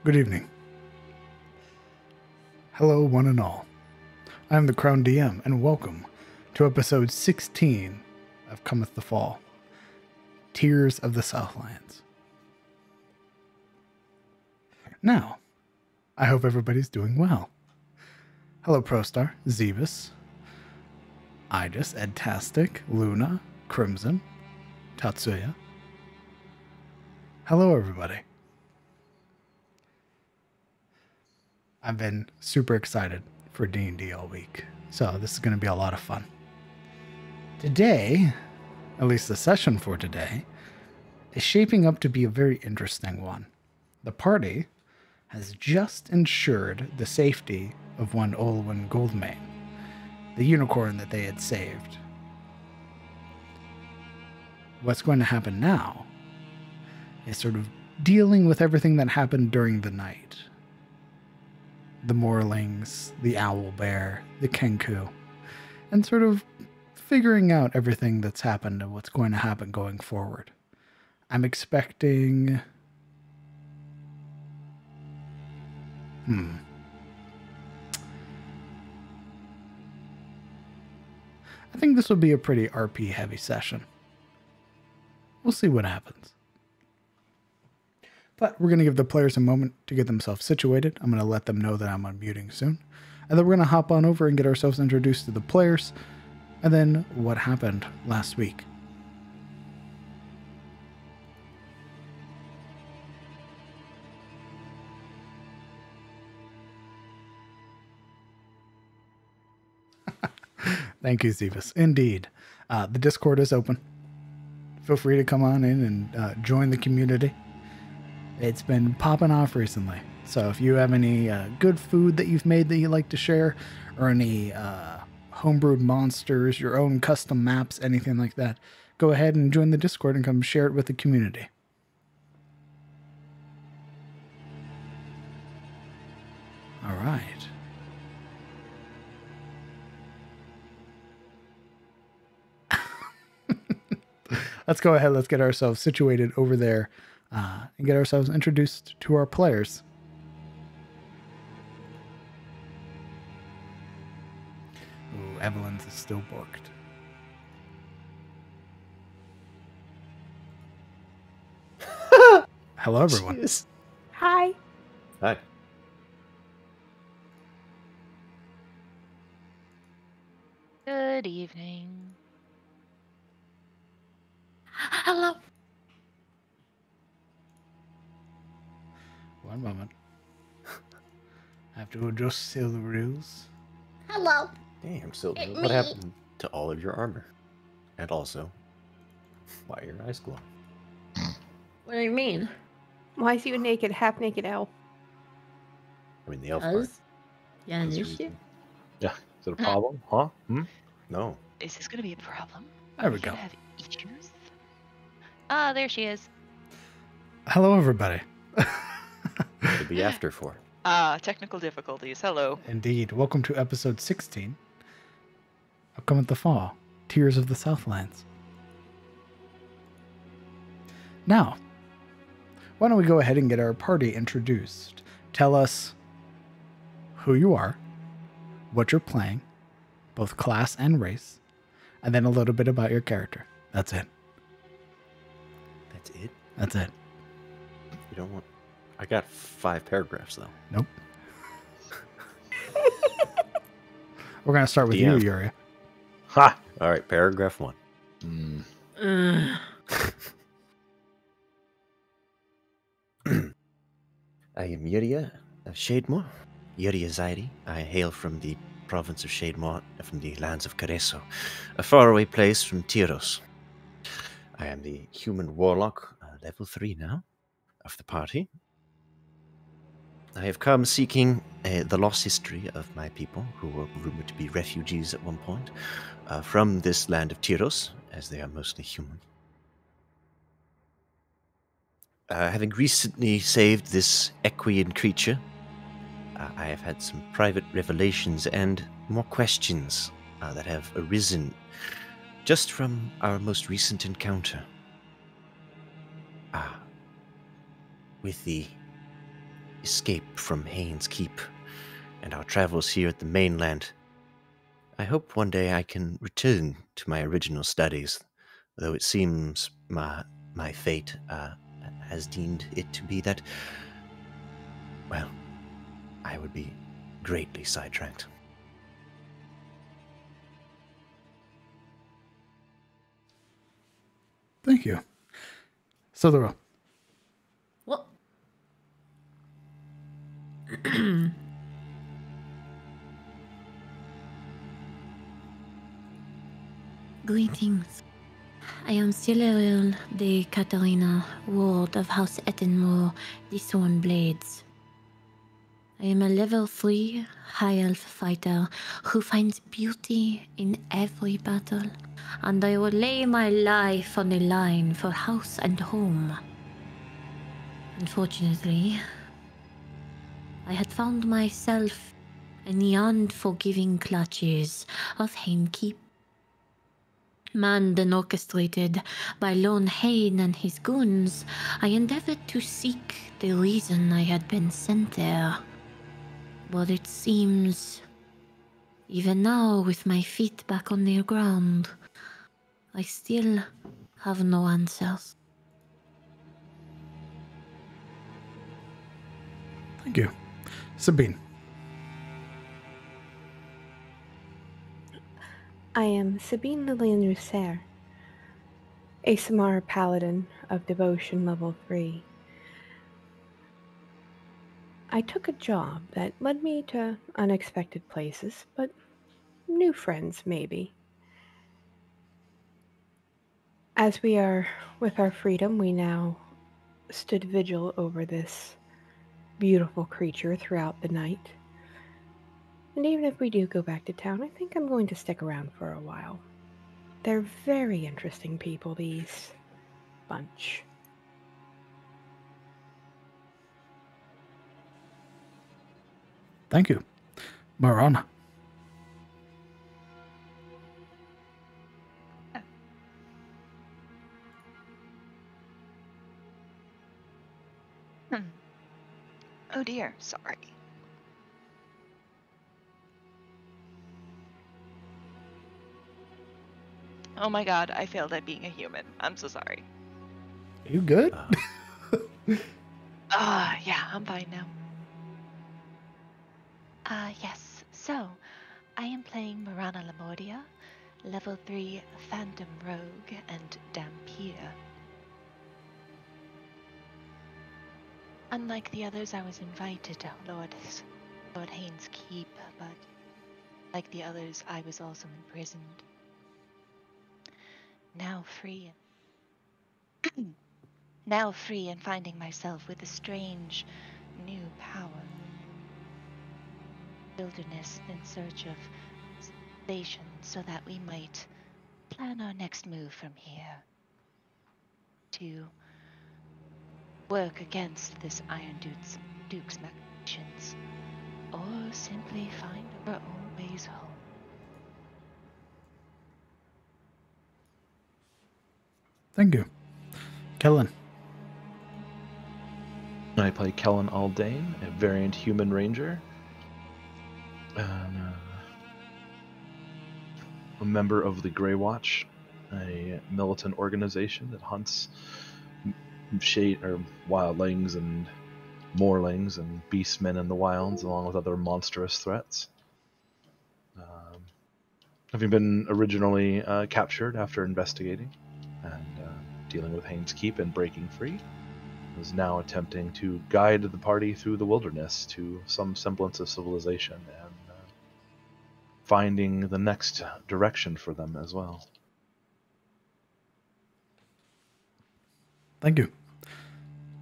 Good evening. Hello, one and all. I am the Crown DM, and welcome to episode 16 of Cometh the Fall, Tears of the Southlands. Now, I hope everybody's doing well. Hello, Prostar, Zebus, Idis, Edtastic, Luna, Crimson, Tatsuya. Hello, everybody. I've been super excited for D&D all week, so this is going to be a lot of fun. Today, at least the session for today, is shaping up to be a very interesting one. The party has just ensured the safety of one Olwyn Goldmane, the unicorn that they had saved. What's going to happen now is sort of dealing with everything that happened during the night. The Morlings, the Owl Bear, the Kenku, and sort of figuring out everything that's happened and what's going to happen going forward. I'm expecting... I think this will be a pretty RP heavy session. We'll see what happens. But we're going to give the players a moment to get themselves situated. I'm going to let them know that I'm unmuting soon. And then we're going to hop on over and get ourselves introduced to the players. And then what happened last week. Thank you, Zebus. Indeed. The Discord is open. Feel free to come on in and join the community. It's been popping off recently. So if you have any good food that you've made that you'd like to share, or any homebrewed monsters, your own custom maps, anything like that, go ahead and join the Discord and come share it with the community. All right. Let's go ahead. Let's get ourselves situated over there and get ourselves introduced to our players. Ooh, Evelyn's is still booked. Hello, everyone. Jeez. Hi. Hi. Good evening. Hello. One moment. I have to adjust the rules. Hello. Damn, Sylvia, It's what me. happened to all of your armor? And also, why are your eyes glowing? What do you mean? Why is you a naked, half naked elf? I mean, the elf part. Us? Yeah, an is the issue? reason. Yeah, is it a problem? Huh? No. Is this going to be a problem? There we Are go. gonna have issues? Ah, there she is. Hello, everybody. Could be after 4. Technical difficulties. Hello. Indeed. Welcome to episode 16 of Cometh the Fall, Tears of the Southlands. Now, why don't we go ahead and get our party introduced? Tell us who you are, what you're playing, both class and race, and then a little bit about your character. That's it. That's it? That's it. You don't want... I got 5 paragraphs, though. Nope. We're going to start with you, DM. Yuria. Ha! All right, paragraph 1. I am Yuria of Shademore. Yuria Zairi. I hail from the province of Shademore, from the lands of Careso, a faraway place from Tyros. I am the human warlock, level 3 now, of the party. I have come seeking the lost history of my people, who were rumored to be refugees at one point, from this land of Tyros, as they are mostly human. Having recently saved this equian creature, I have had some private revelations and more questions that have arisen just from our most recent encounter. With the escape from Haynes Keep and our travels here at the mainland, I hope one day I can return to my original studies, though it seems my fate has deemed it to be that, well, I would be greatly sidetracked. Thank you. Sotero. What? Greetings. I am Siluriel de Katarina, ward of House Ettenmoor, the Sworn Blades. I am a level 3 high elf fighter who finds beauty in every battle, and I will lay my life on the line for house and home. Unfortunately, I had found myself in the unforgiving clutches of Hainkeep. Manned and orchestrated by Lone Hain and his goons, I endeavored to seek the reason I had been sent there. But it seems, even now with my feet back on the ground, I still have no answers. Thank you. Sabine. I am Sabine Lillian Rousser, a Samara Paladin of Devotion Level 3. I took a job that led me to unexpected places, but new friends, maybe. As we are with our freedom, we now stood vigil over this beautiful creature throughout the night. And even if we do go back to town, I think I'm going to stick around for a while. They're very interesting people, these bunch. Thank you. Marana. Oh dear, sorry. Oh my god, I failed at being a human. I'm so sorry. You good? Yeah, I'm fine now. Yes. So, I am playing Marana Lamordia, level 3 Phantom Rogue and Dampier. Unlike the others, I was invited to Lord Haynes Keep, but like the others, I was also imprisoned. Now free and finding myself with a strange new power. Wilderness in search of station so that we might plan our next move from here to work against this Iron Duke's machinations, or simply find our own ways home. Thank you. Kellen. I play Kellen Aldane, a variant human ranger. A member of the Grey Watch, a militant organization that hunts shade or wildlings and moorlings and beastmen in the wilds, along with other monstrous threats. Having been originally captured after investigating and dealing with Haynes Keep and breaking free, is now attempting to guide the party through the wilderness to some semblance of civilization and finding the next direction for them as well. Thank you.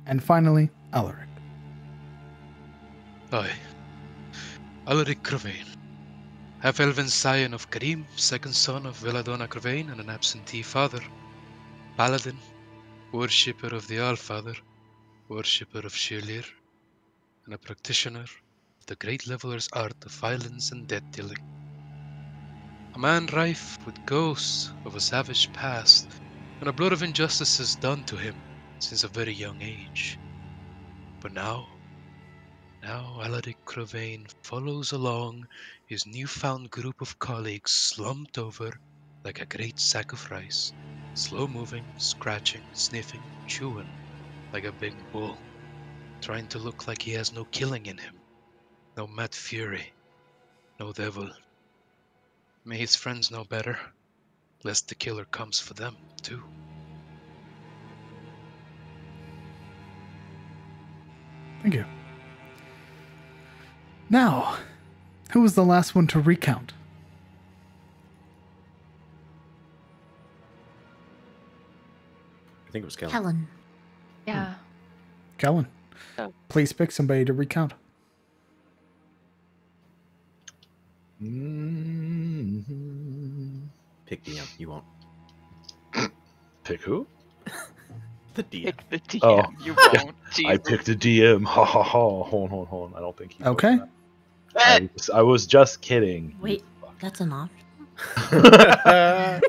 And finally, Alaric. I, Alaric Cravain, half-elven scion of Karim, second son of Villadonna Cravain and an absentee father, paladin, worshipper of the Allfather, worshipper of Shirlir, and a practitioner of the great leveler's art of violence and death-dealing. A man rife with ghosts of a savage past and a blood of injustices done to him since a very young age. But now, Now Alaric Cravain follows along his newfound group of colleagues slumped over like a great sack of rice, slow-moving, scratching, sniffing, chewing like a big bull, trying to look like he has no killing in him, no mad fury, no devil. May his friends know better, lest the killer comes for them, too. Thank you. Now, who was the last one to recount? I think it was Kellen. Helen. Yeah. Kellen, Oh. please pick somebody to recount. Mm-hmm. Pick DM. You won't. Pick who? The DM. Pick the DM. Oh. You won't. I Jesus. picked a DM. Ha ha ha. Hold on. I don't think he. Okay. I was just kidding. Wait, that's an option.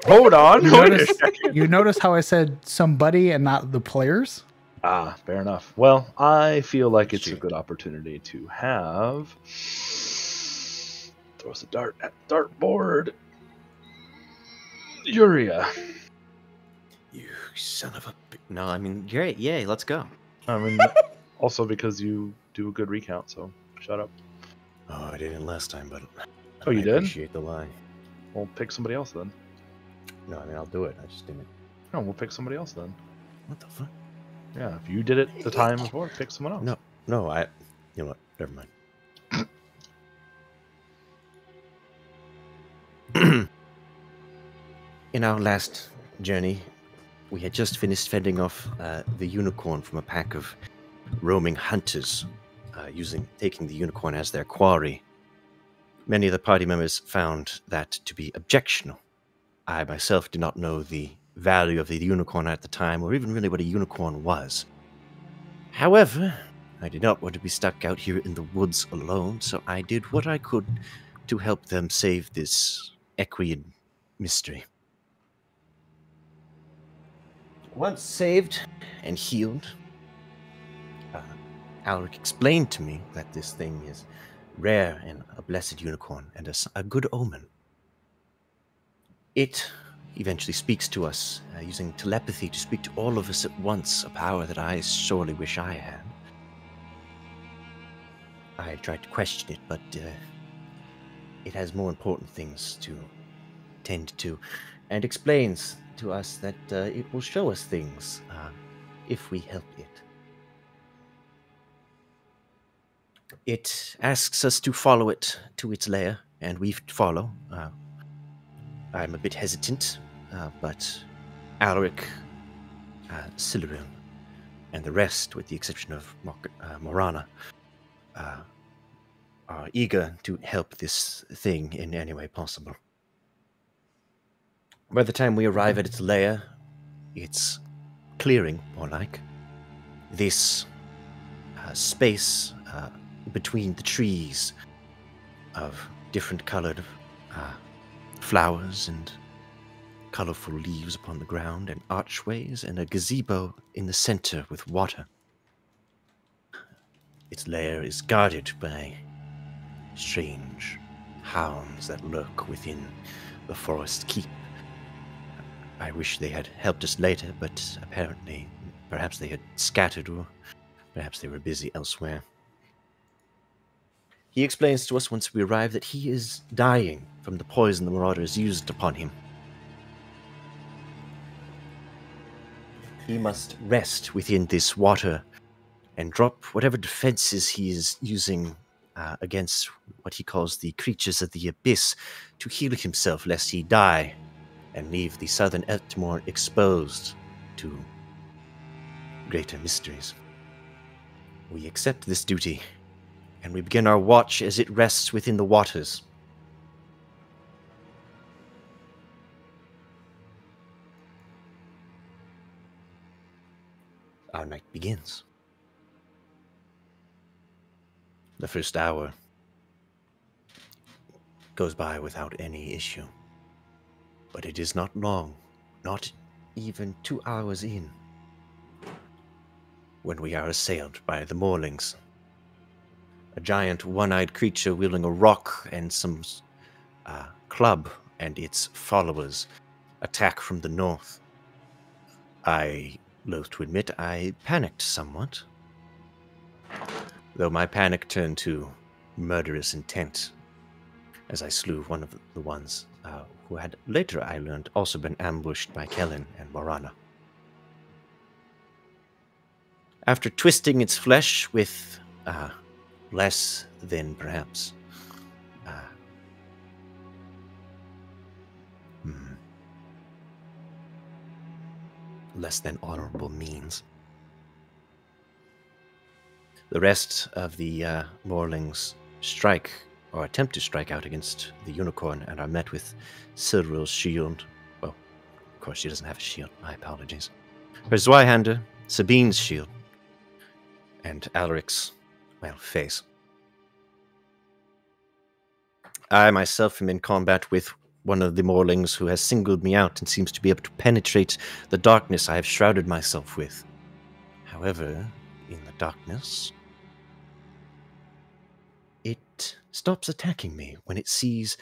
Hold on. You Wait a notice, second. you notice how I said somebody and not the players? Ah, fair enough. Well, I feel like it's a Shoot. good opportunity to have. Throws a dart at the dartboard. Yuria. You son of a. No, I mean, great. Yay, let's go. I mean, also because you do a good recount, so shut up. Oh, I didn't last time, but. Oh, you I did? appreciate the lie. We'll pick somebody else then. No, I mean, I'll do it. I just didn't. No, we'll pick somebody else then. What the fuck? Yeah, if you did it the time before, pick someone else. No, I. You know what? Never mind. In our last journey, we had just finished fending off the unicorn from a pack of roaming hunters, taking the unicorn as their quarry. Many of the party members found that to be objectionable. I myself did not know the value of the unicorn at the time, or even really what a unicorn was. However, I did not want to be stuck out here in the woods alone, so I did what I could to help them save this equine mystery. Once saved and healed, Alaric explained to me that this thing is rare and a blessed unicorn and a good omen. It eventually speaks to us, using telepathy to speak to all of us at once, a power that I sorely wish I had. I tried to question it, but it has more important things to tend to, and explains to us that it will show us things if we help it. It asks us to follow it to its lair, and we follow. I'm a bit hesitant, but Alaric, Silurian, and the rest, with the exception of Morana, are eager to help this thing in any way possible. By the time we arrive at its lair, it's clearing, more like. This space between the trees of different colored flowers and colorful leaves upon the ground, and archways, and a gazebo in the center with water. Its lair is guarded by strange hounds that lurk within the forest keep. I wish they had helped us later, but apparently, perhaps they had scattered, or perhaps they were busy elsewhere. He explains to us once we arrive that he is dying from the poison the marauders used upon him. He must rest within this water and drop whatever defenses he is using against what he calls the creatures of the abyss to heal himself lest he die and leave the southern Eltmore exposed to greater mysteries. We accept this duty, and we begin our watch as it rests within the waters. Our night begins. The first hour goes by without any issue. But it is not long, not even 2 hours in, when we are assailed by the Morlings. a giant one-eyed creature wielding a rock and some club, and its followers attack from the north. I loathe to admit I panicked somewhat, though my panic turned to murderous intent as I slew one of the ones who had later, I learned, also been ambushed by Kellen and Morana. After twisting its flesh with less than perhaps less than honorable means, the rest of the Morlings strike or attempt to strike out against the unicorn and are met with Silril's shield. Well, of course she doesn't have a shield, my apologies. Her Zweihander, Sabine's shield, and Alric's, well, face. I myself am in combat with one of the Morlings who has singled me out and seems to be able to penetrate the darkness I have shrouded myself with. However, in the darkness, it stops attacking me when it sees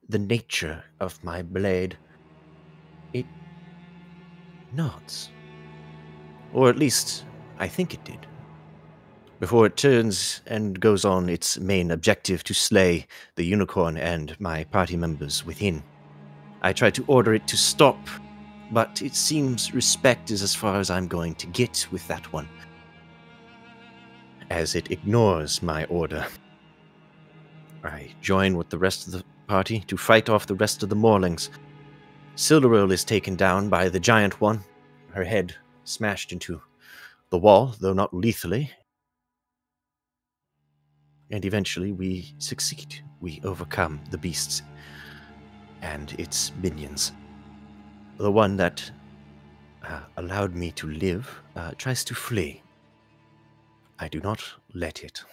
the nature of my blade. It nods. Or at least, I think it did. Before it turns and goes on its main objective to slay the unicorn and my party members within. I try to order it to stop, but it seems respect is as far as I'm going to get with that one, as it ignores my order. I join with the rest of the party to fight off the rest of the Morlings. Sildaril is taken down by the giant one, her head smashed into the wall, though not lethally. And eventually we succeed. We overcome the beasts and its minions. The one that allowed me to live tries to flee. I do not let it.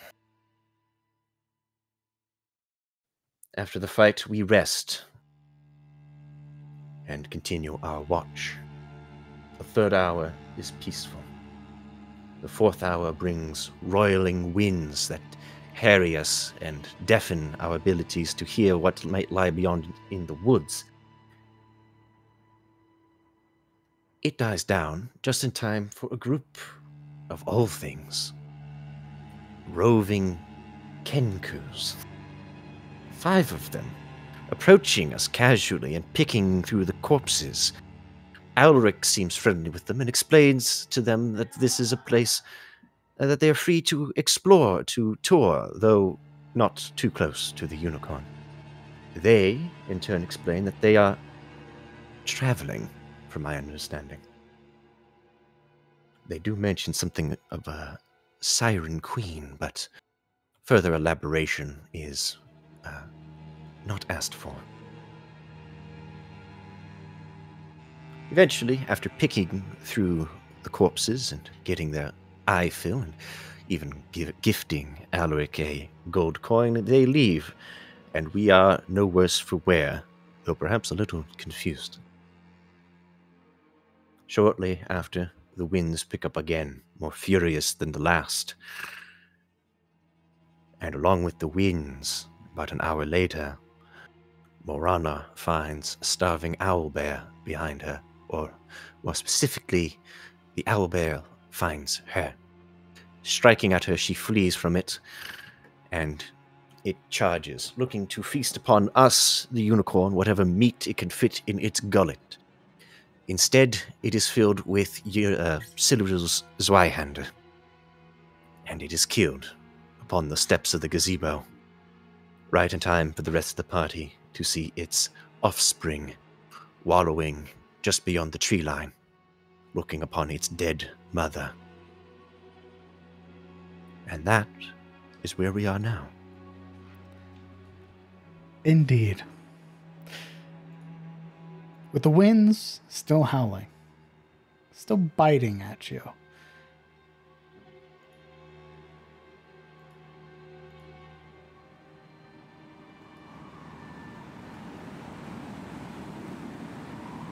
After the fight, we rest and continue our watch. The third hour is peaceful. The fourth hour brings roiling winds that harry us and deafen our abilities to hear what might lie beyond in the woods. It dies down just in time for a group of all things. Roving Kenkus. 5 of them, approaching us casually and picking through the corpses. Alric seems friendly with them and explains to them that this is a place that they are free to explore, to tour, though not too close to the unicorn. They, in turn, explain that they are traveling, from my understanding. They do mention something of a siren queen, but further elaboration is not asked for. Eventually, after picking through the corpses and getting their eye fill and even gifting Alaric a gold coin, they leave, and we are no worse for wear, though perhaps a little confused. Shortly after, the winds pick up again, more furious than the last. And along with the winds, about an hour later, Morana finds a starving owlbear behind her, or more specifically, the owlbear finds her. Striking at her, she flees from it, and it charges, looking to feast upon us, the unicorn, whatever meat it can fit in its gullet. Instead, it is filled with Silril's Zweihander, and it is killed upon the steps of the gazebo, right in time for the rest of the party to see its offspring wallowing just beyond the tree line, looking upon its dead mother. And that is where we are now. Indeed. With the winds still howling, still biting at you.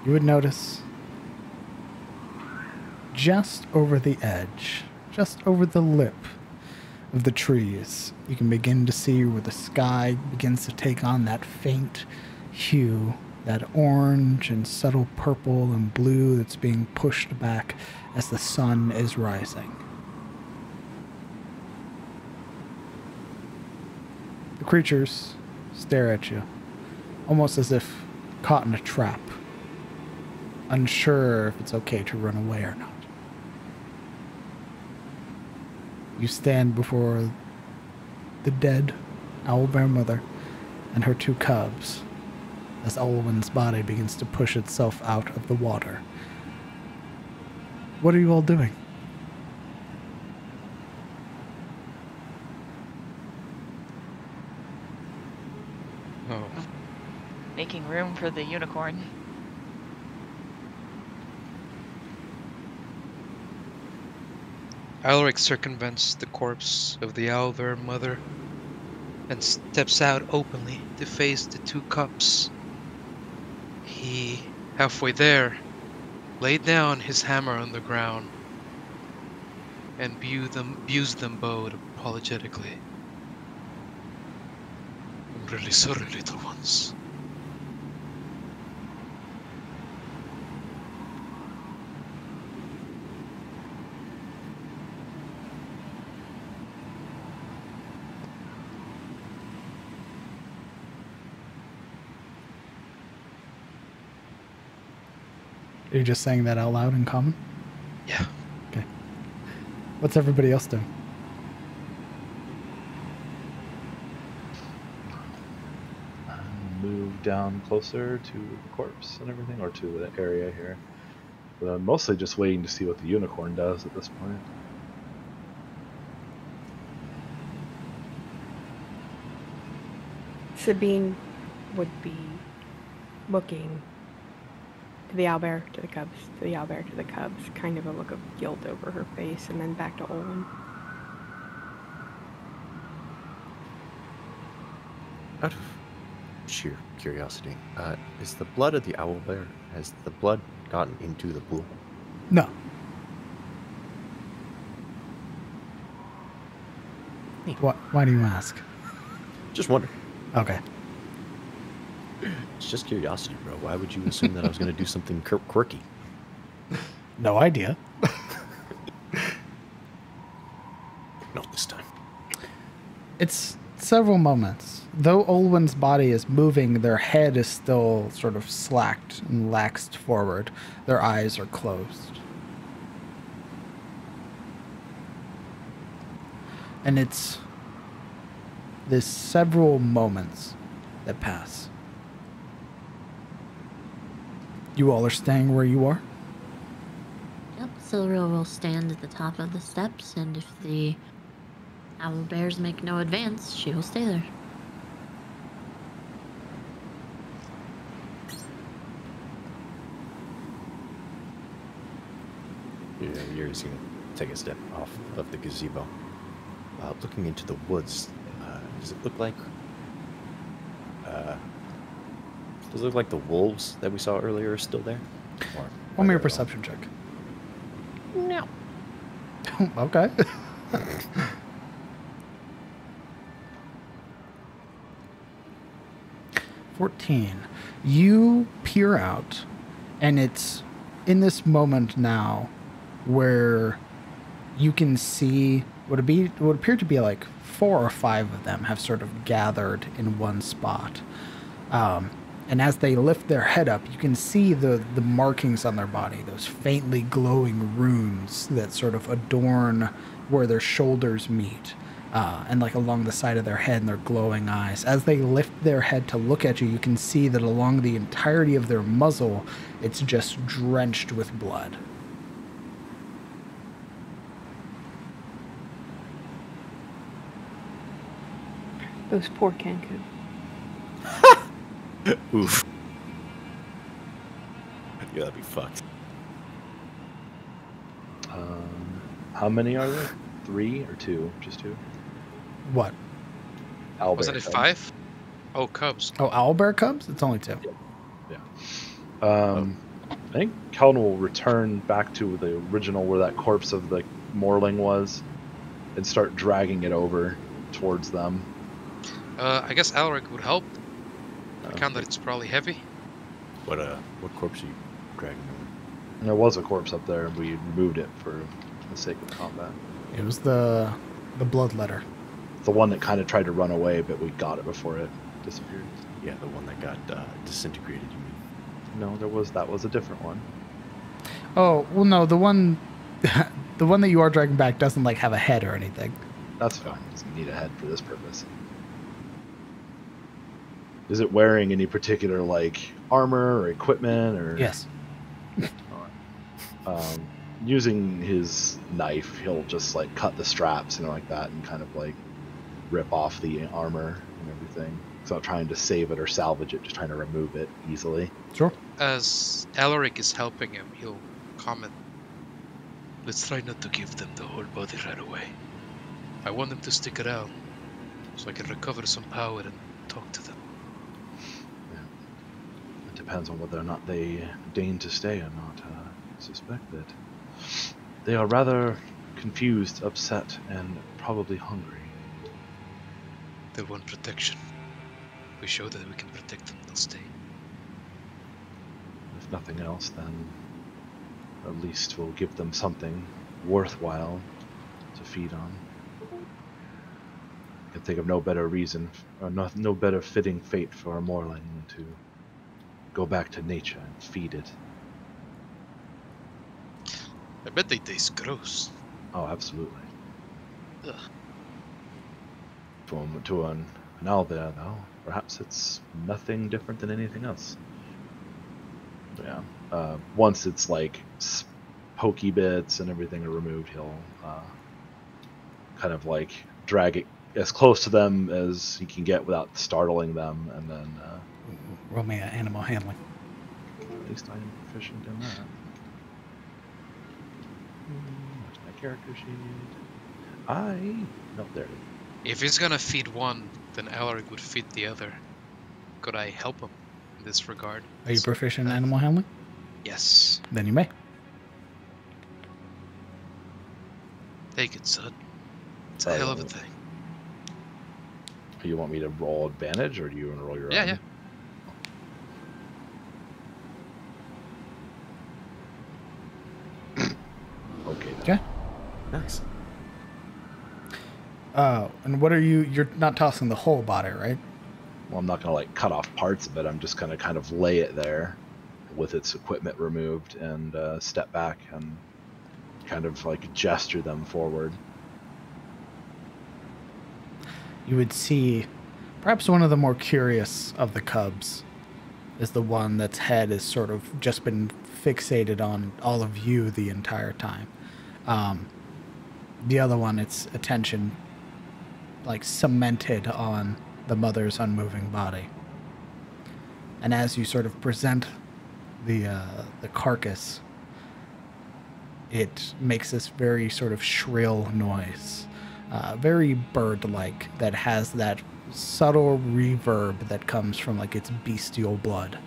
You would notice just over the edge, just over the lip of the trees, you can begin to see where the sky begins to take on that faint hue, that orange and subtle purple and blue that's being pushed back as the sun is rising. The creatures stare at you, almost as if caught in a trap, unsure if it's okay to run away or not. You stand before the dead owlbear mother and her 2 cubs as Olwen's body begins to push itself out of the water. What are you all doing? Oh, Making room for the unicorn. Alric circumvents the corpse of the owlbear mother and steps out openly to face the 2 cubs. He, halfway there, laid down his hammer on the ground and views them both apologetically. I'm really sorry, little ones. Are you just saying that out loud in common? Yeah. Okay. What's everybody else doing? Move down closer to the corpse and everything, or to the area here. But I'm mostly just waiting to see what the unicorn does at this point. Sabine would be looking to the owlbear, to the cubs, to the owlbear, to the cubs, kind of a look of guilt over her face, and then back to Olwen. Out of sheer curiosity, is the blood of the owlbear, has the blood gotten into the pool? No. What? Why do you ask? Just wondering. Okay. It's just curiosity, bro. Why would you assume that I was going to do something quirky? No idea. Not this time. It's several moments. Though Olwen's body is moving, their head is still sort of slacked and laxed forward. Their eyes are closed. And it's this several moments that pass. You all are staying where you are? Yep, Silro will stand at the top of the steps, and if the owlbears make no advance, she will stay there. Yeah, Yuri's going to take a step off of the gazebo. Looking into the woods, does it look like... does it look like the wolves that we saw earlier are still there? Or Roll me a perception check. No. Okay. $14. You peer out, and it's in this moment now where you can see what would appear to be like 4 or 5 of them have sort of gathered in one spot. And as they lift their head up, you can see the markings on their body, those faintly glowing runes that sort of adorn where their shoulders meet, and like along the side of their head and their glowing eyes. As they lift their head to look at you, you can see that along the entirety of their muzzle, it's just drenched with blood. Those poor Cancun. Oof. Yeah, that'd be fucked. How many are there? 3 or 2? Just 2? What? Owlbear Wasn't it cubs. 5? Oh, cubs. Oh, owlbear cubs? It's only 2. I think Calvin will return back to the original where that corpse of the Morling was, and start dragging it over towards them. I guess Alaric would help. On account that Okay. it's probably heavy. What corpse are you dragging over? And there was a corpse up there, and we removed it for the sake of combat. It was the bloodletter. The one that kind of tried to run away, but we got it before it disappeared. Yeah, the one that got disintegrated, you mean? No, that was a different one. Oh, well, no, the one the one that you are dragging back doesn't like have a head or anything. That's fine. It doesn't need a head for this purpose. Is it wearing any particular like armor or equipment or? Yes. Using his knife, he'll just like cut the straps and like that, and kind of like rip off the armor and everything. He's not trying to save it or salvage it, just trying to remove it easily. Sure. As Alaric is helping him, he'll comment, "Let's try not to give them the whole body right away. I want them to stick around so I can recover some power and talk to them." It depends on whether or not they deign to stay or not. I suspect that they are rather confused, upset, and probably hungry. They want protection. We show that we can protect them, they'll stay. If nothing else, then at least we'll give them something worthwhile to feed on. I can think of no better reason, or no better fitting fate for a Morling than to go back to nature and feed it. I bet they taste gross. Oh, absolutely. Ugh. To an owlbear, though, perhaps it's nothing different than anything else. Yeah. Once it's like pokey bits and everything are removed, he'll kind of like drag it as close to them as he can get without startling them, and then Roll me an animal handling. at least I'm proficient in that. Where's my character sheet? No, there it is. If he's gonna feed one, then Alaric would feed the other. Could I help him in this regard? Are you proficient in animal handling? Yes. Then you may. Take it, son. It's a hell of a thing. You want me to roll advantage, or do you want to roll your own? Yeah. Okay. Then. Okay. Nice. And what are you're not tossing the whole body, right? Well, I'm not going to like cut off parts of it. I'm just going to kind of lay it there with its equipment removed and step back and kind of like gesture them forward. You would see perhaps one of the more curious of the cubs is the one that's head has sort of just been fixated on all of you the entire time. The other one, its attention like cemented on the mother's unmoving body. And as you sort of present the carcass, it makes this very sort of shrill noise, very bird-like, that has that subtle reverb that comes from like its bestial blood.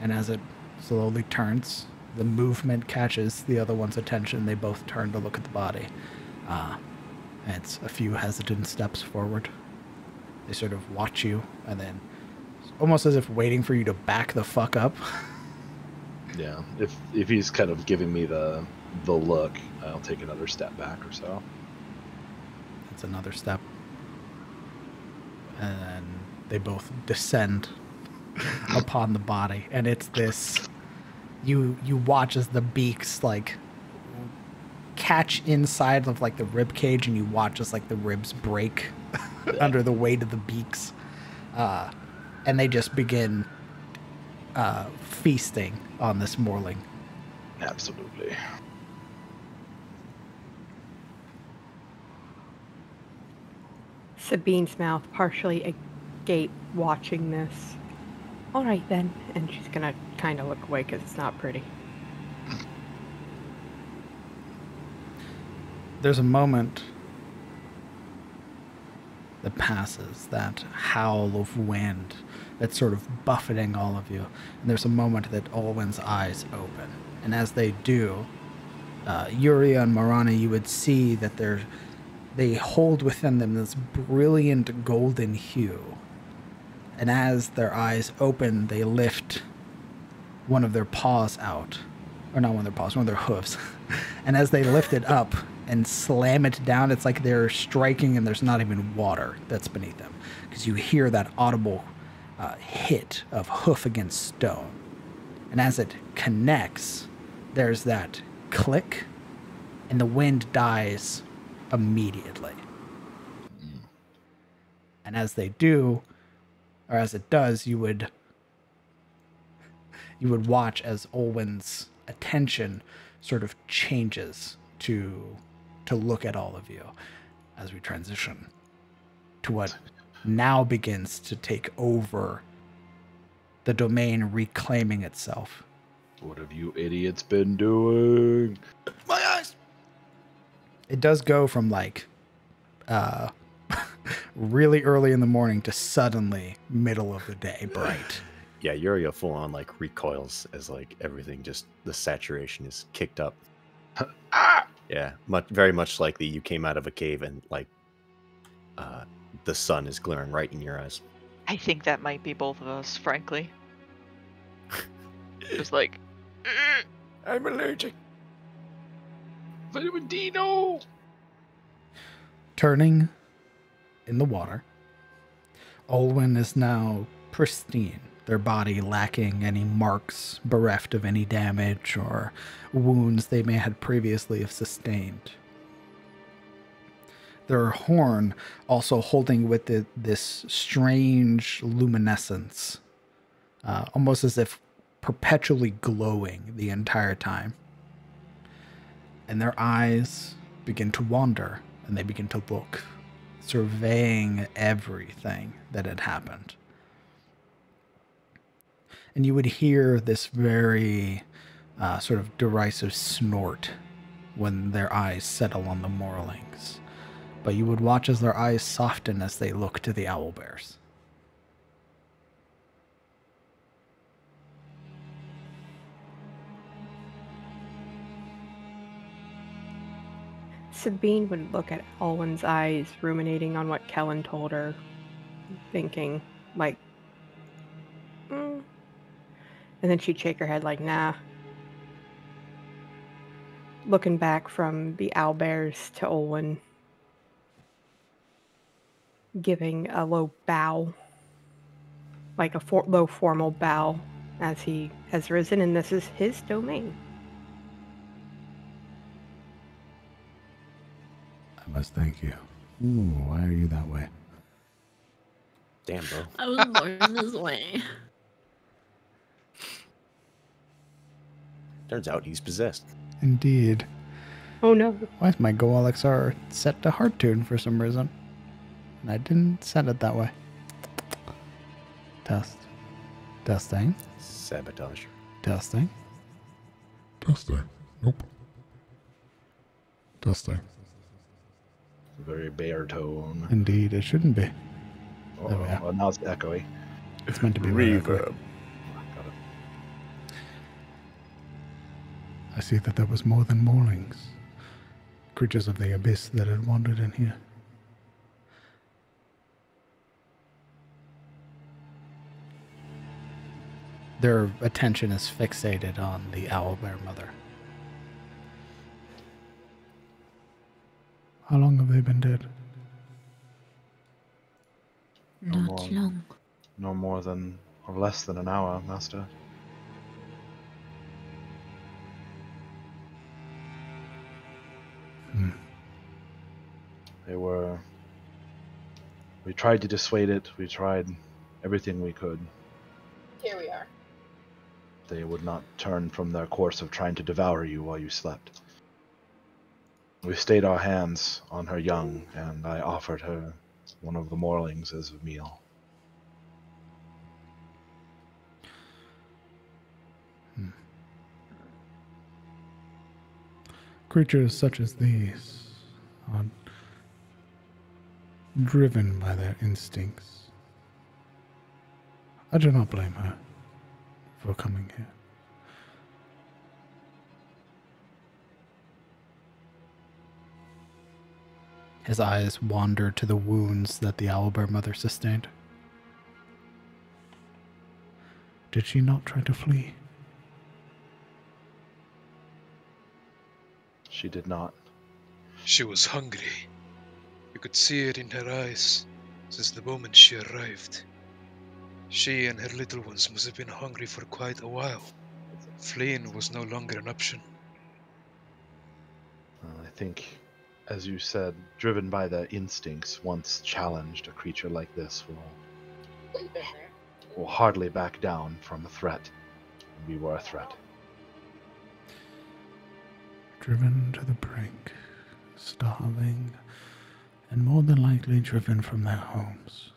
And as it slowly turns, the movement catches the other one's attention. They both turn to look at the body. It's a few hesitant steps forward. They sort of watch you, and then almost as if waiting for you to back the fuck up. Yeah, if he's kind of giving me the look, I'll take another step back or so. That's another step. And then they both descend upon the body, and it's this. You watch as the beaks like catch inside of like the rib cage, and you watch as like the ribs break under the weight of the beaks, and they just begin feasting on this Morling. Absolutely. Sabine's mouth partially agape watching this. All right then, and she's gonna kind of look away because it's not pretty. There's a moment that passes, that howl of wind that's sort of buffeting all of you. And there's a moment that Olwen's eyes open. And as they do, Yuria and Marana, you would see that they hold within them this brilliant golden hue. And as their eyes open, they lift one of their paws out. Or not one of their paws, one of their hooves. And as they lift it up and slam it down, it's like they're striking and there's not even water that's beneath them. Because you hear that audible hit of hoof against stone. And as it connects, there's that click, and the wind dies immediately. And as they do, or as it does, you would watch as Olwen's attention sort of changes to look at all of you as we transition to what now begins to take over the domain, reclaiming itself. What have you idiots been doing? My eyes! It does go from like really early in the morning to suddenly middle of the day bright. Yeah, Yuria full on like recoils as like everything just the saturation is kicked up. Yeah, very much like you came out of a cave and like the sun is glaring right in your eyes. I think that might be both of us, frankly. Just like, I'm allergic. Vitamin D, no! Turning in the water, Olwen is now pristine, their body lacking any marks, bereft of any damage or wounds they may have previously have sustained. Their horn also holding with it this strange luminescence, almost as if perpetually glowing the entire time. And their eyes begin to wander, and they begin to look, surveying everything that had happened. And you would hear this very sort of derisive snort when their eyes settle on the moorlings. But you would watch as their eyes soften as they look to the owlbears. Sabine would look at Olwen's eyes, ruminating on what Kellen told her, thinking, like, And then she'd shake her head like, nah. Looking back from the owlbears to Olwen, giving a low bow, like a low formal bow, as he has risen, and this is his domain. I must thank you. Ooh, why are you that way? Damn, bro. I was born this way. Turns out he's possessed. Indeed. Oh no. Why is my Go LXR set to heart tune for some reason? And I didn't set it that way. Test. Testing. Sabotage. Testing. Testing. Nope. Testing. Very baritone. Indeed, it shouldn't be. Oh, There we are. well, now it's echoey. It's meant to be very echoey. Got it. I see that there was more than moorlings. Creatures of the abyss that had wandered in here. Their attention is fixated on the owlbear mother. How long have they been dead? No Not more. long. No more than, or less than an hour, Master. They were... We tried to dissuade it. We tried everything we could. Here we are. They would not turn from their course of trying to devour you while you slept. We stayed our hands on her young, and I offered her one of the moorlings as a meal. Creatures such as these are driven by their instincts. I do not blame her for coming here. His eyes wander to the wounds that the owlbear mother sustained. Did she not try to flee? She did not. She was hungry. You could see it in her eyes since the moment she arrived. She and her little ones must have been hungry for quite a while. Fleeing was no longer an option. I think, as you said, driven by the instincts, once challenged, a creature like this will hardly back down from a threat. We were a threat. Driven to the brink, starving, and more than likely driven from their homes.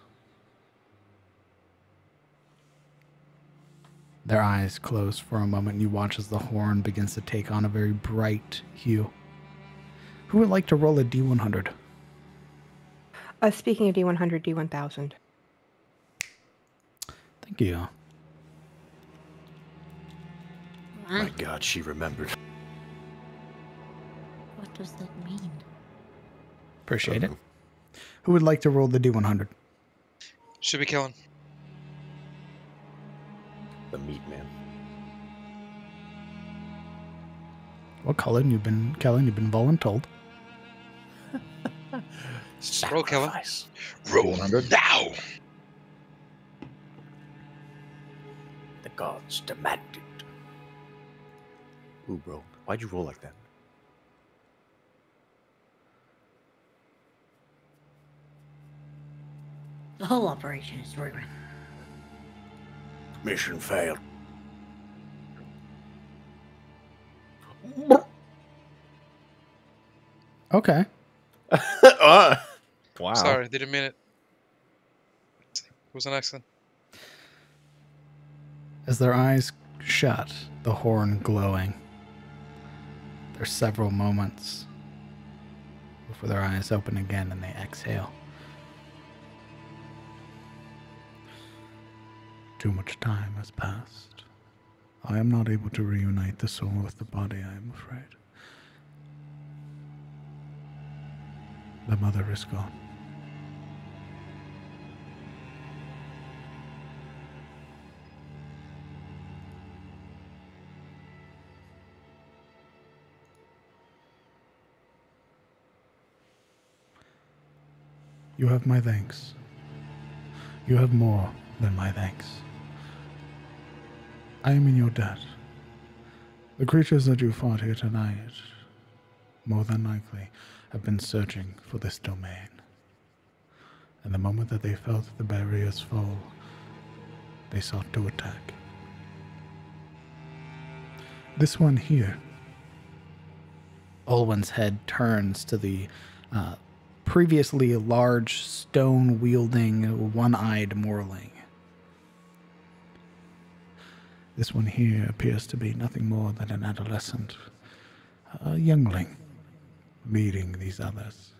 Their eyes close for a moment, and you watch as the horn begins to take on a very bright hue. Who would like to roll a D100? Speaking of D100, D1000. Thank you. My God, she remembered. What does that mean? Appreciate it. Who would like to roll the D100? Should be Kellen. The meat man. Well, Cullen, you've been voluntold. Roll, Kellen. Sacrifice. Roll 100. now! The gods demand it. Ooh, bro. Why'd you roll like that? The whole operation is ruined. Mission failed. Okay. Wow. Sorry, didn't mean it. It was an accident. As their eyes shut, the horn glowing, there's several moments before their eyes open again and they exhale. Too much time has passed. I am not able to reunite the soul with the body, I am afraid. The mother is gone. You have my thanks. You have more than my thanks. I am in your debt. The creatures that you fought here tonight, more than likely, have been searching for this domain. And the moment that they felt the barriers fall, they sought to attack. This one here. Olwen's head turns to the previously large, stone-wielding, one-eyed Morling. This one here appears to be nothing more than an adolescent, a youngling, leading these others.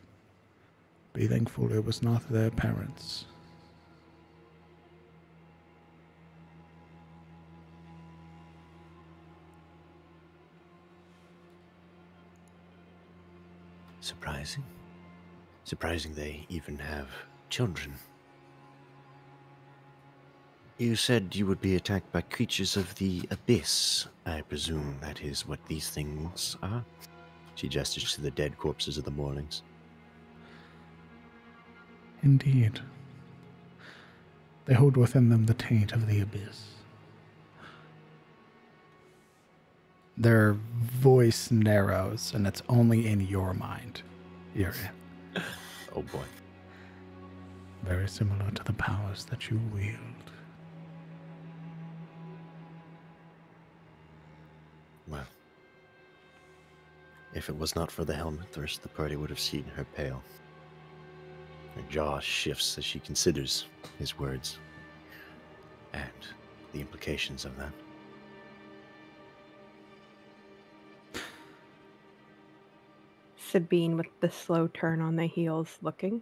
Be thankful it was not their parents. Surprising. Surprising they even have children. You said you would be attacked by creatures of the abyss. I presume that is what these things are. She gestures to the dead corpses of the Morlings. Indeed. They hold within them the taint of the abyss. Their voice narrows, and it's only in your mind, Yuri. Oh boy. Very similar to the powers that you wield. Well, if it was not for the helmet, the rest of the party would have seen her pale. Her jaw shifts as she considers his words and the implications of that. Sabine with the slow turn on the heels, looking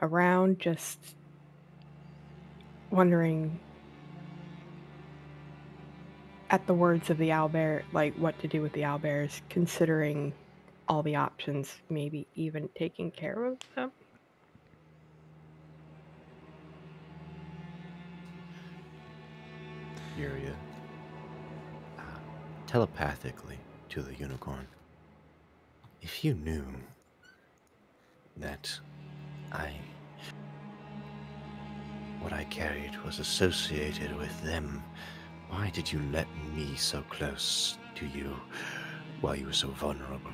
around, just wondering at the words of the owlbear, like what to do with the owlbears, considering all the options, maybe even taking care of them. Yuria, telepathically to the unicorn. If you knew that what I carried was associated with them, why did you let me so close to you while you were so vulnerable?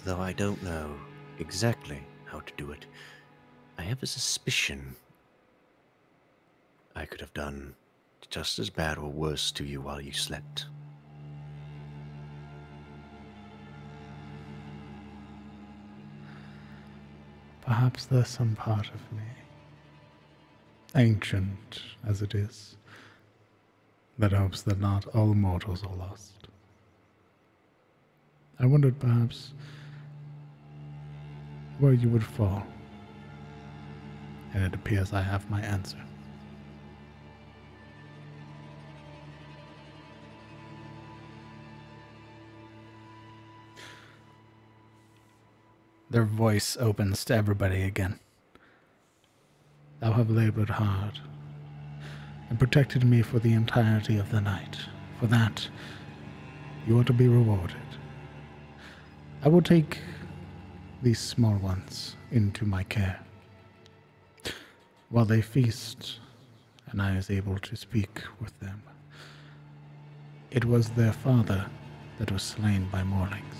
Though I don't know exactly how to do it, I have a suspicion I could have done just as bad or worse to you while you slept. Perhaps there's some part of me, ancient as it is, that hopes that not all mortals are lost. I wondered perhaps where you would fall, and it appears I have my answer. Their voice opens to everybody again. Thou have labored hard and protected me for the entirety of the night. For that, you are to be rewarded. I will take these small ones into my care. While they feast, and I is able to speak with them, it was their father that was slain by Morlings.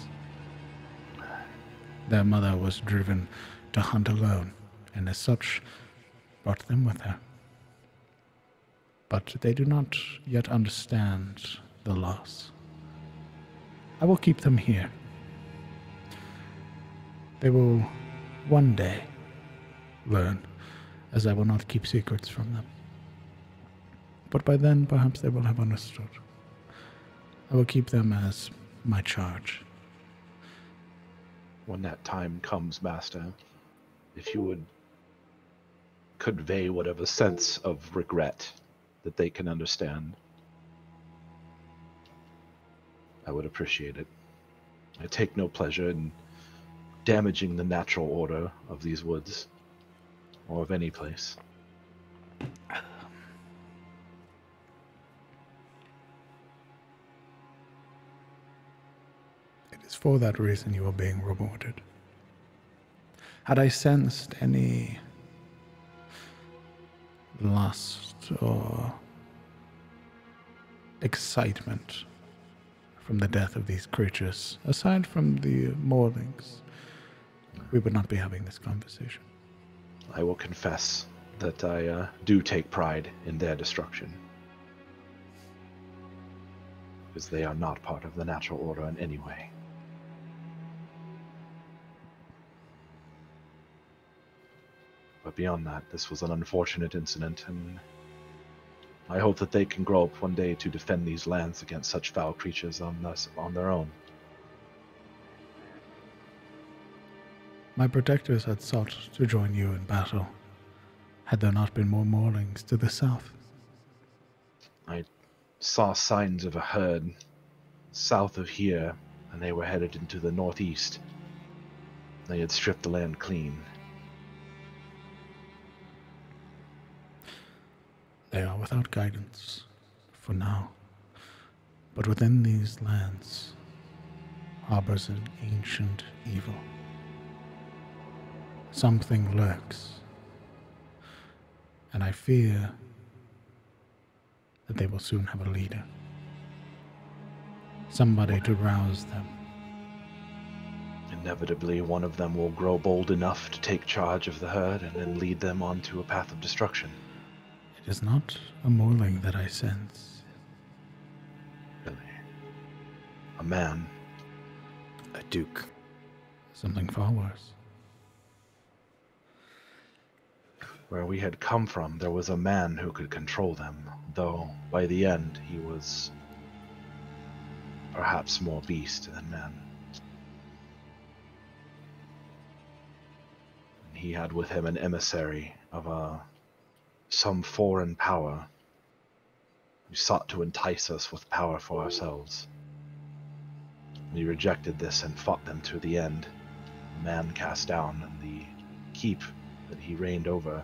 Their mother was driven to hunt alone, and as such, brought them with her. But they do not yet understand the loss. I will keep them here. They will one day learn, as I will not keep secrets from them. But by then, perhaps they will have understood. I will keep them as my charge. When that time comes, Master, if you would convey whatever sense of regret that they can understand, I would appreciate it. I take no pleasure in damaging the natural order of these woods, or of any place. It is for that reason you are being rewarded. Had I sensed any lust or excitement from the death of these creatures, aside from the Morlings, we would not be having this conversation. I will confess that I do take pride in their destruction, because they are not part of the natural order in any way. But beyond that, this was an unfortunate incident, and I hope that they can grow up one day to defend these lands against such foul creatures on their own. My protectors had sought to join you in battle, had there not been more Morlings to the south. I saw signs of a herd south of here, and they were headed into the northeast. They had stripped the land clean. They are without guidance, for now. But within these lands harbors an ancient evil. Something lurks, and I fear that they will soon have a leader. Somebody to rouse them. Inevitably, one of them will grow bold enough to take charge of the herd and then lead them onto a path of destruction. It is not a Morling that I sense. Really. A man. A duke. Something far worse. Where we had come from, there was a man who could control them, though by the end he was perhaps more beast than man. He had with him an emissary of some foreign power, You sought to entice us with power for ourselves. We rejected this and fought them to the end. The man cast down, and the keep that he reigned over,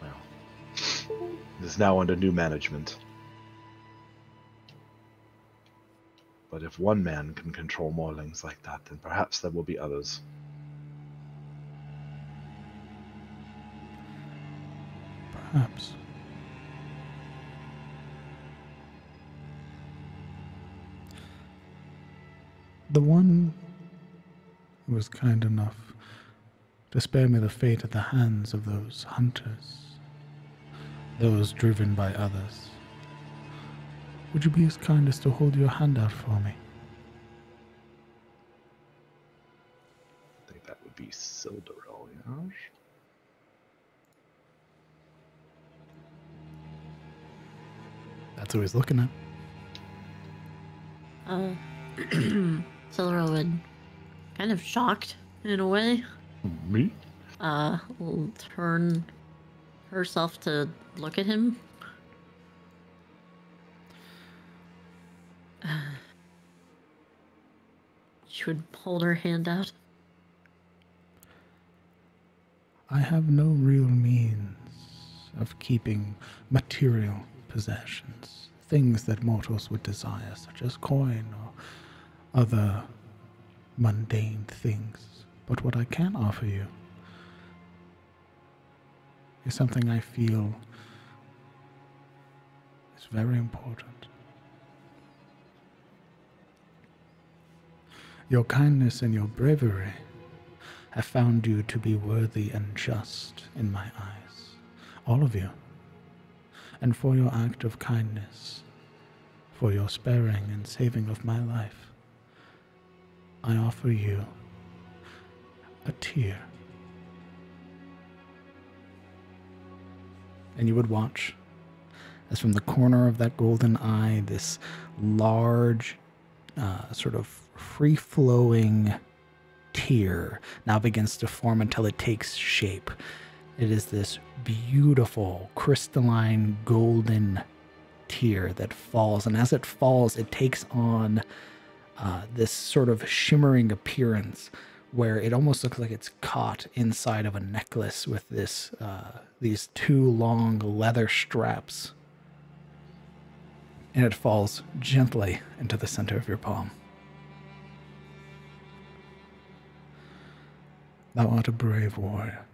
well, is now under new management. But if one man can control morlings like that, then perhaps there will be others. Perhaps. The one who was kind enough to spare me the fate at the hands of those hunters, those driven by others. Would you be as kind as to hold your hand out for me? I think that would be Sildarel, yes? That's who he's looking at. Sildarel, kind of shocked in a way, Me? will turn herself to look at him. She would hold her hand out. I have no real means of keeping material possessions, things that mortals would desire, such as coin or other mundane things. But what I can offer you is something I feel is very important. Your kindness and your bravery have found you to be worthy and just in my eyes, all of you. And for your act of kindness, for your sparing and saving of my life, I offer you a tear. And you would watch as from the corner of that golden eye, this large, sort of free-flowing tear now begins to form until it takes shape. It is this beautiful, crystalline, golden tear that falls, and as it falls, it takes on this sort of shimmering appearance where it almost looks like it's caught inside of a necklace with this these two long leather straps. And it falls gently into the center of your palm. Thou art a brave warrior,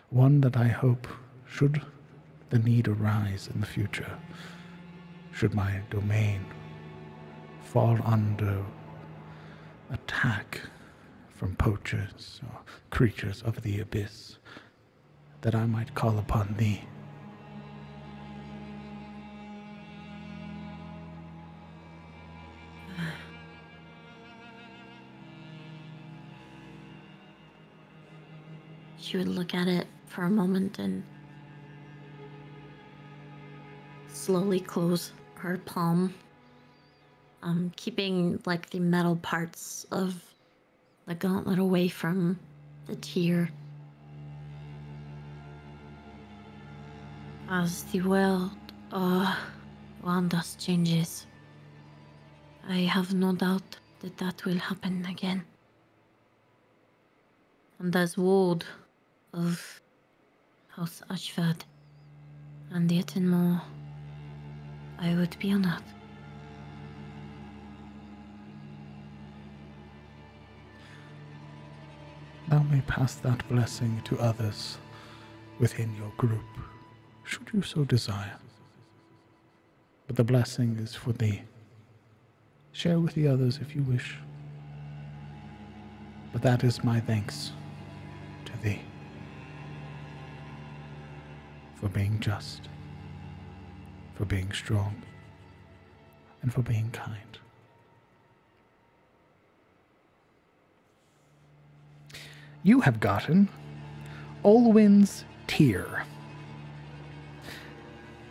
one that I hope, should the need arise in the future, should my domain fall under attack from poachers or creatures of the abyss, that I might call upon thee. She would look at it for a moment and slowly close her palm, keeping like the metal parts of the gauntlet away from the tear. As the world around us changes, I have no doubt that that will happen again. And as ward of House Ashford, and yet and more, I would be honored. Thou may pass that blessing to others within your group, should you so desire. But the blessing is for thee. Share with the others if you wish. But that is my thanks to thee for being just, for being strong, and for being kind. You have gotten Olwyn's Tear.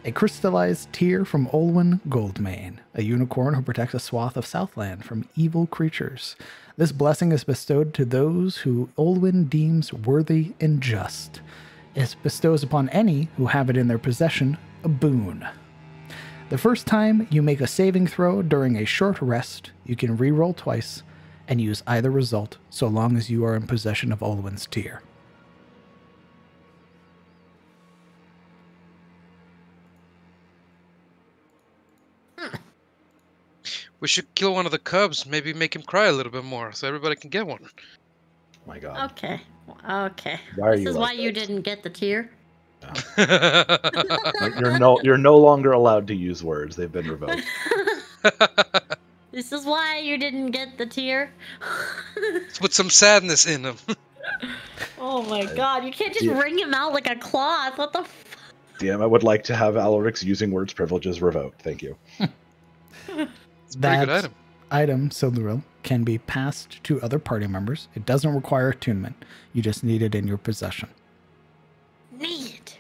A crystallized tear from Olwyn Goldmane, a unicorn who protects a swath of Southland from evil creatures. This blessing is bestowed to those who Olwyn deems worthy and just. It bestows upon any who have it in their possession a boon. The first time you make a saving throw during a short rest, you can reroll twice and use either result so long as you are in possession of Olwen's tear. We should kill one of the cubs, maybe make him cry a little bit more so everybody can get one. My God. Okay. Why are This you is like why you this? didn't get the tier. You're no longer allowed to use words. They've been revoked. This is why you didn't get the tier. Let's put some sadness in him. Oh my god, you can't just Yeah. wring him out like a cloth. What the DM, I would like to have Alaric's using words privileges revoked. Thank you. It's a pretty good That item. Sildaril, can be passed to other party members. It doesn't require attunement. You just need it in your possession. Neat.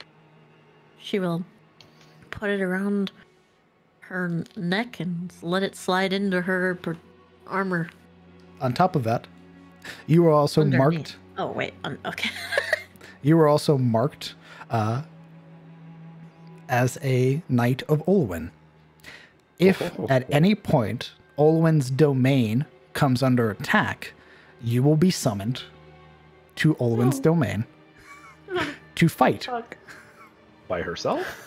She will put it around her neck and let it slide into her armor. On top of that, you are also Underneath. marked. Oh wait, okay. You were also marked as a Knight of Olwen. If at any point Olwen's domain comes under attack, you will be summoned to Olwen's domain to fight. By herself?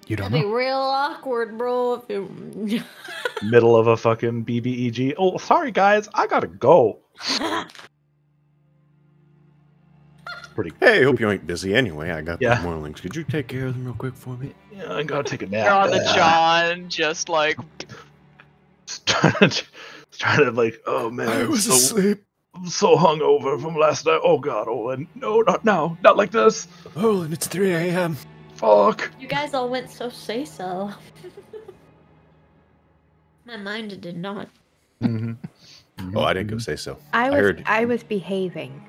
You don't That'd be know. real awkward, bro. If you... Middle of a fucking BBEG. Oh, sorry guys, I gotta go. Pretty. Hey, hope you ain't busy anyway. I got Yeah. the morlings. Could you take care of them real quick for me? Yeah, I gotta take a nap. You're on the John, just like trying to like, oh man, I'm so hungover from last night. Oh god, Olwen, no, not now, not like this. Olwen, it's 3 a.m. Fuck. You guys all went so say-so. My mind did not. Oh, I didn't go say so. I was behaving.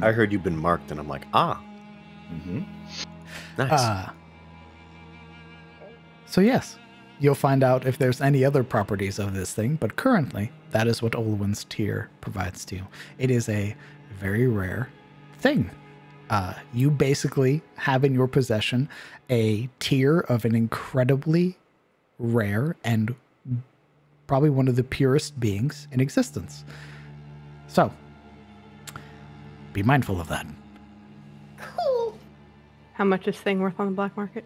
I heard you've been marked, and I'm like, nice. So yes, you'll find out if there's any other properties of this thing, but currently that is what Olwen's Tear provides to you. It is a very rare thing. You basically have in your possession a tier of an incredibly rare and probably one of the purest beings in existence. So, be mindful of that. Cool. How much is this thing worth on the black market?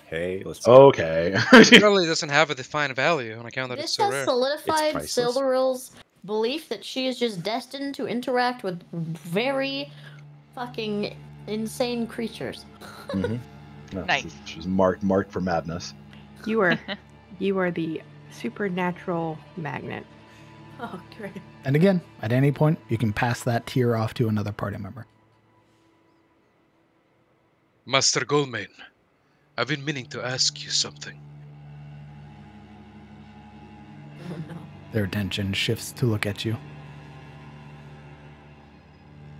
Hey, let's. Okay. Probably doesn't have a defined value on account that This it's so has rare. solidified priceless. Sildaril's belief that she is just destined to interact with very fucking insane creatures. No, Nice. She's marked for madness. You are the supernatural magnet. Oh, great. And again, at any point, you can pass that tier off to another party member. Master Goldmane, I've been meaning to ask you something. Oh no. Their attention shifts to look at you.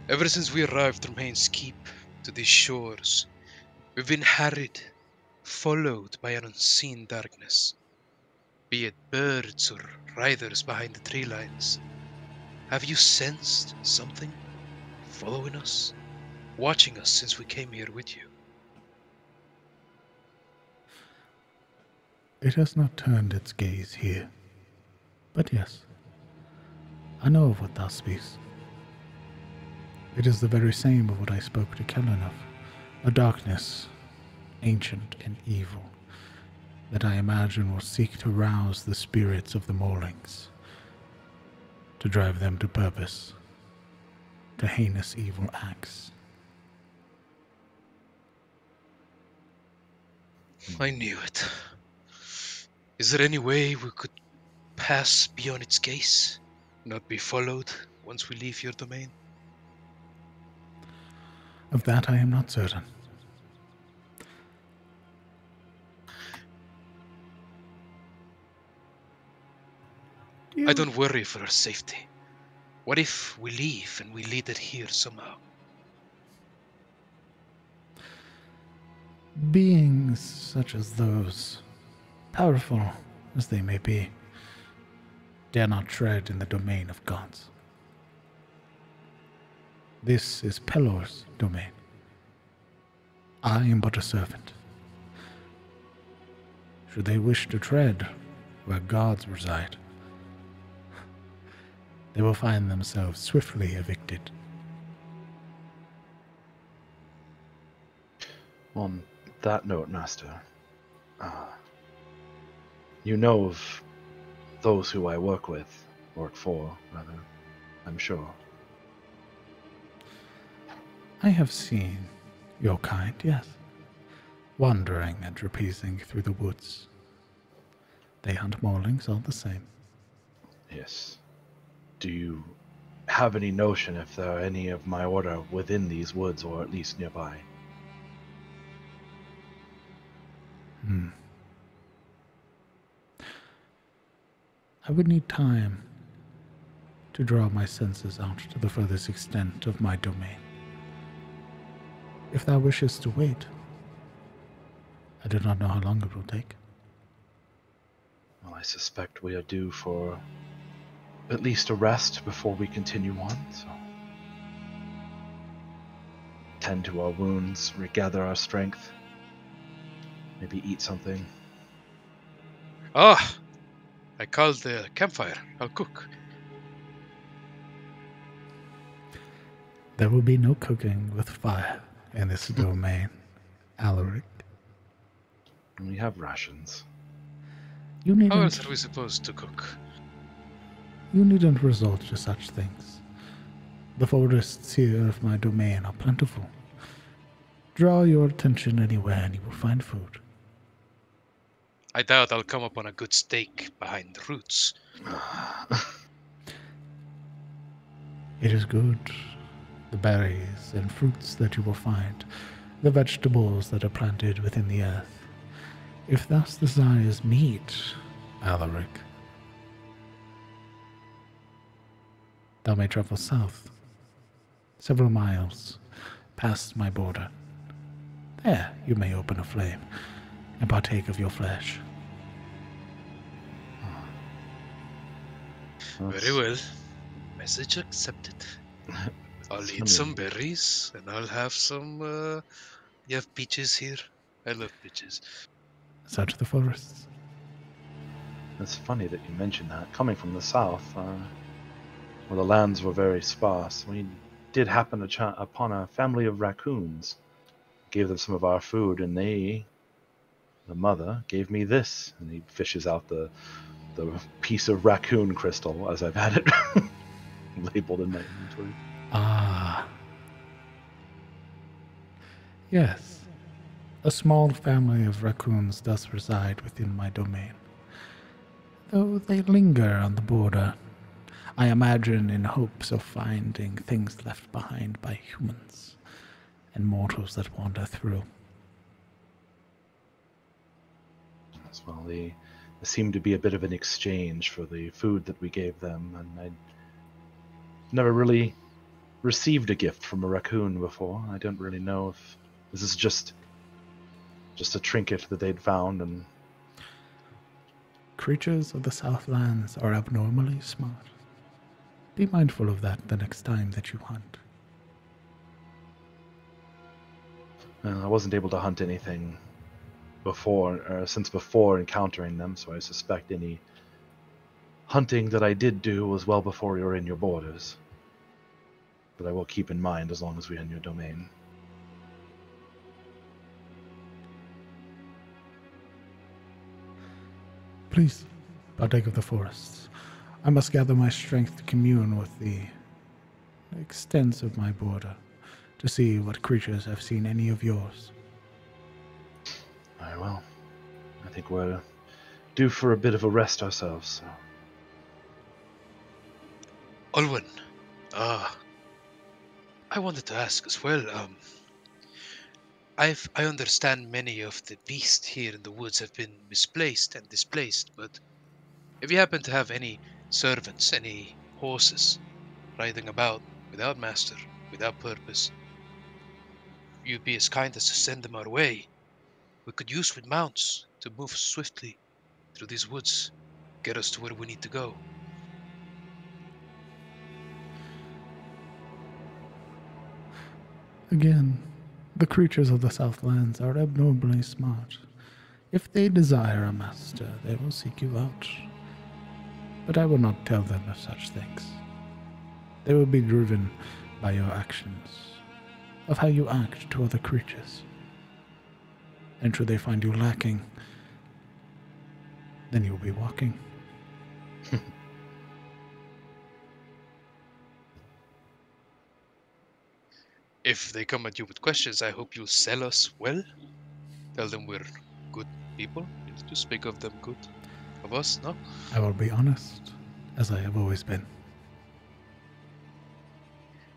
Ever since we arrived from Haynes Keep to these shores, we've been harried, followed by an unseen darkness. Be it birds or riders behind the tree lines. Have you sensed something following us, watching us since we came here with you? It has not turned its gaze here. But yes, I know of what thou speakst. It is the very same of what I spoke to Kellen of, a darkness, ancient and evil, that I imagine will seek to rouse the spirits of the Morlings, to drive them to purpose, to heinous evil acts. I knew it. Is there any way we could pass beyond its gaze, not be followed once we leave your domain? Of that I am not certain. I don't worry for our safety. What if we leave and we lead it here somehow? Beings such as those, powerful as they may be, dare not tread in the domain of gods. This is Pelor's domain. I am but a servant. Should they wish to tread where gods reside, they will find themselves swiftly evicted. On that note, Master, you know of those who I work for, rather, I'm sure. I have seen your kind, yes, wandering and repeating through the woods. They hunt maulings all the same. Yes. Do you have any notion if there are any of my order within these woods, or at least nearby? I would need time to draw my senses out to the furthest extent of my domain. If thou wishes to wait, I do not know how long it will take. Well, I suspect we are due for at least a rest before we continue on, so tend to our wounds, regather our strength, maybe eat something. Ah! I called the campfire. I'll cook. There will be no cooking with fire in this domain, Alaric. We have rations. You How else needn't, are we supposed to cook? you needn't resort to such things. The forests here of my domain are plentiful. Draw your attention anywhere and you will find food. I doubt I'll come upon a good steak behind the roots. It is good. The berries and fruits that you will find, the vegetables that are planted within the earth. If thou desires meat, Alaric, thou may travel south, several miles past my border. There you may open a flame and partake of your flesh. Very well. Message accepted. I'll It's eat funny. some berries, and I'll have some, you have peaches here? I love peaches. Search the forests. It's funny that you mentioned that. Coming from the south, where the lands were very sparse, we did happen to upon a family of raccoons. Gave them some of our food, and the mother, gave me this. And he fishes out the piece of raccoon crystal, as I've had it labeled in my inventory. Ah. Yes. A small family of raccoons does reside within my domain. Though they linger on the border, I imagine in hopes of finding things left behind by humans and mortals that wander through. As well, they seemed to be a bit of an exchange for the food that we gave them, and I'd never really received a gift from a raccoon before. I don't really know if this is just a trinket that they'd found. And Creatures of the Southlands are abnormally smart. Be mindful of that the next time that you hunt. I wasn't able to hunt anything since before encountering them, so I suspect any hunting that I did do was well before you were in your borders. But I will keep in mind as long as we're in your domain. Please, partake of the forests. I must gather my strength to commune with the extents of my border, to see what creatures have seen any of yours. Very well. I think we're due for a bit of a rest ourselves, so. Olwen, I wanted to ask as well, I understand many of the beasts here in the woods have been misplaced and displaced, but if you happen to have any servants, any horses riding about without master, without purpose, you'd be as kind as to send them our way. We could use with mounts to move swiftly through these woods, get us to where we need to go. Again, the creatures of the Southlands are abnormally smart. If they desire a master, they will seek you out. But I will not tell them of such things. They will be driven by your actions, of how you act to other creatures. And should they find you lacking, then you'll be walking. If they come at you with questions, I hope you'll sell us well. Tell them we're good people. To speak of them good. Of us, no? I will be honest, as I have always been.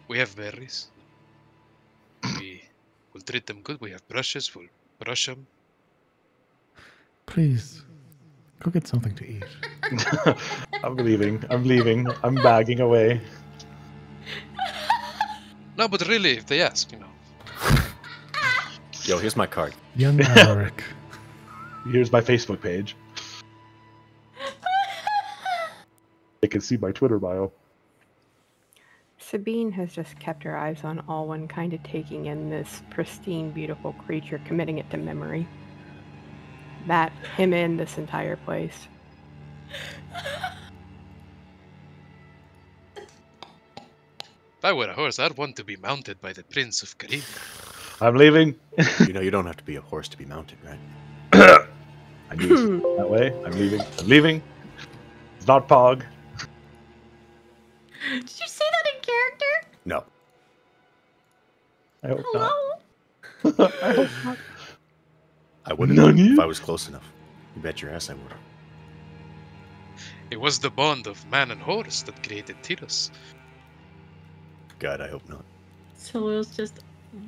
We have berries. We will treat them good. We have brushes. We'll brush them. Please, go get something to eat. I'm leaving. I'm bagging away. No, but really, if they ask, Yo, here's my card. Young Alaric. Here's my Facebook page. They can see my Twitter bio. Sabine has just kept her eyes on Alwyn, kind of taking in this pristine, beautiful creature, committing it to memory. That, him in this entire place. If I were a horse, I'd want to be mounted by the Prince of Karim. I'm leaving. You know, you don't have to be a horse to be mounted, right? I knew it that way. I'm leaving. It's not Pog. Did you say that in character? No. I hope Hello? not. I hope not. I wouldn't Nani? if I was close enough. You bet your ass I would. It was the bond of man and horse that created Tyros. God, I hope not. Solo's just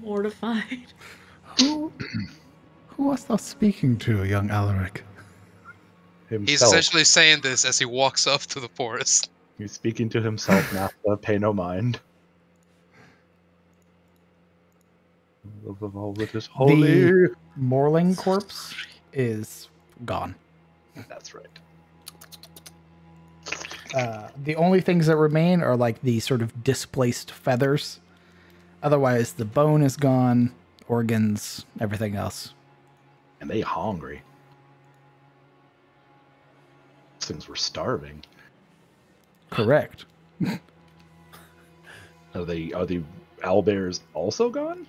mortified. Who was thou speaking to, young Alaric? Himself. He's essentially saying this as he walks off to the forest. He's speaking to himself, Nasta. Pay no mind. Of all that is holy. The Morling corpse is gone. That's right. The only things that remain are like the sort of displaced feathers. Otherwise, the bone is gone, organs, everything else. And they hungry. These things were starving. Correct. Are the owlbears also gone?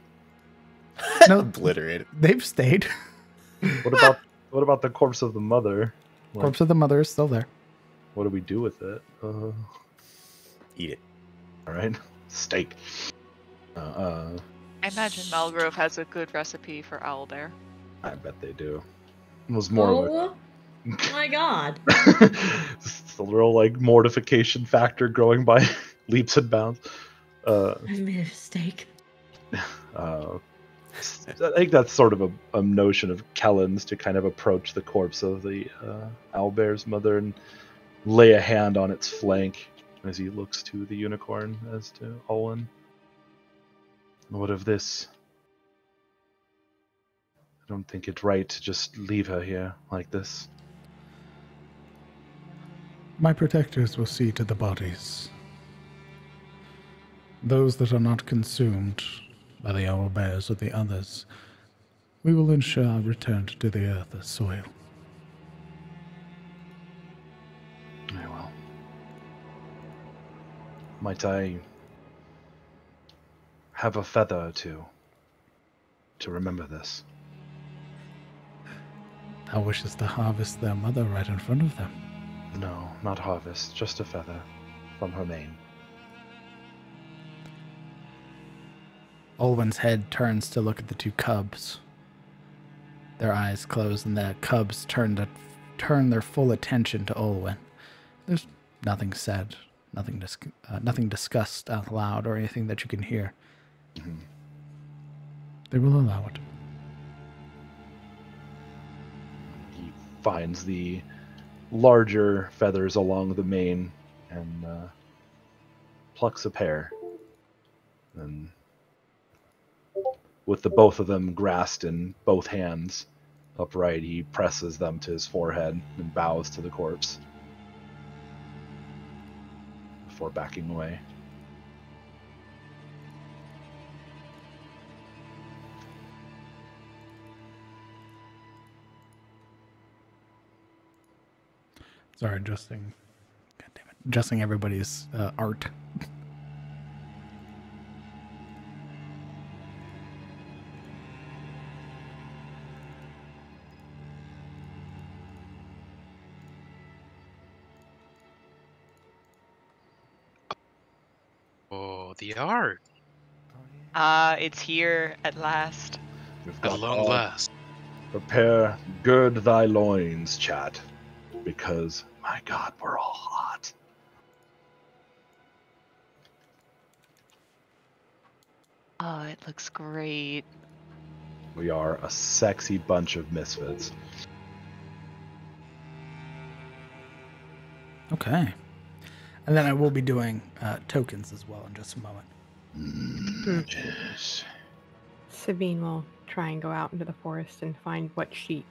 No, Obliterated. they've stayed. What about the corpse of the mother? Like, Corpse of the mother is still there. what do we do with it? Eat it. All right, steak. I imagine Malgrove has a good recipe for owlbear. I bet they do. It was more of My god. it's a little like mortification factor growing by leaps and bounds. I've made a mistake. I think that's sort of a notion of Kellen's to kind of approach the corpse of the owlbear's mother and lay a hand on its flank as he looks to the unicorn as to Olin. What of this? I don't think it's right to just leave her here like this. My protectors will see to the bodies. Those that are not consumed by the owlbears or the others, we will ensure are returned to the earth as soil. Very well. Might I have a feather or two to remember this? Thou wishes to harvest their mother right in front of them. No, not harvest, just a feather from her mane. Olwen's head turns to look at the two cubs. Their eyes close, and the cubs turn their full attention to Olwen. There's nothing said, nothing discussed out loud or anything that you can hear. Mm-hmm. They will allow it. He finds the larger feathers along the mane and plucks a pair. And with the both of them grasped in both hands upright, he presses them to his forehead and bows to the corpse before backing away. Sorry, adjusting. God damn it. Adjusting everybody's art. Oh, the art. It's here at last. We've At got long all- last. Prepare, gird thy loins, chat, because my God, we're all hot. Oh, it looks great. We are a sexy bunch of misfits. Okay. And then I will be doing tokens as well in just a moment. Yes. Sabine will try and go out into the forest and find what she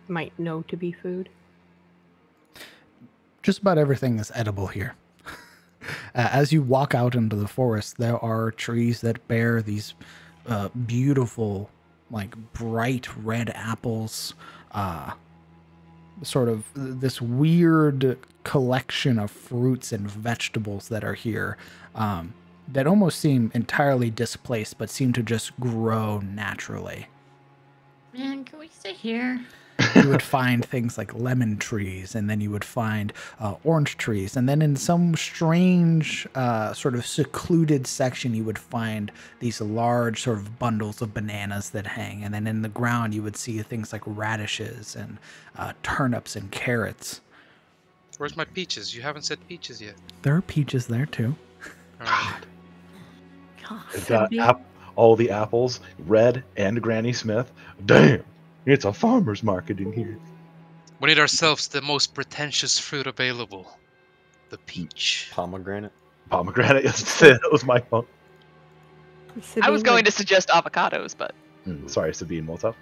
might know to be food. Just about everything is edible here. As you walk out into the forest, there are trees that bear these beautiful, like bright red apples. Sort of this weird collection of fruits and vegetables that are here that almost seem entirely displaced, but seem to just grow naturally. Man, can we stay here? You would find things like lemon trees, and then you would find orange trees, and then in some strange sort of secluded section you would find these large sort of bundles of bananas that hang, and then in the ground you would see things like radishes and turnips and carrots. Where's my peaches? You haven't said peaches yet. There are peaches there too. All right. God. They've got Sabine- all the apples, Red and Granny Smith. Damn, it's a farmer's market in here. We need ourselves the most pretentious fruit available. The peach. Pomegranate. Pomegranate, yes, that was my phone. I was Sabine going would- to suggest avocados, but Sorry, Sabine, what's up?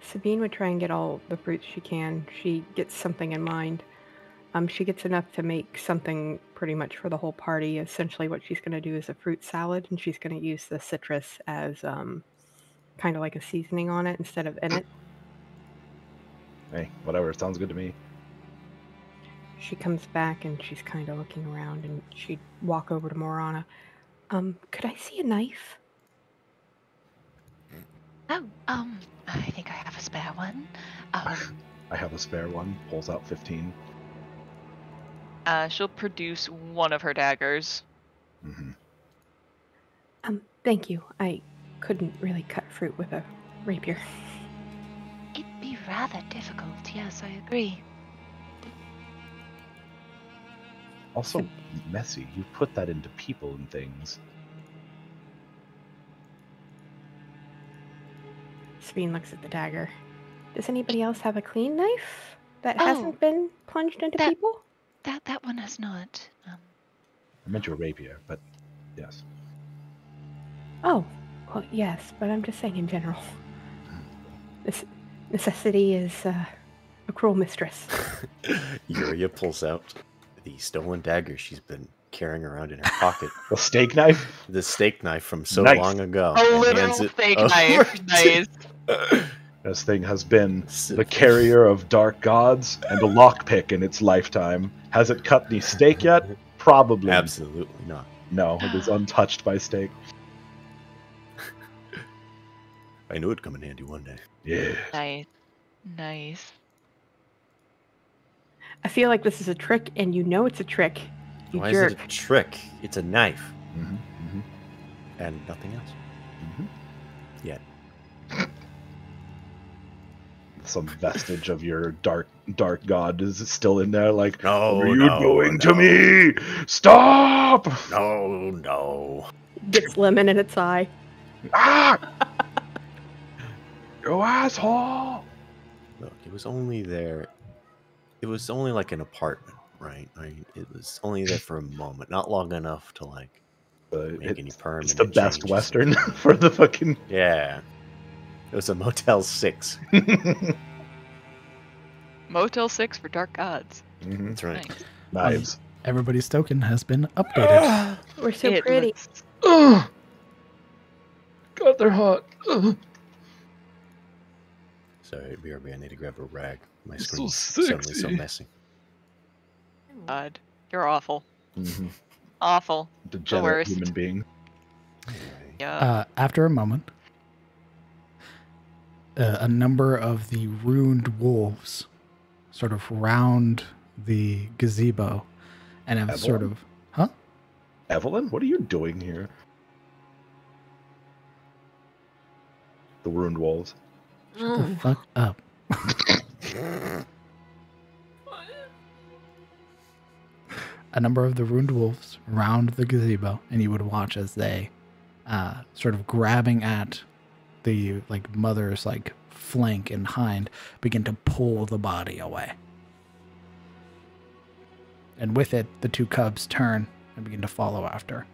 Sabine would try and get all the fruits she can. She gets something in mind. She gets enough to make something pretty much for the whole party. Essentially, what she's going to do is a fruit salad, and she's going to use the citrus as kind of like a seasoning on it instead of in it. Hey, whatever, sounds good to me. She comes back and she's kind of looking around, and she'd walk over to Morana. Could I see a knife? I think I have a spare one. I have a spare one, pulls out 15. she'll produce one of her daggers. Mm-hmm. Thank you. I couldn't really cut fruit with a rapier. It'd be rather difficult. Yes, I agree. Also, messy. You put that into people and things. Sabine looks at the dagger. Does anybody else have a clean knife that Oh, hasn't been plunged into that- people? That one has not. I meant your rapier, but yes. Oh, well, yes, but I'm just saying in general. This necessity is a cruel mistress. Yuria pulls out the stolen dagger she's been carrying around in her pocket. A steak knife? The steak knife from so Nice. long ago. A and literal hands it steak over knife. to- Nice. This thing has been the carrier of dark gods and a lockpick in its lifetime. Has it cut the steak yet? Probably. Absolutely not. No, it is untouched by steak. I knew it'd come in handy one day. Yeah. Nice. Nice. I feel like this is a trick, and you know it's a trick. You Why jerk. is it a trick? It's a knife Mm-hmm. Mm-hmm. and nothing else. Mm-hmm. Yet. Some vestige of your dark god is still in there. Like, No, what are you no, doing to no. me? Stop! No, no. Gets lemon in its eye. Ah! You asshole! Look, it was only there. It was only like an apartment, right? It was only there for a moment, not long enough to like make any permanent. It's the best changes. Western for the fucking. Yeah. It was a Motel 6. Motel 6 for dark gods. Mhm. That's right. Nice. Knives. Everybody's token has been updated. We're so It pretty. looks- Ugh. God, they're hot. Ugh. Sorry, BRB, I need to grab a rag. My It's so screen's suddenly so sexy. messy. God, you're awful. Mm-hmm. Awful. The Degenerate worst. human being. Yeah. After a moment, a number of the ruined wolves sort of round the gazebo and have sort Evelyn? of... Huh? Evelyn, what are you doing here? The ruined wolves. Shut the fuck up. A number of the ruined wolves round the gazebo, and you would watch as they sort of grabbing at the mother's flank and hind begin to pull the body away. And with it, the two cubs turn and begin to follow after.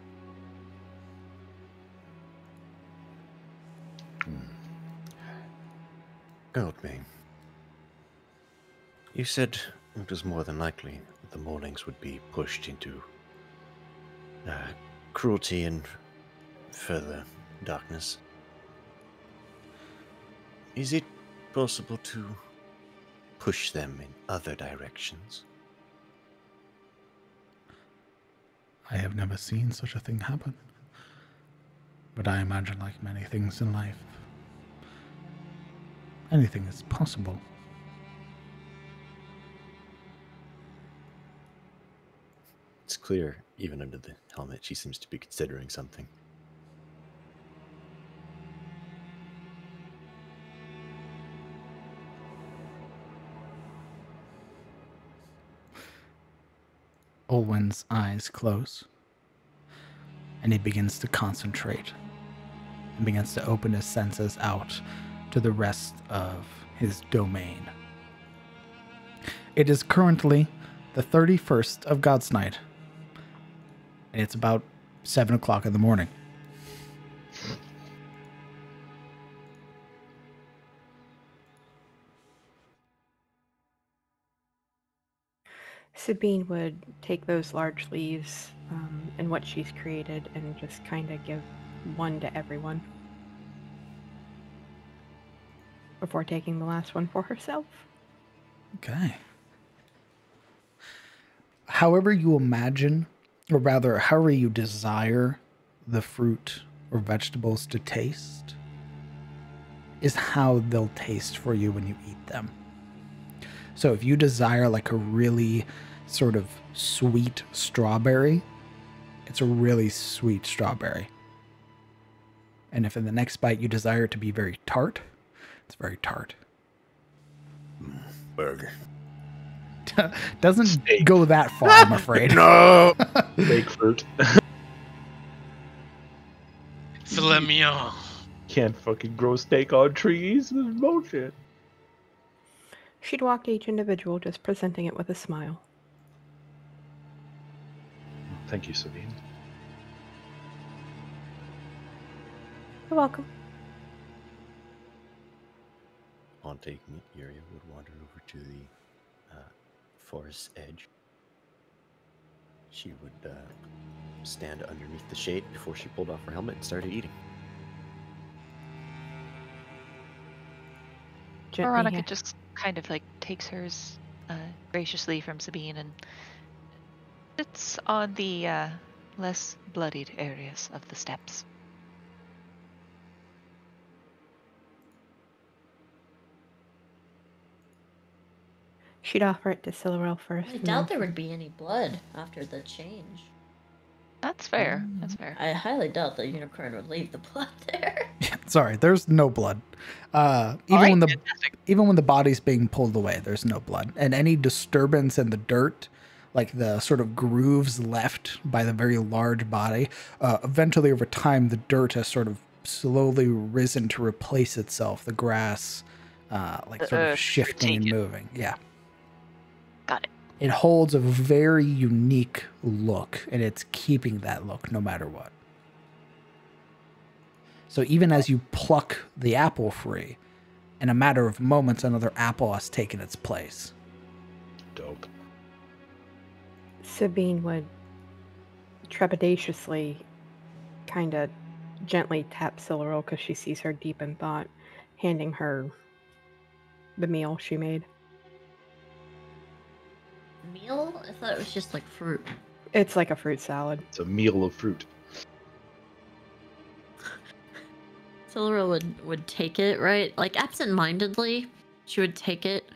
Goldmane, you said it was more than likely that the mornings would be pushed into cruelty and further darkness. Is it possible to push them in other directions? I have never seen such a thing happen. But I imagine, like many things in life, anything is possible. It's clear, even under the helmet, she seems to be considering something. Olwen's eyes close, and he begins to concentrate and begins to open his senses out to the rest of his domain. It is currently the 31st of God's Night, and it's about 7 o'clock in the morning. Sabine would take those large leaves and what she's created and just kind of give one to everyone before taking the last one for herself. Okay. However you imagine, or rather, however you desire the fruit or vegetables to taste, is how they'll taste for you when you eat them. So if you desire like a really sort of sweet strawberry, it's a really sweet strawberry. And if in the next bite you desire it to be very tart, it's very tart. Burger. Doesn't Steak. go that far, I'm afraid. No! Fake fruit. Filet mignon. Can't fucking grow steak on trees. This is bullshit. She'd walk to each individual, just presenting it with a smile. Thank you, Sabine. You're welcome. On taking it, Yuria would wander over to the forest edge. She would stand underneath the shade before she pulled off her helmet and started eating. Gently, Veronica yeah. just kind of like takes hers graciously from Sabine and sits on the less bloodied areas of the steps. She'd offer it to Silverell first. I and doubt then there would be any blood after the change. That's fair. That's fair. I highly doubt the unicorn would leave the blood there. Sorry, there's no blood. Even when the body's being pulled away, there's no blood. And any disturbance in the dirt, like the sort of grooves left by the very large body, eventually over time, the dirt has sort of slowly risen to replace itself. The grass, sort of shifting and taken. moving. Yeah. Got it. It holds a very unique look, and it's keeping that look no matter what. So even as you pluck the apple free, in a matter of moments, another apple has taken its place. Dope. Sabine would trepidatiously kind of gently tap Silverell because she sees her deep in thought, handing her the meal she made. meal? I thought it was just like fruit. It's like a fruit salad. It's a meal of fruit. Silra would take it, right? Like absent-mindedly, she would take it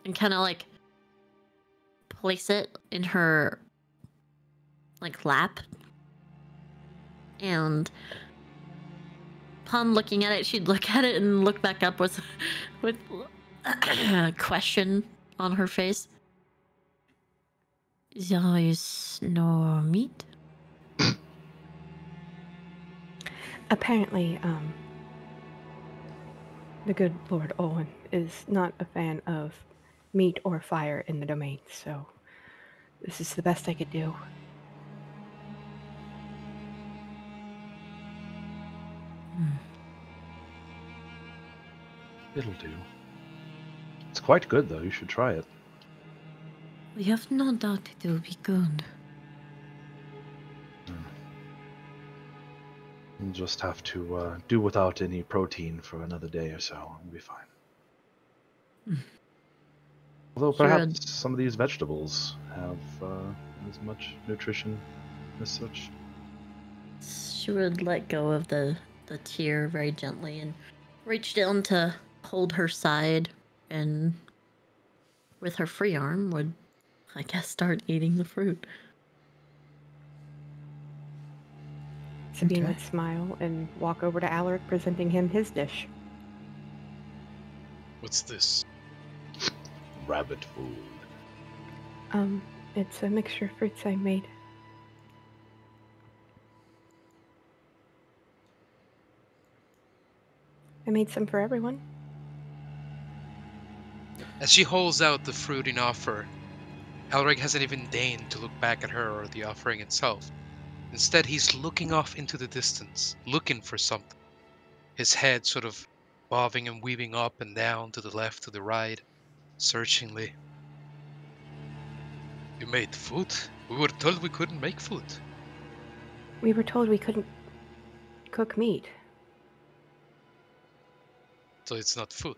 and kind of like place it in her like lap. And upon looking at it, she'd look at it and look back up with a question on her face. There is no meat? Apparently, the good Lord Olin is not a fan of meat or fire in the domain, so this is the best I could do. It'll do. It's quite good, though. You should try it. We have no doubt it will be good. We'll just have to do without any protein for another day or so. We'll be fine. Although perhaps some of these vegetables have as much nutrition as such. She would let go of the tear very gently and reach down to hold her side, and with her free arm would, I guess, start eating the fruit. Sabine would smile and walk over to Alaric, presenting him his dish. What's this? Rabbit food. It's a mixture of fruits I made. I made some for everyone. As she holds out the fruit in offer, Alaric hasn't even deigned to look back at her or the offering itself. Instead, he's looking off into the distance, looking for something. His head sort of bobbing and weaving up and down to the left, to the right, searchingly. You made food? We were told we couldn't make food. We were told we couldn't cook meat. So it's not food.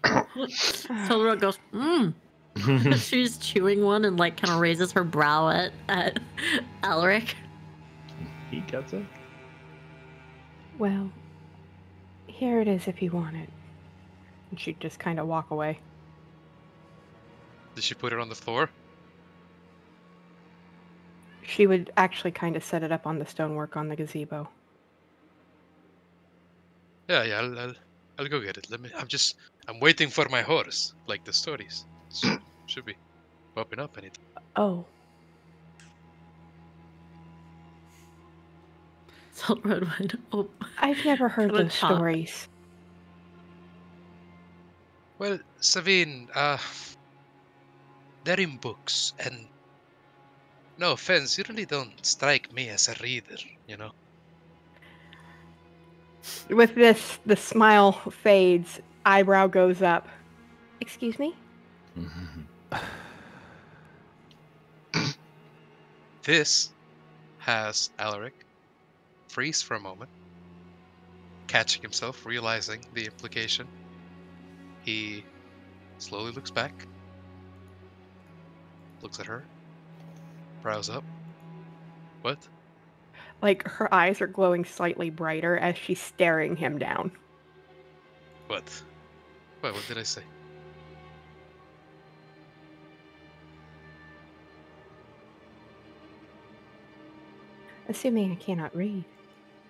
Silra goes, She's chewing one and like kind of raises her brow at Alaric. He gets it. Well, here it is if you want it. And she'd just kind of walk away. Did she put it on the floor? She would actually kind of set it up on the stonework on the gazebo. Yeah, I'll go get it. I'm waiting for my horse, like the stories. Should be popping up anytime. Oh. Salt Redwood. Oh. I've never heard those stories. Well, Savine, they're in books, and no offense, you really don't strike me as a reader, you know? With this, the smile fades, eyebrow goes up. Excuse me? This has Alaric freeze for a moment, catching himself, realizing the implication. He slowly looks back, looks at her, brows up. What? Like, her eyes are glowing slightly brighter as she's staring him down. What? What did I say? Assuming I cannot read,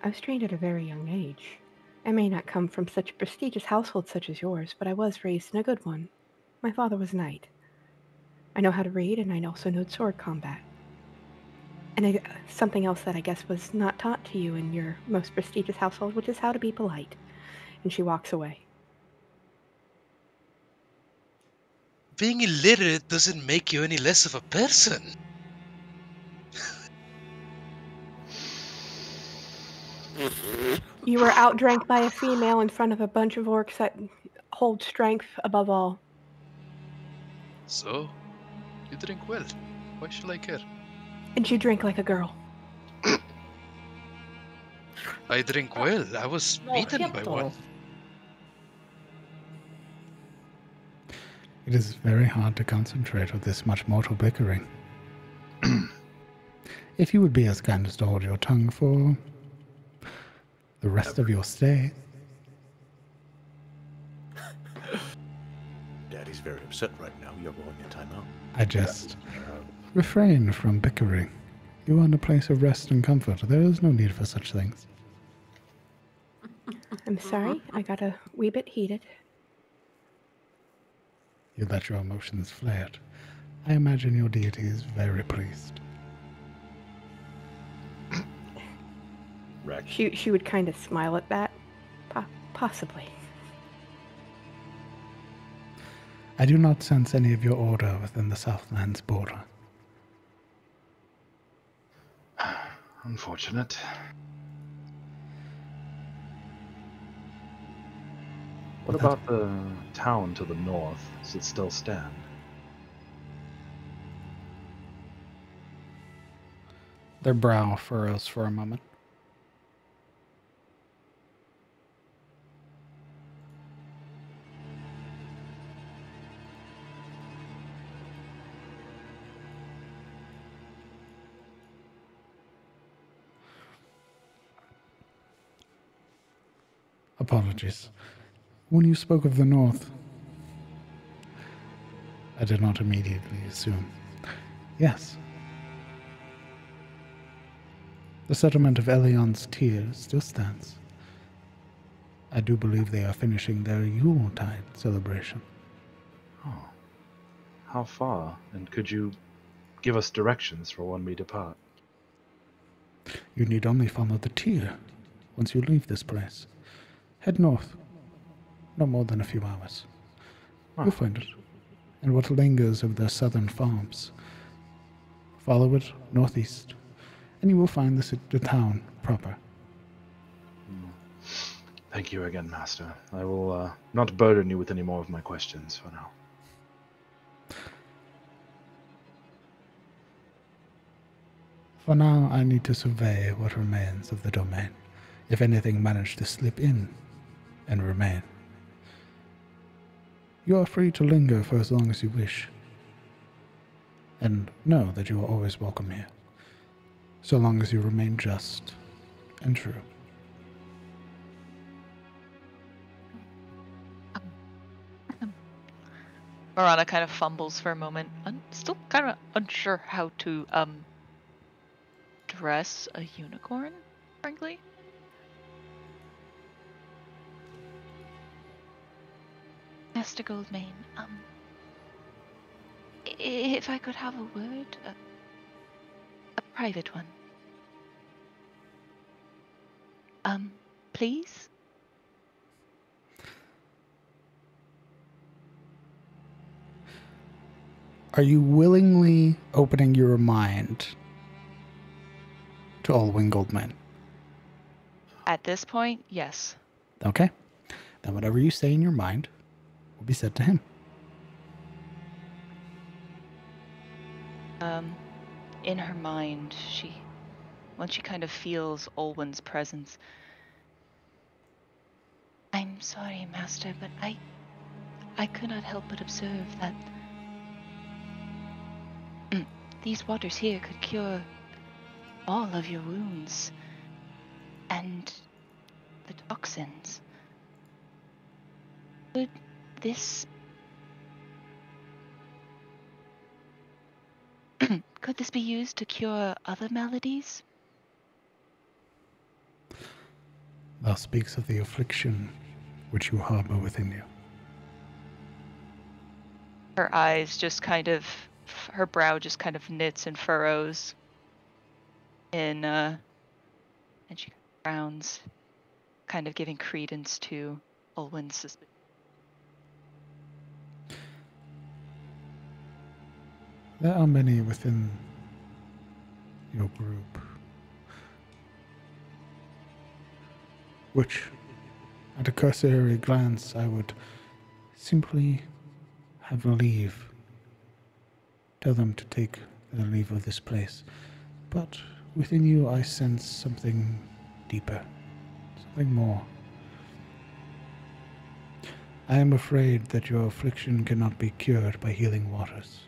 I was trained at a very young age. I may not come from such a prestigious household such as yours, but I was raised in a good one. My father was a knight. I know how to read, and I also know sword combat. And something else that I guess was not taught to you in your most prestigious household, which is how to be polite. And she walks away. Being illiterate doesn't make you any less of a person. You were outdrank by a female in front of a bunch of orcs that hold strength above all. So, you drink well. Why should I care? And you drink like a girl. I drink well. I was beaten by one. It is very hard to concentrate with this much mortal bickering. If you would be as kind as to hold your tongue for the rest of your stay. Daddy's very upset right now. You're going in timeout. I just refrain from bickering. You are in a place of rest and comfort. There is no need for such things. I'm sorry, I got a wee bit heated. You let your emotions flare. I imagine your deity is very pleased. Rack. She would kind of smile at that. Possibly. I do not sense any of your order within the Southland's border. Unfortunate. What about the town to the north? Does it still stand? Their brow furrows for a moment. Apologies. When you spoke of the north, I did not immediately assume. Yes. The settlement of Elion's Tier still stands. I do believe they are finishing their Yuletide celebration. Oh. How far? And could you give us directions for when we depart? You need only follow the Tier once you leave this place. Head north. No more than a few hours. You'll find it. And what lingers of the southern farms. Follow it northeast, and you will find the town proper. Thank you again, Master. I will not burden you with any more of my questions for now. For now, I need to survey what remains of the domain, if anything managed to slip in and remain. You are free to linger for as long as you wish, and know that you are always welcome here, so long as you remain just and true. Marana kind of fumbles for a moment. I'm still kind of unsure how to dress a unicorn, frankly. Master Goldmane, if I could have a word, a private one. Please? Are you willingly opening your mind to Alwyn Goldman? At this point, yes. Okay. Then whatever you say in your mind will be said to him. In her mind, when she kind of feels Olwen's presence, I'm sorry, Master, but I could not help but observe that these waters here could cure all of your wounds and the toxins. Could this could this be used to cure other maladies? Thou speaks of the affliction which you harbor within you. Her eyes just kind of, her brow just kind of knits and furrows. And she frowns, kind of giving credence to Olwen's suspicion. There are many within your group which, at a cursory glance, I would simply have leave. Tell them to take their leave of this place. But within you I sense something deeper, something more. I am afraid that your affliction cannot be cured by healing waters.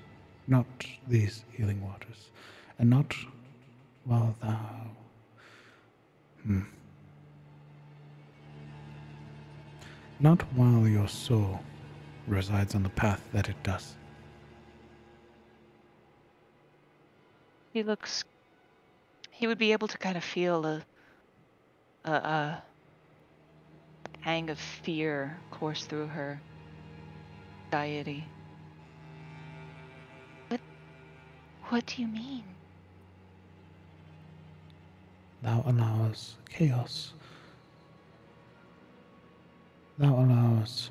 Not these healing waters. And not while thou... Not while your soul resides on the path that it does. He would be able to kind of feel a pang of fear course through her anxiety. What do you mean? Thou allows chaos. Thou allows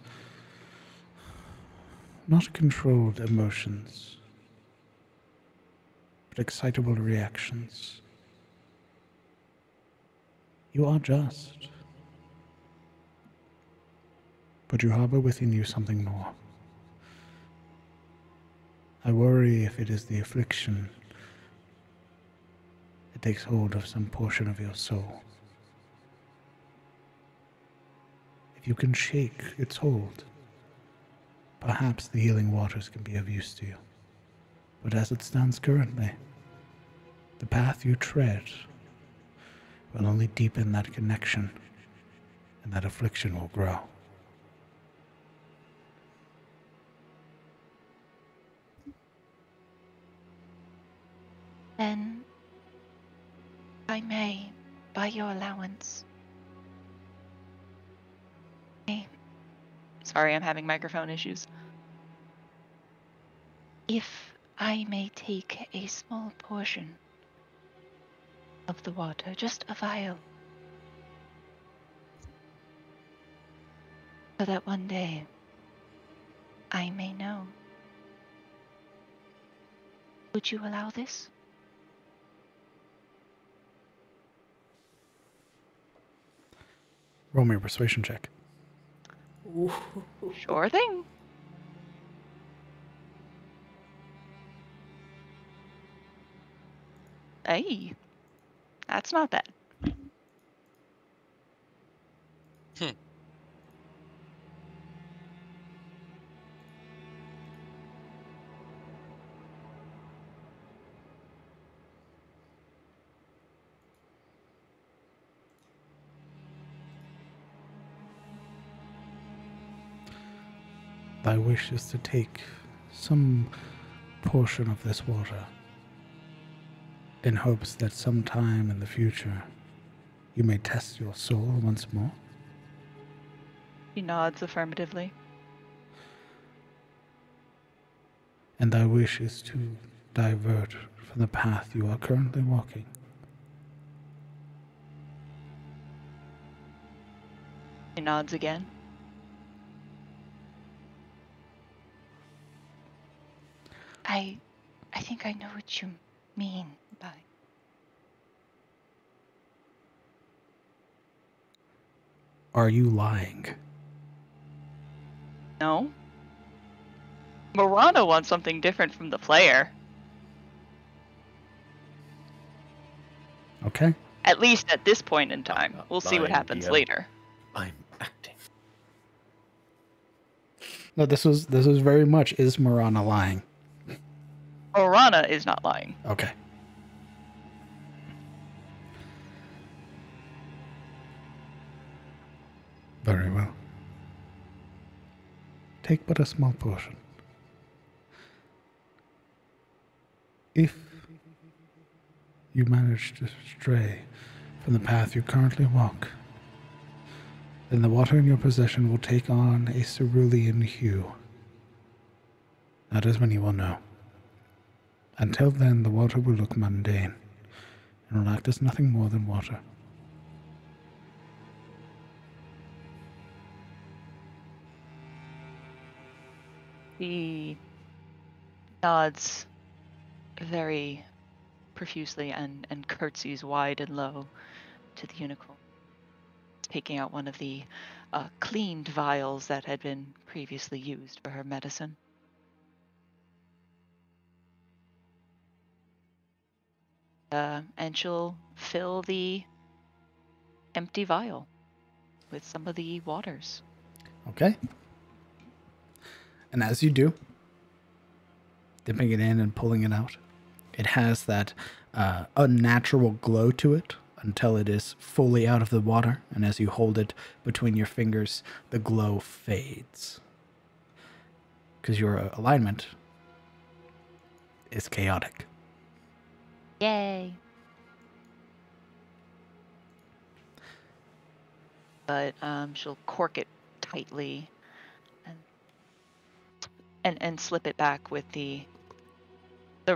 not controlled emotions, but excitable reactions. You are just, but you harbor within you something more. I worry if it is the affliction, it takes hold of some portion of your soul. If you can shake its hold, perhaps the healing waters can be of use to you. But as it stands currently, the path you tread will only deepen that connection, and that affliction will grow. Then, if I may, by your allowance. Sorry, I'm having microphone issues. If I may take a small portion of the water, just a vial, so that one day I may know. Would you allow this? Roll me a persuasion check. Sure thing. Hey, that's not bad. Thy wish is to take some portion of this water in hopes that sometime in the future you may test your soul once more. He nods affirmatively. And thy wish is to divert from the path you are currently walking. He nods again. I think I know what you mean by... Are you lying? No. Morana wants something different from the player. Okay. At least at this point in time. not We'll see what lying, happens DM. later. I'm acting. No, this was very much, is Marana lying? Morana is not lying. Okay. Very well. Take but a small portion. If you manage to stray from the path you currently walk, then the water in your possession will take on a cerulean hue. That is when you will know. Until then, the water will look mundane and will act as nothing more than water. He nods very profusely and curtsies wide and low to the unicorn, taking out one of the cleaned vials that had been previously used for her medicine. And she'll fill the empty vial with some of the waters. Okay. And as you do, dipping it in and pulling it out, it has that unnatural glow to it until it is fully out of the water. And as you hold it between your fingers, the glow fades. Because your alignment is chaotic. Yay. But she'll cork it tightly and slip it back with the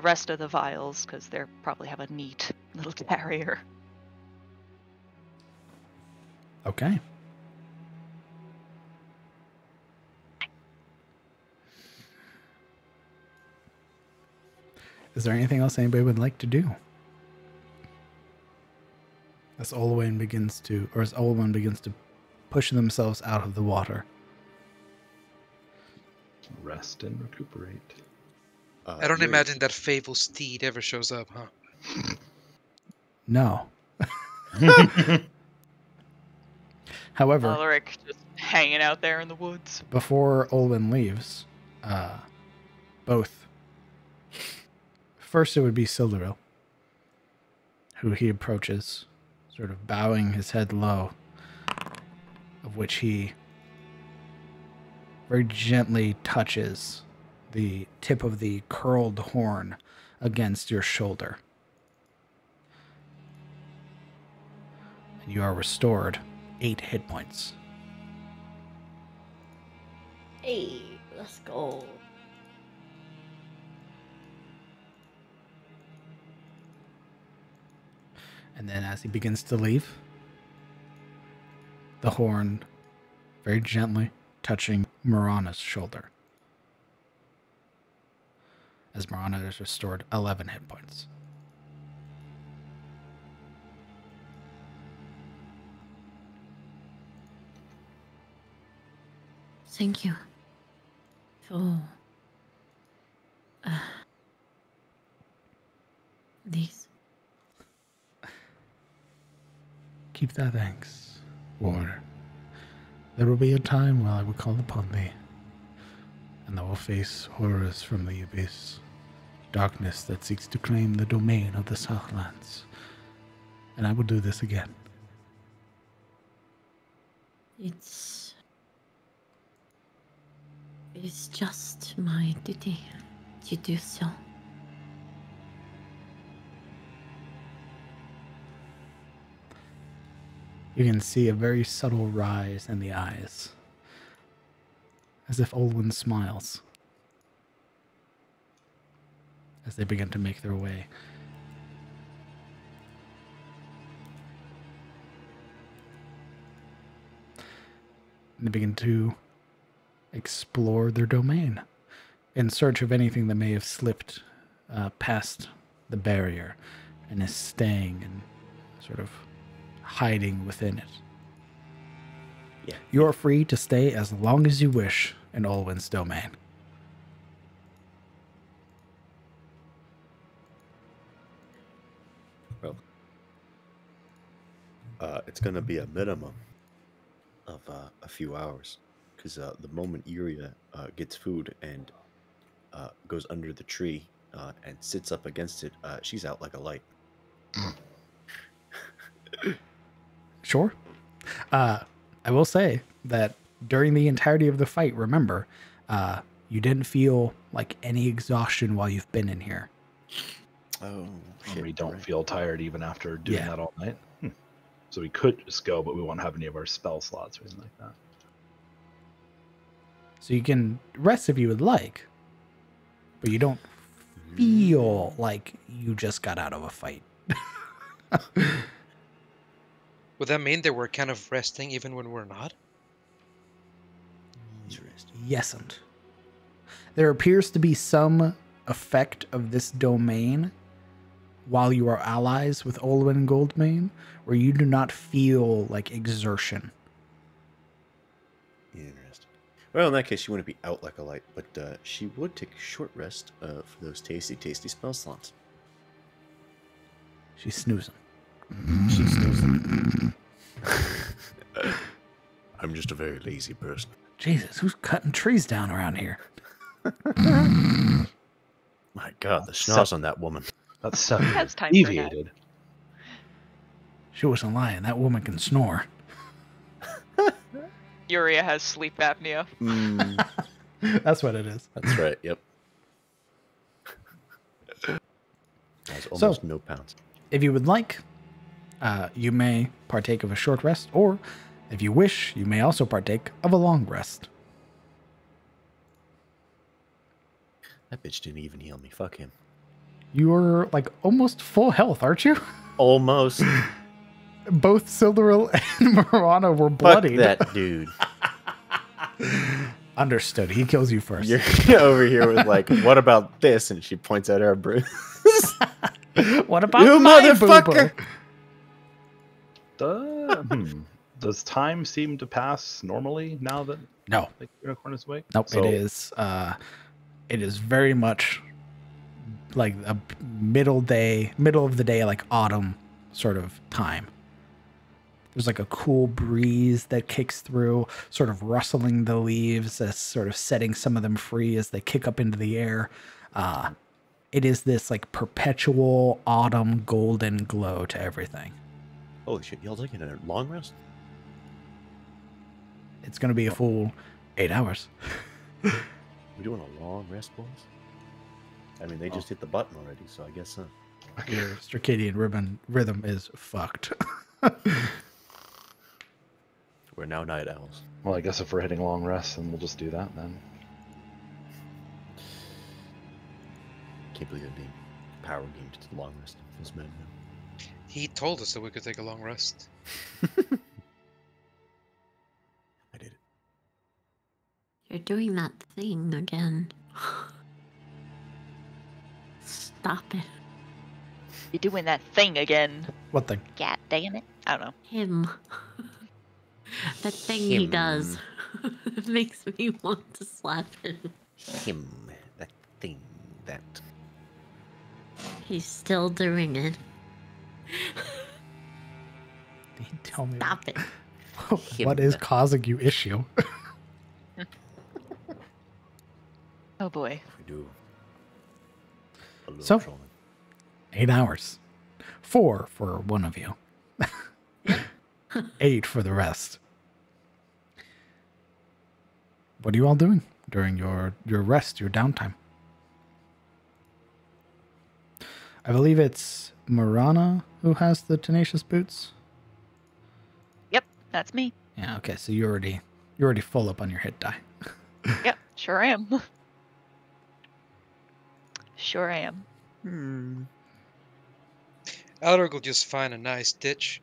rest of the vials, because they probably have a neat little carrier. Okay. Is there anything else anybody would like to do? As Olwen begins to push themselves out of the water. Rest and recuperate. I don't imagine that Fable steed ever shows up, huh? No. However, Alaric just hanging out there in the woods. before Olwen leaves, both. First, it would be Sildaril, who he approaches, sort of bowing his head low, of which he very gently touches the tip of the curled horn against your shoulder. And you are restored 8 hit points. Hey, let's go. And then as he begins to leave, the horn very gently touching Marana's shoulder. As Marana is restored 11 hit points. Thank you for these. Keep thy thanks, warrior. There will be a time when I will call upon thee, and thou will face horrors from the abyss, darkness that seeks to claim the domain of the Southlands, and I will do this again. It's just my duty to do so. You can see a very subtle rise in the eyes, as if Olwen smiles, as they begin to make their way. And they begin to explore their domain in search of anything that may have slipped past the barrier and is staying and sort of hiding within it. Yeah. You are free to stay as long as you wish in Olwen's domain. Well, it's going to be a minimum of a few hours, because the moment Iria gets food and goes under the tree and sits up against it, she's out like a light. Sure. I will say that during the entirety of the fight, remember, you didn't feel like any exhaustion while you've been in here. Oh, And we don't right. feel tired even after doing Yeah. that all night. So we could just go, but we won't have any of our spell slots or anything like that. So you can rest if you would like, but you don't feel like you just got out of a fight. Would that mean that we're kind of resting even when we're not? Interesting. Yesn't. There appears to be some effect of this domain while you are allies with Olwen and Goldmane, where you do not feel like exertion. Interesting. Well, in that case, she wouldn't be out like a light, but she would take a short rest for those tasty, tasty spell slots. She's snoozing. She's snoozing. I'm just a very lazy person. Jesus, who's cutting trees down around here? My God, the schnoz on that woman. That's 7 Has years time for a nap. deviated. She wasn't lying. That woman can snore. Yuria has sleep apnea. That's what it is. That's right. Yep. Has almost no pounds. If you would like, you may partake of a short rest, or if you wish, you may also partake of a long rest. That bitch didn't even heal me. Fuck him. You're like almost full health, aren't you? Almost. Both Sildaril and Marana were Fuck bloodied. that dude. Understood. He kills you first. You're over here with like, what about this? And she points at her bruise. What about You my motherfucker? Does time seem to pass normally now that No. the unicorn is awake? Nope. So, It is very much like a middle of the day, like autumn sort of time. There's like a cool breeze that kicks through, sort of rustling the leaves, as sort of setting some of them free as they kick up into the air. It is this like perpetual autumn golden glow to everything. Holy shit, y'all taking a long rest? It's going to be a full 8 hours. We doing a long rest, boys? I mean, they just hit the button already, so I guess so. Your circadian rhythm is fucked. We're now night owls. well, I guess if we're hitting long rests, then we'll just do that then. Can't believe it being power game to the long rest. Feels mad now. He told us that we could take a long rest. I did it. You're doing that thing again. Stop it. You're doing that thing again. What thing? God damn it. I don't know. Him. That thing he Him. does. It makes me want to slap him. Him. That thing. That. He's still doing it. Tell me. Stop it. What is causing you issue? Oh boy. We do. A little So- trolling. 8 hours. 4 for one of you. 8 for the rest. What are you all doing during your rest, your downtime? I believe it's Marana who has the tenacious boots. Yep, that's me. Yeah, okay, so you're already full up on your hit die. Yep, sure am. Sure am. Alaric will just find a nice ditch,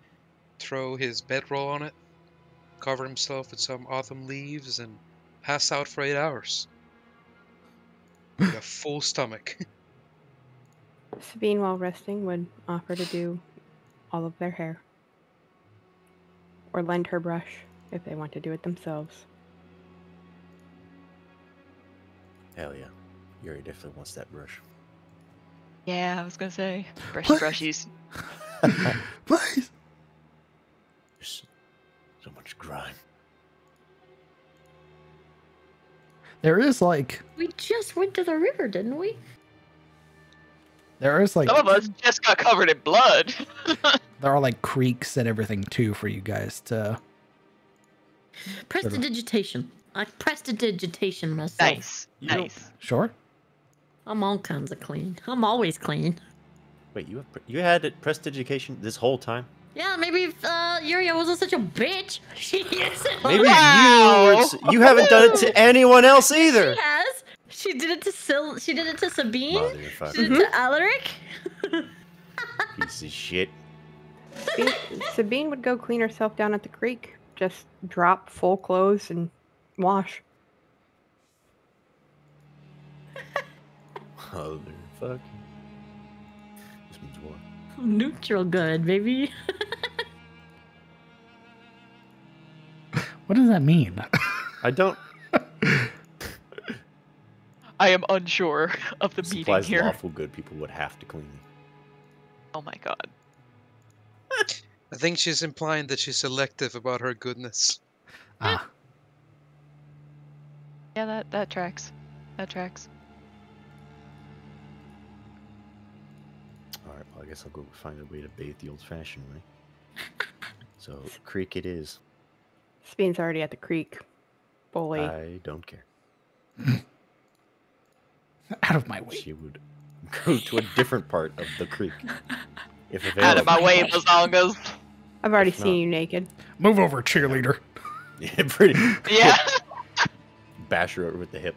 throw his bedroll on it, cover himself with some autumn leaves, and pass out for 8 hours. With a full stomach. Sabine, while resting, would offer to do all of their hair. Or lend her brush if they want to do it themselves. Hell yeah. Yuri definitely wants that brush. Yeah, I was gonna say. Brushy brushies. Please. There's so much grime. There is like We just went to the river, didn't we? There is like Some of us just got covered in blood. there are like creeks and everything too for you guys to. Prestidigitation. I prestidigitation myself. Nice. Nice. Sure. I'm all kinds of clean. I'm always clean. Wait, you had it prestidigitation this whole time? Yeah, maybe if Yuria wasn't such a bitch. She isn't. Maybe Wow. you haven't done it to anyone else either. She has. She did it to She did it to Sabine. Motherfucker. She did it to Alaric. Piece of shit. Sabine would go clean herself down at the creek. Just drop full clothes and wash. Motherfucker. This means war. Neutral good, baby. What does that mean? I don't. I am unsure of the meaning Supplies here. lawful good people would have to clean me. Oh my god. I think she's implying that she's selective about her goodness. Ah, Yeah, that tracks. That tracks. All right, well, I guess I'll go find a way to bathe the old-fashioned way. So, creek it is. Spain's already at the creek. Bully. I don't care. Out of my way. She would go to a different part of the creek. If available. Out of my way, Bazongas. I've already If seen not- you naked. Move over, cheerleader. Yeah, pretty. Yeah. Bash her over with the hip.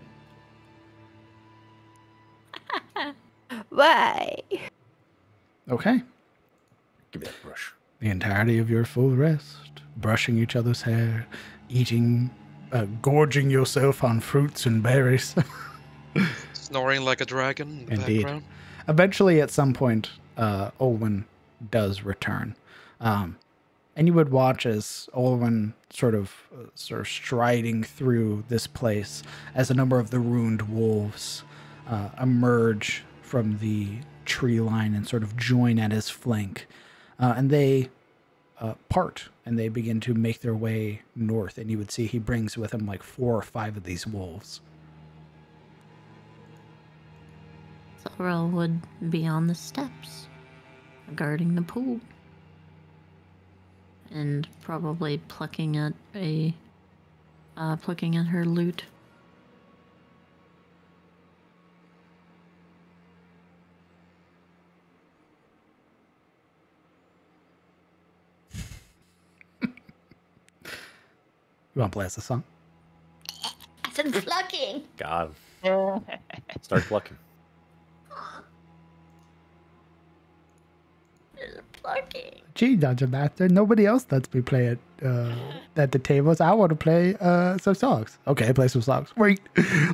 Why? Okay. Give me that brush. The entirety of your full rest, brushing each other's hair, eating, gorging yourself on fruits and berries. Snoring like a dragon in the Indeed. background. Eventually, at some point, Olwen does return. And you would watch as Olwen sort of striding through this place as a number of the ruined wolves emerge from the tree line and sort of join at his flank. And they part and they begin to make their way north. And you would see he brings with him like 4 or 5 of these wolves. Sorrel would be on the steps, guarding the pool. And probably plucking at her loot. You want to play us a song? I said plucking. God. Start plucking. Plucking. Gee, Dungeon Master, nobody else lets me play at the tables. I want to play some songs. Okay, play some songs. Wait,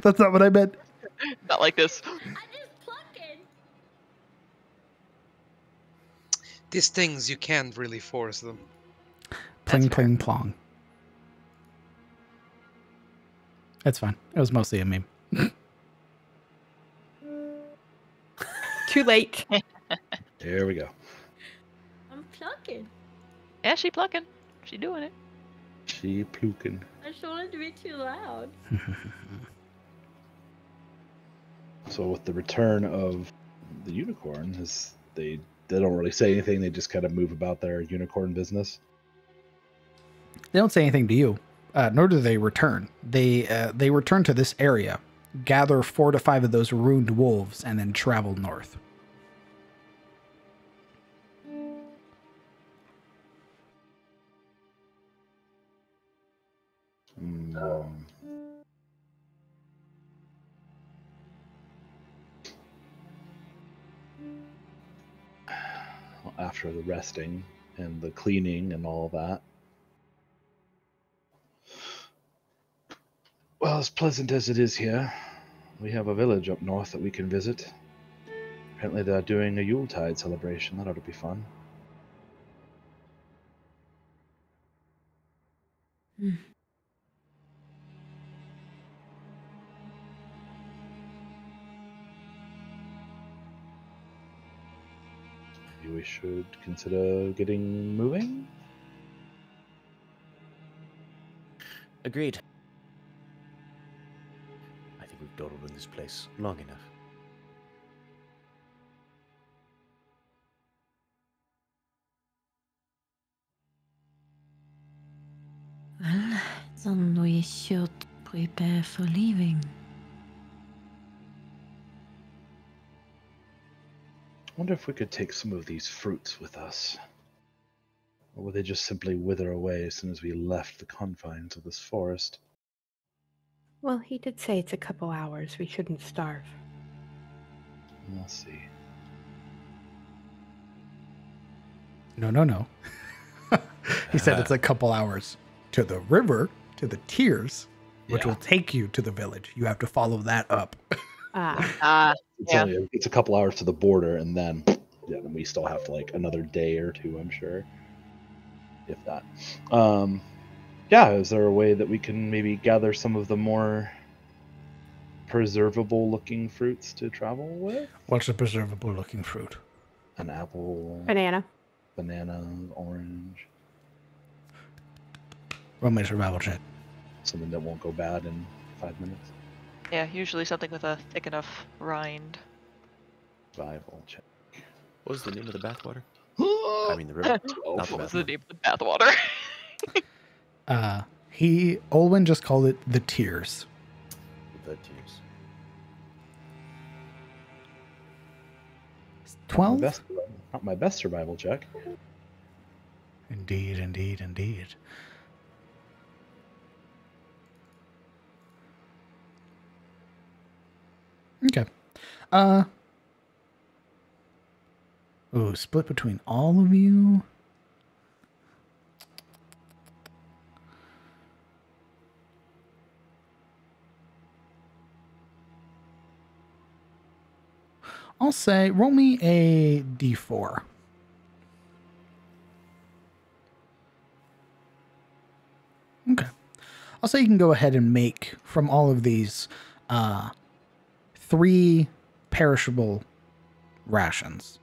that's not what I meant. Not like this. I'm just plucking. These things, you can't really force them. Pling, pling, plong. That's fine. It was mostly a meme. Too late. There we go. I'm plucking. Yeah, she plucking. She doing it. She plukin. I just wanted to be too loud. So with the return of the unicorn, they don't really say anything. They just kind of move about their unicorn business. They don't say anything to you, nor do they return. They return to this area, gather 4 to 5 of those ruined wolves, and then travel north. After the resting and the cleaning and all that. Well, as pleasant as it is here, we have a village up north that we can visit. Apparently they're doing a Yuletide celebration. That ought to be fun. Maybe we should consider getting moving? Agreed. I think we've dawdled in this place long enough. Well, then we should prepare for leaving. I wonder if we could take some of these fruits with us. Or would they just simply wither away as soon as we left the confines of this forest? Well, he did say it's a couple hours. We shouldn't starve. We'll see. No. He said it's a couple hours to the river, to the tiers, which will take you to the village. You have to follow that up. It's a couple hours to the border, and then we still have to another day or two, I'm sure, if that. Is there a way that we can maybe gather some of the more preservable looking fruits to travel with? What's a preservable looking fruit? An apple, Banana. orange. Roll me a survival check. Something that won't go bad in 5 minutes. Yeah, usually something with a thick enough rind. Survival check. What was the name of the bathwater? I mean the river. Not the What was the bathwater. name of the bathwater? Olwen just called it the Tears. The tears. 12? Not my best survival check. Indeed, indeed, indeed. Okay. Split between all of you. I'll say, roll me a d4. Okay. I'll say you can go ahead and make, from all of these, 3 perishable rations.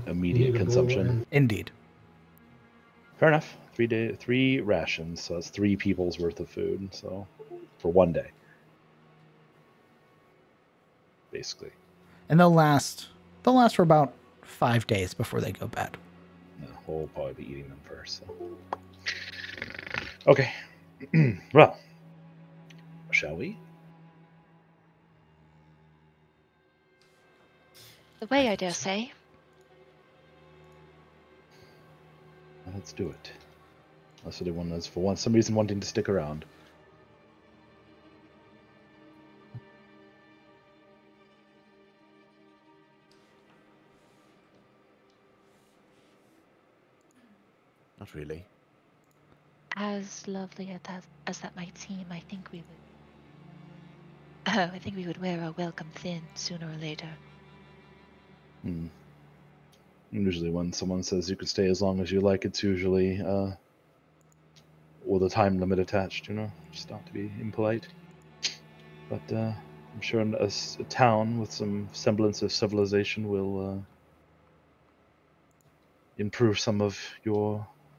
Immediate consumption. Indeed. Fair enough. 3 rations, so that's 3 people's worth of food. So for one day, basically. And they'll last for about 5 days before they go bad. No, we'll probably be eating them first. So. Okay. Well, shall we? The way, I dare say. Let's do it. Unless anyone is, for some reason, wanting to stick around. Not really. As lovely as that might seem, I think we would wear our welcome thin sooner or later. Usually when someone says you could stay as long as you like, it's usually with a time limit attached, just not to be impolite. But I'm sure a town with some semblance of civilization will improve some of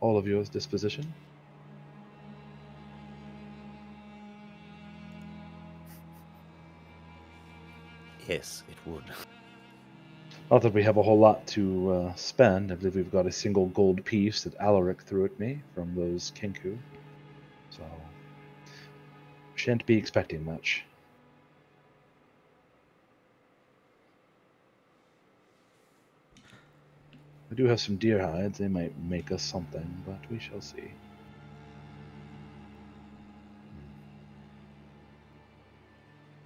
all of your disposition. Yes, it would. Not that we have a whole lot to spend. I believe we've got a single gold piece that Alaric threw at me from those Kenku. So, shan't be expecting much. We do have some deer hides. They might make us something, but we shall see.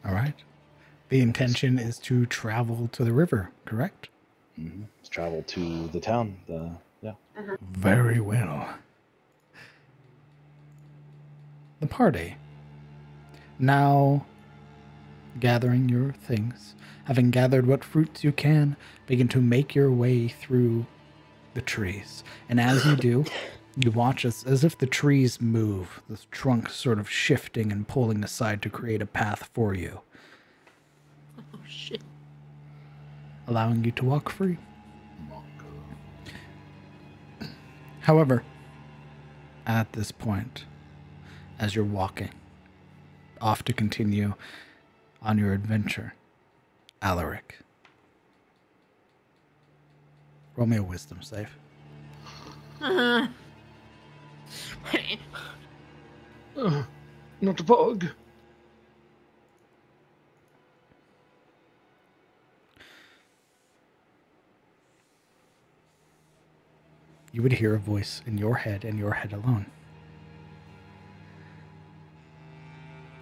All right. The intention is to travel to the river, correct? Mm-hmm. Let's travel to the town. Yeah. Very well. The party. Now, gathering your things, having gathered what fruits you can, begin to make your way through the trees. And as you do, you watch as if the trees move, the trunk sort of shifting and pulling aside to create a path for you. Oh, shit. Allowing you to walk free. However, at this point, as you're walking, off to continue on your adventure, Alaric, roll me a wisdom save. Not a bug. You would hear a voice in your head and your head alone.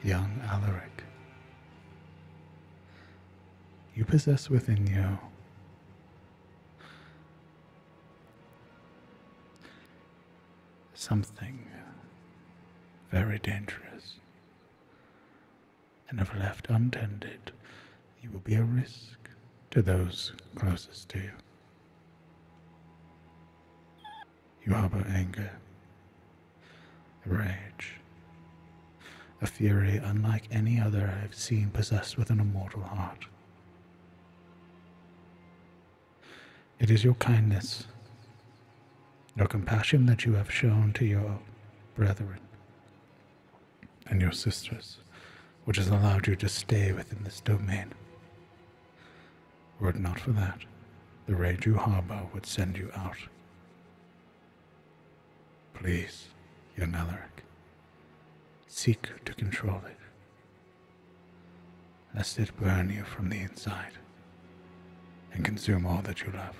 Young Alaric, you possess within you something very dangerous, and if left untended, you will be a risk to those closest to you. You harbor anger, rage, a fury unlike any other I have seen possessed within a mortal heart. It is your kindness, your compassion that you have shown to your brethren and your sisters, which has allowed you to stay within this domain. Were it not for that, the rage you harbor would send you out. Please, young Alaric, seek to control it, lest it burn you from the inside and consume all that you love.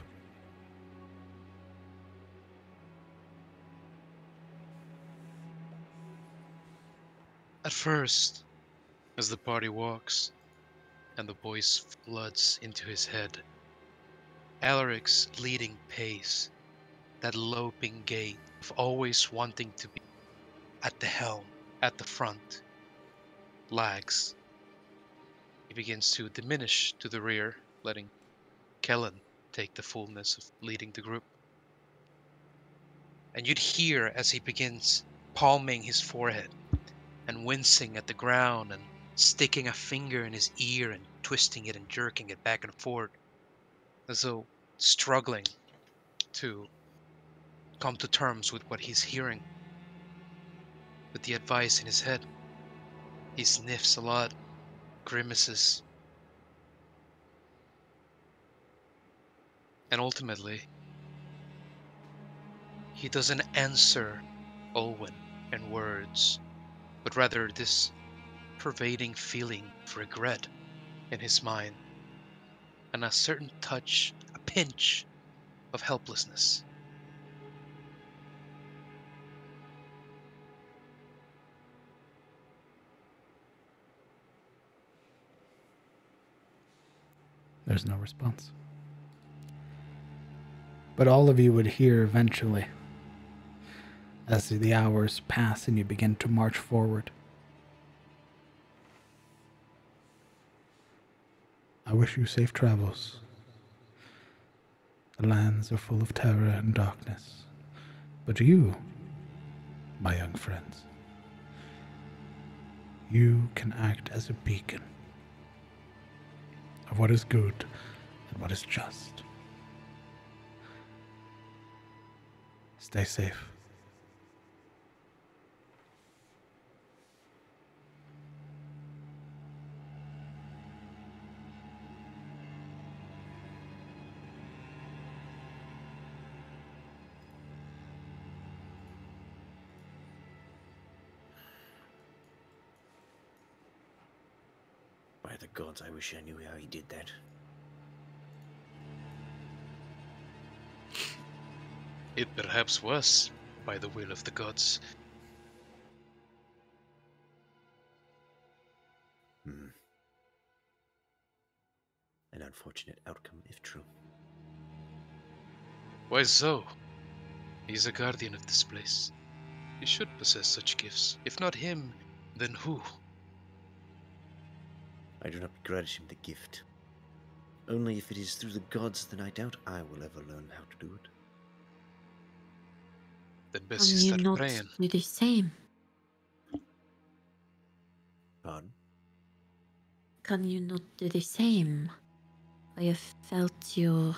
At first, as the party walks and the voice floods into his head, Alaric's leading pace, that loping gait of always wanting to be at the helm, at the front, lags. He begins to diminish to the rear, letting Kellen take the fullness of leading the group. And you'd hear as he begins palming his forehead and wincing at the ground and sticking a finger in his ear and twisting it and jerking it back and forth, as though struggling to come to terms with what he's hearing, with the advice in his head. He sniffs a lot, grimaces, and ultimately, he doesn't answer Olwen in words, but rather this pervading feeling of regret in his mind, and a certain touch, a pinch of helplessness. There's no response. But all of you would hear eventually, as the hours pass and you begin to march forward. I wish you safe travels. The lands are full of terror and darkness, but you, my young friends, you can act as a beacon of what is good and what is just. Stay safe. By the gods, I wish I knew how he did that. It perhaps was by the will of the gods. An unfortunate outcome, if true. Why so? He's a guardian of this place. He should possess such gifts. If not him, then who? I do not begrudge him the gift. Only if it is through the gods, then I doubt I will ever learn how to do it. Then Can best you you start not praying. do the same? Pardon? Can you not do the same? I have felt you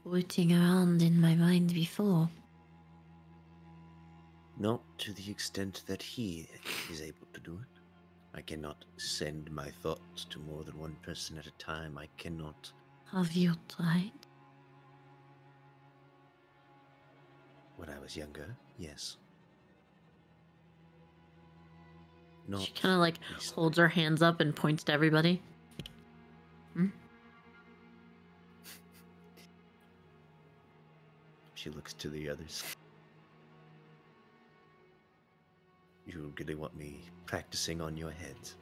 rooting around in my mind before. Not to the extent that he is able to do it. I cannot send my thoughts to more than one person at a time. I cannot. Have you tried? When I was younger, yes. Not She kind of like recently. holds her hands up and points to everybody. She looks to the others. You really want me practicing on your heads?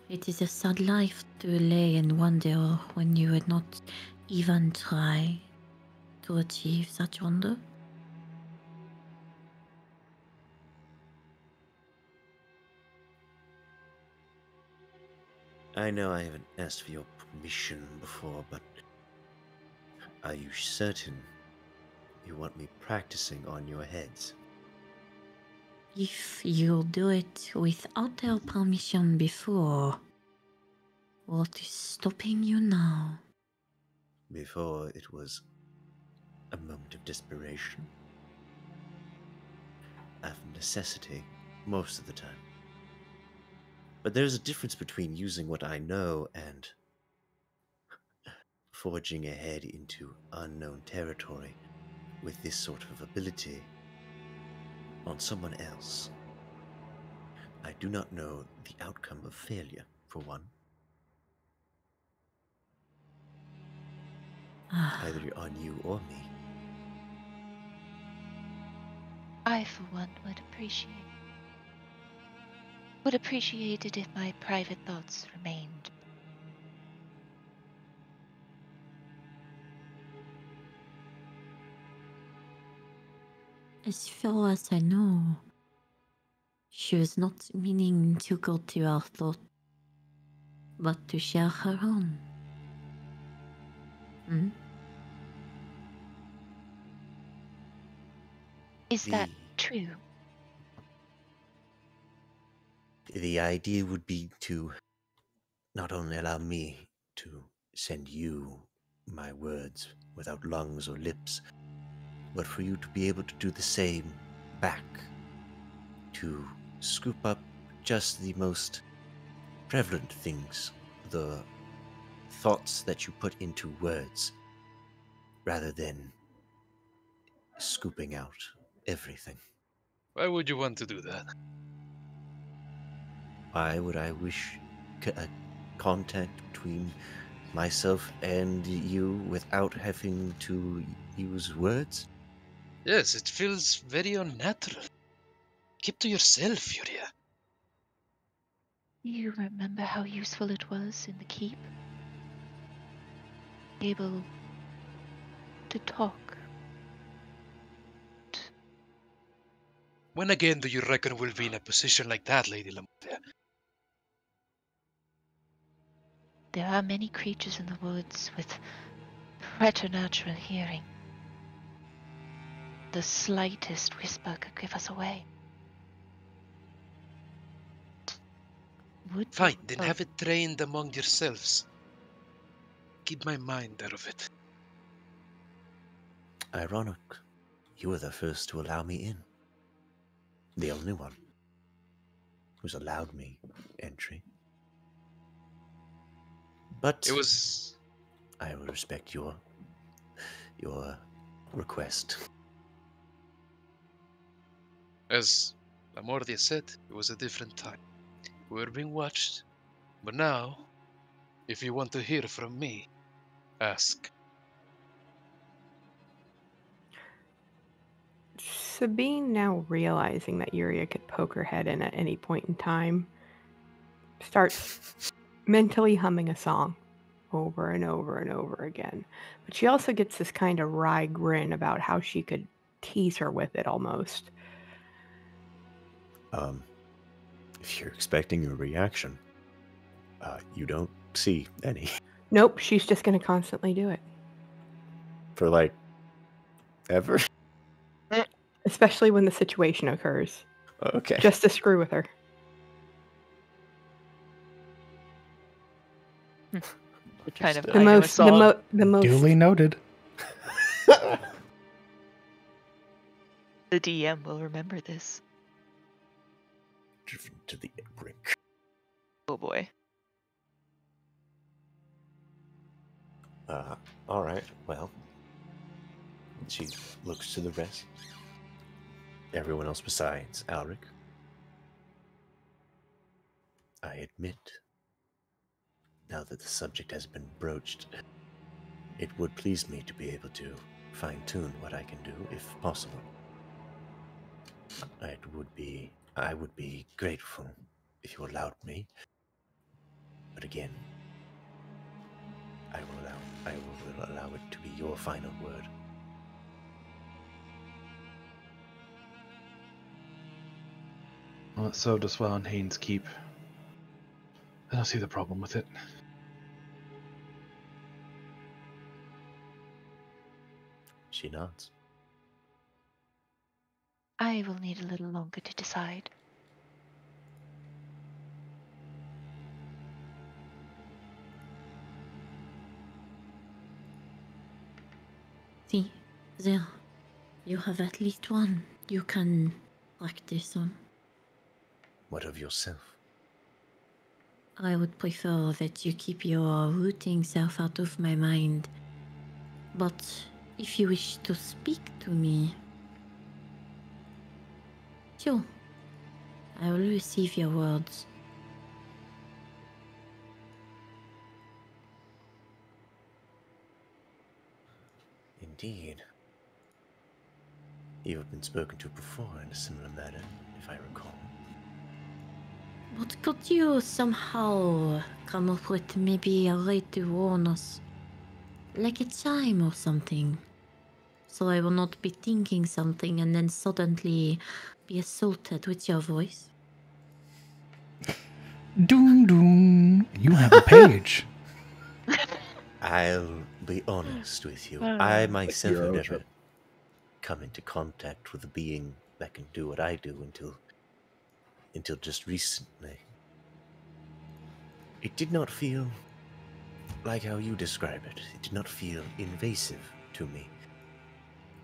It is a sad life to lay and wonder when you would not even try to achieve such wonder. I know I haven't asked for your permission before, but are you certain you want me practicing on your heads? If you do it without our permission before, what is stopping you now? Before it was a moment of desperation, of necessity, most of the time. But there's a difference between using what I know and forging ahead into unknown territory with this sort of ability on someone else. I do not know the outcome of failure, for one. Either on you or me. I, for one, would appreciate it if my private thoughts remained. As far as I know, she was not meaning to go to our thought, but to share her own. Hmm? Is that true? The idea would be to not only allow me to send you my words without lungs or lips, but for you to be able to do the same back, to scoop up just the most prevalent things, the thoughts that you put into words, rather than scooping out everything. Why would you want to do that? Why would I wish a contact between myself and you without having to use words? Yes, it feels very unnatural. Keep to yourself, Yuria. You remember how useful it was in the keep? Able to talk. When again do you reckon we'll be in a position like that, Lady Lamontia? There are many creatures in the woods with preternatural hearing. The slightest whisper could give us away. Would Fine, then have it trained among yourselves. Keep my mind out of it. Ironic. You were the first to allow me in. The only one who's allowed me entry. But It was... I will respect your request. As Lamordia said, it was a different time. We were being watched. But now, if you want to hear from me, ask. Sabine, now realizing that Yuria could poke her head in at any point in time, starts mentally humming a song over and over and over again. But she also gets this kind of wry grin about how she could tease her with it almost. If you're expecting a reaction, you don't see any. Nope, she's just going to constantly do it. For like, ever? Especially when the situation occurs. Okay. Just to screw with her. Kind of The hum a most, song. the most. Duly noted. The DM will remember this. Driven to the brink. Oh boy. Alright, well. She looks to the rest. Everyone else besides Alric. I admit, now that the subject has been broached, it would please me to be able to fine-tune what I can do, if possible. I would be grateful if you allowed me. But again, I will allow it to be your final word. Well, it served us well in Haynes Keep. I don't see the problem with it. She nods. I will need a little longer to decide. See, there. You have at least one you can practice on. What of yourself? I would prefer that you keep your rooting self out of my mind. But if you wish to speak to me, sure, I will receive your words. Indeed. You have been spoken to before in a similar manner, if I recall. But could you somehow come up with maybe a way to warn us? Like a chime or something? So I will not be thinking something and then suddenly be assaulted with your voice. Doom doom. You have a page. I'll be honest with you. I myself have hero never trip. come into contact with a being that can do what I do until just recently. It did not feel like how you describe it. It did not feel invasive to me.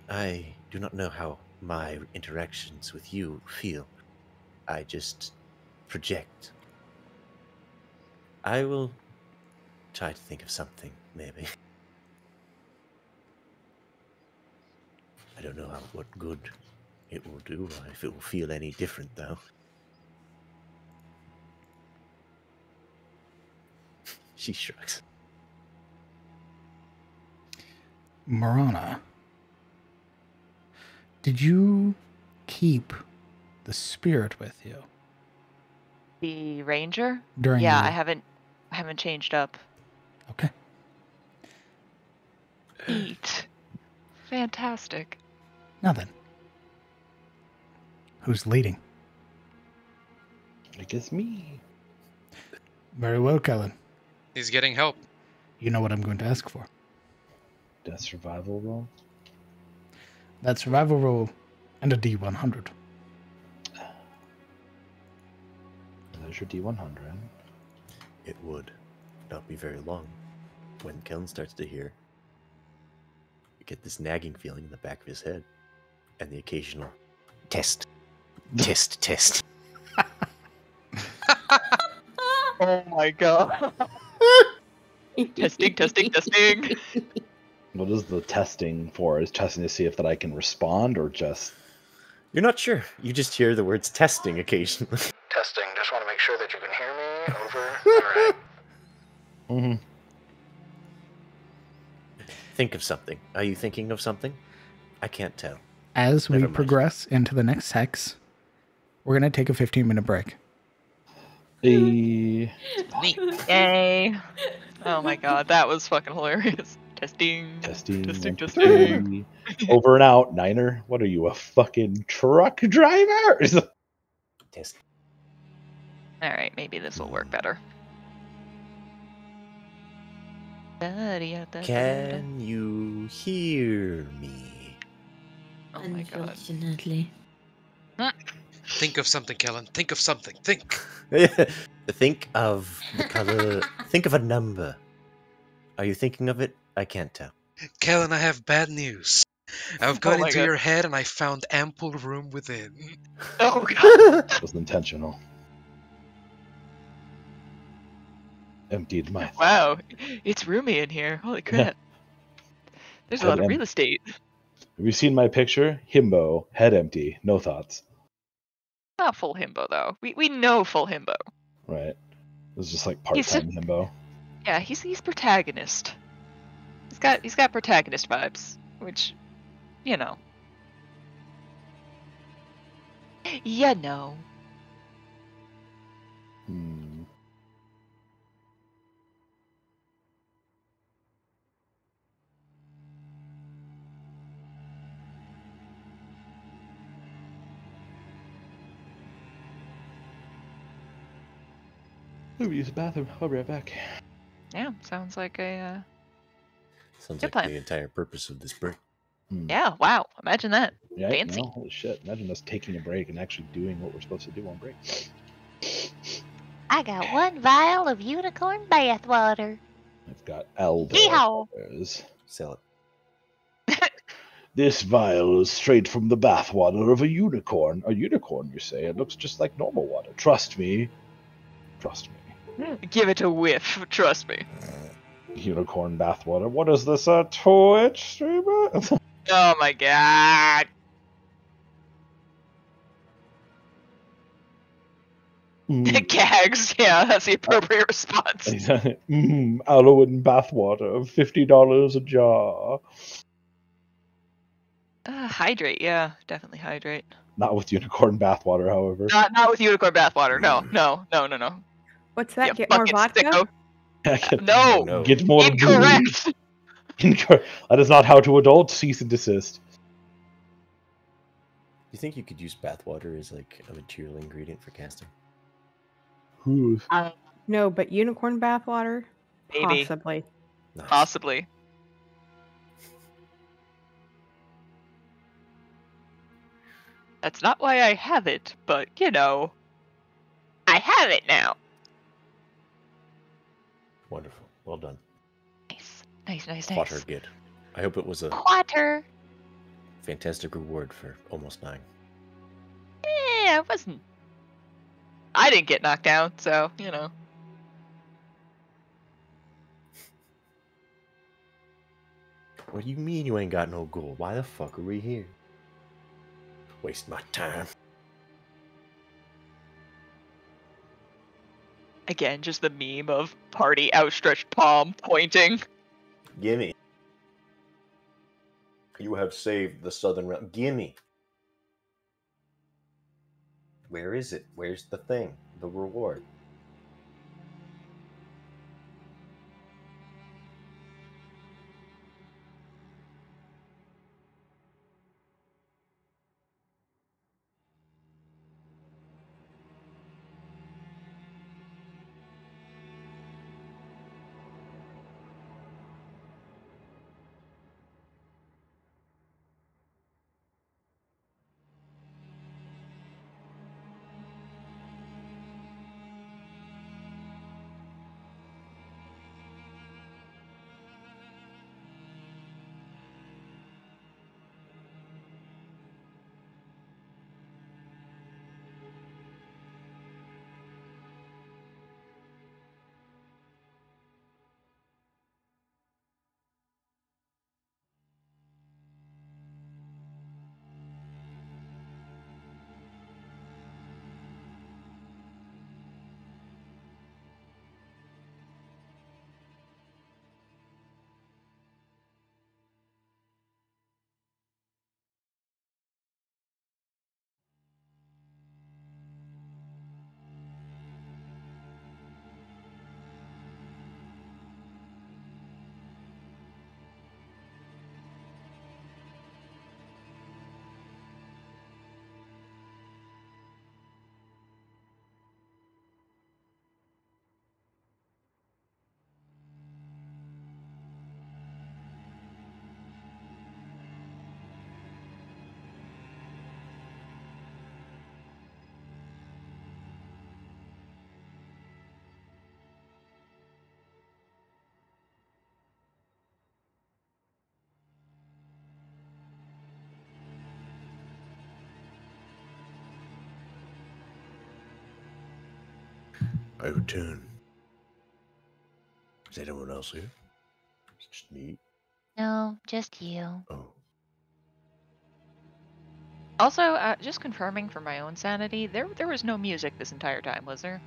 I do not know how my interactions with you feel. I just project. I will try to think of something, maybe. I don't know what good it will do, or if it will feel any different, though. She shrugs. Marana, did you keep the spirit with you The ranger? during Yeah, your... I haven't changed up. Okay. Neat. Fantastic. Now then. Who's leading? I guess me. Very well, Kellen. He's getting help. You know what I'm going to ask for. That survival roll. That survival roll and a D100. There's your D100. It would not be very long when Kellen starts to hear. You get this nagging feeling in the back of his head, and the occasional test, test, test. Oh my god. Testing, testing, testing. What is the testing for? Is testing to see if that I can respond or just... You're not sure. You just hear the words testing occasionally. Testing. Just want to make sure that you can hear me. Over. All right. Mm-hmm. Think of something. Are you thinking of something? I can't tell. As we Never mind. progress into the next hex, we're going to take a 15-minute break. Neat. Yay. Oh my god, that was fucking hilarious. Testing. Testing. Testing, 1, 2, testing. 3. Over and out, Niner. What are you, a fucking truck driver? Test. Alright, maybe this will work better. Can you hear me? Oh my god. Unfortunately. Think of something, Kellen. Think of something. Think. Think of the color. Think of a number. Are you thinking of it? I can't tell. Kellen, I have bad news. I've gone my into God. your head and I found ample room within. Oh god. That was intentional. Emptied my... Wow. It's roomy in here. Holy crap. There's a lot of real estate. Have you seen my picture? Himbo, head empty, no thoughts. Not full himbo though. We know full himbo. Right. It was just like part-time himbo. Yeah, he's protagonist. He's got protagonist vibes, which, you know. You know. Hmm. Let me use the bathroom. I'll be right back. Yeah, sounds like a Sounds Good like plan. the entire purpose of this break. yeah, wow. Imagine that. Yeah, Fancy. no, holy shit. Imagine us taking a break and actually doing what we're supposed to do on break. I got one vial of unicorn bathwater. I've got elbow. Yeehaw! Sell it. This vial is straight from the bathwater of a unicorn. A unicorn, you say? It looks just like normal water. Trust me. Trust me. Give it a whiff, trust me. Unicorn bathwater. What is this, a Twitch streamer? Oh my god. Gags, yeah, that's the appropriate response. Aloe bathwater, $50 a jar. Hydrate, yeah, definitely hydrate. Not with unicorn bathwater, however. Not with unicorn bathwater. No. What's that? Yeah, Get more fucking vodka? sicko. No, No. Get more incorrect. That is not how to adult. Cease and desist. You think you could use bathwater as like a material ingredient for casting? Who? No, but unicorn bathwater? Maybe. Possibly. Nice. Possibly. That's not why I have it, but you know, I have it now. Wonderful. Well done. Nice. Water good. I hope it was a Water. fantastic reward for almost 9. Yeah, it wasn't. I didn't get knocked down, so you know. What do you mean you ain't got no gold? Why the fuck are we here? Waste my time. Again, just the meme of party outstretched palm pointing. Gimme. You have saved the southern realm. Gimme. Where is it? Where's the thing? The reward. I return. Is anyone else here? It's just me. No, just you. Oh. Also, just confirming for my own sanity, there was no music this entire time, was there?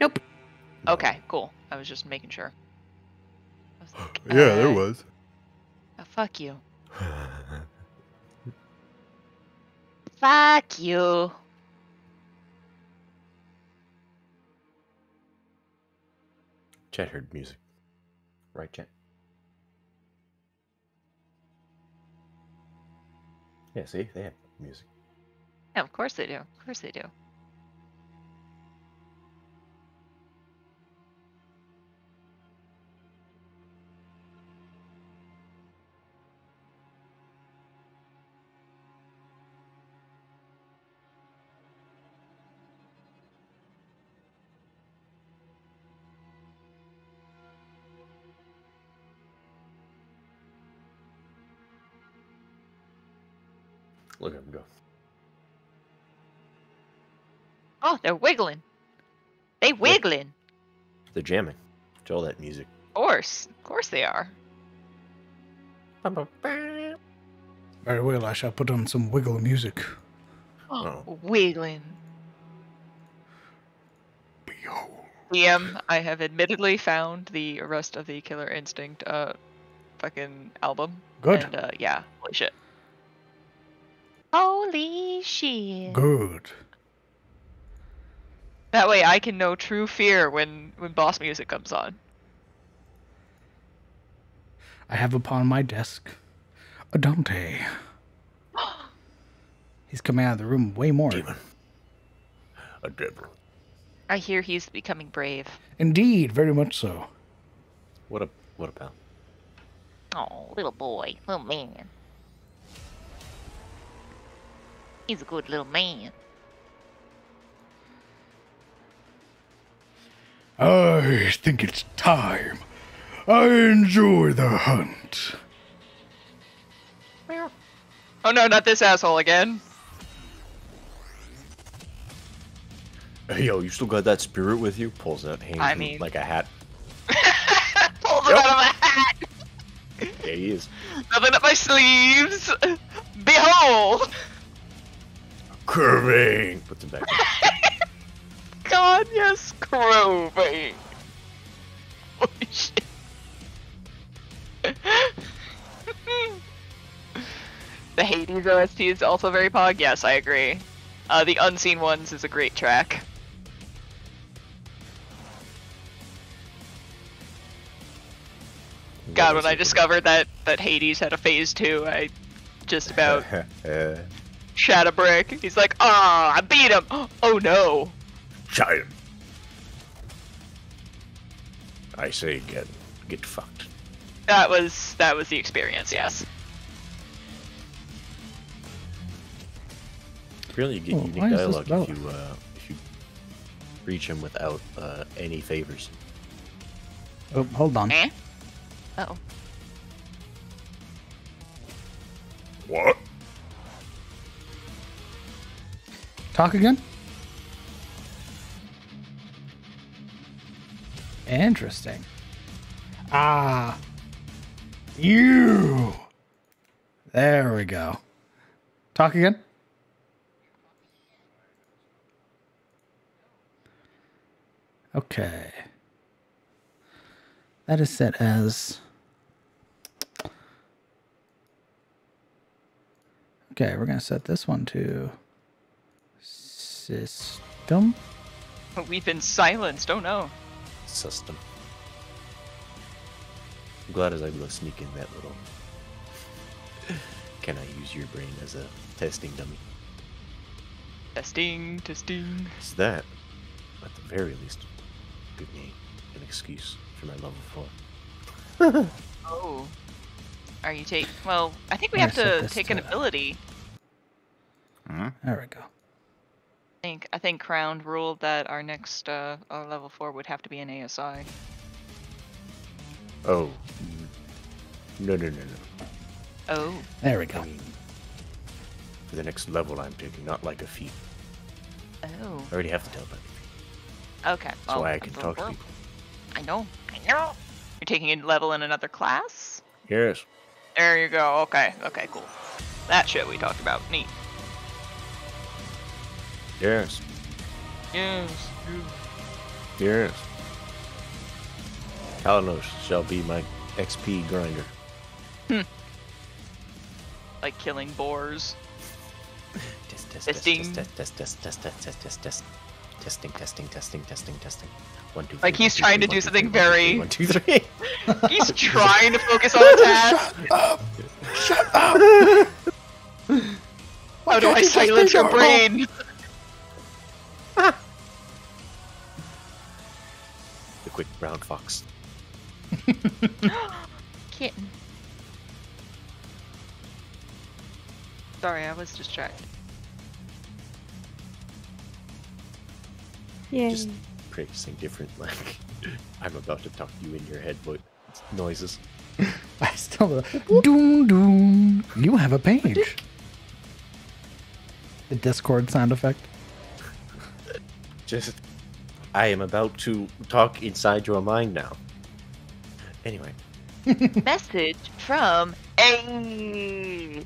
Nope. No. Okay, cool. I was just making sure. I was like, Yeah, there was. Fuck you. Fuck you. Chat heard music. Right, Chat? Yeah, see? They have music. Yeah, of course they do. Of course they do. Look at them go. Oh, they're wiggling. They wiggling. They're jamming to all that music. Of course they are. Very well, I shall put on some wiggle music. Oh. Wiggling. Behold. DM, I have admittedly found the Arrest of the Killer Instinct fucking album. Good. And yeah, holy shit. Holy shit. Good. That way I can know true fear when boss music comes on. I have upon my desk a Dante. He's coming out of the room way more. Demon. A devil. I hear he's becoming brave. Indeed, very much so. What about? Oh, little boy, little man. He's a good little man. I think it's time. I enjoy the hunt. Oh no, not this asshole again. Hey, yo, you still got that spirit with you? Pulls out hands like a hat. Pulls it out of a hat. Yeah, he is. Nothing up my sleeves. Behold. Curving. Puts him back. God, yes, Crovey. Holy shit. The Hades OST is also very pog. Yes, I agree. The Unseen Ones is a great track. God, when I discovered that Hades had a phase 2, I just about shat a brick. He's like, ah, I beat him. Oh no. Giant. I say again, get fucked. That was the experience. Yes. Really, you get Oh, unique why is this dialogue about? if you reach him without any favors. Oh, hold on. Eh? Uh-oh. What? Talk again? Interesting. Ah. You. There we go. Talk again? Okay. That is set as... Okay, we're going to set this one to... System? We've been silenced. Oh no. System. I'm glad I was able to sneak in that little... Can I use your brain as a testing dummy? Testing. It's that, at the very least, good name, an excuse for my level 4. Oh. Are you take? Well, I think we Yeah, have set to this take an to- ability. There we go. I think Crown ruled that our next our level 4 would have to be an ASI. Oh. No. Oh. There we I go. mean, for the next level I'm taking, not like a feat. Oh. I already have the telepathy. Okay. That's well, why I can talk to people. I know. You're taking a level in another class? Yes. There you go. Okay, cool. That shit we talked about. Neat. Yes. Yes. Kalanos shall be my XP grinder. Like killing boars. Testing. 1, 2, 3. Like he's trying to do something very... 1, 2, 3. He's trying to focus on the task. Shut up! How do I silence your brain? The quick brown fox. Kitten. Sorry, I was distracted. Yay. Just practicing different, like, I'm about to talk to you in your head, but noises. I still... Doom, doom. You have a page. The Discord sound effect. Just I am about to talk inside your mind now. Anyway. Message from A.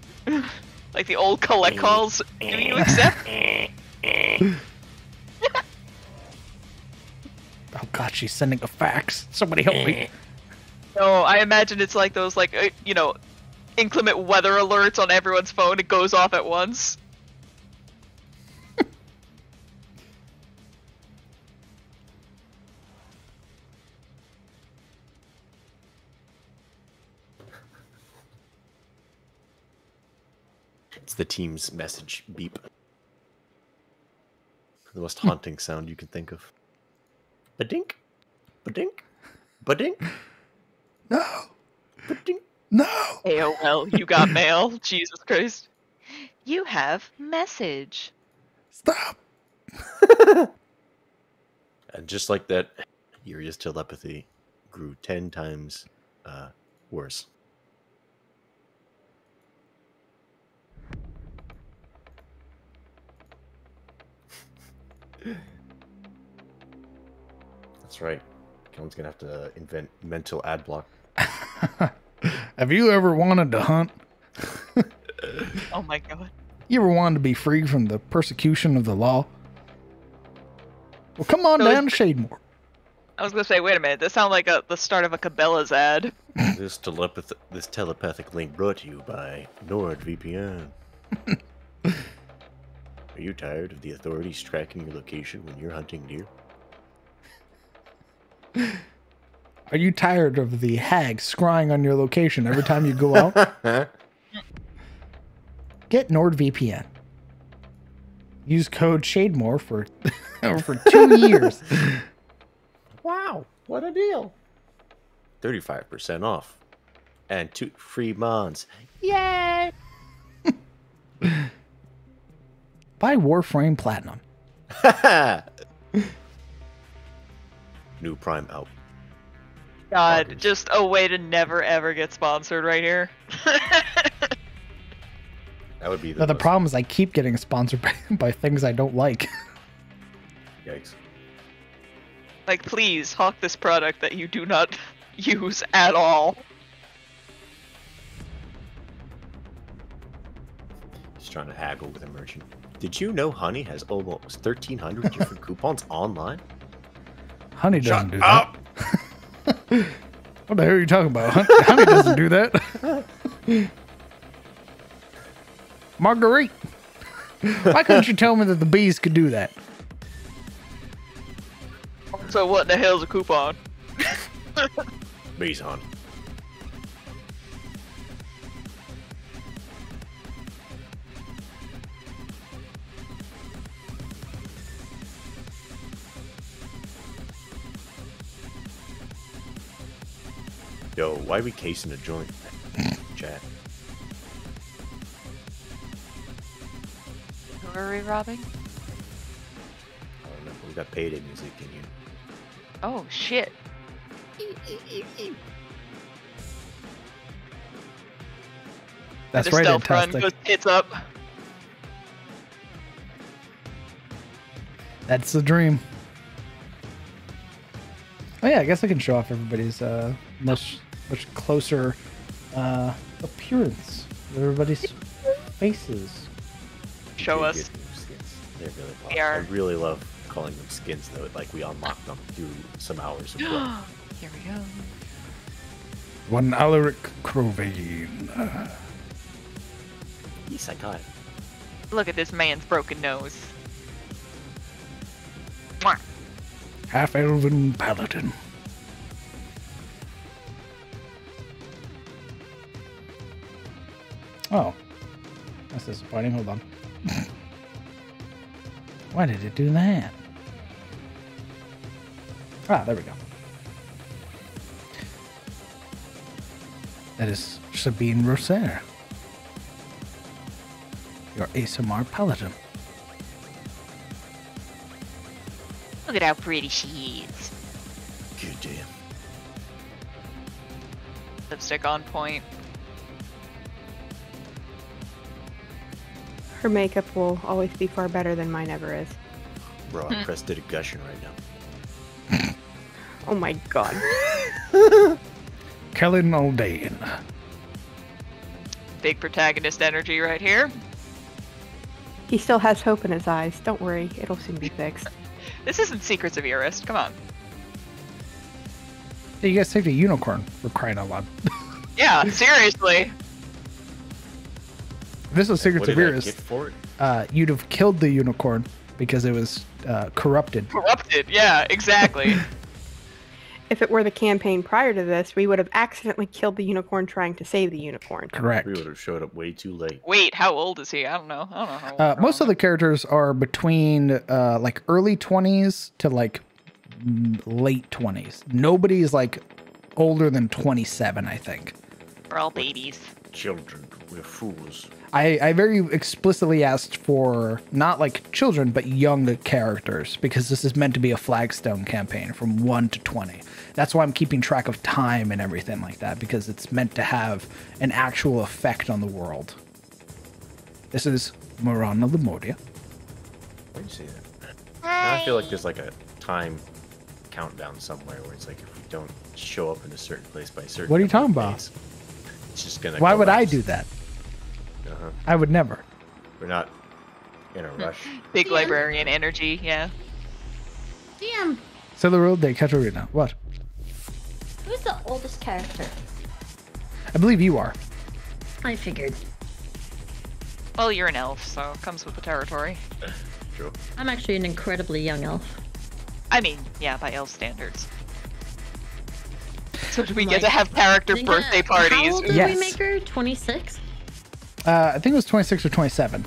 Like the old collect calls. Do you accept? Oh god, she's sending a fax. Somebody help me. No, I imagine it's like those, like, inclement weather alerts on everyone's phone. It goes off at once. It's the team's message beep. The most haunting sound you can think of. Ba-dink. Ba-dink. Ba-dink. No. Ba-dink. No. AOL, you got mail. Jesus Christ. You have message. Stop. And just like that, Yuria's telepathy grew 10 times worse. That's right. Kellen's gonna have to invent mental ad block. Have you ever wanted to hunt? Oh my god. You ever wanted to be free from the persecution of the law? Well, come on So down to Shademore. I was gonna say, wait a minute. This sounds like the start of a Cabela's ad. This telepathic link brought to you by NordVPN. Are you tired of the authorities tracking your location when you're hunting deer? Are you tired of the hag scrying on your location every time you go out? Get NordVPN. Use code Shademore for 2 years. Wow, what a deal. 35% off. And 2 free months. Yay! Buy Warframe Platinum. New Prime out. God, August. just a way to never ever get sponsored right here. That would be But the most- problem is I keep getting sponsored by things I don't like. Yikes. Like, please, hawk this product that you do not use at all. Just trying to haggle with a merchant. Did you know Honey has almost 1,300 different coupons online? Honey doesn't do up! that. What the hell are you talking about? Honey doesn't do that. Marguerite, why couldn't you tell me that the bees could do that? So what in the hell's a coupon? Bees on. Yo, why are we casing a joint? Chat. Who are we robbing? I don't know. We got payday music in here. Oh shit. That's the right, stealth run fantastic. goes tits up. That's the dream. Oh yeah, I guess I can show off everybody's much closer appearance. Everybody's faces. Show Good, us. good new skins. They're really fun. They are. I really love calling them skins though. Like we unlock them through some hours of play. Here we go. One Alaric Crowvane. Yes, I got it. Look at this man's broken nose. Mwah. Half-elven paladin. Oh. That's disappointing. Hold on. Why did it do that? Ah, there we go. That is Sabine Rosaire. Your ASMR paladin. Look at how pretty she is. Good damn. Lipstick on point. Her makeup will always be far better than mine ever is. Bro, I pressed it a gushing right now. Oh my god. Kellen Aldane. Big protagonist energy right here. He still has hope in his eyes. Don't worry, it'll soon be fixed. This isn't Secrets of Eurist. Come on. Hey, you guys saved a unicorn for crying out loud. Yeah, seriously. This is Secrets of What did I get Eurist. for it? You'd have killed the unicorn because it was corrupted. Corrupted. Yeah, exactly. If it were the campaign prior to this, we would have accidentally killed the unicorn trying to save the unicorn. Correct. We would have showed up way too late. Wait, how old is he? I don't know. How old. Most of the characters are between like early 20s to like late 20s. Nobody's like older than 27, I think. We're all babies. Children, we're fools. I very explicitly asked for not like children, but young characters, because this is meant to be a flagstone campaign from 1 to 20. That's why I'm keeping track of time and everything like that, because it's meant to have an actual effect on the world. This is Morana Lemoria. Why'd you say that? Now I feel like there's like a time countdown somewhere where it's like if we don't show up in a certain place by a certain What are you number of talking about? days, it's just gonna Why would I collapse. do that? Uh-huh. I would never. We're not in a rush. Big DM. librarian energy, yeah. DM, Celeral de Catarina. What? who's the oldest character? I believe you are. I figured. Well, you're an elf, so it comes with the territory. True. I'm actually an incredibly young elf. I mean, yeah, by elf standards. So do we get Like, to have character Think, birthday How parties? old did Yes. we make her? 26? I think it was 26 or 27.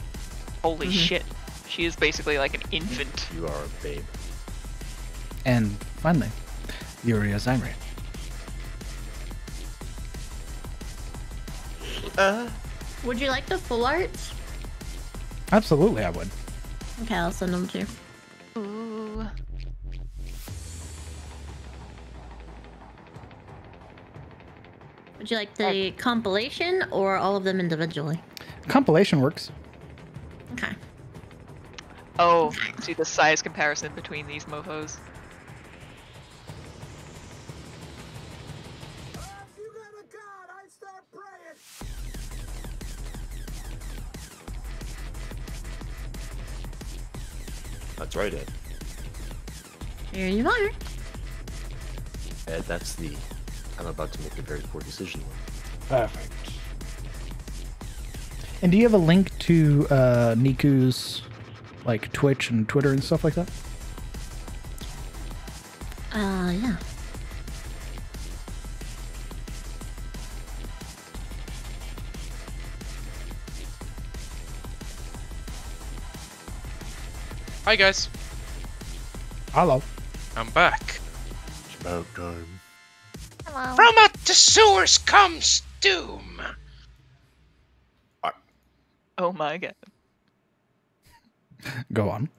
Holy shit. She is basically like an infant. You are a babe. And finally, Yuria Zairi. Would you like the full arts? Absolutely, I would. Okay, I'll send them to you. Ooh. Would you like the compilation or all of them individually? Compilation works. Okay. Oh, see the size comparison between these mofos. That's right, Ed. Here you are. Ed, that's the I'm about to make a very poor decision one. Perfect. And do you have a link to Niku's like Twitch and Twitter and stuff like that? Yeah. Hi guys, Hello. I'm back. It's about time. Hello. From out the sewers comes doom. Oh my god. Go on.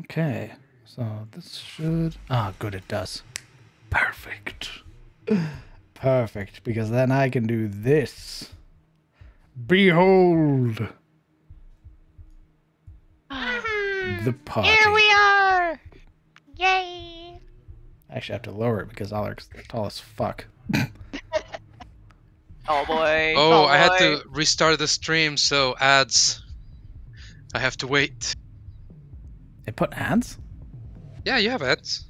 Okay, so this should... Ah, good, it does. Perfect. Perfect, because then I can do this. Behold! The party. Here we are! Yay! I actually have to lower it because Alec's tall as fuck. Oh boy. Oh, I had boy. to restart the stream, so ads. I have to wait. They put ads? Yeah, you have ads.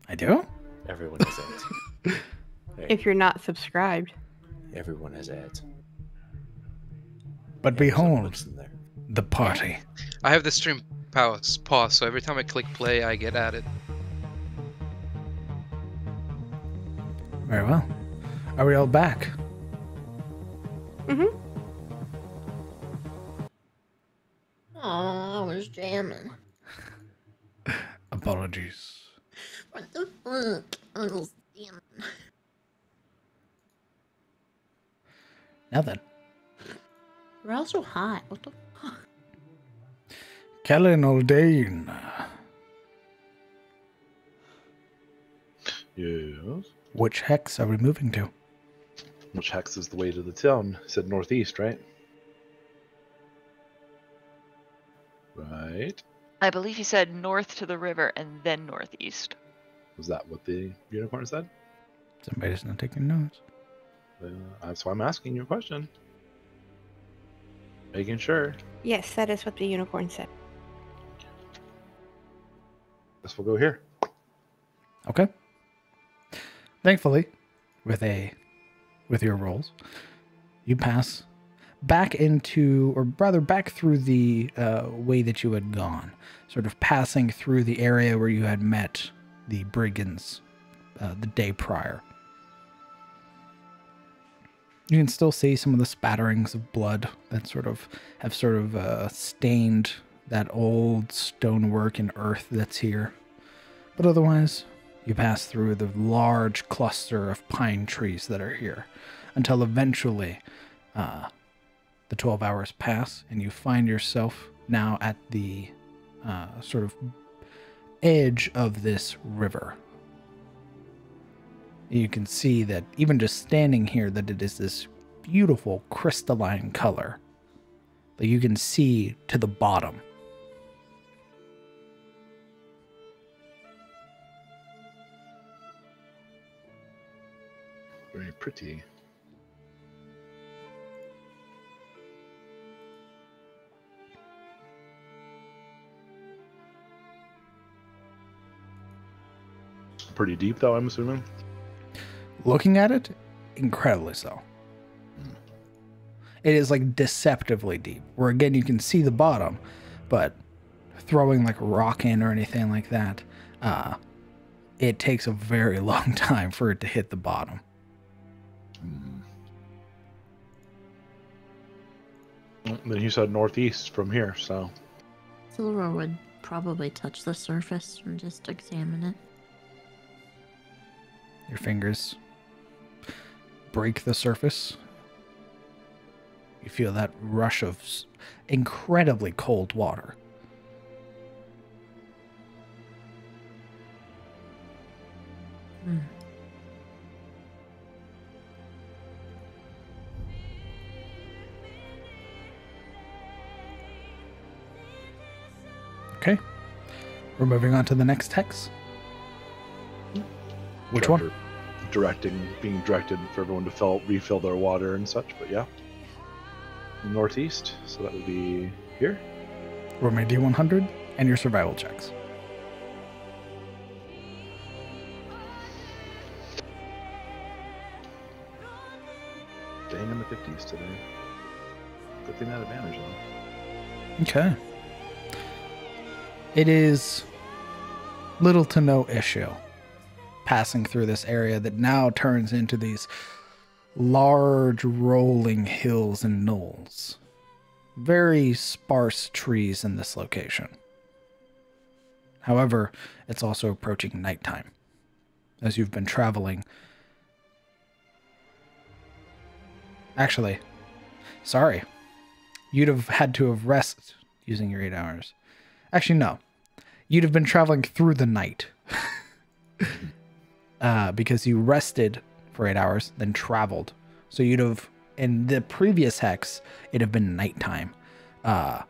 I do? Everyone has ads. Hey, If you're not subscribed. everyone has ads. But Amazon behold, puts them there. the party. I have the stream pause, so every time I click play, I get added. Very well. Are we all back? Mm-hmm. Oh, I was jamming. Apologies. What the fuck? I was jamming. Now then, We're all so hot. What the fuck? Kellen Aldane. Yes. Which hex are we moving to? Which hex is the way to the town? You said northeast, right? Right. I believe he said north to the river and then northeast. Was that what the unicorn said? Somebody's not taking notes. That's why I'm asking you a question. Making sure. Yes, that is what the unicorn said. Guess we'll go here. Okay. Thankfully, with your rolls, you pass back into, or rather back through the way that you had gone, sort of passing through the area where you had met the brigands the day prior. You can still see some of the spatterings of blood that have stained that old stonework and earth that's here. But otherwise, you pass through the large cluster of pine trees that are here until eventually the 12 hours pass and you find yourself now at the sort of edge of this river. You can see that even just standing here that it is this beautiful crystalline color that you can see to the bottom. Very pretty. Pretty deep, though, I'm assuming. Looking at it, incredibly so. It is like deceptively deep, where again you can see the bottom, but throwing like a rock in or anything like that, it takes a very long time for it to hit the bottom. Then you said northeast from here, so. Silver would probably touch the surface and just examine it. Your fingers break the surface. You feel that rush of incredibly cold water. Okay. We're moving on to the next hex. Which one? Being directed for everyone to refill their water and such, but yeah. Northeast, so that would be here. Roll me D100 and your survival checks. Staying in the 50s today. Good thing that advantage, though. Okay. It is little to no issue passing through this area that now turns into these large rolling hills and knolls. Very sparse trees in this location. However, it's also approaching nighttime as you've been traveling. Actually, sorry. You'd have had to have rested using your 8 hours. Actually, no. You'd have been traveling through the night. Because you rested for 8 hours, then traveled. So you'd have, in the previous hex, it'd have been nighttime. And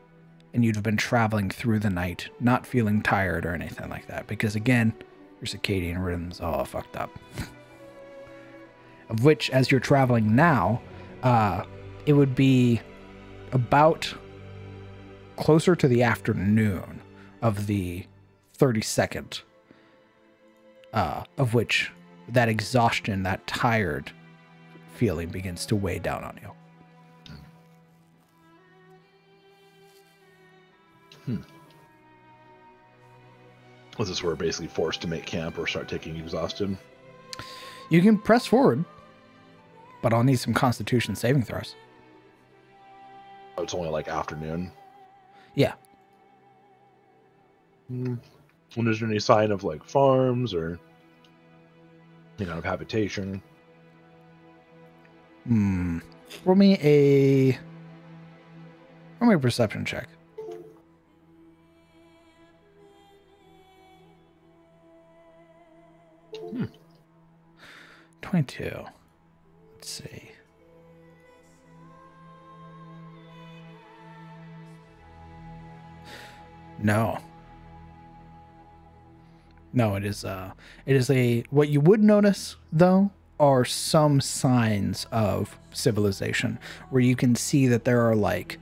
you'd have been traveling through the night, not feeling tired or anything like that. Because again, your circadian rhythm's all fucked up. Of which, as you're traveling now, it would be about closer to the afternoon of the 32nd. Of which that exhaustion, that tired feeling begins to weigh down on you. Was this where we're basically forced to make camp or start taking exhaustion? You can press forward, but I'll need some Constitution saving throws. Oh, it's only like afternoon. Yeah. When is there any sign of like farms or of habitation? Roll me a perception check. 22. Let's see. No. No, it is what you would notice though are some signs of civilization where you can see that there are like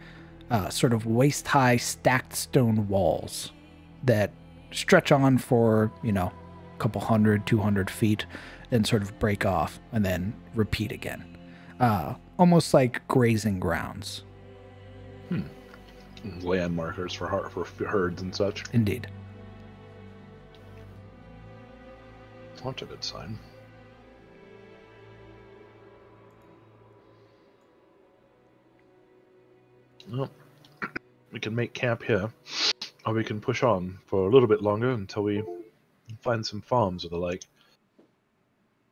sort of waist-high stacked stone walls that stretch on for, a couple 200 feet, then sort of break off and then repeat again. Almost like grazing grounds. Land markers for herds and such. Indeed. That's a good sign. Well, we can make camp here, or we can push on for a little bit longer until we find some farms or the like.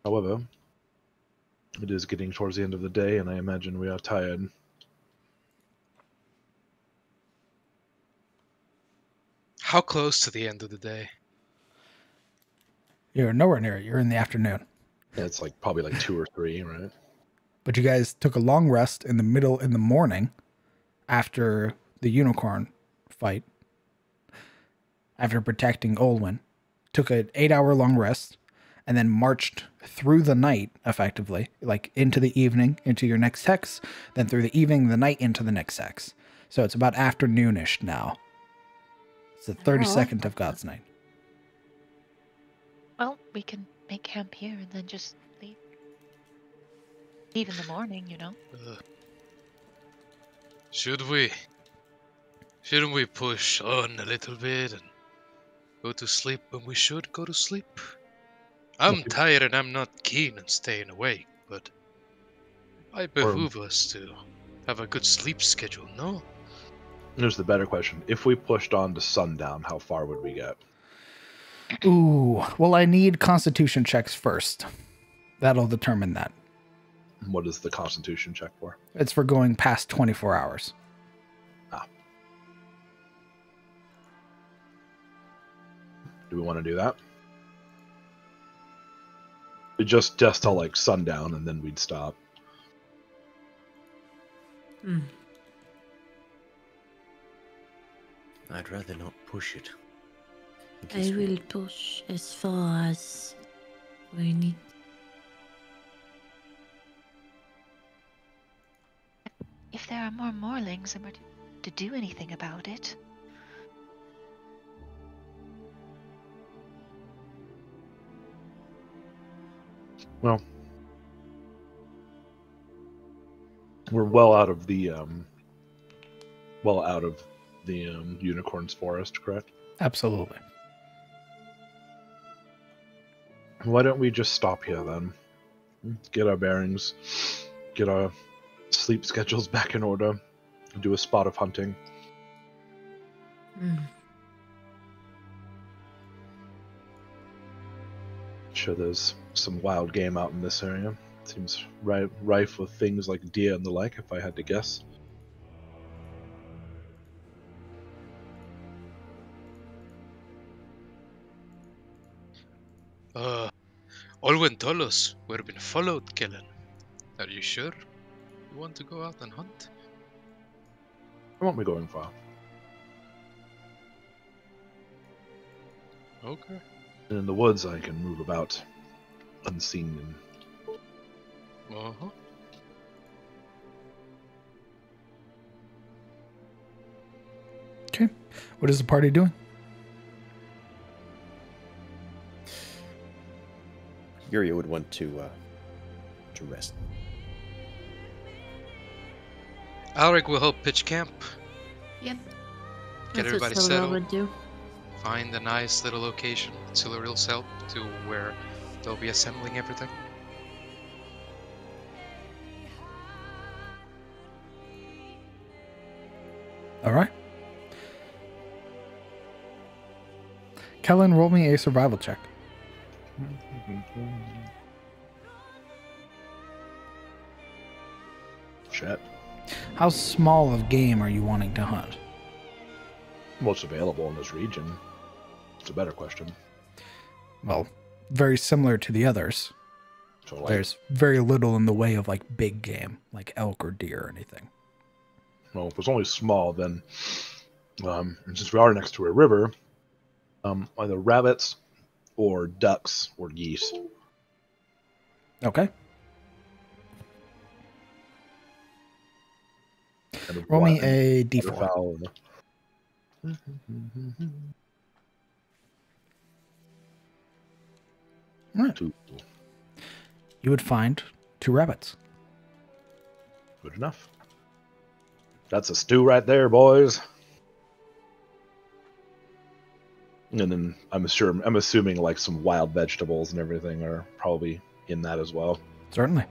However, it is getting towards the end of the day, and I imagine we are tired. How close to the end of the day? You're nowhere near it. You're in the afternoon. Yeah, it's probably like 2 or 3, right? But you guys took a long rest in the morning after the unicorn fight. After protecting Olwyn. Took an 8-hour long rest and then marched through the night effectively, like into the evening, into your next hex, then through the evening, the night into the next hex. So it's about afternoonish now. It's the 32nd of God's night. Well, we can make camp here and then just leave. Leave in the morning, Shouldn't we push on a little bit and go to sleep when we should go to sleep? I'm tired and I'm not keen on staying awake, but it behoove us to have a good sleep schedule, no? Here's the better question. If we pushed on to sundown, how far would we get? Ooh, well, I need constitution checks first. That'll determine that. What is the constitution check for? It's for going past 24 hours. Do we want to do that? Just till sundown, and then we'd stop. I'd rather not push it. I will push as far as we need. If there are more Morlings and we're to do anything about it. Well, we're well out of the unicorn's forest, correct? Absolutely. Why don't we just stop here then? Get our bearings, get our sleep schedules back in order, and do a spot of hunting. Sure, there's some wild game out in this area. Seems rife with things like deer and the like, if I had to guess. Olwen told us we've been followed, Kellen. Are you sure you want to go out and hunt? I won't be going far. Okay. And in the woods, I can move about unseen. Uh-huh. Okay. What is the party doing? Yuria would want to rest. Alric will help pitch camp. Yep. Get That's everybody what Silva settled. would do. Find a nice little location with Silveril's help to where they'll be assembling everything. All right. Kellen, roll me a survival check. Shit. How small of game are you wanting to hunt? What's available in this region? It's a better question. Well, very similar to the others. So, There's very little in the way of big game, like elk or deer or anything. well, if it's only small, then And since we are next to a river, either rabbits or ducks or geese. Okay. And Roll me a waterfowl. d4. All right. Two. You would find 2 rabbits. Good enough. That's a stew right there, boys. And then I'm assuming like some wild vegetables and everything are probably in that as well. Certainly.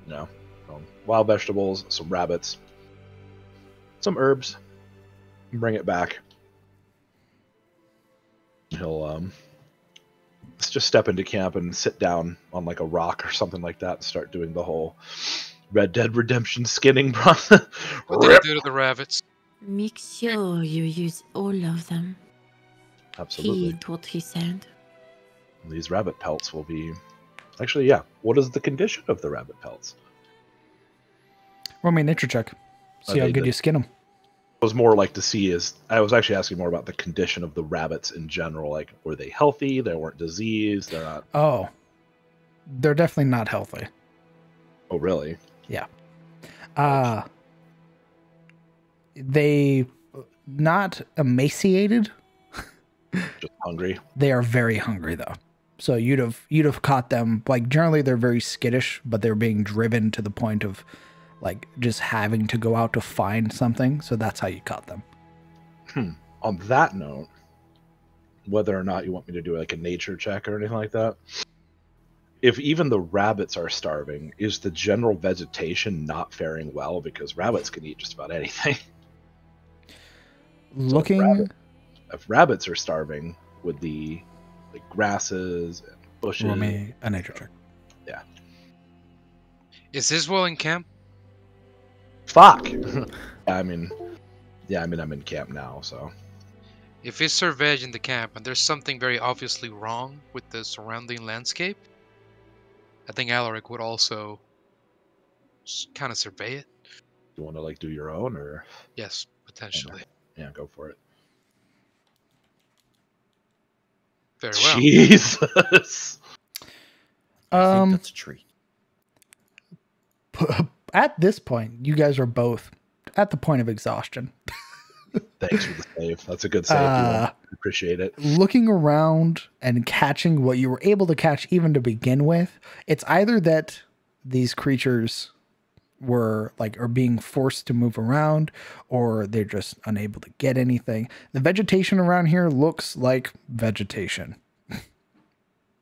No. Wild vegetables, some rabbits, some herbs. Bring it back. He'll let's just step into camp and sit down on like a rock or something like that and start doing the whole Red Dead Redemption skinning process. What did you do to the rabbits? Make sure you use all of them. Absolutely. Heed what he said. These rabbit pelts will be... Actually, yeah. What is the condition of the rabbit pelts? Roll me a nature check. See Okay, how good good. you skin them. I was more like to see is... I was actually asking more about the condition of the rabbits in general. Like, were they healthy? They weren't diseased? They're not... Oh. They're definitely not healthy. Oh, really? Yeah. They not emaciated. Just hungry? They are very hungry though. So you'd have caught them, like generally they're very skittish, but they're being driven to the point of like just having to go out to find something. So that's how you caught them. On that note, whether or not you want me to do like a nature check or anything like that, if even the rabbits are starving, is the general vegetation not faring well? Because rabbits can eat just about anything. Looking, if rabbits are starving, would the like grasses and bushes... roll me a nature check. Yeah. Is this well in camp? Fuck! I'm in camp now, so... If it's surveyed in the camp and there's something very obviously wrong with the surrounding landscape, I think Alaric would also kind of survey it. You want to like do your own, or... Yes, potentially. Yeah, go for it. Very well. Jesus! I think that's a tree. At this point, you guys are both at the point of exhaustion. Thanks for the save. That's a good save. I appreciate it. Looking around and catching what you were able to catch even to begin with, it's either that these creatures are being forced to move around, or they're just unable to get anything. The vegetation around here looks like vegetation.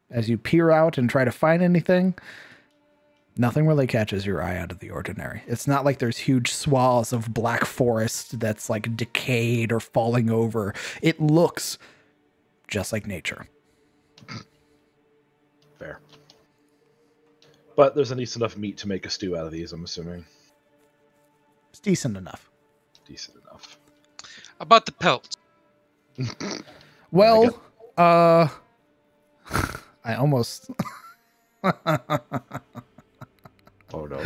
As you peer out and try to find anything, nothing really catches your eye out of the ordinary. It's not like there's huge swaths of black forest that's like decayed or falling over. It looks just like nature. Fair. But there's at least enough meat to make a stew out of these, I'm assuming. It's decent enough. Decent enough. About the pelt. Well, I almost... Oh no.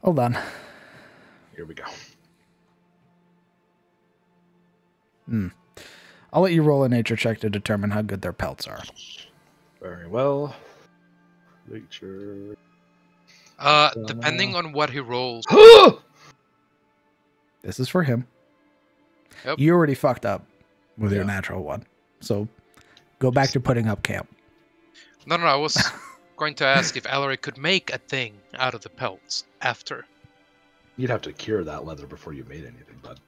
Hold on. Here we go. I'll let you roll a nature check to determine how good their pelts are. Very well. Nature. Depending on what he rolls. This is for him. Yep. You already fucked up with your natural one. So go back to putting up camp. No, I was going to ask if Alaric could make a thing out of the pelts after. You'd have to cure that leather before you made anything, bud.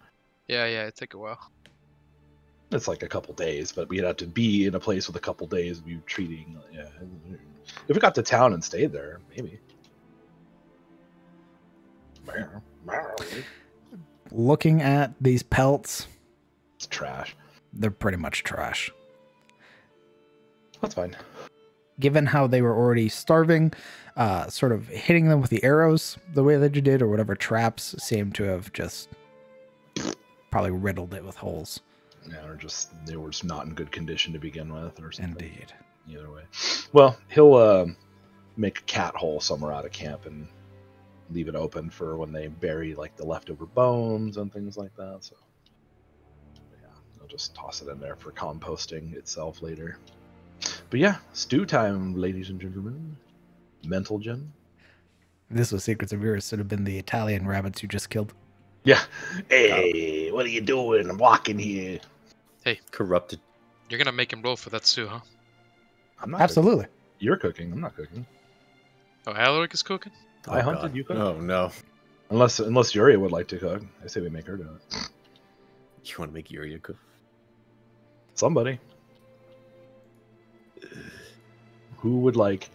Yeah, it'd take a while. It's like a couple days, but we'd have to be in a place with a couple days of you treating. Yeah. If we got to town and stayed there, maybe. Looking at these pelts, It's trash. they're pretty much trash. That's fine. Given how they were already starving, sort of hitting them with the arrows the way that you did, or whatever traps, seem to have just probably riddled it with holes. Yeah, or just they were just not in good condition to begin with, or something. Indeed. either way. Well, he'll make a cat hole somewhere out of camp and leave it open for when they bury like the leftover bones and things like that. So yeah, they'll just toss it in there for composting itself later. But yeah, stew time, ladies and gentlemen. Mental gem. If this was Secrets of Yours, it would have been the Italian rabbits you just killed. Yeah. Hey, what are you doing? I'm walking here. Hey, Corrupted. you're gonna make him roll for that stew, huh? I'm not Absolutely. Cooking. You're cooking. I'm not cooking. Oh, Alaric is cooking? I hunted. You cook. Oh no. Unless Yuria would like to cook. I say we make her do it. You want to make Yuria cook? Somebody. Who would like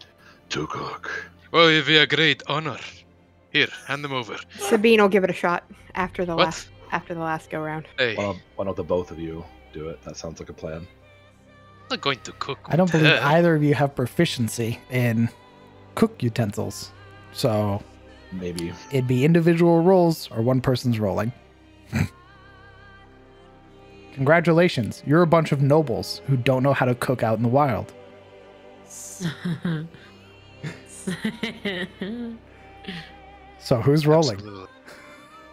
to cook? Well, it'd be a great honor. Here, hand them over. Sabine will give it a shot after the What? last go round. Hey, Why don't the both of you do it? That sounds like a plan. I'm not going to cook. I don't with believe her. either of you have proficiency in cook utensils. So Maybe. it'd be individual rolls or one person's rolling. Congratulations. You're a bunch of nobles who don't know how to cook out in the wild. So who's rolling? Absolutely.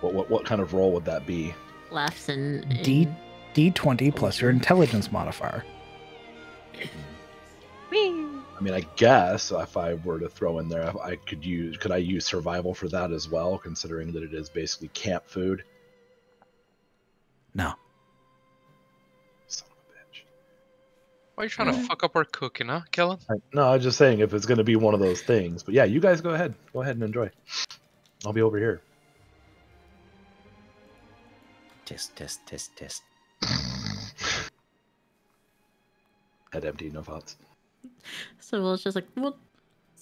What kind of roll would that be? Laughs and D20 plus your intelligence modifier. I mean, I guess if I were to throw in there, could I use survival for that as well, considering that it is basically camp food? No. Son of a bitch. Why are you trying to fuck up our cooking, huh, Kellen? No, I was just saying if it's going to be one of those things. But yeah, you guys go ahead. Go ahead and enjoy. I'll be over here. Test. Head empty, no thoughts. So Will's just like, well,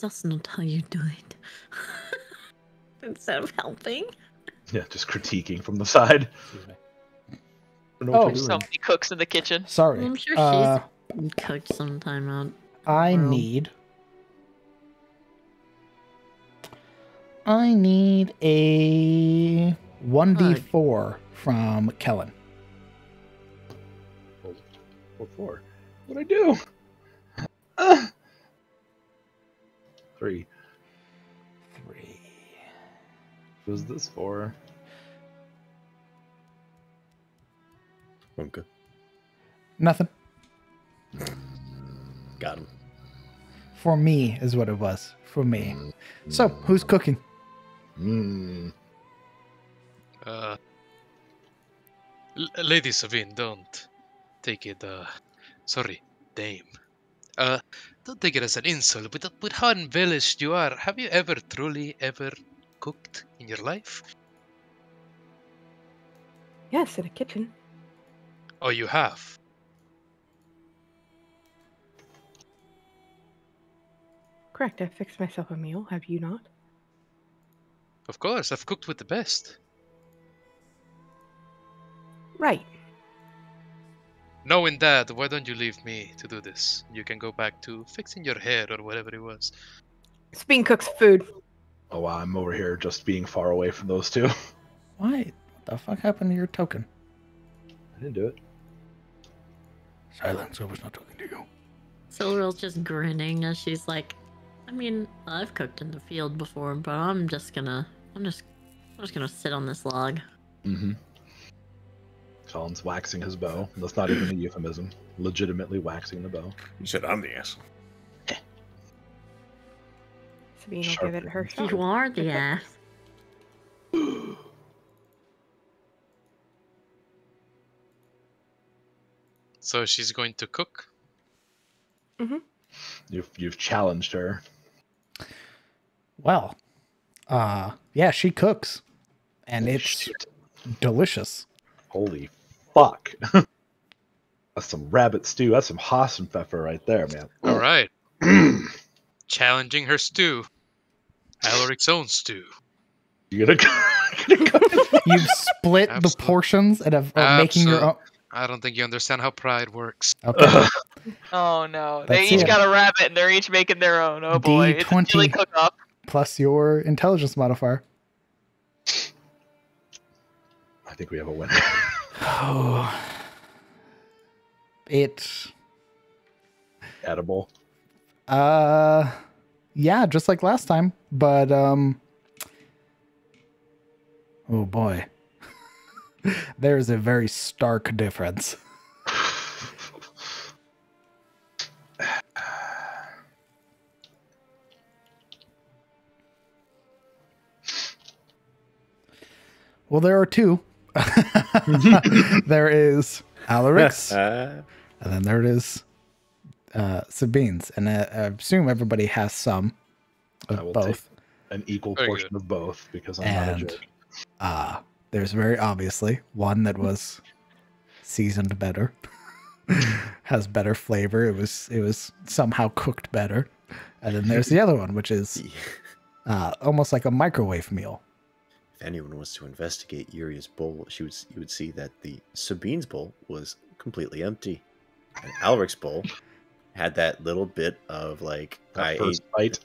that's not how you do it. Instead of helping. Yeah, just critiquing from the side. Excuse me. I don't know what Oh. you're doing. Somebody cooks in the kitchen. Sorry. I'm sure she's cooked sometime out. I World. need a 1d4 from Kellen. What for? What'd I do? 3. 3. Who's this for? Okay. Nothing. Got him. For me is what it was. For me. So, who's cooking? Lady Savine, don't take it, sorry, dame. Don't take it as an insult, but with how embellished you are, have you ever truly cooked in your life? Yes, in a kitchen. Oh, you have? Correct, I've fixed myself a meal, have you not? Of course, I've cooked with the best. Right. Knowing that, why don't you leave me to do this? You can go back to fixing your hair or whatever it was. Sabine cooks food. Oh wow, I'm over here just being far away from those two. Why? What the fuck happened to your token? I didn't do it. Silence, I was not talking to you. Silverill's just grinning as she's like, I mean, I've cooked in the field before, but I'm just gonna sit on this log. Mm-hmm. Colin's waxing his bow. That's not even a euphemism. Legitimately waxing the bow. You said I'm the asshole. Sabine will give it her shot. You are the ass. So she's going to cook? You've challenged her. Well, yeah, she cooks. And it's Shit. delicious. Holy fuck. That's some rabbit stew. That's some Hassenpfeffer right there, man. All right. Challenging her stew. Alaric's own stew. You gonna go? You've split the Absolutely. portions and are making your own. I don't think you understand how pride works. Okay. Oh no, That's they each it. got a rabbit and they're each making their own. Oh boy, it's a D20. chili cook-off. Plus your intelligence modifier. I think we have a winner. Oh. It's Edible. Yeah, just like last time, but oh boy. There's a very stark difference. Well, there are two. There is Alaric's, and then there is Sabine's. And I assume everybody has some I of will both. take an equal Very portion good. of both because I'm not a And jerk. there's very obviously one that was seasoned better, has better flavor. It was somehow cooked better. And then there's the other one, which is almost like a microwave meal. If anyone was to investigate Yuria's bowl, you would see that the Sabine's bowl was completely empty, and Alric's bowl had that little bit of like That first bite.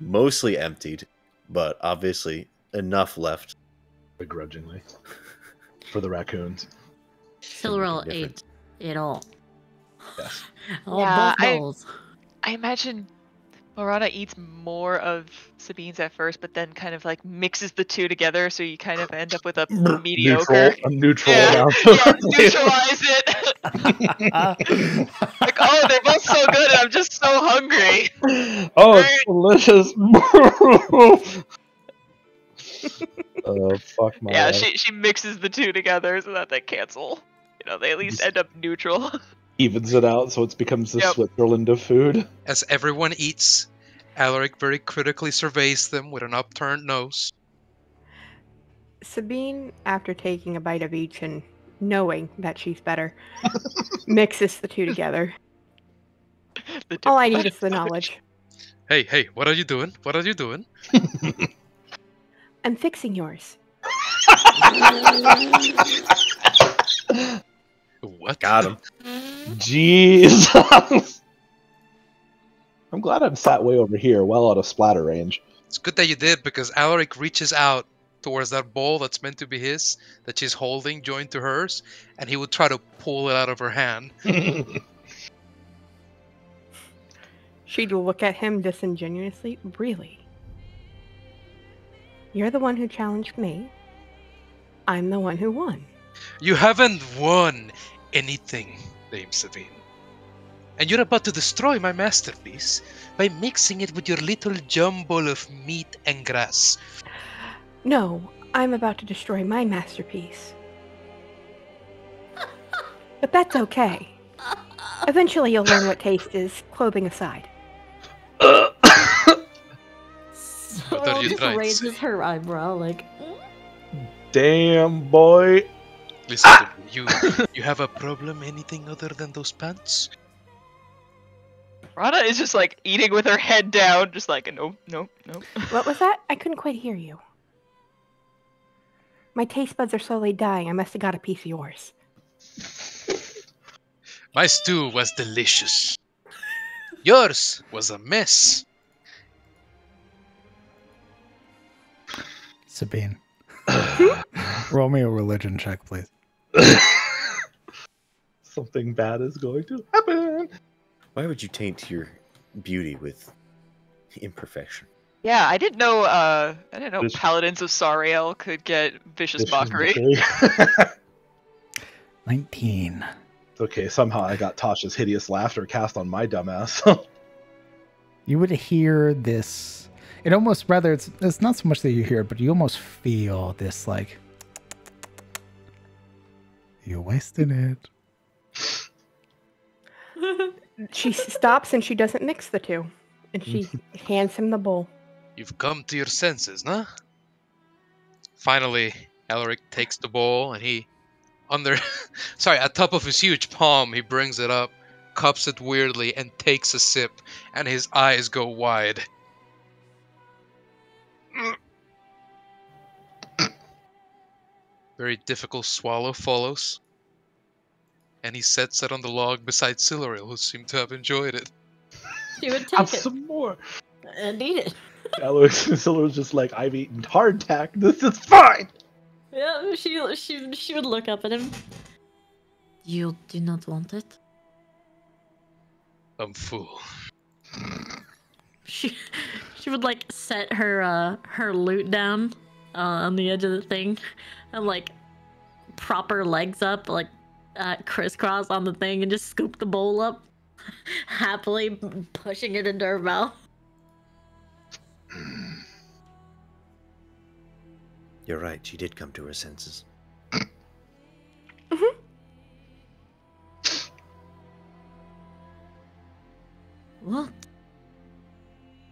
mostly emptied, but obviously enough left. Begrudgingly. For the raccoons. Silverl Different. ate it all. Yes. All Yeah, both bowls. I imagine Morana eats more of Sabine's at first, but then kind of like mixes the two together, so you kind of end up with a mediocre. Neutral Yeah, amount. yeah, neutralize it. Like, oh, they're both so good, and I'm just so hungry. Oh, it's delicious. Oh, fuck my Yeah, life. she mixes the two together so that they cancel. You know, they at least end up neutral. Evens it out so it becomes the Yep. Switzerland of food. As everyone eats, Alaric very critically surveys them with an upturned nose. Sabine, after taking a bite of each and knowing that she's better, mixes the two together. All I need is the knowledge. Hey, what are you doing? What are you doing? I'm fixing yours. What? Got him. Jeez. I'm glad I'm sat way over here, well out of splatter range. It's good that you did, because Alaric reaches out towards that bowl that's meant to be his, that she's holding joined to hers, and he would try to pull it out of her hand. She'd look at him disingenuously. Really? You're the one who challenged me. I'm the one who won. You haven't won anything, Dame Sabine. And you're about to destroy my masterpiece by mixing it with your little jumble of meat and grass. No, I'm about to destroy my masterpiece. But that's okay. Eventually you'll learn what taste is, clothing aside. What are you just trying to raises say? her eyebrow like. Damn, boy. Listen to me. You have a problem? Anything other than those pants? Rana is just like eating with her head down, just like nope. What was that? I couldn't quite hear you. My taste buds are slowly dying. I must have got a piece of yours. My stew was delicious. Yours was a mess. Sabine. Roll me a religion check, please. Something bad is going to happen. Why would you taint your beauty with imperfection? Yeah, I didn't know. This- Paladins of Sariel could get vicious mockery. 19. Okay, somehow I got Tasha's hideous laughter cast on my dumbass. You would hear this. It almost, rather, it's not so much that you hear it, but you almost feel this, like, you're wasting it. She stops and she doesn't mix the two. And she hands him the bowl. You've come to your senses, huh? Finally, Alaric takes the bowl and he, at top of his huge palm, he brings it up, cups it weirdly, and takes a sip, and his eyes go wide. Very difficult swallow follows, and he sets it on the log beside Siluriel, who seemed to have enjoyed it. She would Have take it some more. and eat it. Alex was just like, I've eaten hardtack. This is fine. Yeah, she would look up at him. You do not want it? I'm full. She would like set her loot down on the edge of the thing and like prop her legs up like crisscross on the thing and just scoop the bowl up, happily pushing it into her mouth. You're right, she did come to her senses. What?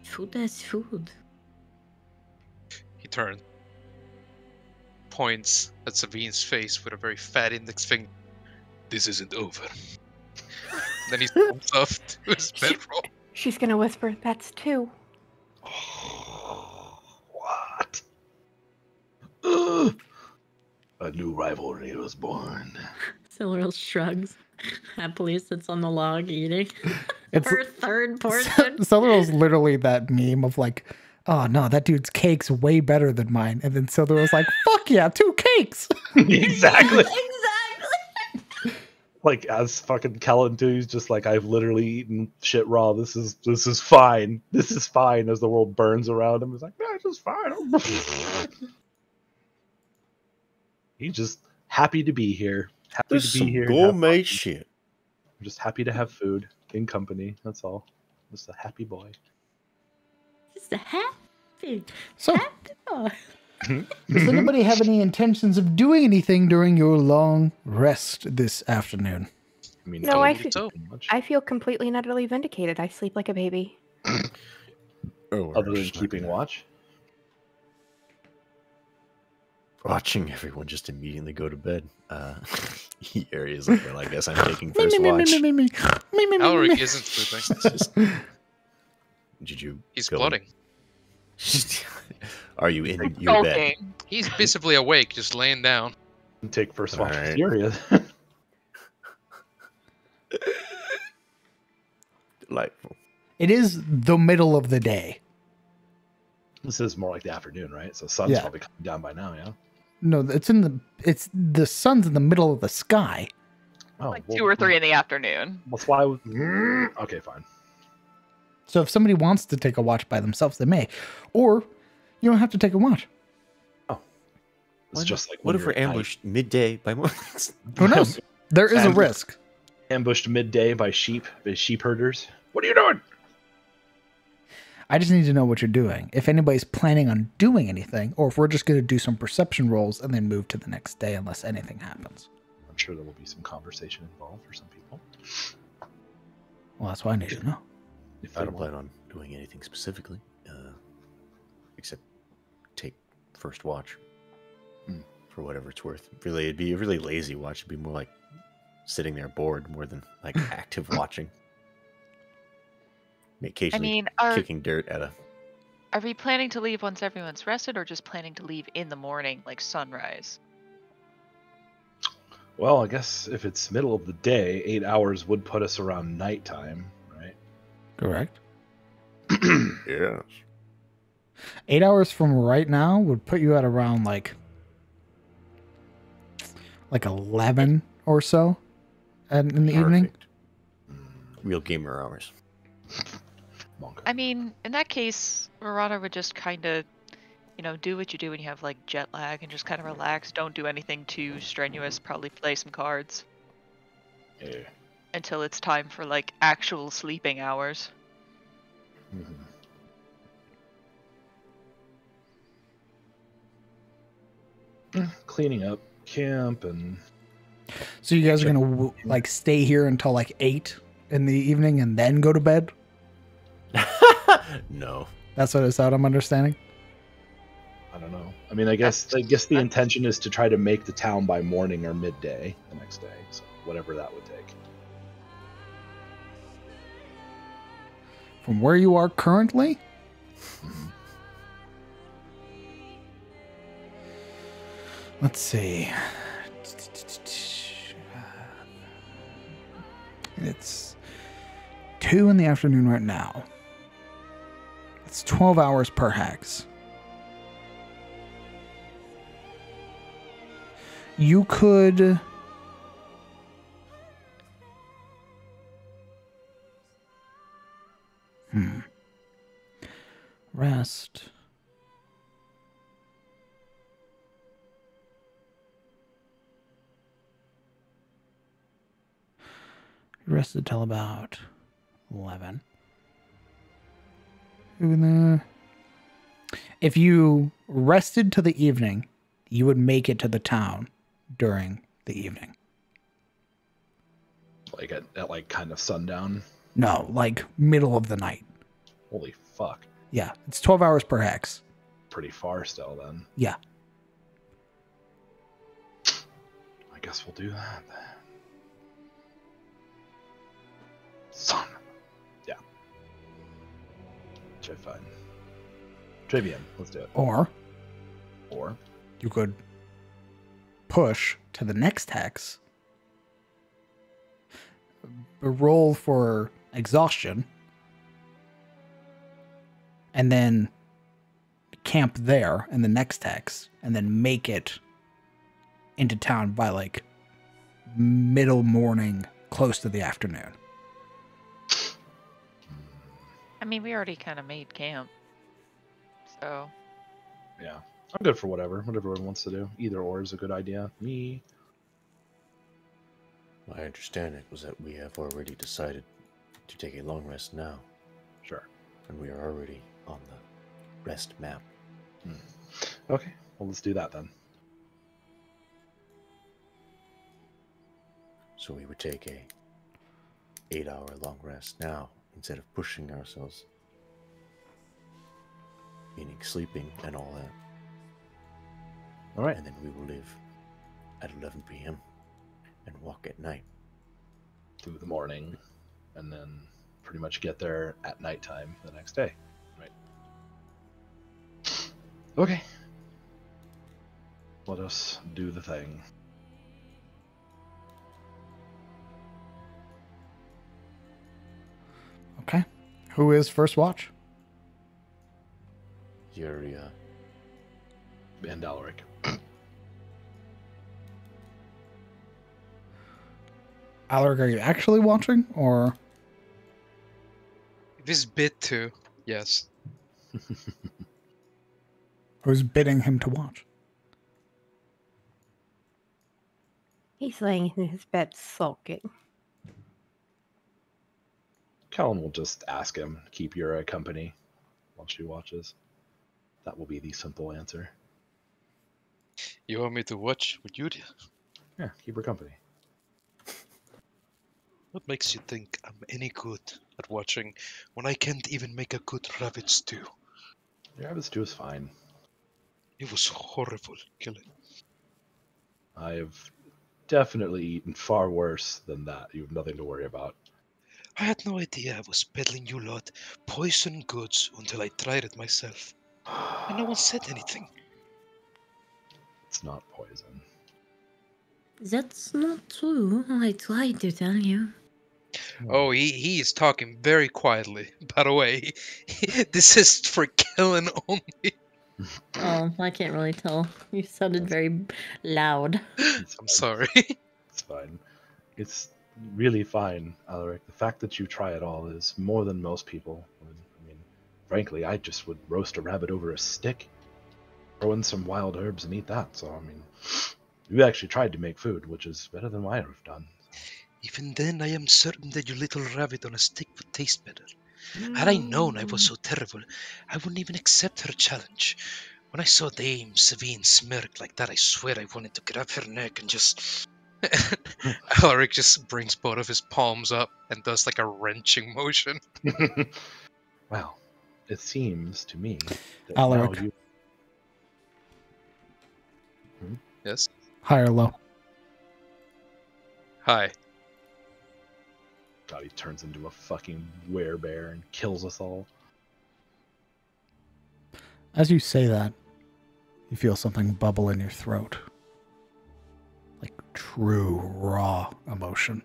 Food is food. He turns, points at Savine's face with a very fat index finger. This isn't over. Then he stomps off to his bedroll. She's gonna whisper, "That's 2." What? A new rivalry was born. Siluriel shrugs, happily sits on the log eating It's her third portion. Siluriel's literally that meme of like, oh no, that dude's cake's way better than mine. And then Siluriel's like, fuck yeah, 2 cakes. Exactly. Exactly. Like as fucking Kellen too, he's just like, I've literally eaten shit raw. This is fine. This is fine. As the world burns around him, he's like, no, it's just fine. He's just happy to be here. Happy This is to be some here. gourmet shit. I'm just happy to have food in company. That's all. Just a happy boy. Just a happy So, boy. does anybody have any intentions of doing anything during your long rest this afternoon? I mean, No, I I don't feel- eat much. I feel completely and utterly vindicated. I sleep like a baby. Oh, Other than keeping watch. watching everyone just immediately go to bed. Areas like, well, I guess I'm taking first watch. Alric isn't sleeping. Did you? He's go- plotting. Are you in your bed? Okay. He's visibly awake, just laying down. And take first watch Alright. with Furia. Delightful. It is the middle of the day. This is more like the afternoon, right? So sun's Yeah. probably coming down by now, yeah? No, it's the sun's in the middle of the sky. Oh, Like 2 or 3 in the afternoon. That's why. Okay, fine. So if somebody wants to take a watch by themselves, they may. Or you don't have to take a watch. It's just like what when if we're you're at night. ambushed midday by more? Who knows? There is a risk. Ambushed midday by sheep herders. What are you doing? I just need to know what you're doing. If anybody's planning on doing anything, or if we're just going to do some perception rolls and then move to the next day unless anything happens. I'm sure there will be some conversation involved for some people. Well, that's what I need to know. If I they don't want. plan on doing anything specifically, except take first watch for whatever it's worth. Really, it'd be a really lazy watch. It'd be more like sitting there bored more than like active watching. Occasionally mean, kicking dirt at a. Are we planning to leave once everyone's rested, or just planning to leave in the morning, like sunrise? Well, I guess if it's middle of the day, 8 hours would put us around nighttime, right? Correct. Yes. 8 hours from right now would put you at around like 11 or so in the evening. Real gamer hours. Monk. I mean, in that case, Marana would just kind of, do what you do when you have like jet lag and just kind of relax. Don't do anything too strenuous. Probably play some cards Yeah. until it's time for like actual sleeping hours. Cleaning up camp and So you guys are going to stay here until like 8 in the evening and then go to bed? No. That's what it's out, I'm understanding. I don't know. I mean, I guess the intention is to try to make the town by morning or midday the next day. So whatever that would take. From where you are currently? Let's see. It's 2 in the afternoon right now. It's 12 hours per hex. You could... rest. You rested till about 11. If you rested to the evening, you would make it to the town during the evening. Like at like kind of sundown. No, like middle of the night. Holy fuck. Yeah, it's 12 hours per hex. Pretty far still then. Yeah. I guess we'll do that then. Son. Yeah. Okay, fine. Très bien. Let's do it. Or Or you could push to the next hex, roll for exhaustion, and then camp there in the next hex, and then make it into town by like middle morning, close to the afternoon. I mean, we already kind of made camp. So. yeah. I'm good for whatever everyone wants to do. Either or is a good idea. Me. My understanding was that we have already decided to take a long rest now, Sure. and we are already on the rest map. Okay. Well, let's do that then. So we would take a 8-hour long rest now instead of pushing ourselves, meaning sleeping and all that. All right. And then we will leave at 11 p.m. and walk at night. Through the morning, and then pretty much get there at nighttime the next day. Right. Okay. Let us do the thing. Okay. Who is first watch? Yuria. And Alaric. Alaric, are you actually watching, or? This bit too, yes. Who's bidding him to watch? He's laying in his bed sulking. Callan will just ask him to keep Yura company while she watches. That will be the simple answer. You want me to watch with you? Yeah, keep her company. What makes you think I'm any good at watching when I can't even make a good rabbit stew? Your rabbit stew is fine. It was horrible, killing. I've definitely eaten far worse than that. You have nothing to worry about. I had no idea I was peddling you lot poison goods until I tried it myself. And no one said anything. It's not poison. That's not true. I tried to tell you. Oh, he is talking very quietly. By the way, this is for killing only. Oh, I can't really tell. You sounded very loud. I'm sorry. It's fine. It's really fine, Alaric. The fact that you try it all is more than most people. I mean, frankly, I just would roast a rabbit over a stick, throw in some wild herbs and eat that. So, I mean, you actually tried to make food, which is better than I would have done. Even then, I am certain that your little rabbit on a stick would taste better. Had I known I was so terrible, I wouldn't even accept her challenge. When I saw Dame Savine smirk like that, I swear I wanted to grab her neck and just... Alaric just brings both of his palms up and does like a wrenching motion. Well, it seems to me that Alaric. now you... Yes? High or low? Hi. God, he turns into a fucking werebear and kills us all. As you say that, you feel something bubble in your throat. Like true, raw emotion.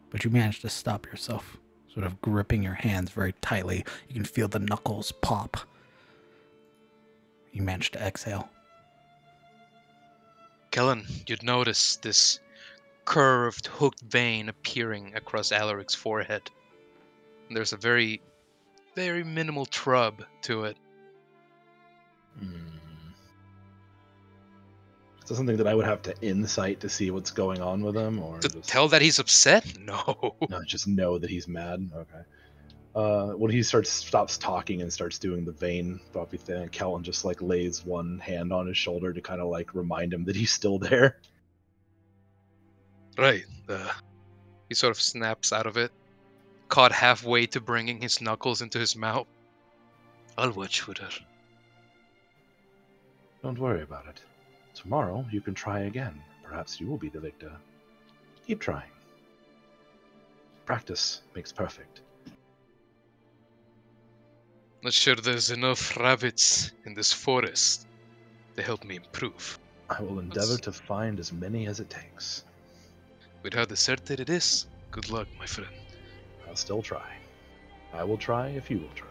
But you manage to stop yourself, sort of gripping your hands very tightly. You can feel the knuckles pop. You manage to exhale. Kellen, you'd notice this curved, hooked vein appearing across Alaric's forehead. And there's a very, very minimal trub to it. Is that something that I would have to insight to see what's going on with him, or To just tell that he's upset? No. not just know that he's mad? Okay. When he stops talking and starts doing the vain floppy thing, Kellen just like lays one hand on his shoulder to kind of like remind him that he's still there. Right. He sort of snaps out of it, caught halfway to bringing his knuckles into his mouth. I'll watch for her. Don't worry about it. Tomorrow you can try again. Perhaps you will be the victor. Keep trying. Practice makes perfect. Not sure there's enough rabbits in this forest to help me improve. I will endeavor to find as many as it takes. With how deserted it is, good luck, my friend. I'll still try. I will try if you will try.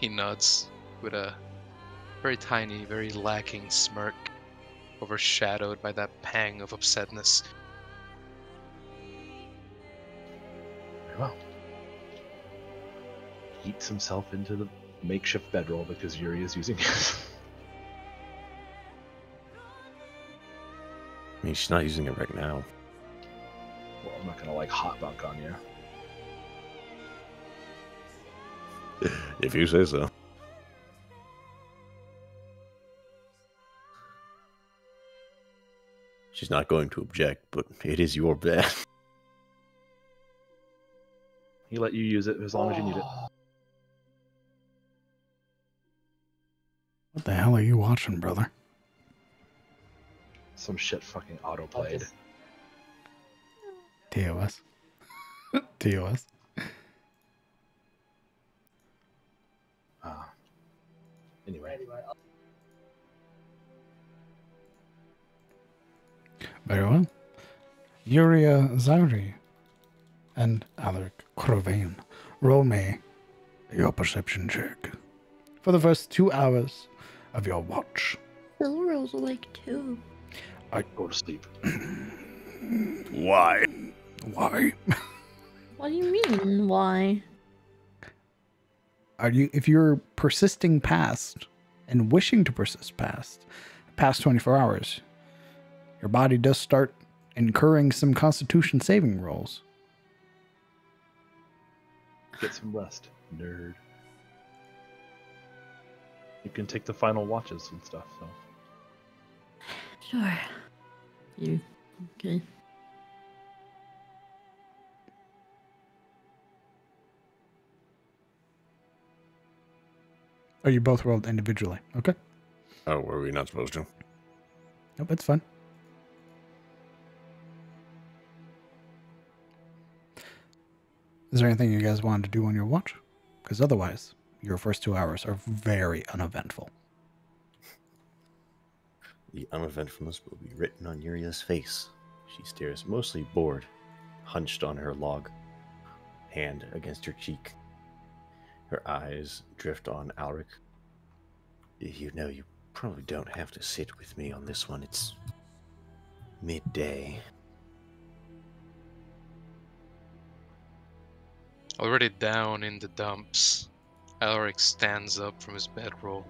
He nods with a very tiny, very lacking smirk, overshadowed by that pang of upsetness. Very well. He eats himself into the makeshift bedroll because Yuri is using it. I mean, she's not using it right now. Well, I'm not gonna like hot bunk on you. If you say so. She's not going to object, but it is your bed. He let you use it as long as you need it. What the hell are you watching, brother? Some shit fucking auto-played. TOS. TOS. Anyway. Very well. Yuria Zauri and Alaric Cravain, roll me your perception check for the first 2 hours of your watch. Still rolls like 2. I go to sleep. Why? Why? What do you mean, why? If you're persisting past and wishing to persist past 24 hours, your body does start incurring some constitution saving rolls. Get some rest, nerd. You can take the final watches and stuff, so. Sure. You okay? Oh, you both rolled individually. Okay. Oh, were we not supposed to? Nope, that's fine. Is there anything you guys wanted to do on your watch? Because otherwise, your first 2 hours are very uneventful. The uneventfulness will be written on Yuria's face. She stares mostly bored, hunched on her log, hand against her cheek. Her eyes drift on Alaric. You know, you probably don't have to sit with me on this one. It's midday. Already down in the dumps, Alaric stands up from his bedroll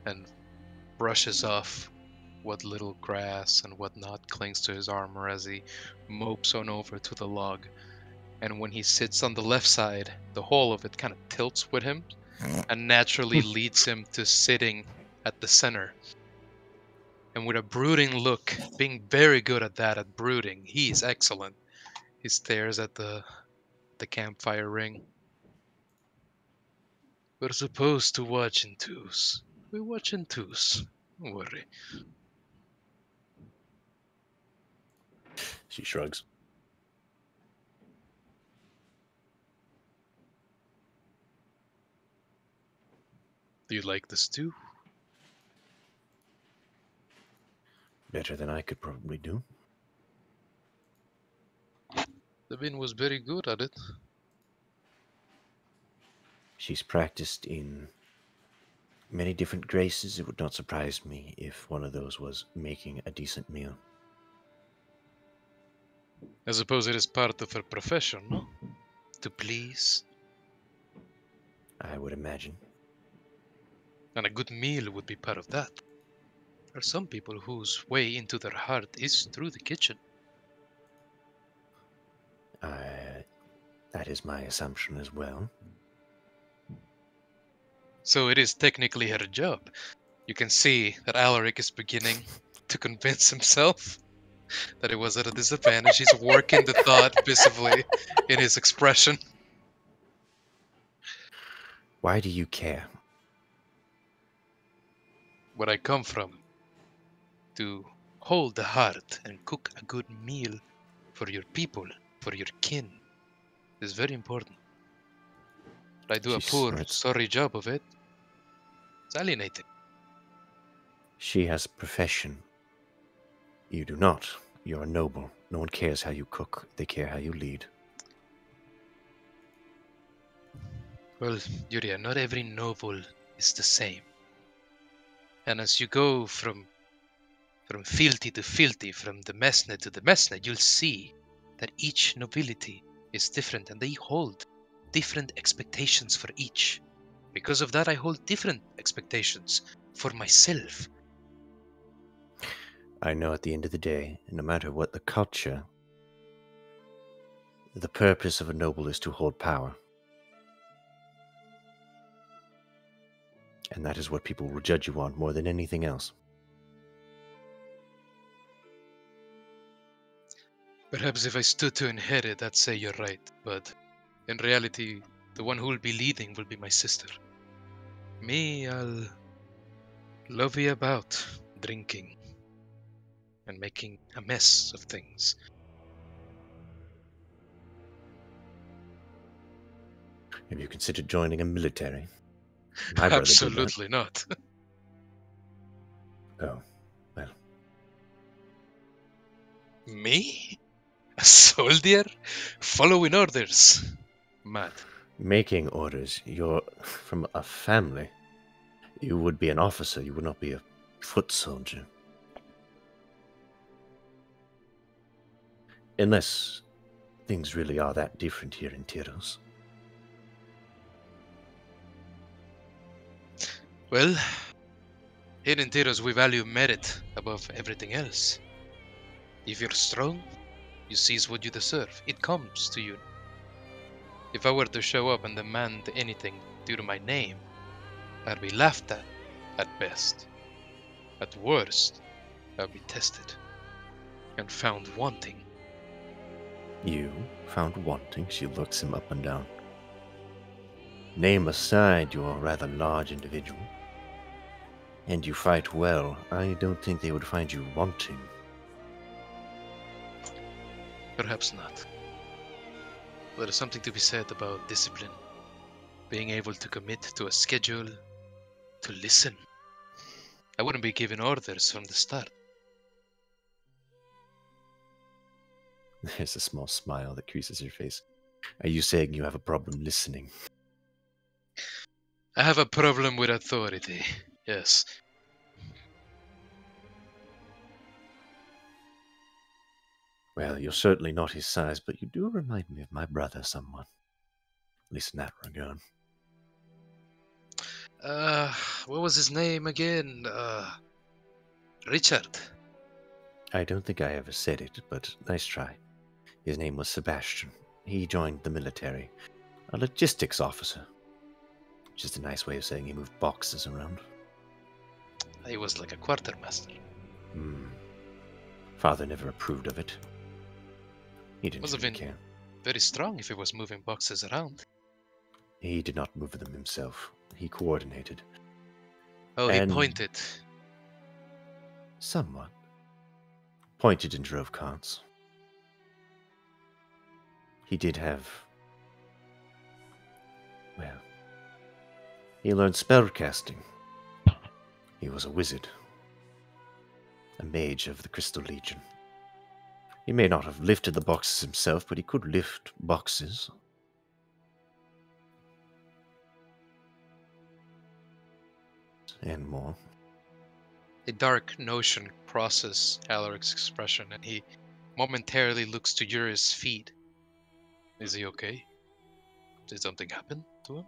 and brushes off what little grass and whatnot clings to his armor as he mopes on over to the log. And when he sits on the left side, the whole of it kind of tilts with him and naturally leads him to sitting at the center. And with a brooding look, being very good at that, at brooding, he is excellent. He stares at the campfire ring. We're supposed to watch in twos. We watch in twos. Don't worry. She shrugs. Do you like the stew? Better than I could probably do. Devin was very good at it. She's practiced in many different graces. It would not surprise me if one of those was making a decent meal. I suppose it is part of her profession, no? To please. I would imagine. And a good meal would be part of that. There are some people whose way into their heart is through the kitchen. That is my assumption as well. So it is technically her job. You can see that Alaric is beginning to convince himself that it was at a disadvantage. He's working the thought visibly in his expression. Why do you care? Where I come from, to hold the heart and cook a good meal for your people, for your kin, is very important. But I do a She poor, snorts. sorry job of it. It's alienating. She has a profession. You do not. You're a noble. No one cares how you cook. They care how you lead. Well, Yuria, not every noble is the same. And as you go from fealty to fealty, from the mesne to the mesne, you'll see that each nobility is different and they hold different expectations for each. Because of that, I hold different expectations for myself. I know at the end of the day, no matter what the culture, the purpose of a noble is to hold power. And that is what people will judge you on more than anything else. Perhaps if I stood to inherit, I'd say you're right, but in reality, the one who will be leading will be my sister. Me, I'll lovey about, drinking, and making a mess of things. Have you considered joining a military? My brother did that. Absolutely not. Oh, well. Me? A soldier? Following orders? Mad. Making orders. You're from a family. You would be an officer. You would not be a foot soldier. Unless things really are that different here in Tyros. Well, here in Tyros we value merit above everything else. If you're strong, you seize what you deserve. It comes to you. If I were to show up and demand anything due to my name, I'd be laughed at best. At worst, I'd be tested and found wanting. You found wanting? She looks him up and down. Name aside, you're a rather large individual. And you fight well. I don't think they would find you wanting. Perhaps not. There is something to be said about discipline. Being able to commit to a schedule, to listen. I wouldn't be giving orders from the start. There's a small smile that creases her face. Are you saying you have a problem listening? I have a problem with authority, yes. Well, you're certainly not his size, but you do remind me of my brother somewhat. At least in that regard. What was his name again? Richard. I don't think I ever said it, but nice try. His name was Sebastian. He joined the military. A logistics officer. Just a nice way of saying he moved boxes around. He was like a quartermaster. Father never approved of it. He didn't Must have really been care. very strong if he was moving boxes around. He did not move them himself. He coordinated. Oh, And- he pointed. Somewhat. Pointed and drove carts. He did have... Well... He learned spellcasting. He was a wizard. A mage of the Crystal Legion. He may not have lifted the boxes himself, but he could lift boxes. And more. A dark notion crosses Alaric's expression, and he momentarily looks to Yuri's feet. Is he okay? Did something happen to him?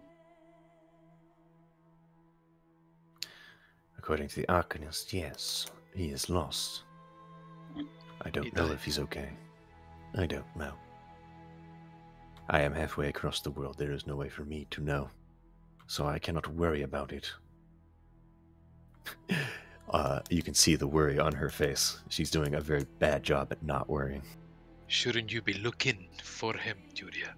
According to the Arcanist, yes, he is lost. I don't know if he's okay. I don't know. I am halfway across the world. There is no way for me to know. So I cannot worry about it. You can see the worry on her face. She's doing a very bad job at not worrying. Shouldn't you be looking for him, Yuria?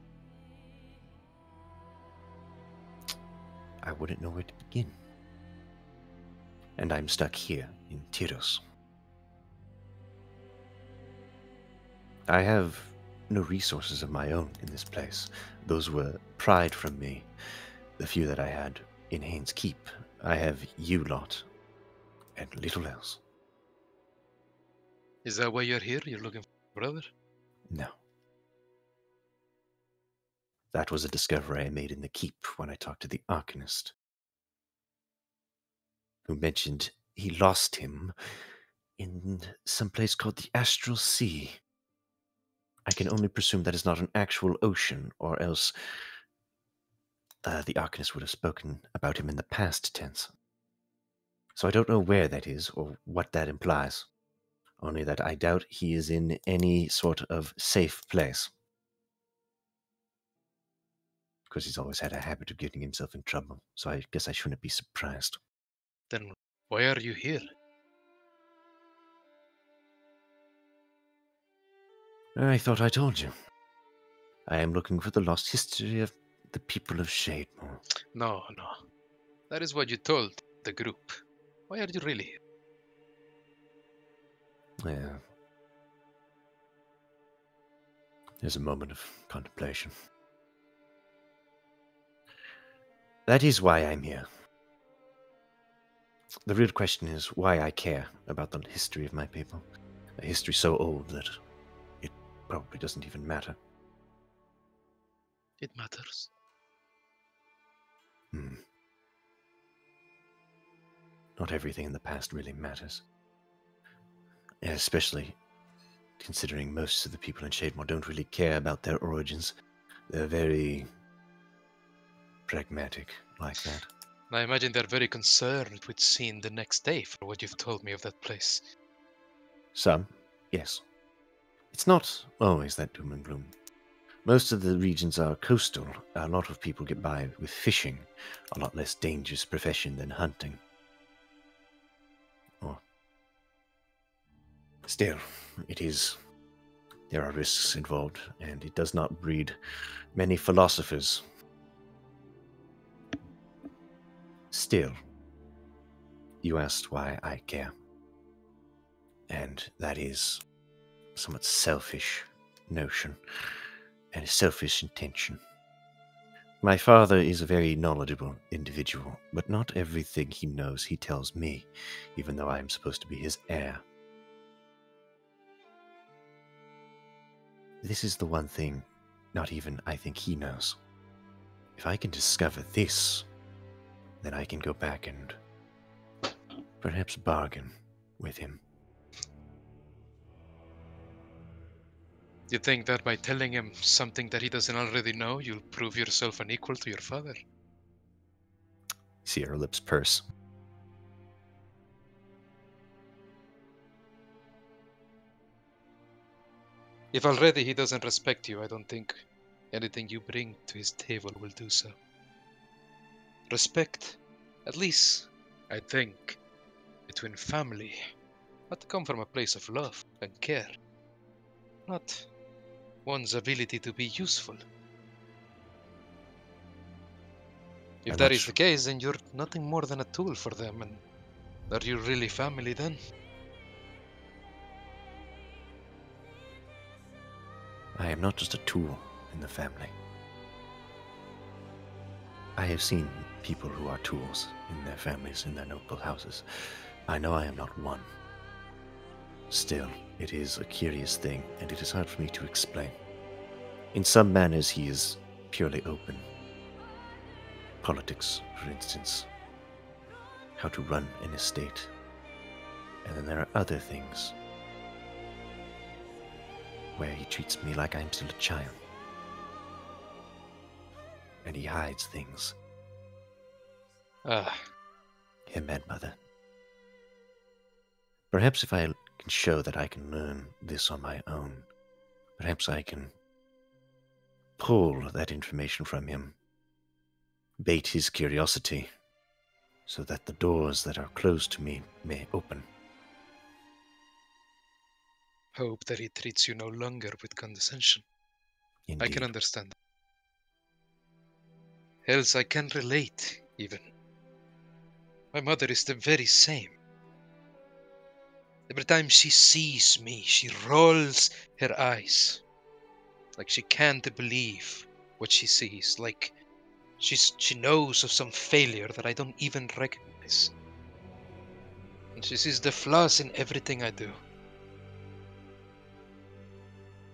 I wouldn't know where to begin. And I'm stuck here in Tyros. I have no resources of my own in this place. Those were pried from me, the few that I had in Haynes Keep. I have you lot, and little else. Is that why you're here? You're looking for a brother? No. That was a discovery I made in the Keep when I talked to the Arcanist, who mentioned he lost him in some place called the Astral Sea. I can only presume that is not an actual ocean, or else the Arcanist would have spoken about him in the past tense. So I don't know where that is, or what that implies. Only that I doubt he is in any sort of safe place. Because he's always had a habit of getting himself in trouble, so I guess I shouldn't be surprised. Then why are you here? I thought I told you. I am looking for the lost history of the people of Shademore. No. That is what you told the group. Why are you really here? Yeah. There's a moment of contemplation. That is why I'm here. The real question is why I care about the history of my people. A history so old that it probably doesn't even matter. It matters. Not everything in the past really matters. Especially considering most of the people in Shademore don't really care about their origins. They're very pragmatic like that. I imagine they're very concerned with seeing the next day for what you've told me of that place. Some, yes. It's not always that doom and gloom. Most of the regions are coastal. A lot of people get by with fishing, a lot less dangerous profession than hunting. Still, there are risks involved, and it does not breed many philosophers. Still, you asked why I care. And that is a somewhat selfish notion, and a selfish intention. My father is a very knowledgeable individual, but not everything he knows he tells me, even though I am supposed to be his heir. This is the one thing not even I think he knows. If I can discover this, then I can go back and perhaps bargain with him. You think that by telling him something that he doesn't already know, you'll prove yourself unequal to your father? See her lips purse. If already he doesn't respect you, I don't think anything you bring to his table will do so. Respect, at least, I think, between family, ought to come from a place of love and care, not one's ability to be useful. If that is the case, then you're nothing more than a tool for them, and are you really family then? I am not just a tool in the family. I have seen people who are tools in their families, in their noble houses. I know I am not one. Still, it is a curious thing, and it is hard for me to explain. In some manners, he is purely open. Politics, for instance. How to run an estate. And then there are other things. where he treats me like I'm still a child. And he hides things. Ah, Him and Mother. Perhaps if I can show that I can learn this on my own, perhaps I can pull that information from him, bait his curiosity, so that the doors that are closed to me may open. hope that he treats you no longer with condescension. I can Indeed. understand. Else I can relate, even. My mother is the very same. Every time she sees me, she rolls her eyes. Like she can't believe what she sees. Like she knows of some failure that I don't even recognize. And she sees the flaws in everything I do.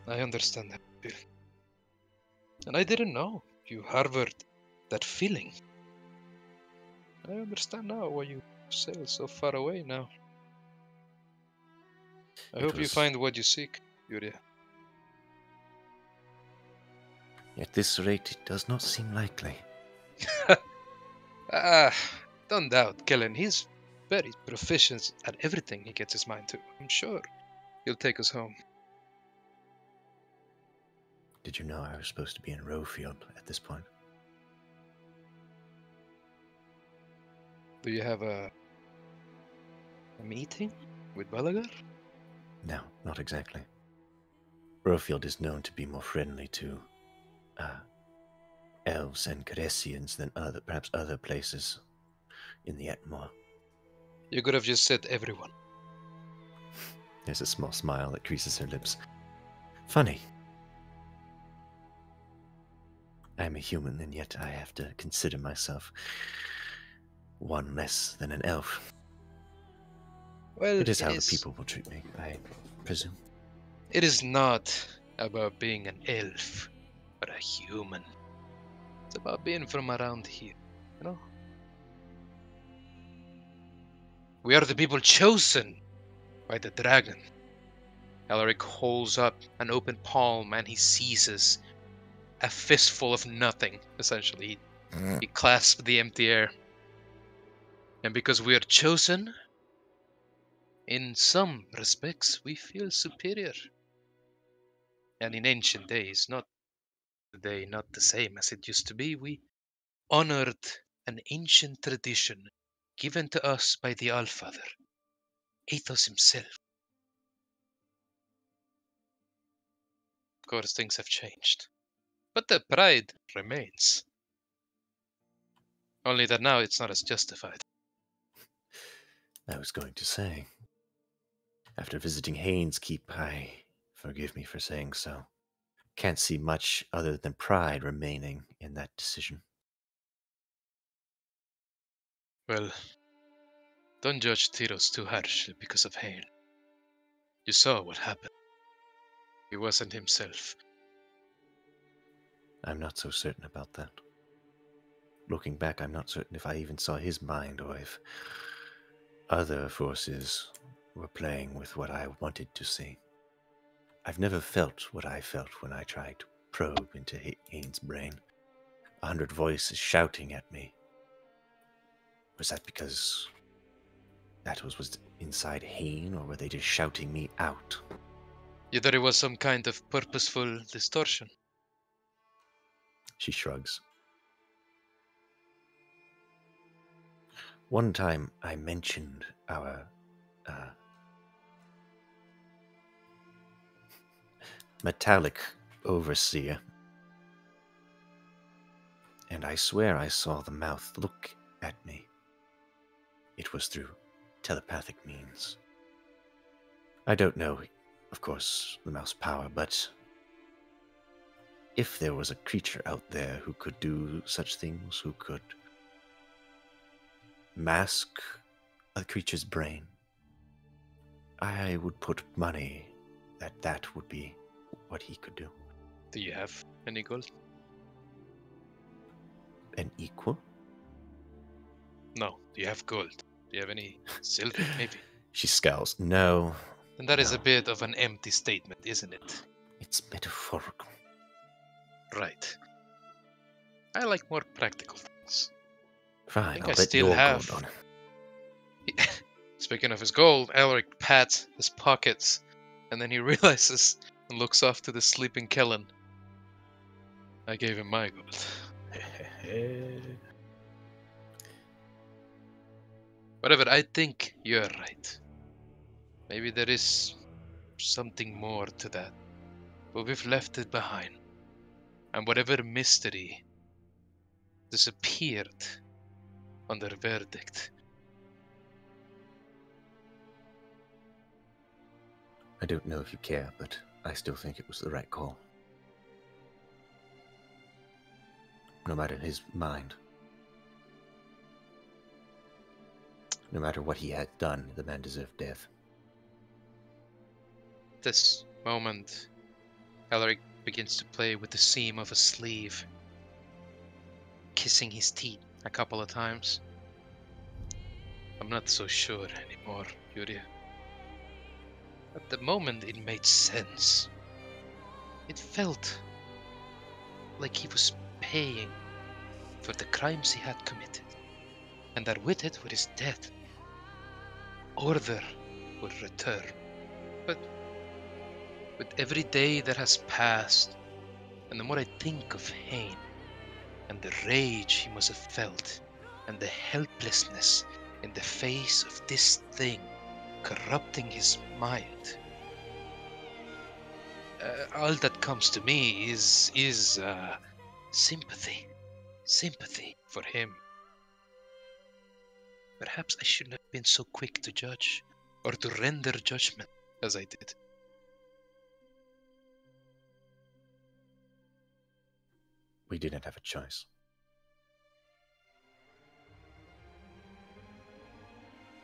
I understand that feel. And I didn't know you harbored that feeling. I understand now why you sail so far away now. I hope you find what you seek, Yuria. At this rate, it does not seem likely. Ah, don't doubt Kellen. He's very proficient at everything he gets his mind to. I'm sure he'll take us home. Did you know I was supposed to be in Rowfield at this point? Do you have a meeting with Balagar? No, not exactly. Rowfield is known to be more friendly to elves and Caressians than perhaps other places in the Atmore. You could have just said everyone. There's a small smile that creases her lips. Funny. I'm a human, and yet I have to consider myself one less than an elf. Well, It is how the people will treat me, I presume. It is not about being an elf or a human. It's about being from around here, you know? We are the people chosen by the dragon. Alaric holds up an open palm and he seizes a fistful of nothing, essentially. He clasps the empty air. And because we are chosen, in some respects, we feel superior. And in ancient days, not today, not the same as it used to be, we honored an ancient tradition given to us by the Allfather, Athos himself. Of course, things have changed, but the pride remains. Only that now it's not as justified. I was going to say, after visiting Haynes Keep, forgive me for saying so, can't see much other than pride remaining in that decision. Well, don't judge Tyros too harshly because of Hain. You saw what happened. He wasn't himself. I'm not so certain about that. Looking back, I'm not certain if I even saw his mind or if other forces were playing with what I wanted to see. I've never felt what I felt when I tried to probe into Haynes' brain. 100 voices shouting at me. Was that because that was inside Hayne, or were they just shouting me out? You thought it was some kind of purposeful distortion? She shrugs. One time I mentioned our metallic overseer, and I swear I saw the mouth look at me. It was through telepathic means. I don't know, of course, the mouth's power, but if there was a creature out there who could do such things, who could mask a creature's brain, I would put money that that would be what he could do. Do you have any gold? An equal? No. Do you have gold? Do you have any silver, maybe? She scowls. No. And that is No. a bit of an empty statement, isn't it? It's metaphorical. Right. I like more practical things. Fine, think I'll I bet still your have- gold on it. Speaking of his gold, Elric pats his pockets, and then he realizes and looks off to the sleeping Kellen. I gave him my gold. Whatever, I think you're right. Maybe there is something more to that, but we've left it behind. And whatever mystery disappeared on their verdict. I don't know if you care, but I still think it was the right call. No matter his mind. No matter what he had done, the man deserved death. This moment, Elric begins to play with the seam of a sleeve, kissing his teeth a couple of times. I'm not so sure anymore, Yuria. At the moment, it made sense. It felt like he was paying for the crimes he had committed, and that with it, with his death, order would return. But with every day that has passed, and the more I think of Hain, and the rage he must have felt, and the helplessness in the face of this thing corrupting his mind, all that comes to me is sympathy. Sympathy for him. Perhaps I shouldn't have been so quick to judge, or to render judgment as I did. We didn't have a choice.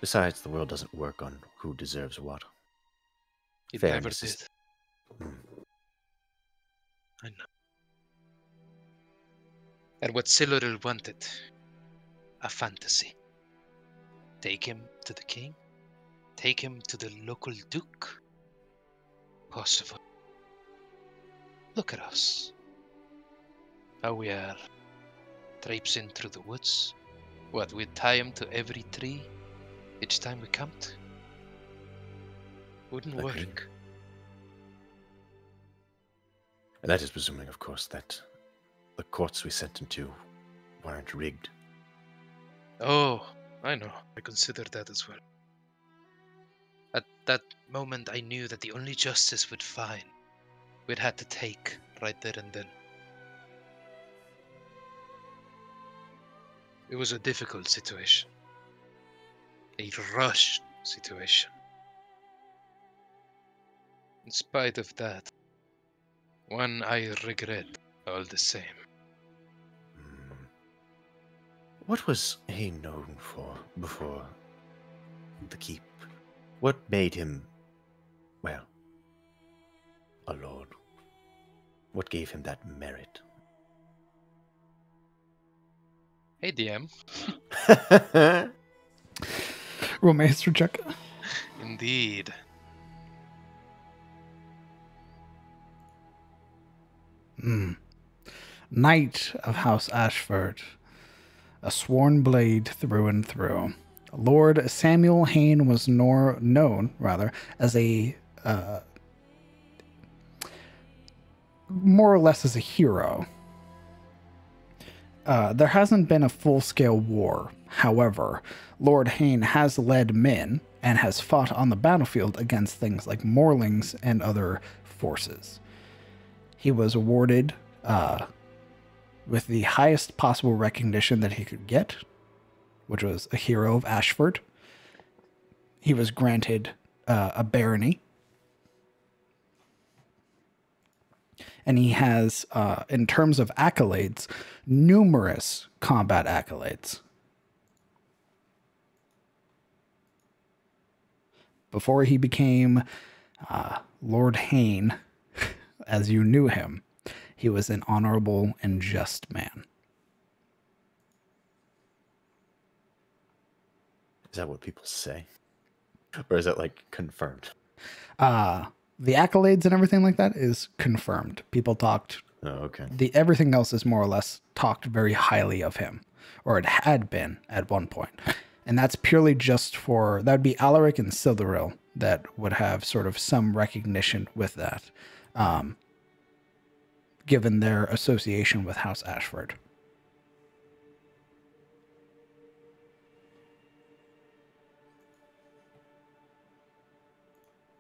Besides, the world doesn't work on who deserves what. It Fairness never is- did. Mm. I know. And what Siluril wanted, a fantasy. Take him to the king? Take him to the local duke? Possible. Look at us. How we are traipsing through the woods. What, we'd tie him to every tree each time we camped? Wouldn't Agreed. work. And that is presuming, of course, that the courts we sent him to weren't rigged. Oh, I know. I considered that as well. At that moment, I knew that the only justice we'd find, we'd had to take right there and then. It was a difficult situation. A rushed situation. In spite of that, one I regret all the same. Hmm. What was he known for before the keep? What made him, well, a lord? What gave him that merit? Hey, DM. Roll Maester check. Indeed. Knight of House Ashford, a sworn blade through and through. Lord Samuel Hain was known as a more or less as a hero. There hasn't been a full-scale war. However, Lord Hain has led men and has fought on the battlefield against things like Morlings and other forces. He was awarded with the highest possible recognition that he could get, which was a hero of Ashford. He was granted a barony. And he has, in terms of accolades, numerous combat accolades. Before he became Lord Hain, as you knew him, he was an honorable and just man. Is that what people say? Or is that, like, confirmed? the accolades and everything like that is confirmed. People talked. Oh, okay. Everything else is more or less talked very highly of him, or it had been at one point. And that's purely just for, that would be Alaric and Sildaril that would have sort of some recognition with that, given their association with House Ashford.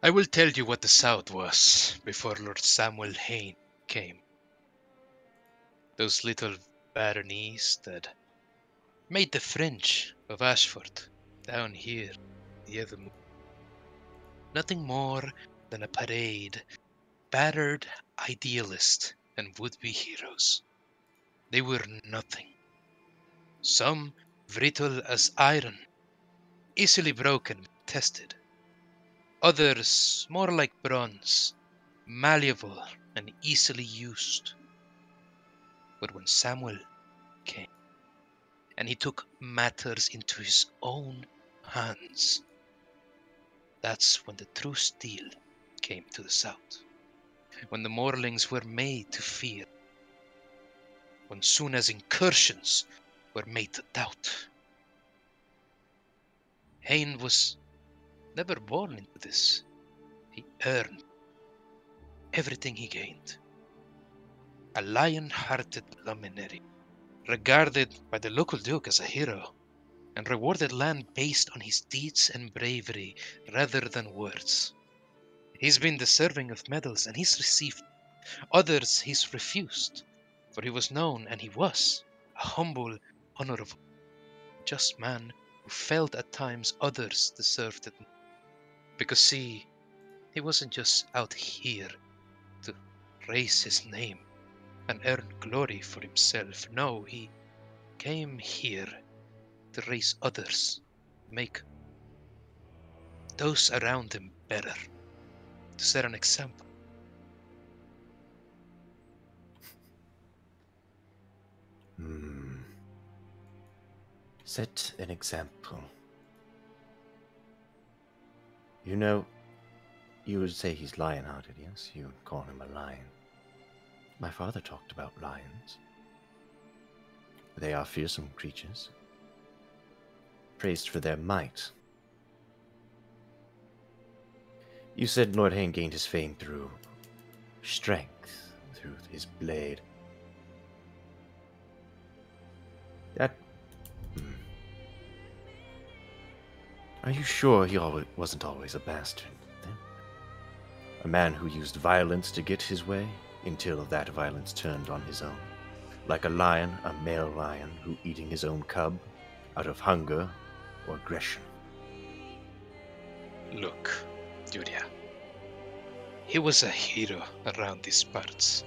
I will tell you what the South was before Lord Samuel Hayne came. Those little baronies that made the fringe of Ashford down here, the other moon. Nothing more than a parade, battered idealists and would-be heroes. They were nothing. Some brittle as iron, easily broken and tested. Others more like bronze, malleable and easily used. But when Samuel came, and he took matters into his own hands, that's when the true steel came to the south. When the Morlings were made to fear. When soon as incursions were made to doubt. Hayne was never born into this. He earned everything he gained. A lion-hearted luminary, regarded by the local duke as a hero, and rewarded land based on his deeds and bravery rather than words. He's been deserving of medals and he's received. Others he's refused, for he was known and he was a humble, honorable, just man who felt at times others deserved it. Because see, he wasn't just out here to raise his name and earn glory for himself. No, he came here to raise others, make those around him better, to set an example. Set an example. You know, you would say he's lion-hearted, yes? You would call him a lion. My father talked about lions. They are fearsome creatures, praised for their might. You said Lord Hayne gained his fame through strength, through his blade. That... Are you sure he wasn't always a bastard, then? A man who used violence to get his way, until that violence turned on his own. Like a lion, a male lion, who eating his own cub, out of hunger or aggression. Look, Julia, he was a hero around these parts.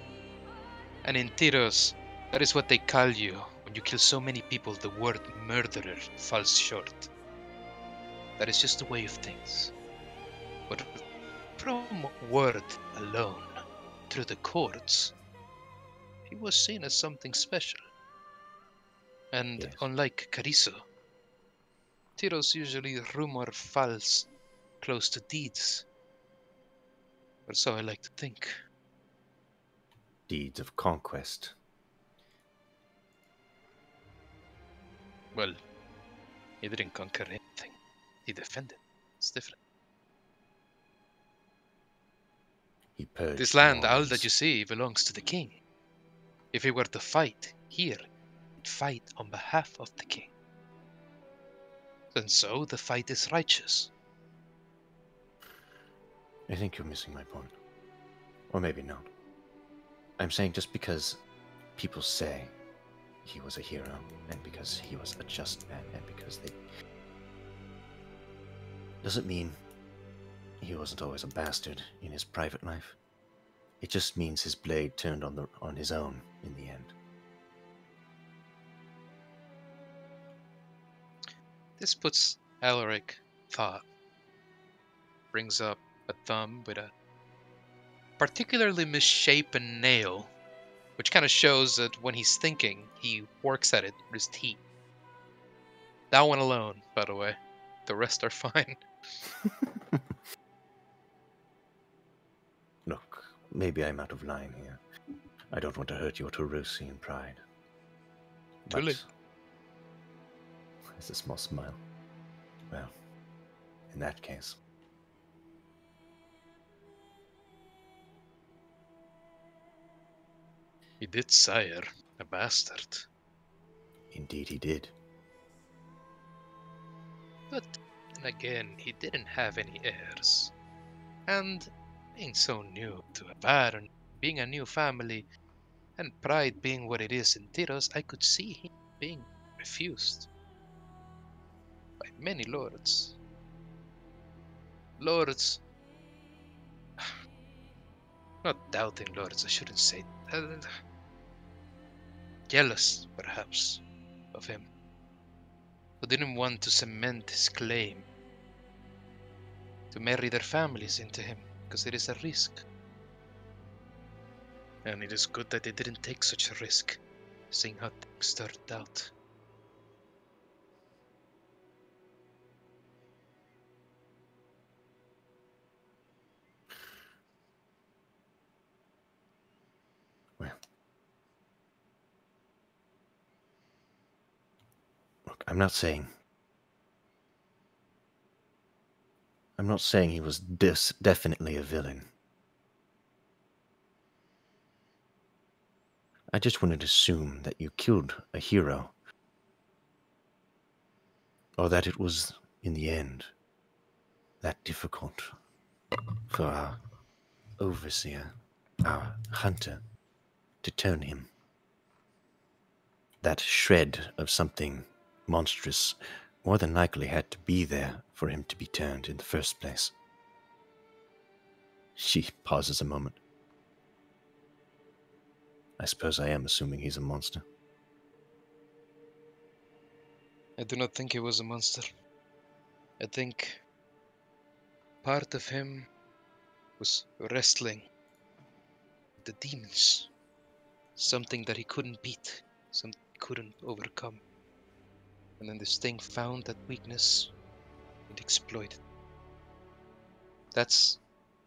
And in Tyros, that is what they call you when you kill so many people the word murderer falls short. That is just the way of things. But from word alone, through the courts, he was seen as something special. And Yes. unlike Cariso, Tyros usually rumor falls close to deeds. Or so I like to think. Deeds of conquest. Well, he didn't conquer anything. He defended. It's different. He purged This land, all Normans. that you see, belongs to the king. If he were to fight here, he'd fight on behalf of the king. And so the fight is righteous. I think you're missing my point. Or maybe not. I'm saying just because people say he was a hero, and because he was a just man, and because they... doesn't mean he wasn't always a bastard in his private life. It just means his blade turned on his own in the end. This puts Alaric thought. Brings up a thumb with a particularly misshapen nail, which kind of shows that when he's thinking, he works at it with his teeth. That one alone, by the way. The rest are fine. maybe I'm out of line here. I don't want to hurt your Taurosian pride. Truly. There's a small smile. Well, in that case. He did sire a bastard. Indeed he did. But then again, he didn't have any heirs. And being so new to a baron, being a new family, and pride being what it is in Tyros, I could see him being refused by many lords. Lords, not doubting lords, I shouldn't say. Jealous, perhaps, of him, who didn't want to cement his claim to marry their families into him, because it is a risk. And it is good that they didn't take such a risk, seeing how things turned out. Well, look, I'm not saying he was definitely a villain. I just wouldn't assume that you killed a hero, or that it was, in the end, that difficult for our overseer, our hunter, to turn him. That shred of something monstrous more than likely had to be there for him to be turned in the first place. She pauses a moment. I suppose I am assuming he's a monster. I do not think he was a monster. I think part of him was wrestling with the demons. Something that he couldn't beat, something he couldn't overcome. And then this thing found that weakness and exploited it. That's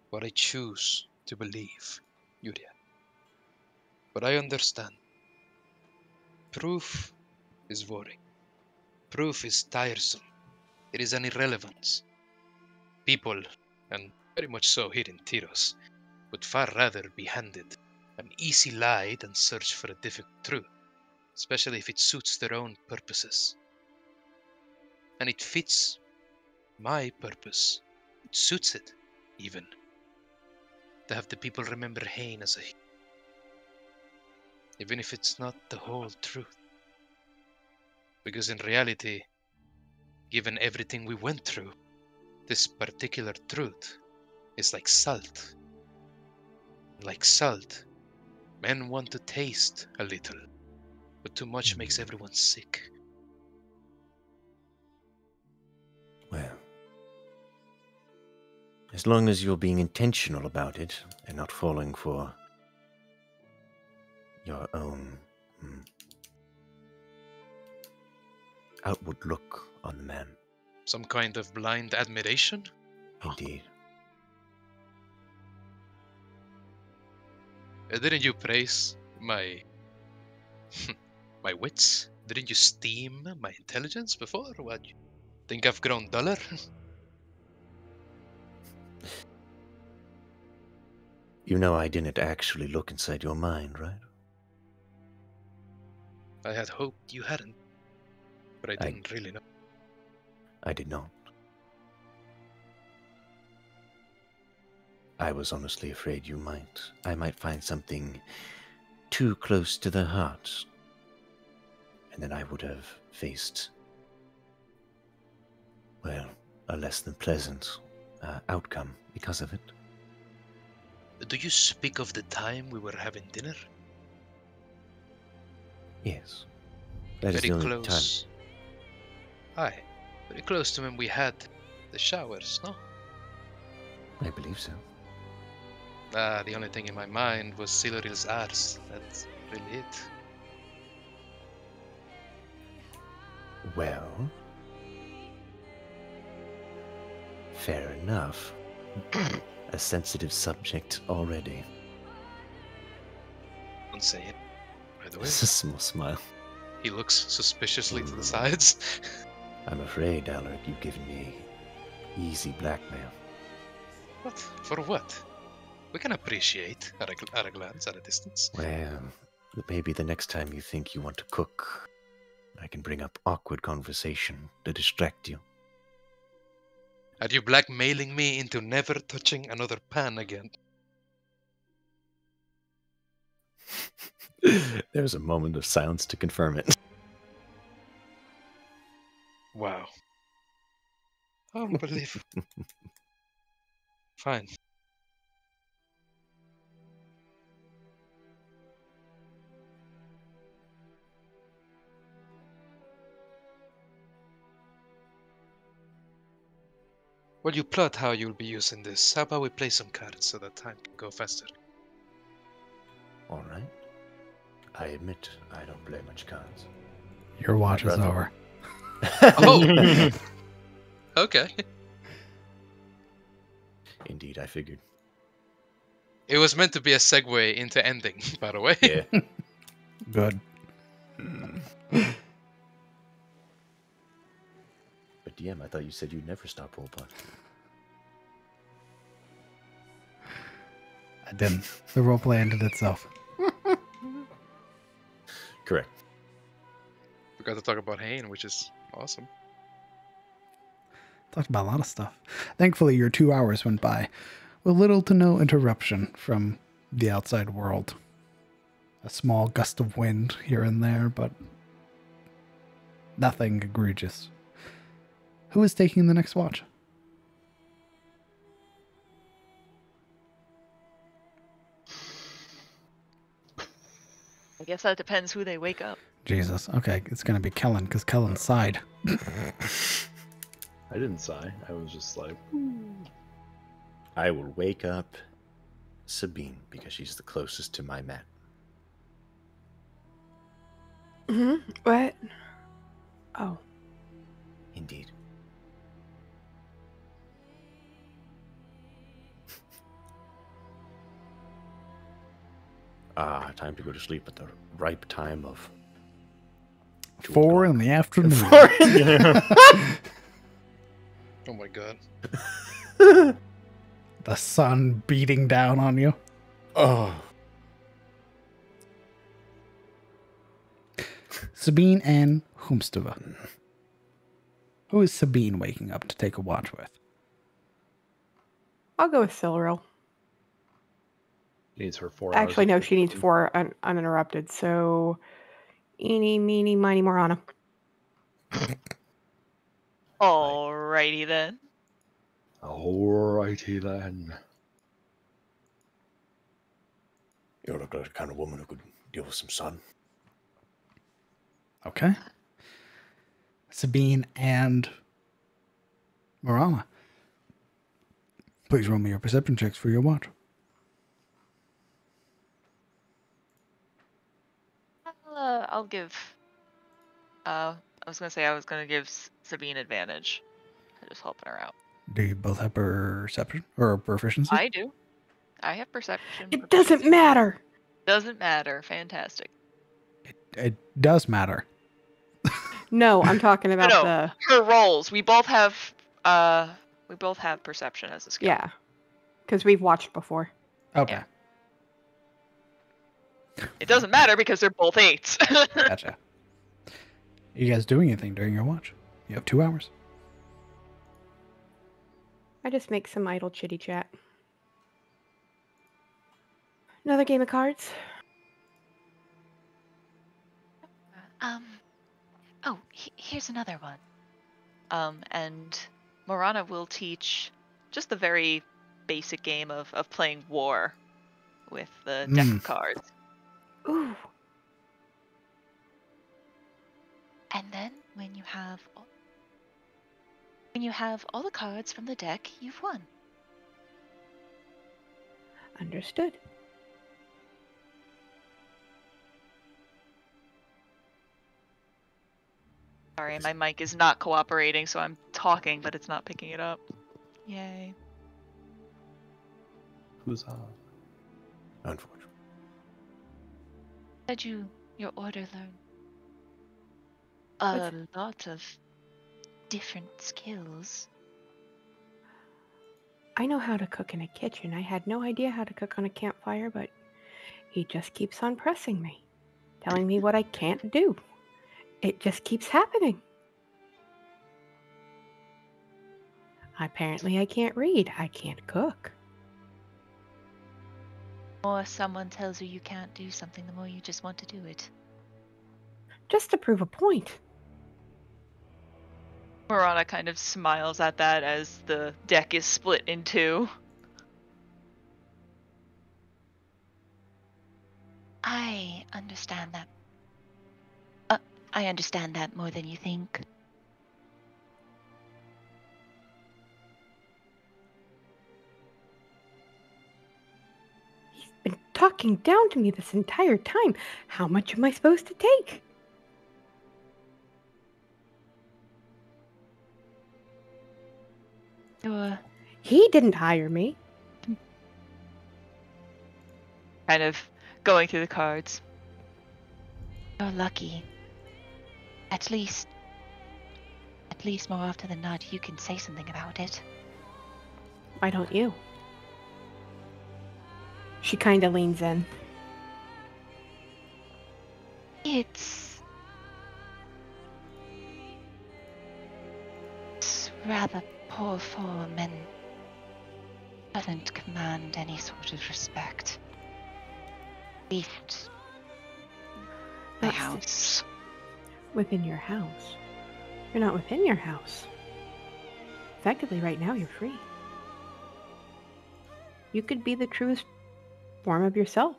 what I choose to believe, Yuria. But I understand. Proof is boring. Proof is tiresome. It is an irrelevance. People, and very much so here in Tyros, would far rather be handed an easy lie than search for a difficult truth, especially if it suits their own purposes. And it fits my purpose. It suits it, even, to have the people remember Hain as a hero, even if it's not the whole truth. Because in reality, given everything we went through, this particular truth is like salt. Like salt, men want to taste a little, but too much makes everyone sick. Well, as long as you're being intentional about it and not falling for your own outward look on the man. Some kind of blind admiration? Indeed. Didn't you praise my my wits? Didn't you steam my intelligence before? What? Think I've grown duller? You know I didn't actually look inside your mind, right? I had hoped you hadn't, but I didn't really know. I did not. I was honestly afraid I might find something too close to the heart, and then I would have faced, well, a less than pleasant outcome because of it. Do you speak of the time we were having dinner? Yes. That is Very the only close. Aye, very close to when we had the showers, no? time. I believe so. The only thing in my mind was Siloril's arse. That's really it. Well, fair enough. A sensitive subject already. Don't say it. By the way, It's a small smile. he looks suspiciously to the sides. I'm afraid, Alaric, you've given me easy blackmail. What? For what? We can appreciate at a glance, at a distance. Well, maybe the next time you think you want to cook, I can bring up awkward conversation to distract you. Are you blackmailing me into never touching another pan again? There's a moment of silence to confirm it. Wow. Unbelievable. Fine. Well, you plot how you'll be using this. How about we play some cards so that time can go faster? All right. I admit I don't play much cards. Your watch is brother. over. Oh! Okay. Indeed, I figured. It was meant to be a segue into ending, by the way. Yeah. Good. But DM, I thought you said you'd never stop roleplay. I didn't. The roleplay ended itself. Correct. We got to talk about Hain, which is awesome. Talked about a lot of stuff. Thankfully, your 2 hours went by with little to no interruption from the outside world. A small gust of wind here and there, but nothing egregious. Who is taking the next watch? I guess that depends who they wake up. Jesus. Okay, it's going to be Kellen, because Kellen sighed. I didn't sigh. I was just like, I will wake up Sabine because she's the closest to my mat. What? Oh. Indeed. Time to go to sleep at the ripe time of 4 in the afternoon. Oh my god. The sun beating down on you. Oh. Sabine and Humstova. Who is Sabine waking up to take a watch with? I'll go with Silril. needs her 4 hours. Actually, of no, sleep. she needs 4 uninterrupted. So, eeny, meeny, miny, Morana. Alrighty then. Alrighty then. You look like the kind of woman who could deal with some sun. Okay. Sabine and Morana. Please roll me your perception checks for your watch. I'll give. I was gonna give Sabine advantage. I'm just helping her out. Do you both have perception or proficiency? I do. I have perception. It doesn't proficiency. matter. Doesn't matter. Fantastic. It does matter. No, I'm talking about No, the. her rolls. We both have. We both have perception as a skill. Yeah. Because we've watched before. Okay. Yeah. It doesn't matter because they're both 8s. Gotcha. You guys doing anything during your watch? You have 2 hours. I just make some idle chitty chat. Another game of cards. Oh, here's another one. And Morana will teach just the very basic game of playing war with the deck of cards. Ooh. And then when you have all the cards from the deck, you've won. Understood. Sorry, my mic is not cooperating, so I'm talking, but it's not picking it up. Yay. Who's on? Unfortunately. Had your order learn a lot of different skills? I know how to cook in a kitchen. I had no idea how to cook on a campfire, but he just keeps on pressing me, telling me what I can't do. It just keeps happening. Apparently, I can't read. I can't cook. The more someone tells you you can't do something, the more you just want to do it. Just to prove a point. Marana kind of smiles at that as the deck is split in two. I understand that. I understand that more than you think. He's been talking down to me this entire time. How much am I supposed to take? He didn't hire me. Kind of going through the cards. You're lucky. At least more often than not, you can say something about it. Why don't you? She kind of leans in. It's rather poor form and doesn't command any sort of respect. At least my That's house. Within your house. You're not within your house. Effectively, right now, you're free. You could be the truest form of yourself.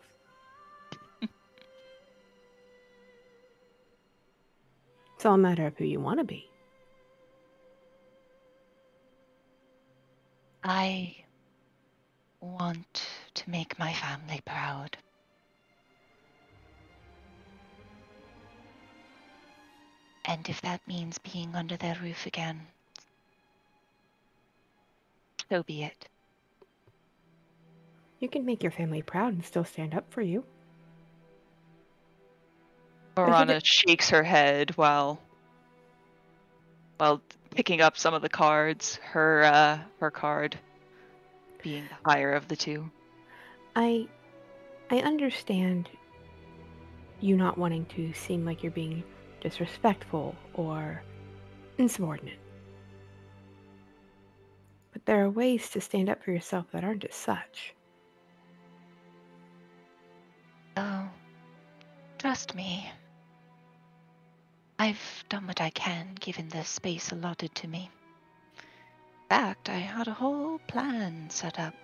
It's all a matter of who you want to be. I want to make my family proud. And if that means being under their roof again, so be it. You can make your family proud and still stand up for you. Marana shakes her head while picking up some of the cards. Her card being the higher of the two. I understand you not wanting to seem like you're being disrespectful or insubordinate. But there are ways to stand up for yourself that aren't as such. Oh, trust me. I've done what I can given the space allotted to me. In fact, I had a whole plan set up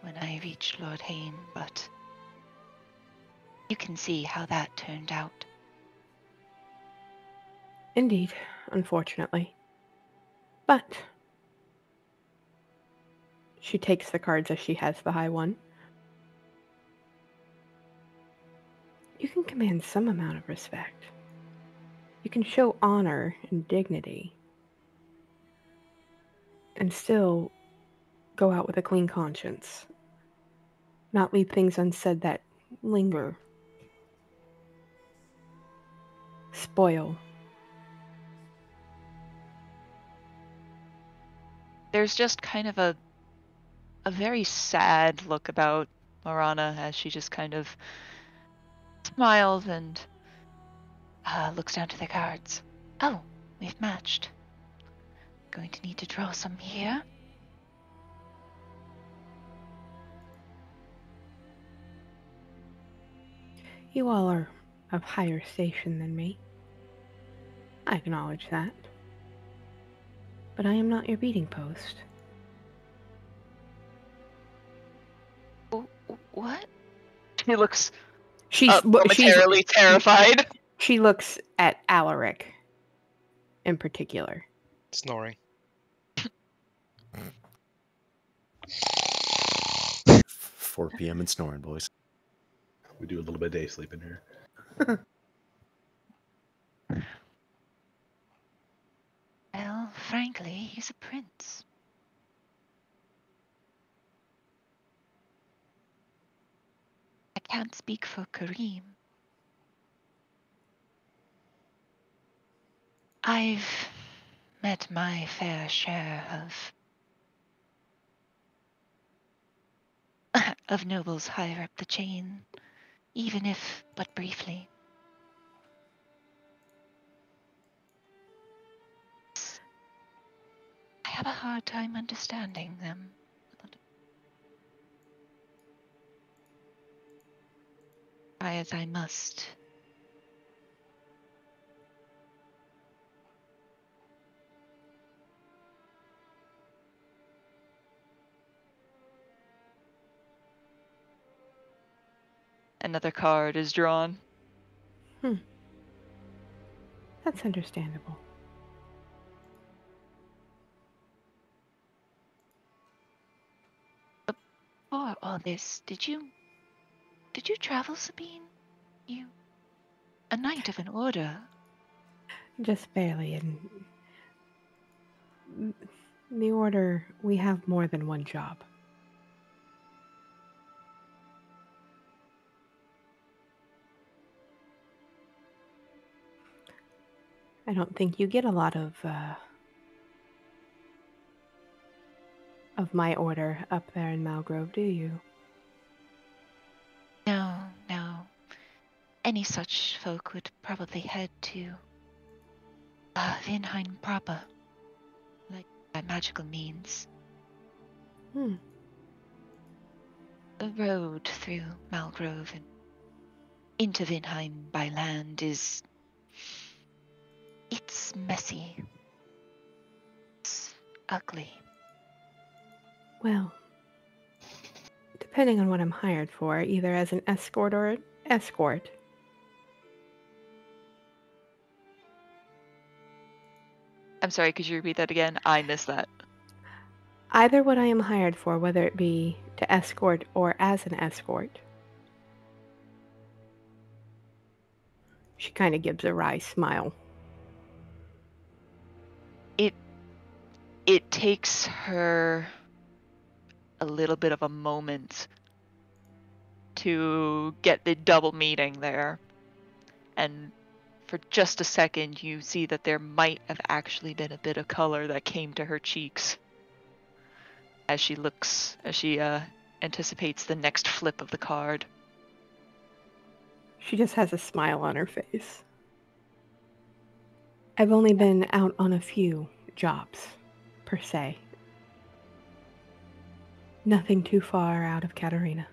when I reached Lord Hayne, but you can see how that turned out. Indeed, unfortunately. But she takes the cards as she has the high one. You can command some amount of respect. You can show honor and dignity and still go out with a clean conscience. Not leave things unsaid that linger. Spoil. There's just kind of a very sad look about Marana as she just kind of smiles and Looks down to the cards. Oh, we've matched. Going to need to draw some here. You all are of higher station than me. I acknowledge that. But I am not your beating post. What? she looks She's momentarily terrified. She looks at Alaric in particular. Snoring. 4 p.m. and snoring, boys. We do a little bit of day sleep in here. Well, frankly, he's a prince. I can't speak for Kareem, I've met my fair share of nobles higher up the chain, even if but briefly. I have a hard time understanding them. Try as I must. Another card is drawn. That's understandable. For all this, did you travel, Sabine? You, a knight of an order. Just barely. In the order, we have more than one job. I don't think you get a lot of my order up there in Malgrove, do you? No. Any such folk would probably head to Vinheim proper, like by magical means. Hmm. The road through Malgrove and into Vinheim by land it's messy. It's ugly. Well, depending on what I'm hired for, either as an escort or an escort. I'm sorry, could you repeat that again? I missed that. Either what I am hired for, whether it be to escort or as an escort. She kind of gives a wry smile. It takes her a little bit of a moment to get the double meaning there. And for just a second, you see that there might have actually been a bit of color that came to her cheeks as she anticipates the next flip of the card. She just has a smile on her face. I've only been out on a few jobs, per se. Nothing too far out of Katarina.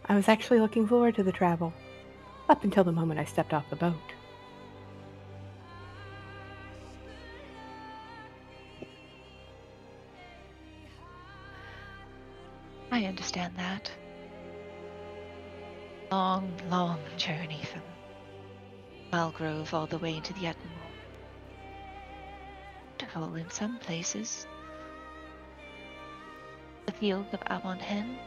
I was actually looking forward to the travel, up until the moment I stepped off the boat. I understand that. Long journey from Malgrove all the way into the Ettenwald. Beautiful in some places. The field of Avon-Hen.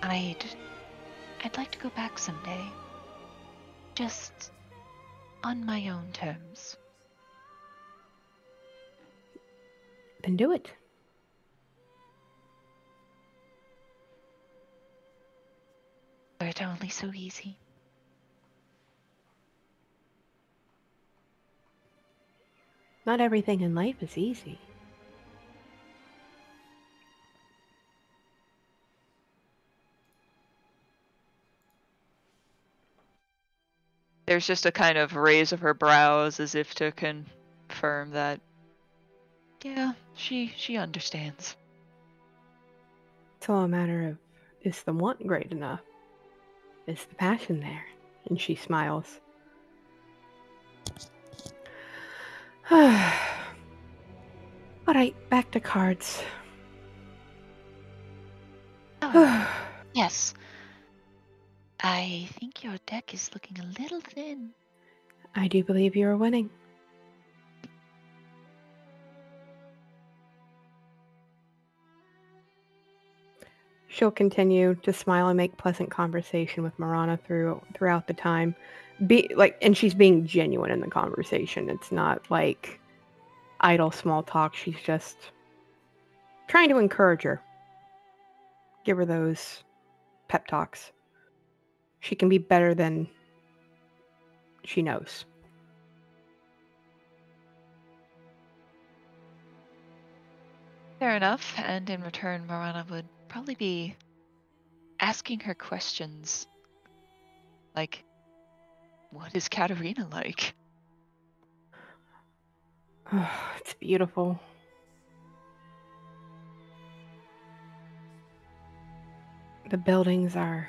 I'd like to go back someday. Just on my own terms. Then do it. Were it only so easy. Not everything in life is easy. There's just a kind of raise of her brows as if to confirm that, yeah, she understands. It's all a matter of, is the want great enough? Is the passion there? And she smiles. All right, back to cards. Oh, yes. I think your deck is looking a little thin. I do believe you are winning. She'll continue to smile and make pleasant conversation with Marana throughout the time. And she's being genuine in the conversation. It's not like idle small talk. She's just trying to encourage her. Give her those pep talks. She can be better than she knows. Fair enough. And in return, Marana would probably be asking her questions. Like, what is Katerina like? It's beautiful. The buildings are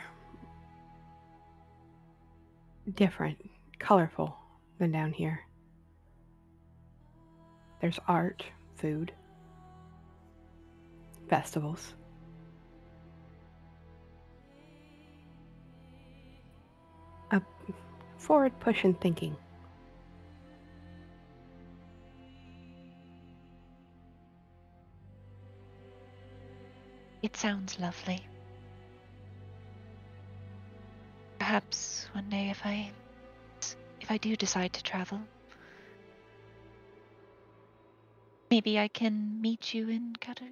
different, colorful than down here. There's art, food, festivals. A forward push in thinking. It sounds lovely. Perhaps one day if I do decide to travel, maybe I can meet you in Qatar.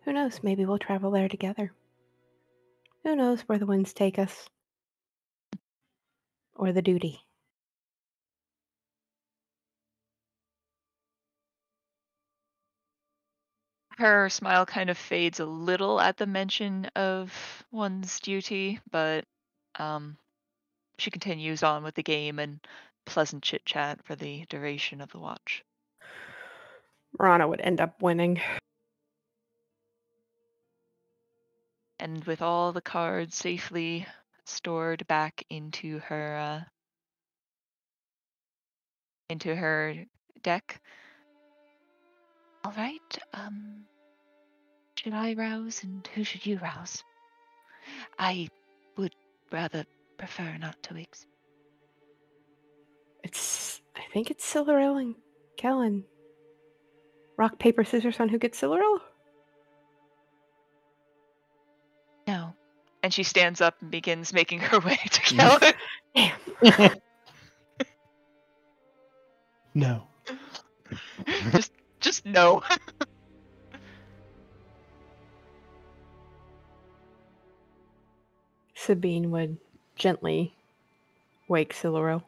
Who knows? Maybe we'll travel there together. Who knows where the winds take us? Or the duty. Her smile kind of fades a little at the mention of one's duty, but she continues on with the game and pleasant chit chat for the duration of the watch. Marana would end up winning. And with all the cards safely stored back into her deck. All right. Should I rouse, and who should you rouse? I would rather prefer not to. I think it's Silverell and Kellen. Rock, paper, scissors on who gets Silverell? No. And she stands up and begins making her way to Kellen. Damn. No. just no. Sabine would gently wake Silverell.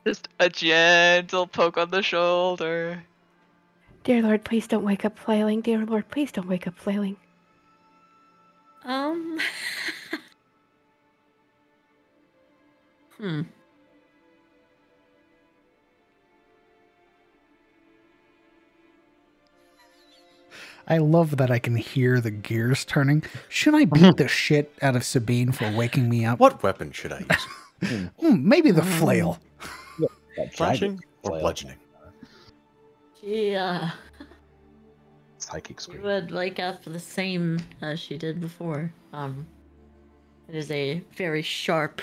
Just a gentle poke on the shoulder. Dear Lord, please don't wake up flailing. Dear Lord, please don't wake up flailing. I love that I can hear the gears turning. Should I beat the shit out of Sabine for waking me up? What weapon should I use? Maybe the flail. Slashing or bludgeoning? Yeah. Psychic She scream. would wake up the same as she did before. It is a very sharp,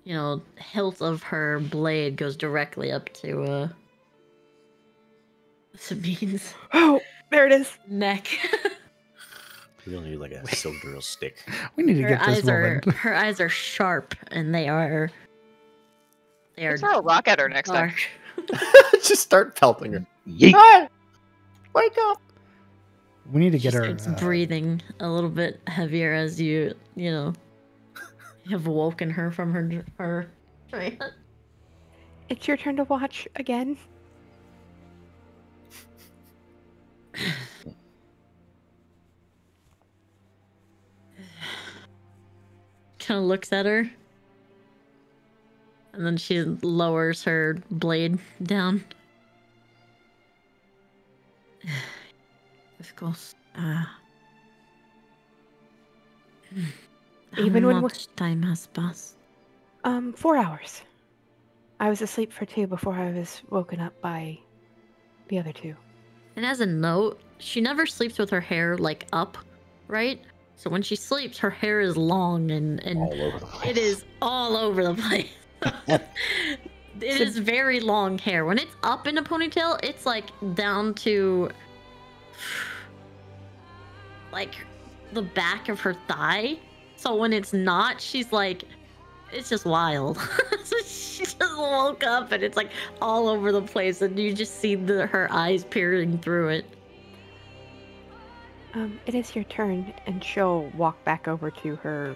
hilt of her blade goes directly up to Sabine's Oh, there it is. neck. We only need like a silver stick. We need to get this woman. Her eyes are sharp, and they are Throw a rock at her next time. dark. Just start pelting her. Yeet. Hi! Wake up! We need to She get her. starts breathing a little bit heavier as you have woken her from her trance. It's your turn to watch again. Kind of looks at her, and then she lowers her blade down. Of course. Even How when much time has passed? 4 hours. I was asleep for 2 before I was woken up by the other 2. And as a note, she never sleeps with her hair up, right? So when she sleeps, her hair is long and All over the place. it is all over the place. It is very long hair. When it's up in a ponytail, it's down to the back of her thigh. So when it's not, she's It's just wild. So she just woke up and it's like all over the place, and you just see her eyes peering through it. It is your turn, and she'll walk back over to her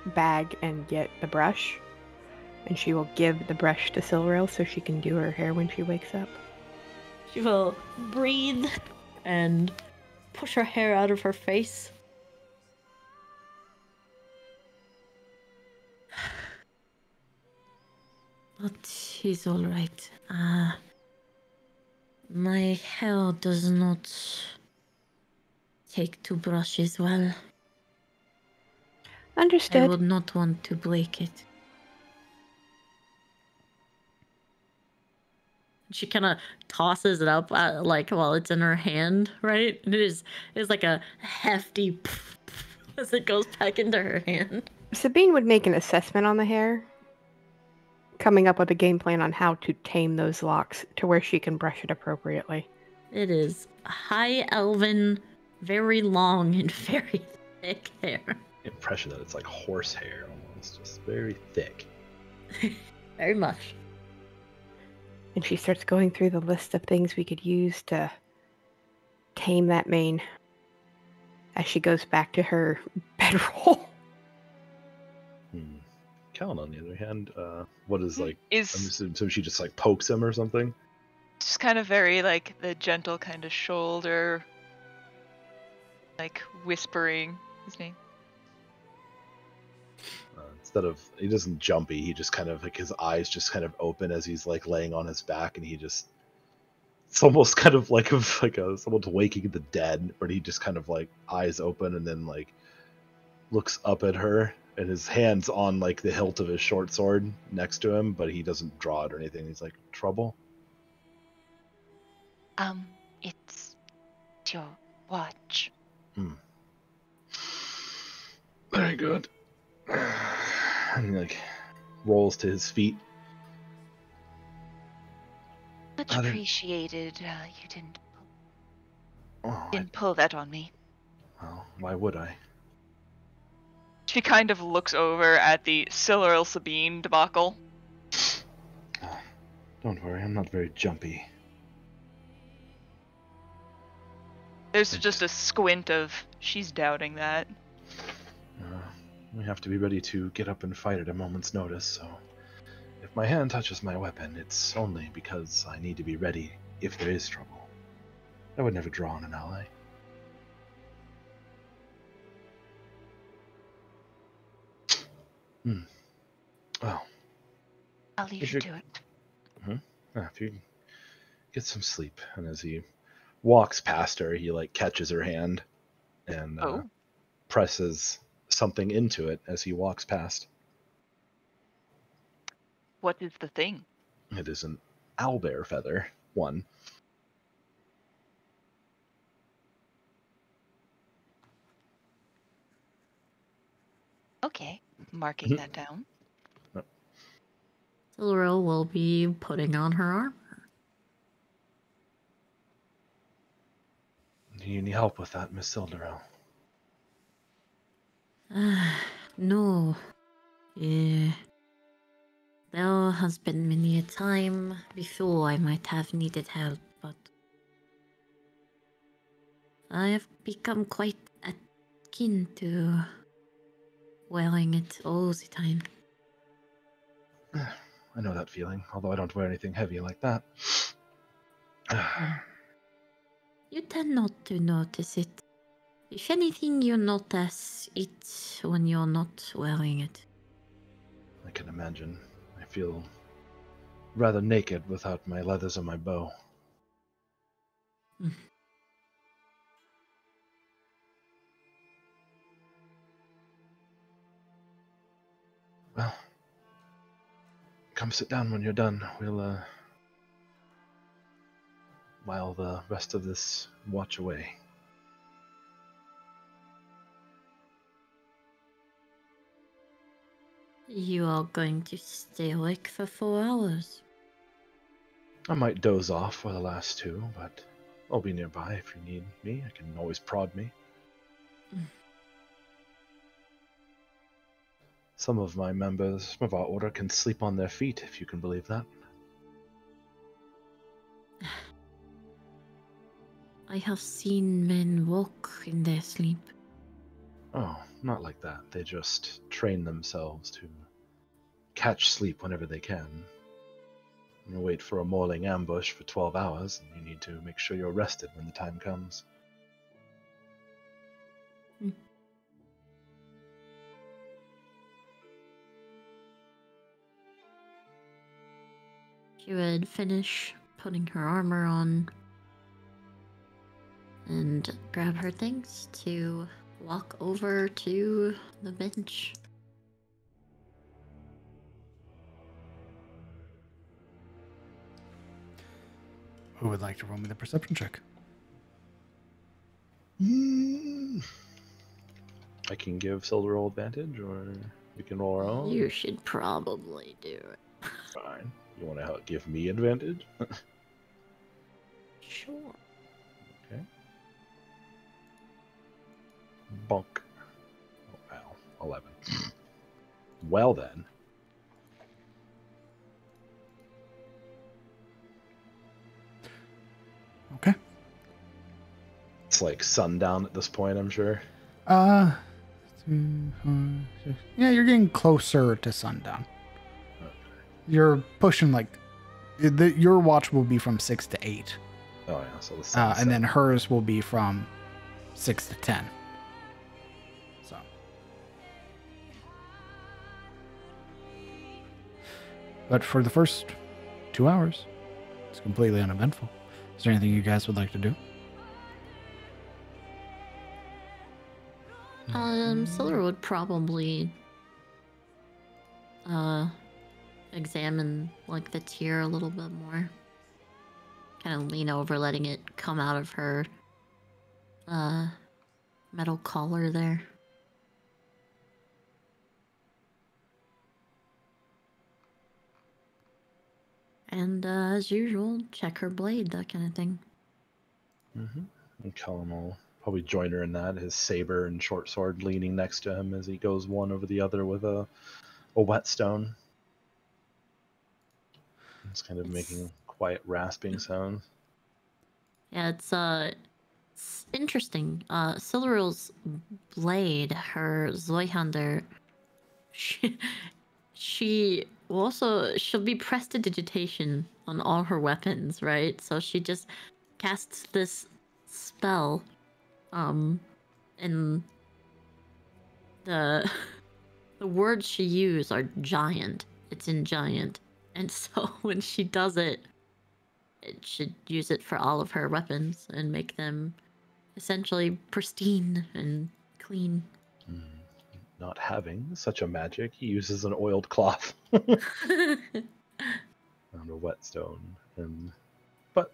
bag and get the brush, and she will give the brush to Silveril so she can do her hair when she wakes up. She will breathe and push her hair out of her face. But she's all right. My hair does not take to brushes well. Understood. I would not want to break it. She kind of tosses it up, like while it's in her hand, right? And it's like a hefty as it goes back into her hand. Sabine would make an assessment on the hair, coming up with a game plan on how to tame those locks to where she can brush it appropriately. It is high elven, very long and very thick hair. Impression that it's like horsehair almost, just very thick. Very much. And she starts going through the list of things we could use to tame that mane as she goes back to her bedroll. Callan, on the other hand, what is like? Is I'm assuming, so she just like pokes him or something. just kind of very like the gentle kind of shoulder, like whispering his name. Instead of, he doesn't jumpy, he just kind of like his eyes just kind of open as he's like laying on his back, and he just, it's almost kind of like someone's waking the dead, but he just kind of like eyes open and then like looks up at her, and his hand's on like the hilt of his short sword next to him, but he doesn't draw it or anything. He's like, trouble? It's your watch. Very good. And he like rolls to his feet. Much appreciated. You Oh, didn't pull that on me. well, why would I? She kind of looks over at the Silveril Sabine debacle. Don't worry, I'm not very jumpy. There's just a squint of she's doubting that. We have to be ready to get up and fight at a moment's notice, so if my hand touches my weapon, it's only because I need to be ready if there is trouble. I would never draw on an ally. Well, I'll leave you to it. if you get some sleep. And as he walks past her, he like catches her hand and presses something into it as he walks past. What is the thing? It is an owlbear feather, one. Okay, marking that down. Silveril will be putting on her armor. Do you need help with that, Miss Silderell? No. There has been many a time before I might have needed help, but I have become quite akin to wearing it all the time. I know that feeling, although I don't wear anything heavy like that. You tend not to notice it. If anything, you notice it when you're not wearing it. I can imagine. I feel rather naked without my leathers or my bow. Well, come sit down when you're done. We'll, while the rest of this watch away. You are going to stay awake for 4 hours. I might doze off for the last 2, but I'll be nearby if you need me. I can always prod me. Some of my members of our order can sleep on their feet, if you can believe that. I have seen men walk in their sleep. Oh, not like that. They just train themselves to catch sleep whenever they can. You wait for a morning ambush for 12 hours, and you need to make sure you're rested when the time comes. She would finish putting her armor on and grab her things to walk over to the bench. Who would like to roll me the perception check? I can give Silver roll advantage, or we can roll our own. You should probably do it. Fine. You want to give me advantage? Sure. Okay. Bonk. Oh, wow. 11. Well then. Okay. It's like sundown at this point, I'm sure. 2, 4, 6. Yeah, you're getting closer to sundown. Okay. You're pushing like your watch will be from 6 to 8. Oh yeah, so the sunset. And then hers will be from 6 to 10. So. But for the first 2 hours, it's completely uneventful. Is there anything you guys would like to do? Siller would probably examine like the tear a little bit more. Kind of lean over, letting it come out of her metal collar there. And as usual, check her blade, that kind of thing. Mm-hmm. And Kellen will probably join her in that, his saber and short sword leaning next to him as he goes one over the other with a whetstone. It's kind of making quiet rasping sounds. Yeah, it's interesting. Silveril's blade, her Zoihander, she'll be prestidigitation on all her weapons, right? So she just casts this spell, and the words she uses are giant. It's in giant. And so when she does it, it should use it for all of her weapons and make them essentially pristine and clean. Not having such a magic, he uses an oiled cloth and a whetstone. But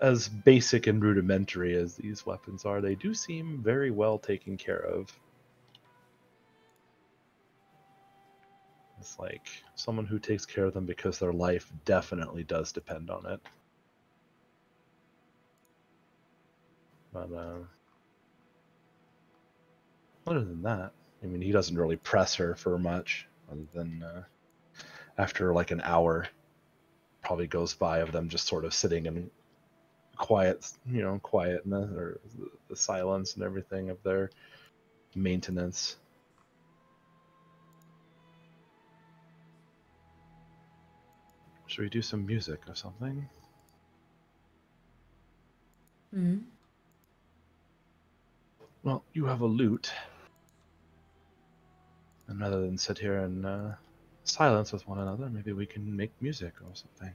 as basic and rudimentary as these weapons are, they do seem very well taken care of. It's like someone who takes care of them because their life definitely does depend on it. But other than that, I mean, he doesn't really press her for much, other than after like an hour, probably goes by of them just sort of sitting in quietness or the silence and everything of their maintenance. Should we do some music or something? Hmm. Well, you have a lute. And rather than sit here in silence with one another, maybe we can make music or something.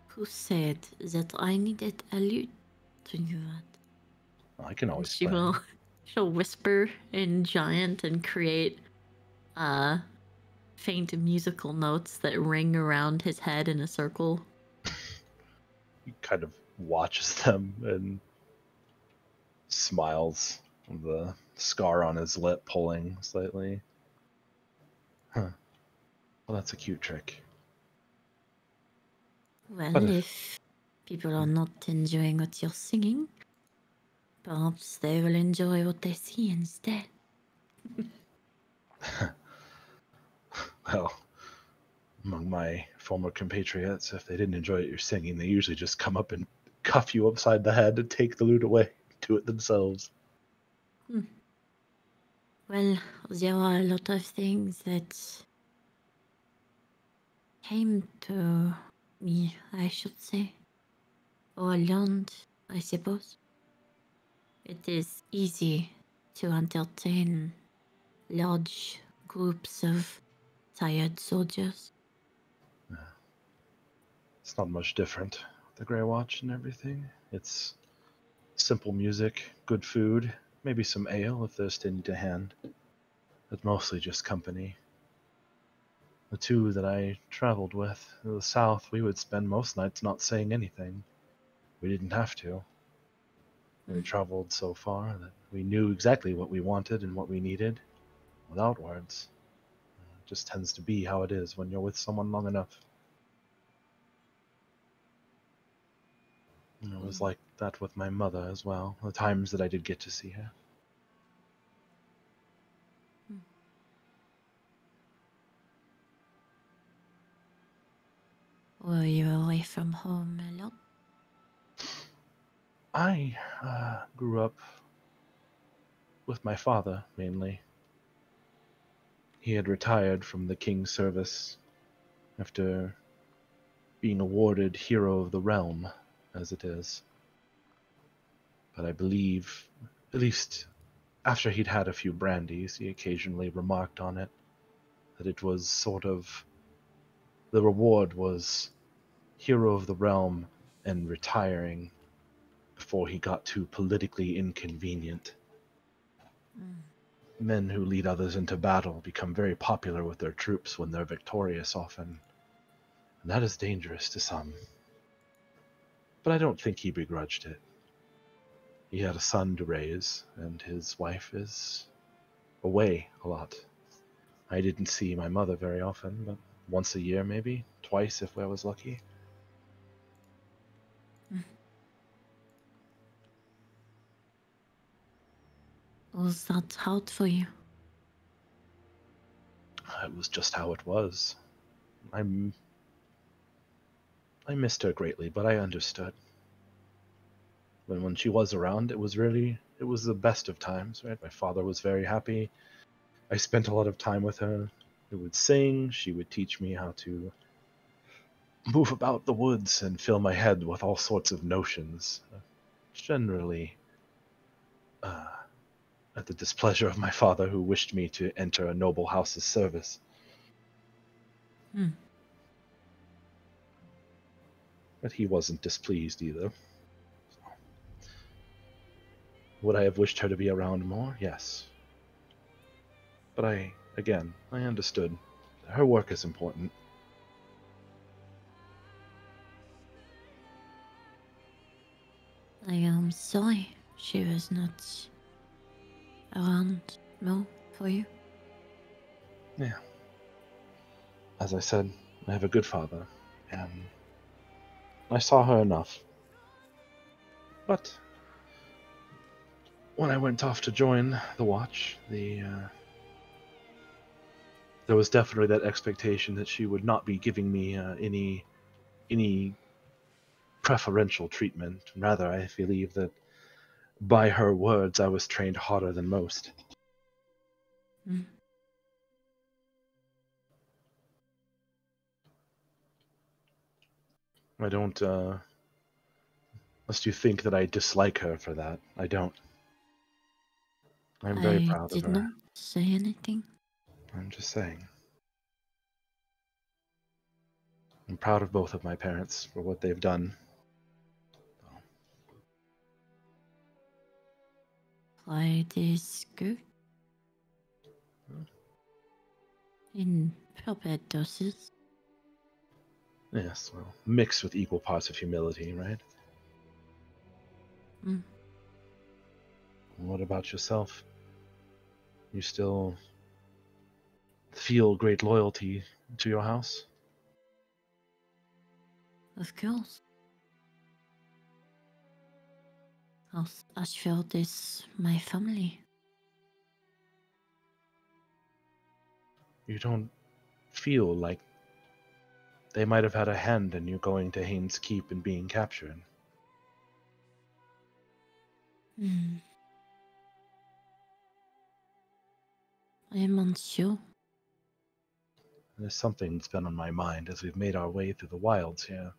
Who said that I needed a lute to do that? Well, I can always She'll whisper in giant and create faint musical notes that ring around his head in a circle. He kind of watches them and smiles, the scar on his lip pulling slightly. Huh. Well, that's a cute trick. Well, if people are not enjoying what you're singing, Perhaps they will enjoy what they see instead. Well, among my former compatriots, if they didn't enjoy your singing, they usually just come up and cuff you upside the head and take the lute away, do it themselves. Well, there are a lot of things that came to me, I should say. Or learned, I suppose. It is easy to entertain large groups of tired soldiers. It's not much different. The Grey Watch and everything. It's simple music, good food, maybe some ale if there's any to hand. But mostly just company. The two that I traveled with in the south, we would spend most nights not saying anything. We didn't have to. We traveled so far that we knew exactly what we wanted and what we needed without words. It just tends to be how it is when you're with someone long enough. And it was like that with my mother as well, the times that I did get to see her. Were you away from home a lot? I grew up with my father, mainly. He had retired from the king's service after being awarded Hero of the Realm, as it is. But I believe, at least after he'd had a few brandies, he occasionally remarked on it, that it was sort of, the reward was Hero of the Realm and retiring before he got too politically inconvenient. Men who lead others into battle become very popular with their troops when they're victorious often, and that is dangerous to some. But I don't think he begrudged it. He had a son to raise, and his wife is away a lot. I didn't see my mother very often, but once a year maybe, twice if I was lucky. Was that hard for you? It was just how it was. I missed her greatly, but I understood. When she was around, it was the best of times, right? My father was very happy. I spent a lot of time with her. We would sing, she would teach me how to move about the woods and fill my head with all sorts of notions, generally at the displeasure of my father, who wished me to enter a noble house's service. But he wasn't displeased either. Would I have wished her to be around more? Yes. But I understood. Her work is important. I am sorry she was not around more for you. Yeah. As I said, I have a good father, and I saw her enough. But when I went off to join the watch, there was definitely that expectation that she would not be giving me any preferential treatment. Rather, I believe that by her words, I was trained harder than most. I don't, lest you think that I dislike her for that. I don't. I'm very I proud of did her. not say anything. I'm just saying. I'm proud of both of my parents for what they've done. Pride is good. In proper doses. Yes, well, mixed with equal parts of humility, right? What about yourself? You still feel great loyalty to your house? Of course. Ashfield is my family. You don't feel like they might have had a hand in you going to Haynes Keep and being captured. Hmm. I am unsure. There's something that's been on my mind as we've made our way through the wilds here.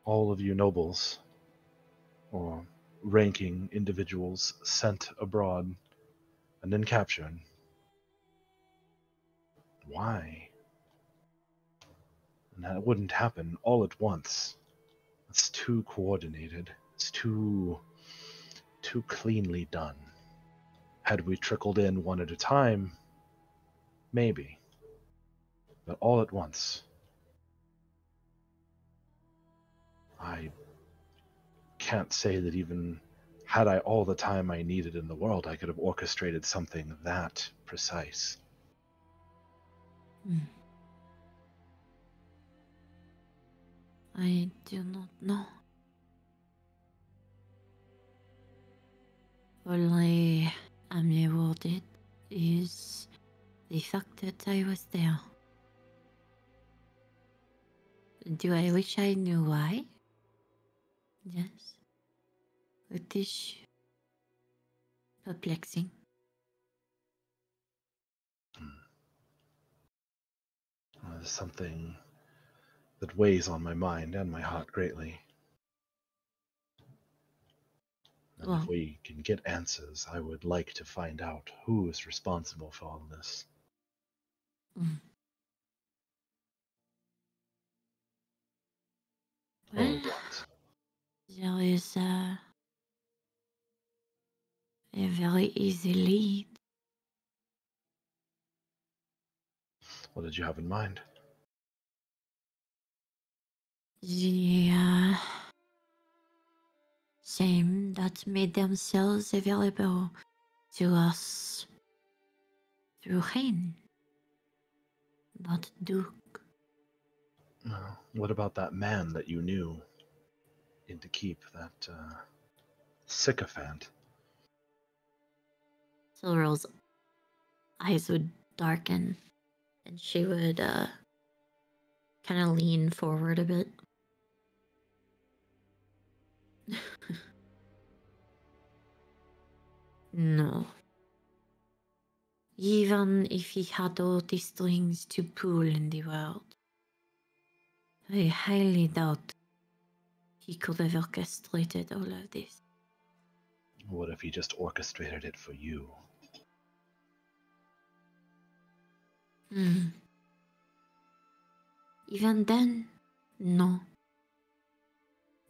All of you nobles, or ranking individuals sent abroad and then captured. Why? And that wouldn't happen all at once. It's too coordinated. It's too cleanly done. Had we trickled in one at a time, maybe. But all at once. I can't say that even had I all the time I needed in the world, I could have orchestrated something that precise. Hmm. I do not know. All I am rewarded is the fact that I was there. Do I wish I knew why? Yes. It is perplexing. There's something that weighs on my mind and my heart greatly. And Well, if we can get answers, I would like to find out who is responsible for all this. mm. Or Well, what? there is a very easy lead. What did you have in mind? The same that made themselves available to us through Hain, not Duke. What about that man that you knew in the keep, that sycophant? Silver's eyes would darken and she would kind of lean forward a bit. No. Even if he had all the strings to pull in the world, I highly doubt he could have orchestrated all of this. What if he just orchestrated it for you? Even then, no.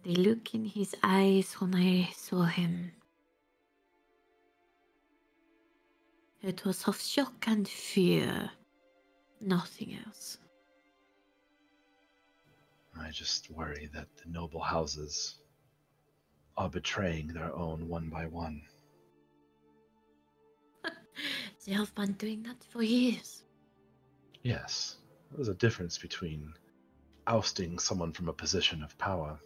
The look in his eyes when I saw him, it was of shock and fear, nothing else. I just worry that the noble houses are betraying their own one by one. They have been doing that for years. Yes, there's a difference between ousting someone from a position of power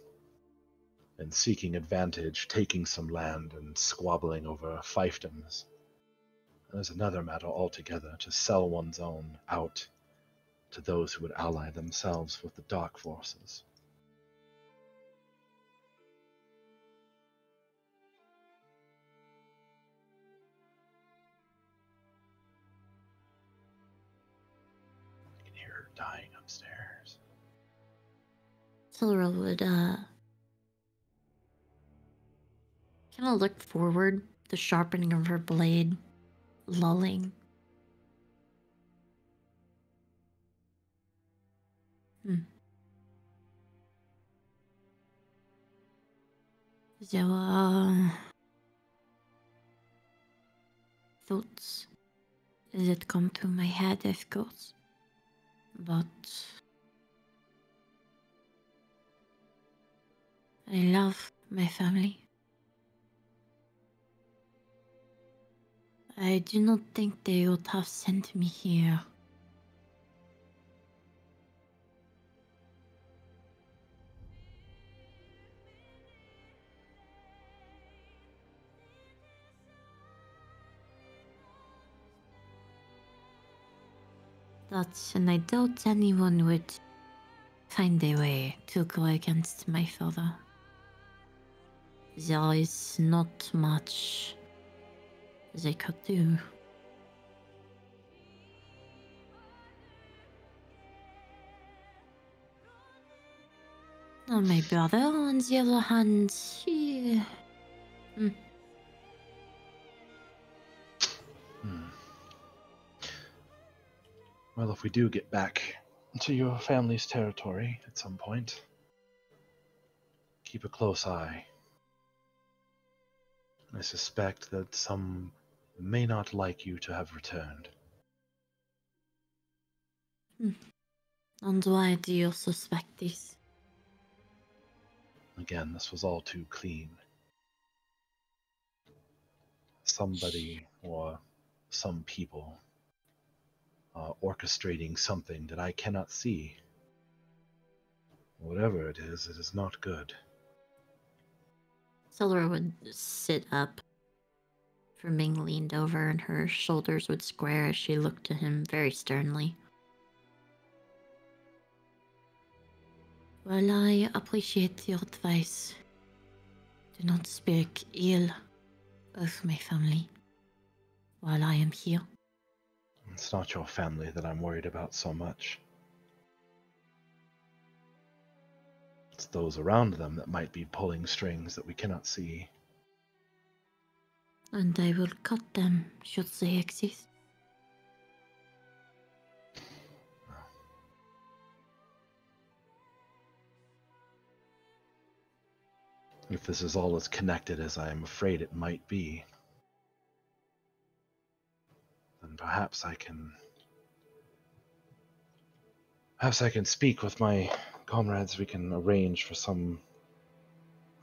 and seeking advantage, taking some land, and squabbling over fiefdoms. There's another matter altogether to sell one's own out to those who would ally themselves with the dark forces. I can hear her dying upstairs. Silver would kind of look forward, the sharpening of her blade, lulling. There were thoughts that come to my head, of course, but I love my family. I do not think they would have sent me here. And I doubt anyone would find a way to go against my father. There is not much they could do. My brother, on the other hand, he... Well, if we do get back to your family's territory at some point, keep a close eye. I suspect that some may not like you to have returned. And why do you suspect this? Again, this was all too clean. Somebody or some people orchestrating something that I cannot see. Whatever it is not good. Silver would sit up from being leaned over, and her shoulders would square as she looked to him very sternly. Well, I appreciate your advice. Do not speak ill of my family while I am here. It's not your family that I'm worried about so much. It's those around them that might be pulling strings that we cannot see. And I will cut them should they exist. If this is all as connected as I am afraid it might be, then perhaps I can speak with my comrades. We can arrange for some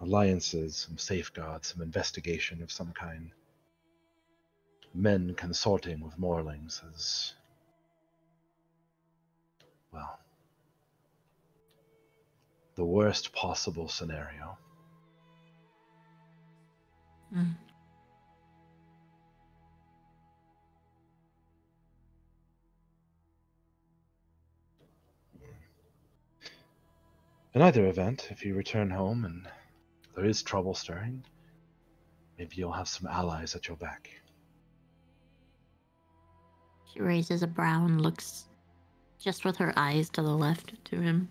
alliances, some safeguards, some investigation of some kind. Men consorting with Morlings is, well, the worst possible scenario. In either event, if you return home and there is trouble stirring, maybe you'll have some allies at your back. She raises a brow and looks just with her eyes to the left to him.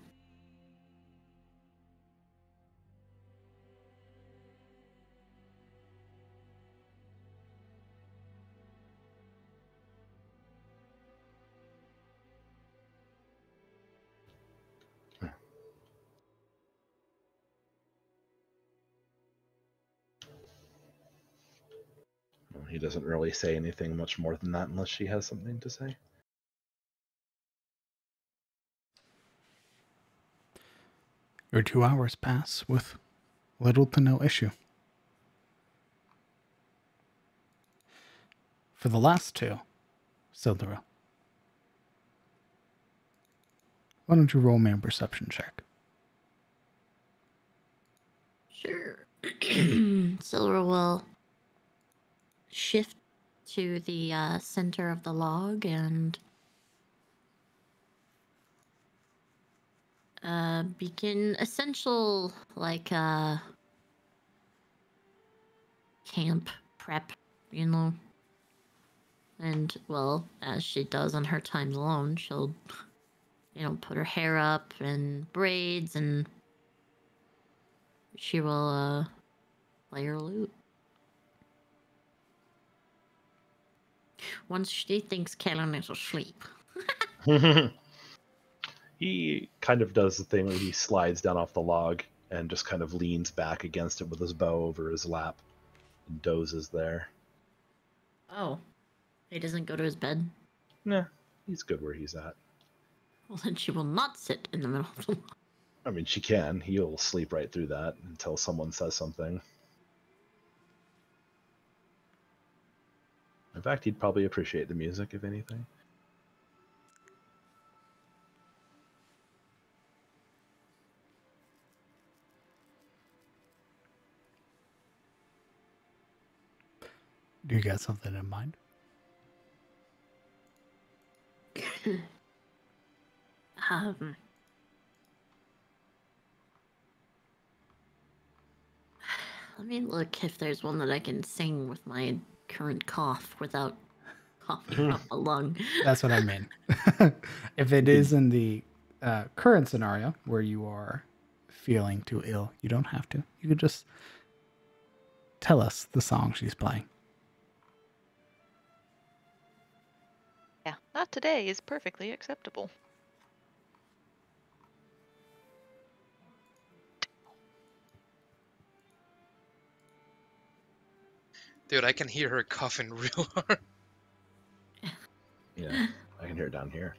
Well, he doesn't really say anything much more than that unless she has something to say. Your 2 hours pass with little to no issue. For the last two, Sildura, why don't you roll me a perception check? Sure. Silver will shift to the center of the log and begin essential camp prep, you know. And well, as she does on her time alone, she'll put her hair up in braids, and she will play her lute. Once she thinks Kellen is asleep. He kind of does the thing where he slides down off the log and just kind of leans back against it with his bow over his lap and dozes there. Oh. He doesn't go to his bed? Nah, he's good where he's at. Well, then she will not sit in the middle of the log. I mean, she can. He'll sleep right through that until someone says something. In fact, he'd probably appreciate the music, if anything. Do you got something in mind? Um, Let me look if there's one that I can sing with my current cough without coughing up a lung. That's what I mean. If it is in the current scenario where you are feeling too ill, you don't have to. You could just tell us the song she's playing. Yeah, not today is perfectly acceptable. Dude, I can hear her coughing real hard. Yeah, I can hear it down here.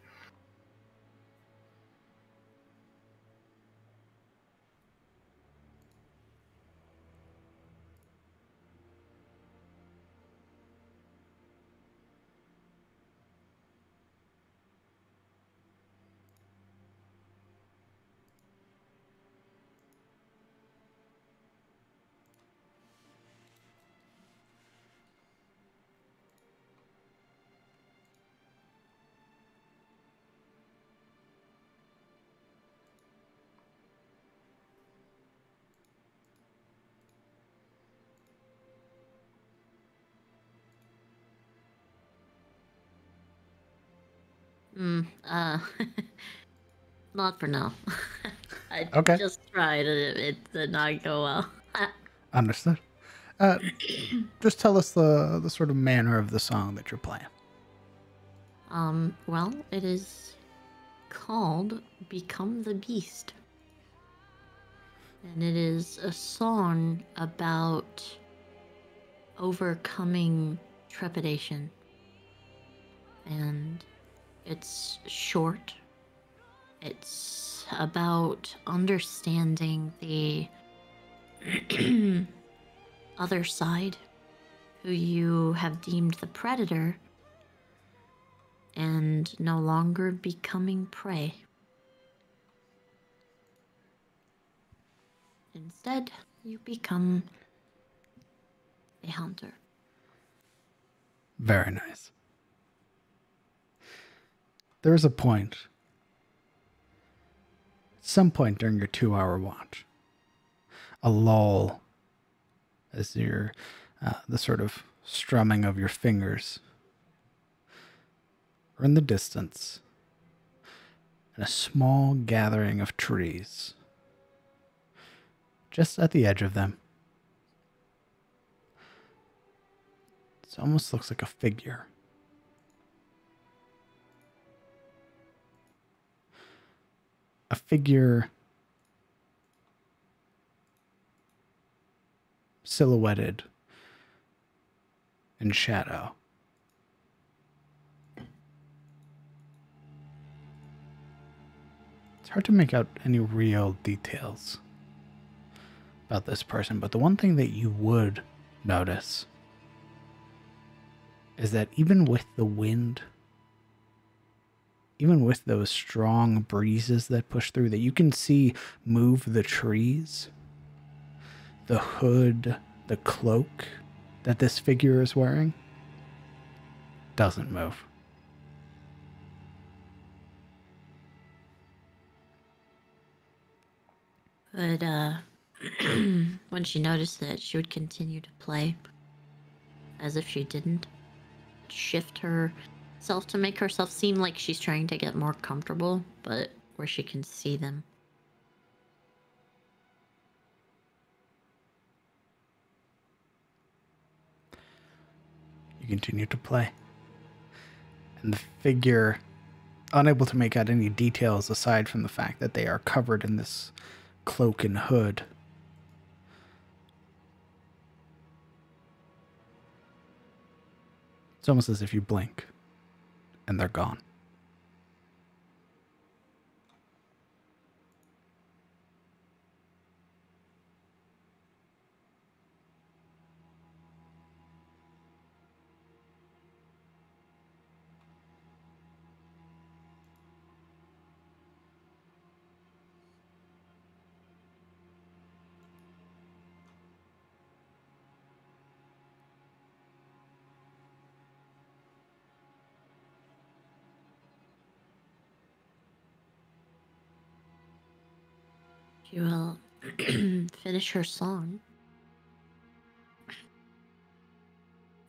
Not for now. I Okay. just tried and it did not go well. Understood. Just tell us the sort of manner of the song that you're playing. Well, it is called Become the Beast. And it is a song about overcoming trepidation. And it's short. It's about understanding the other side, who you have deemed the predator, and no longer becoming prey. Instead, you become a hunter. Very nice. There is a point, at some point during your 2-hour watch, a lull as your the sort of strumming of your fingers are in the distance, and a small gathering of trees just at the edge of them. It almost looks like a figure. A figure silhouetted in shadow. It's hard to make out any real details about this person, but the one thing that you would notice is that even with the wind, even with those strong breezes that push through, that you can see move the trees, the hood, the cloak that this figure is wearing doesn't move. But when she noticed that, she would continue to play as if she didn't. Shift herself to make herself seem like she's trying to get more comfortable, but where she can see them. You continue to play. And the figure, unable to make out any details aside from the fact that they are covered in this cloak and hood, it's almost as if you blink and they're gone. She will finish her song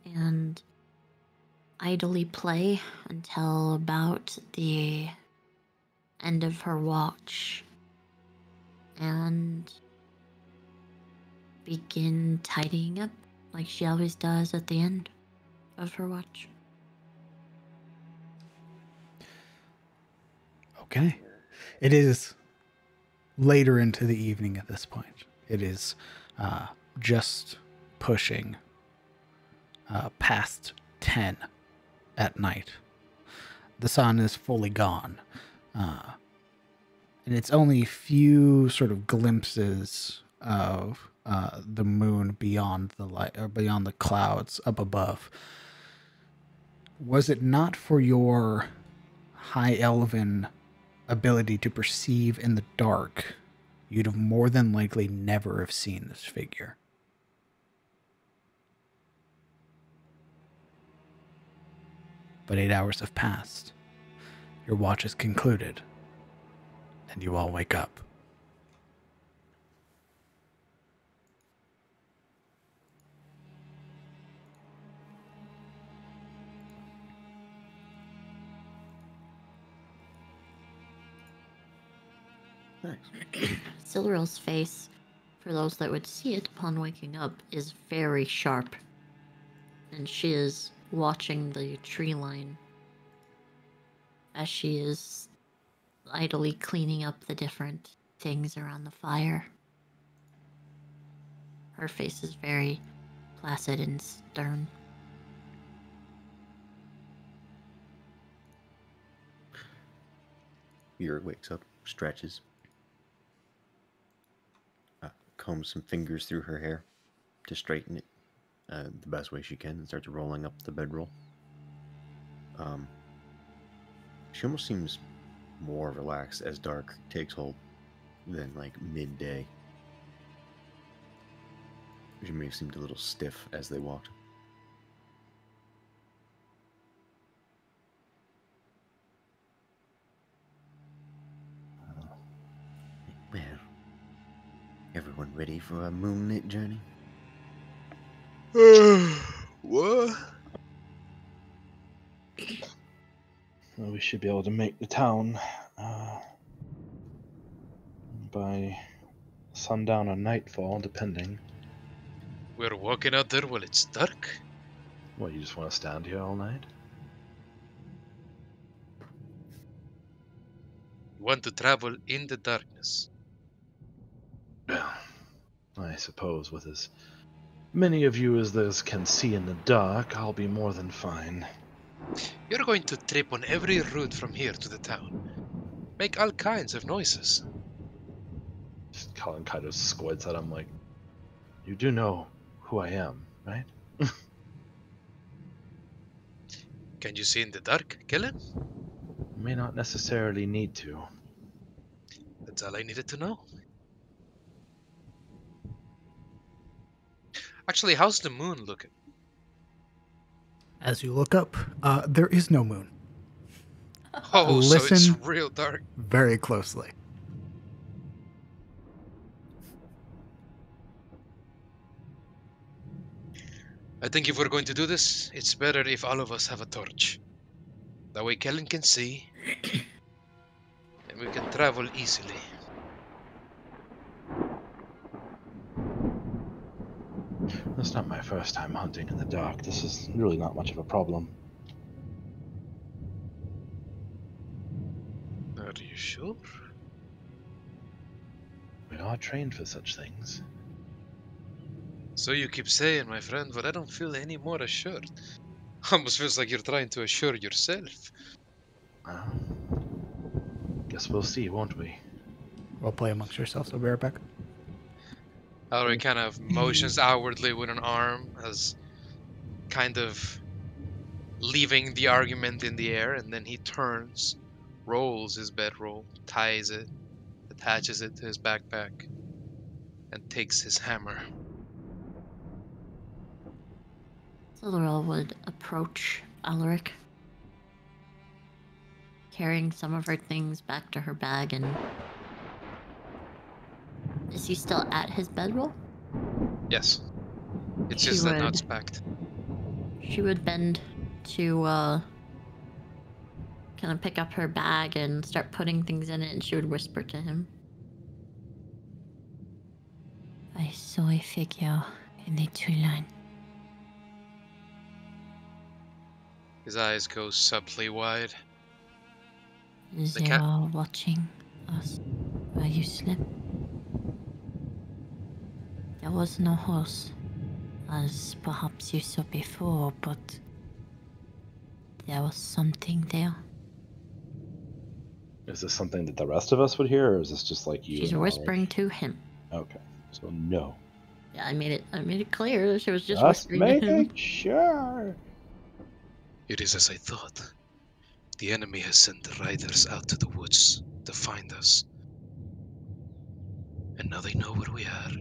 and idly play until about the end of her watch and begin tidying up like she always does at the end of her watch. Okay. It is later into the evening at this point. It is just pushing past 10 at night. The sun is fully gone. And it's only a few sort of glimpses of the moon beyond the light or beyond the clouds up above. Was it not for your high elven ability to perceive in the dark, you'd have more than likely never have seen this figure. But 8 hours have passed. Your watch is concluded, and you all wake up. Nice. Silverill's face, for those that would see it upon waking up, is very sharp. And she is watching the tree line as she is idly cleaning up the different things around the fire. Her face is very placid and stern. Yuri wakes up, stretches, combs some fingers through her hair to straighten it the best way she can, and starts rolling up the bedroll. She almost seems more relaxed as dark takes hold than like midday. She may have seemed a little stiff as they walked. Well, everyone ready for a moonlit journey? What? Well, we should be able to make the town by sundown or nightfall, depending. We're walking out there while it's dark? What, you just want to stand here all night? You want to travel in the darkness? Well, I suppose with as many of you as there can see in the dark, I'll be more than fine. You're going to trip on every route from here to the town. Make all kinds of noises. Colin kind of squints at him like, you do know who I am, right? Can you see in the dark, Kellen? May not necessarily need to. That's all I needed to know. Actually, how's the moon looking? As you look up, there is no moon. Oh, so it's Listen real dark. very closely. I think if we're going to do this, it's better if all of us have a torch. That way Kellen can see, and we can travel easily. That's not my first time hunting in the dark. This is really not much of a problem. Are you sure? We are trained for such things. So you keep saying, my friend, but I don't feel any more assured. Almost feels like you're trying to assure yourself. Well, guess we'll see, won't we? We'll play amongst yourselves. I'll be right back. Alric kind of motions outwardly with an arm as kind of leaving the argument in the air, and then he turns, rolls his bedroll, ties it, attaches it to his backpack, and takes his hammer. Silverell would approach Alaric, carrying some of her things back to her bag and Is he still at his bedroll? Yes. It's She just that now would. it's packed. She would bend to kind of pick up her bag and start putting things in it, and she would whisper to him. I saw a figure in the tree line. His eyes go subtly wide. They cat- are watching us while you slept. There was no horse, as perhaps you saw before, but there was something there. Is this something that the rest of us would hear, or is this just like you? She's and whispering to him. Okay, so no. Yeah, I made it clear that she was just Just whispering to him. making sure. It is as I thought. The enemy has sent riders out to the woods to find us. And now they know where we are.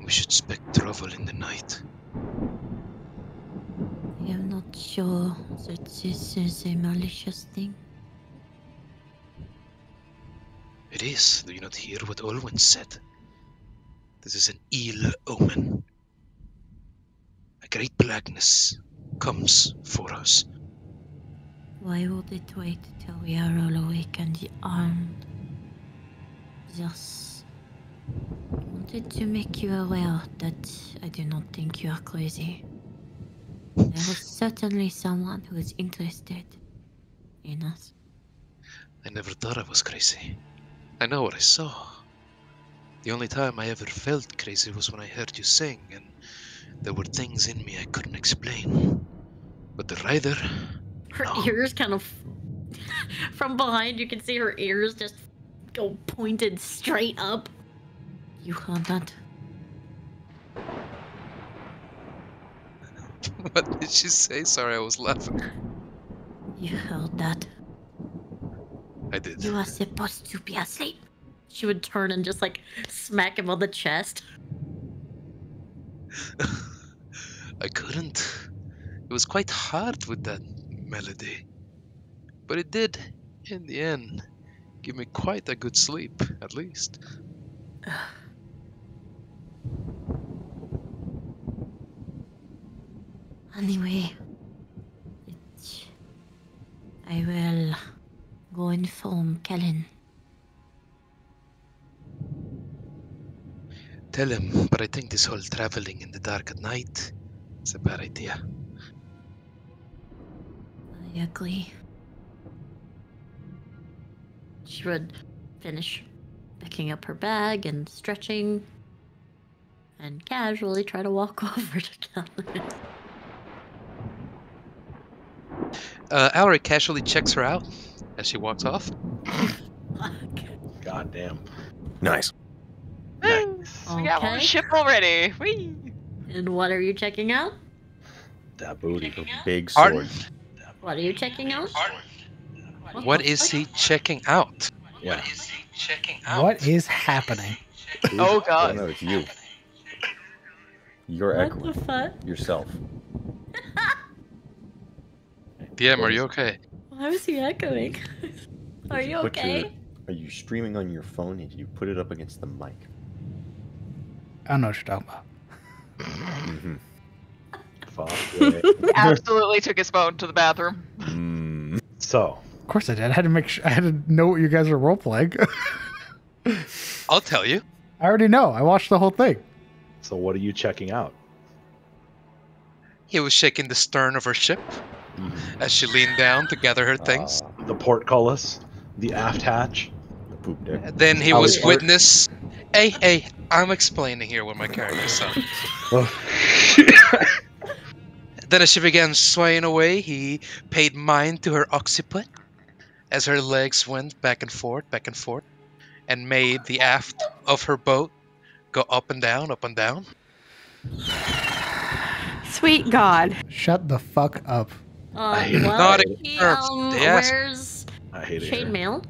We should expect trouble in the night. I am not sure that this is a malicious thing. It is. Do you not hear what Olwen said? This is an ill omen. A great blackness comes for us. Why would it wait till we are all awake and armed? Just wanted to make you aware that I do not think you are crazy. There was certainly someone who is interested in us. I never thought I was crazy. I know what I saw. The only time I ever felt crazy was when I heard you sing, and there were things in me I couldn't explain. But the rider... Her No. ears kind of... From behind, you can see her ears just go pointed straight up. You heard that? What did she say? Sorry, I was laughing. You heard that? I did. You are supposed to be asleep. She would turn and just like smack him on the chest. I couldn't. It was quite hard with that melody. But it did, in the end, give me quite a good sleep, at least. Anyway, I will go inform Kellen. Tell him, but I think this whole traveling in the dark at night is a bad idea. I agree. She would finish picking up her bag and stretching and casually try to walk over to Kellen. Alaric casually checks her out as she walks off. God damn. Nice. Nice. We got on Okay. the ship already. Whee! And what are you checking out? That booty. The big Arden, sword. What are you checking out? what is he checking out? Yeah. What is he checking out? What is happening? Oh, God. No, it's you. You're What echoing the fuck? yourself. DM, are you okay? Why was he echoing? Are you Put your- okay? Are you streaming on your phone and you put it up against the mic? I don't know what you're talking about. Mm-hmm. Fuck yeah. Absolutely took his phone to the bathroom. Mm. So, Of course I did. I had to make sure. I had to know what you guys are role playing. I'll tell you. I already know. I watched the whole thing. so what are you checking out? He was shaking the stern of her ship as she leaned down to gather her things. The portcullis, the aft hatch. The poop deck. Then he How was it worked. witness. Hey, I'm explaining here what my character saw. Then as she began swaying away, he paid mind to her occiput as her legs went back and forth, and made the aft of her boat go up and down, up and down. Sweet God. Shut the fuck up. hate it. Well, Not he terms. Yes. wears I hate it. chainmail,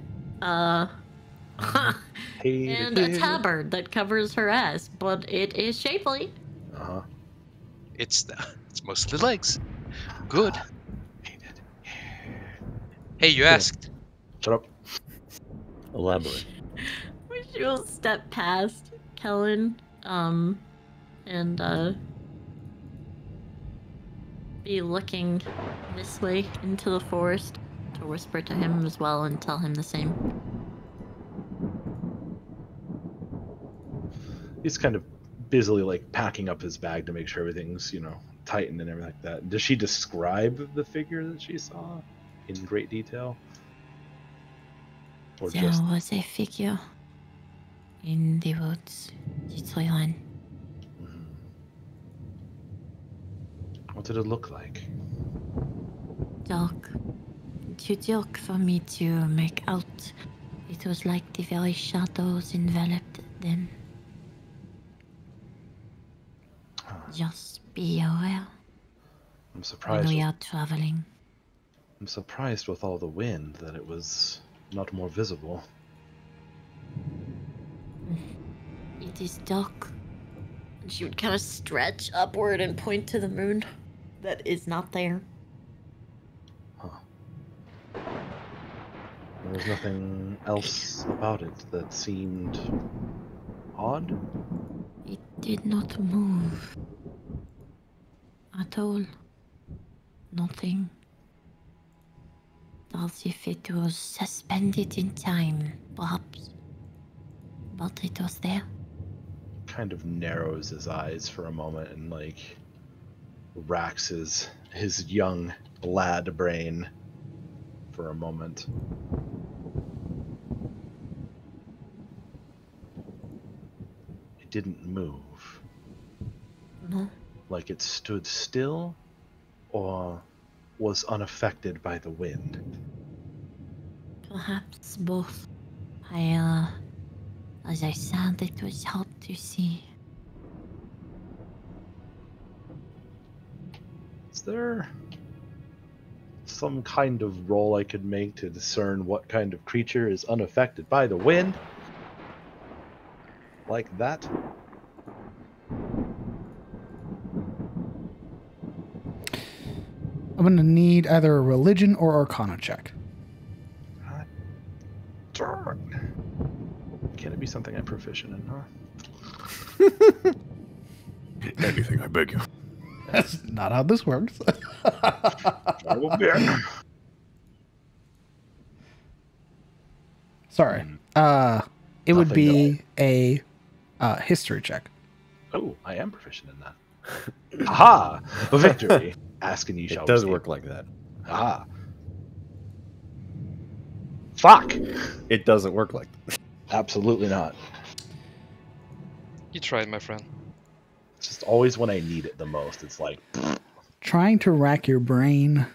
Hate and a tabard that covers her ass, but it is shapely. Uh-huh. It's mostly legs. Good. Hate it. Hey, you asked. Shut up. Elaborate. She will step past Kellen, and be looking this way into the forest to whisper to him as well and tell him the same. He's kind of busily like packing up his bag to make sure everything's, tightened and everything like that. Does she describe the figure that she saw in great detail? Or There just was a figure in the woods. It's one. what did it look like? Dark. Too dark for me to make out. It was like the very shadows enveloped them. Just be aware I'm when surprised. we are traveling. I'm surprised with all the wind that it was not more visible. It is dark. And she would kind of stretch upward and point to the moon that is not there. There was nothing else about it that seemed odd. It did not move. At all. Nothing. As if it was suspended in time, perhaps. But it was there. Kind of narrows his eyes for a moment and racks his young lad brain for a moment. It didn't move. No. Like it stood still, or was unaffected by the wind. Perhaps both. As I said, it was hard to see. Is there some kind of roll I could make to discern what kind of creature is unaffected by the wind? Like that? I'm going to need either a religion or arcana check. God darn. Can it be something I'm proficient in, huh? Anything, I beg you. That's not how this works. I will be. Sorry. It would be a history check. Oh, I am proficient in that. Aha! A victory. Ask and ye shall It does receive. work like that. Ah. Fuck! It doesn't work like that. Absolutely not. You tried, my friend. It's just always when I need it the most. It's like, Trying to rack your brain.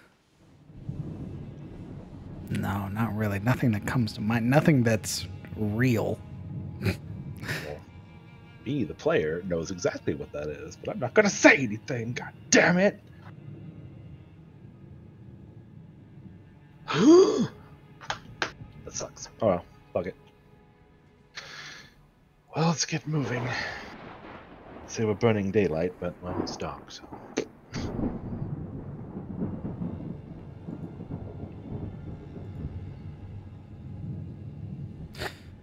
No, not really. Nothing that comes to mind. Nothing that's real. well, me, the player, knows exactly what that is, but I'm not gonna say anything. God damn it! That sucks. Oh well, fuck it. Well, let's get moving. Say we're burning daylight, but well, it's dark, so.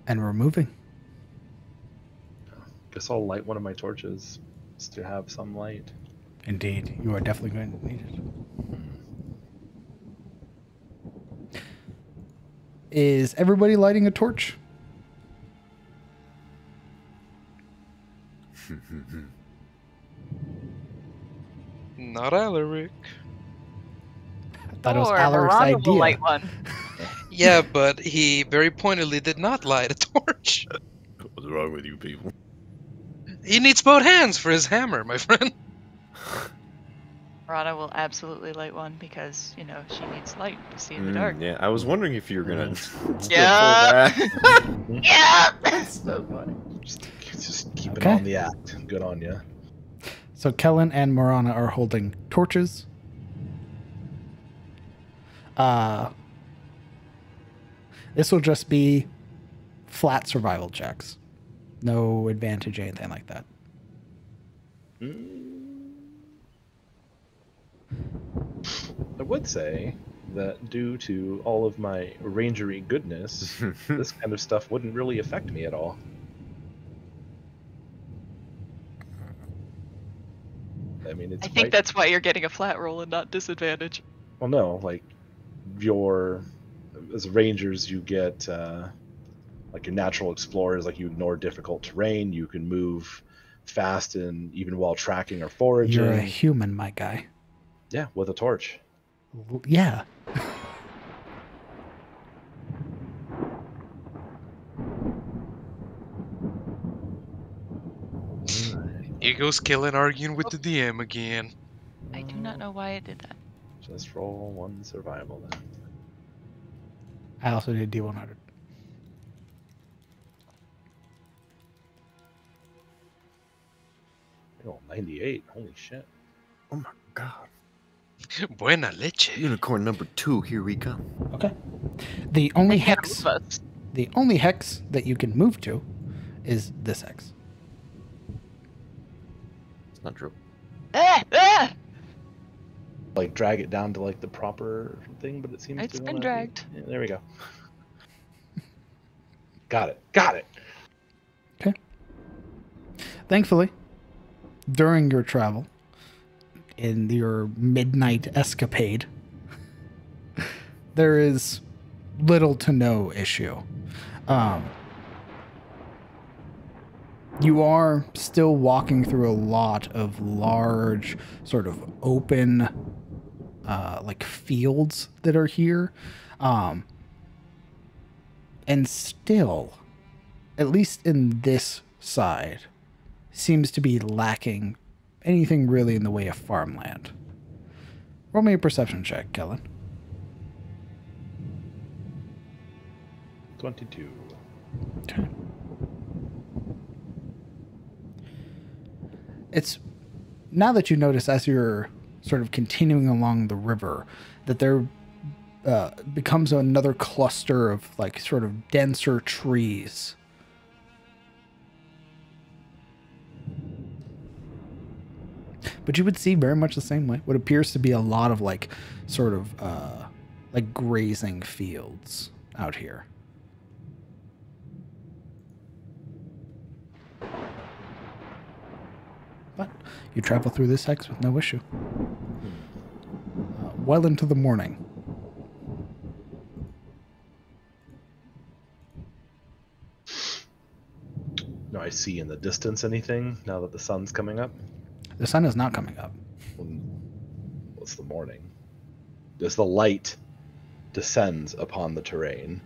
And we're moving. Guess I'll light one of my torches just to have some light. Indeed, you are definitely going to need it. Is everybody lighting a torch? Not Alaric. I thought it was Or Alaric's Miranda will idea. light one. Yeah, but he very pointedly did not light a torch. What's wrong with you people? He needs both hands for his hammer, my friend. Miranda will absolutely light one because, she needs light to see in the dark. Yeah, I was wondering if you were gonna still Yeah. pull back. Yeah! That's so funny. Just keep Okay. it on the act. Good on ya. So Kellen and Marana are holding torches. This will just be flat survival checks. No advantage, anything like that. I would say that due to all of my rangery goodness, this kind of stuff wouldn't really affect me at all. I mean, it's I think right. that's why you're getting a flat roll and not disadvantage. Well, no, like as rangers, you get like your natural explorers, like you ignore difficult terrain, you can move fast and even while tracking or foraging. You're a human, my guy. Yeah, with a torch. Yeah. Here goes Kellen arguing with the DM again. I do not know why it did that. Just roll 1 survival then. I also did D100. Oh, 98. Holy shit. Oh my god. Buena leche. Unicorn number 2, here we go. Okay. The only Then you gotta hex, move us. the only hex that you can move to, is this hex. It's not true. Ah! Ah! Like drag it down to like the proper thing, but it seems It's to been not be. dragged. Yeah, there we go. Got it. Okay. Thankfully, during your travel, in your midnight escapade, there is little to no issue. You are still walking through a lot of large, sort of open, like fields that are here. And still, at least in this side, seems to be lacking anything really in the way of farmland. Roll me a perception check, Kellen. 22. Okay. It's now that you notice as you're sort of continuing along the river that there becomes another cluster of like sort of denser trees. But you would see very much the same way. What appears to be a lot of like sort of like grazing fields out here. But you travel through this hex with no issue. Well into the morning. No, I see in the distance anything now that the sun's coming up. The sun is not coming up. Well, it's the morning. As the light descends upon the terrain.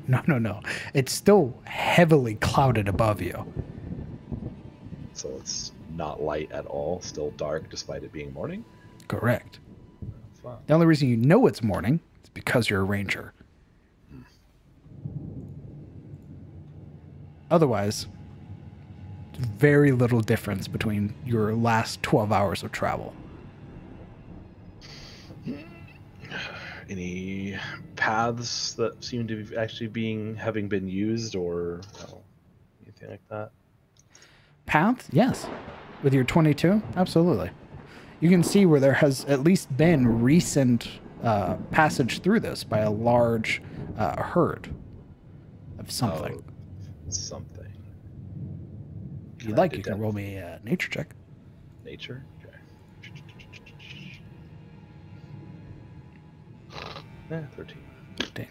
No. It's still heavily clouded above you. So it's not light at all, still dark despite it being morning. Correct. Fun. The only reason you know it's morning is because you're a ranger. Otherwise, very little difference between your last 12 hours of travel. Any paths that seem to be actually having been used or anything like that? Paths? Yes. With your 22? Absolutely. You can see where there has at least been recent passage through this by a large herd of something. Oh, something. If you'd like, you can roll me a nature check. Nature? Okay. 13. 15.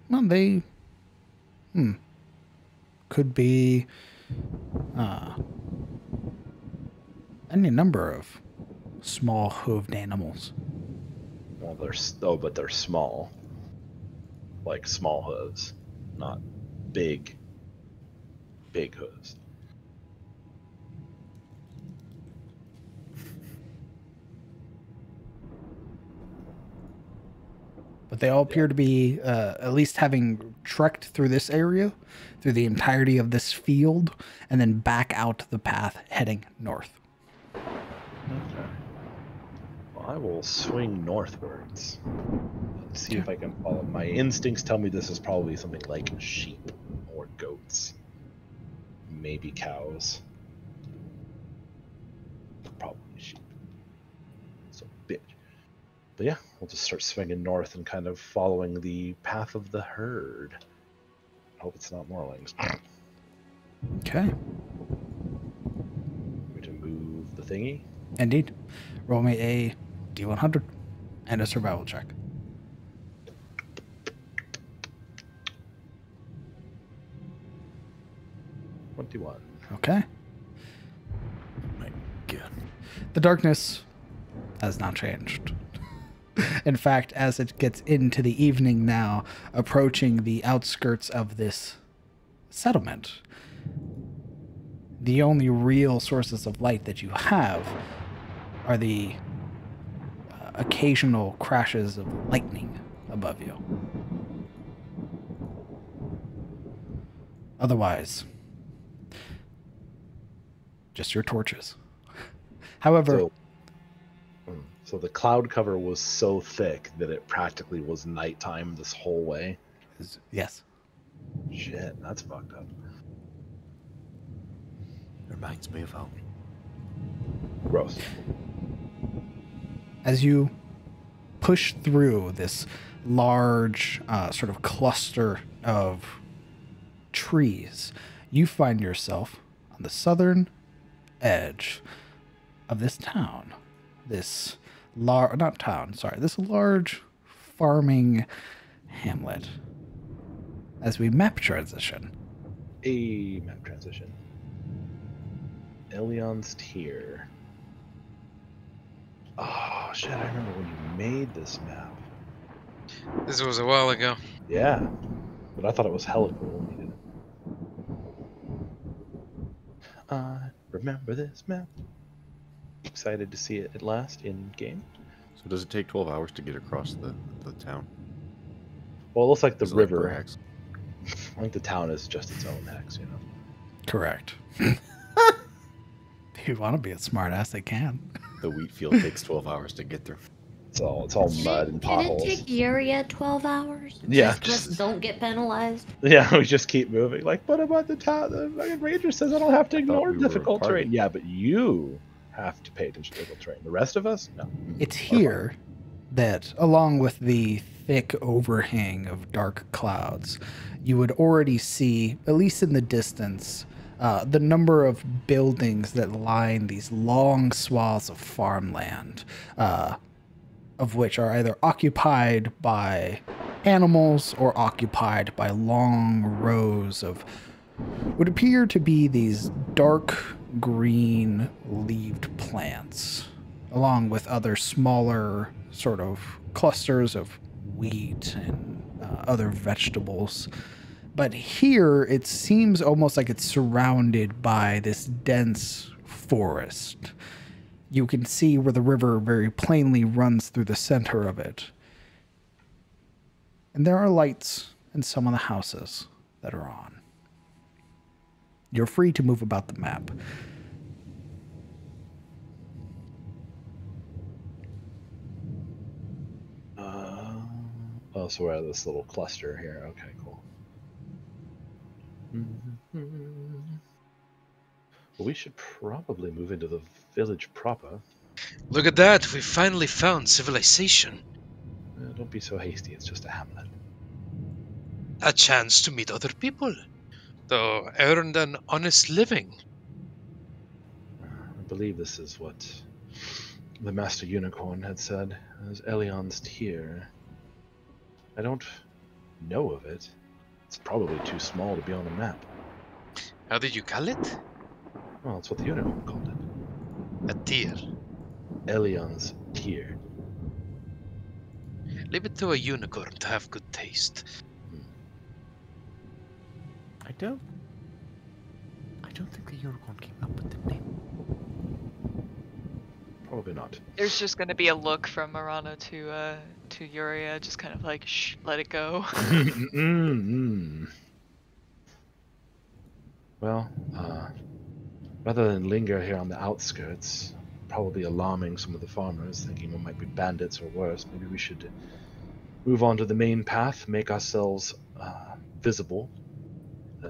Well, they could be any number of small hooved animals. Well, but they're small. Like small hooves, not big hooves. But they all appear to be, at least having trekked through this area, through the entirety of this field, and then back out the path heading north. Okay. Well, I will swing northwards and see if I can follow. My instincts tell me this is probably something like sheep or goats. Maybe cows. Probably sheep. So bitch. But yeah, we'll just start swinging north and kind of following the path of the herd. Hope it's not Morlings. Okay. We're to move the thingy. Indeed. Roll me a D100 and a survival check. 21. Okay. My God. The darkness has not changed. In fact, as it gets into the evening now, approaching the outskirts of this settlement, the only real sources of light that you have are the occasional crashes of lightning above you. Otherwise, just your torches. However, So the cloud cover was so thick that it practically was nighttime this whole way. yes. Shit, that's fucked up. Reminds me of home. Gross. As you push through this large sort of cluster of trees, you find yourself on the southern edge of this town. This this large farming hamlet. As we map transition. A map transition. Elion's Tier. Oh shit, I remember when you made this map. This was a while ago. Yeah. But I thought it was hella cool when you did it. I remember this map. Excited to see it at last in game. So does it take 12 hours to get across the town? Well, it looks like the Is it like river. per hex? I think the town is just its own hex, you know. Correct. If you want to be a smartass, they can. The wheat field takes 12 hours to get through. It's all mud and potholes. Did it take Yuria 12 hours? Yeah, Just don't get penalized. Yeah, we just keep moving. Like, what about the town? The fucking ranger says I don't have to ignore we were a difficult party. terrain. Yeah, but you have to pay attention to difficult terrain. The rest of us, no. It's here that, along with the thick overhang of dark clouds, you would already see, at least in the distance, the number of buildings that line these long swaths of farmland, of which are either occupied by animals or occupied by long rows of would appear to be these dark green leaved plants, along with other smaller sort of clusters of wheat and other vegetables. But here it seems almost like it's surrounded by this dense forest. You can see where the river very plainly runs through the center of it. And there are lights in some of the houses that are on. You're free to move about the map. Oh, so we're at this little cluster here. Okay, cool. Well, we should probably move into the village proper. Look at that, we finally found civilization. Don't be so hasty, it's just a hamlet. A chance to meet other people, to earn an honest living. I believe this is what the Master Unicorn had said as Elion's Tier. I don't know of it. It's probably too small to be on the map. How did you call it? Well, that's what the Unicorn called it. A tier. Elion's Tier. Leave it to a unicorn to have good taste. I don't think the unicorn came up with the name. Probably not. There's just gonna be a look from Marana to Yuria, just kind of like, shh, let it go. Well, rather than linger here on the outskirts, probably alarming some of the farmers, thinking we might be bandits or worse, maybe we should move on to the main path, make ourselves visible,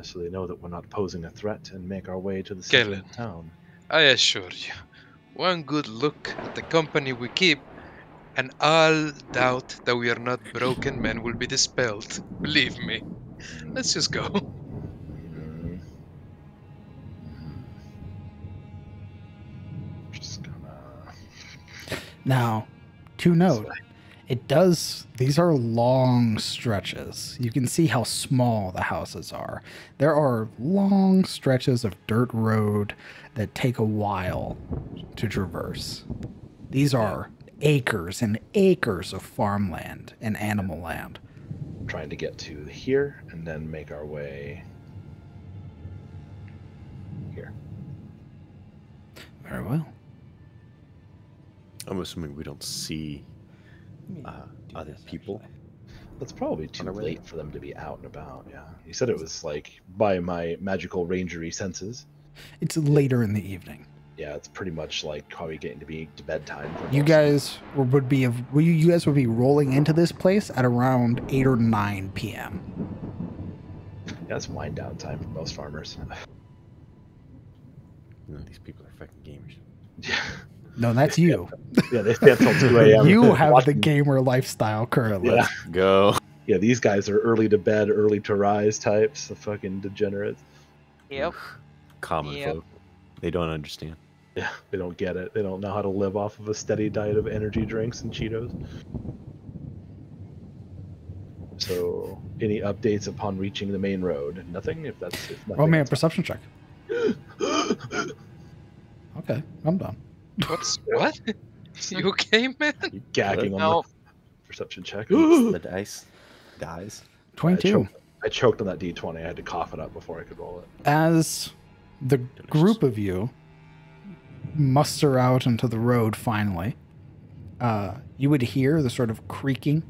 so they know that we're not posing a threat, and make our way to the center of Galen. town. I assure you, one good look at the company we keep, and all doubt that we are not broken men will be dispelled. Believe me. Let's just go. Mm. Just gonna. Now, to note, these are long stretches. You can see how small the houses are. There are long stretches of dirt road that take a while to traverse. These are acres and acres of farmland and animal land. Trying to get to here and then make our way here. Very well. I'm assuming we don't see other people. It's probably too On our way late for them to be out and about. Yeah, you said it was like by my magical rangery senses. It's later in the evening. Yeah, it's pretty much like probably getting to be to bedtime. For You most. guys would be rolling into this place at around 8 or 9 p.m. Yeah, that's wind down time for most farmers. These people are fucking gamers. Yeah. No, that's you. Yeah, they stay up till 2 a.m. You have the watching. gamer lifestyle currently. Yeah. Go. Yeah, these guys are early to bed, early to rise types, the fucking degenerates. Yep. Common Yep. folk. They don't understand. Yeah, they don't get it. They don't know how to live off of a steady diet of energy drinks and Cheetos. So, any updates upon reaching the main road? Nothing. If nothing, Roll me a it's- perception check. Okay, I'm done. What? You okay, man? You gagging on No. the perception check. The dice dies. 22. I choked on that D20. I had to cough it up before I could roll it. As the group of you muster out into the road finally, you would hear the sort of creaking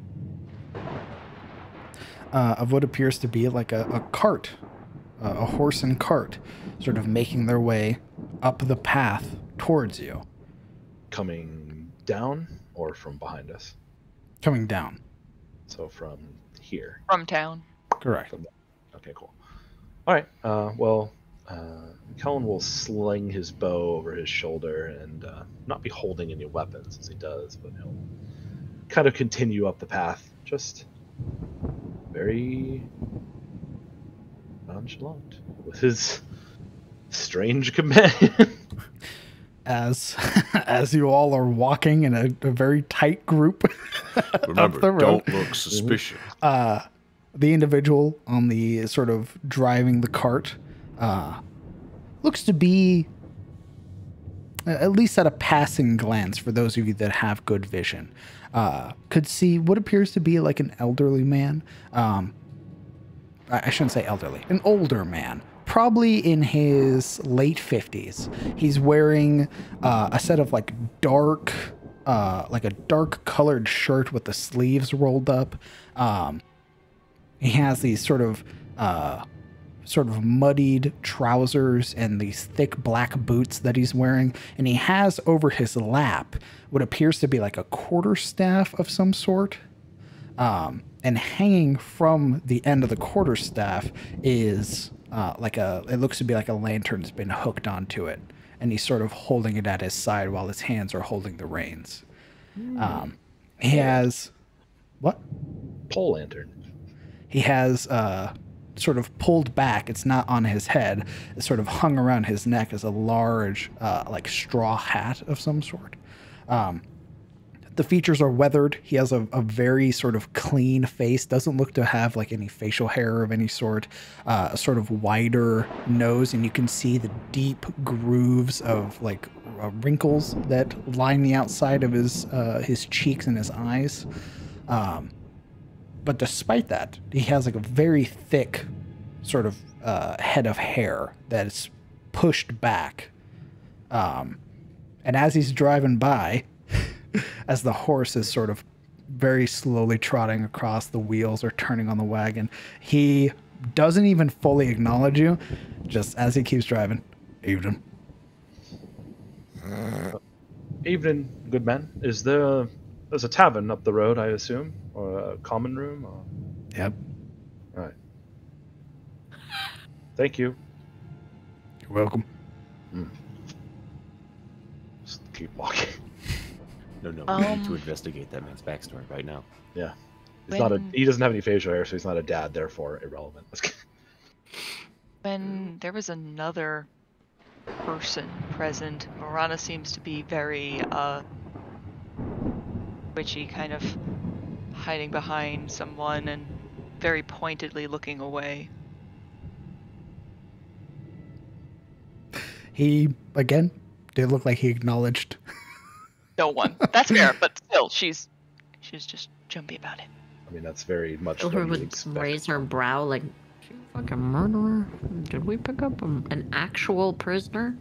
of what appears to be like a cart, a horse and cart, sort of making their way up the path towards you. Coming down or from behind us? Coming down. So from here. From town. Correct. Okay, cool. All right. Kellen will sling his bow over his shoulder and not be holding any weapons as he does, but he'll kind of continue up the path, just very nonchalant with his strange companion. As you all are walking in a very tight group Remember, up the road. don't look suspicious. The individual on the sort of driving the cart looks to be, at least at a passing glance for those of you that have good vision, could see what appears to be like an elderly man. I shouldn't say elderly, an older man, probably in his late 50s. He's wearing a set of like a dark colored shirt with the sleeves rolled up. He has these sort of muddied trousers and these thick black boots that he's wearing. And he has over his lap what appears to be like a quarterstaff of some sort. And hanging from the end of the quarterstaff is it looks to be like a lantern's been hooked onto it. And he's sort of holding it at his side while his hands are holding the reins. He has... What? Pole lantern. He has sort of pulled back. It's not on his head. It's sort of hung around his neck as a large, like straw hat of some sort. The features are weathered. He has a very sort of clean face. Doesn't look to have like any facial hair of any sort. A sort of wider nose, and you can see the deep grooves of like wrinkles that line the outside of his cheeks and his eyes. But despite that, he has like a very thick sort of head of hair that is pushed back. And as he's driving by, as the horse is sort of very slowly trotting across, the wheels are turning on the wagon, he doesn't even fully acknowledge you, just as he keeps driving. Evening. Evening, good man. There's a tavern up the road, I assume, or a common room? Or... Yep. All right. Thank you. You're welcome. Just keep walking. No, we need to investigate that man's backstory right now. Yeah. He doesn't have any facial hair, so he's not a dad, therefore irrelevant. When there was another person present, Morana seems to be very witchy, kind of hiding behind someone and very pointedly looking away. He, again, did look like he acknowledged. No one. That's fair, but still, she's just jumpy about it. I mean, that's very much Silver what you would expect. raise her brow like, "She a fucking murderer? Did we pick up an actual prisoner?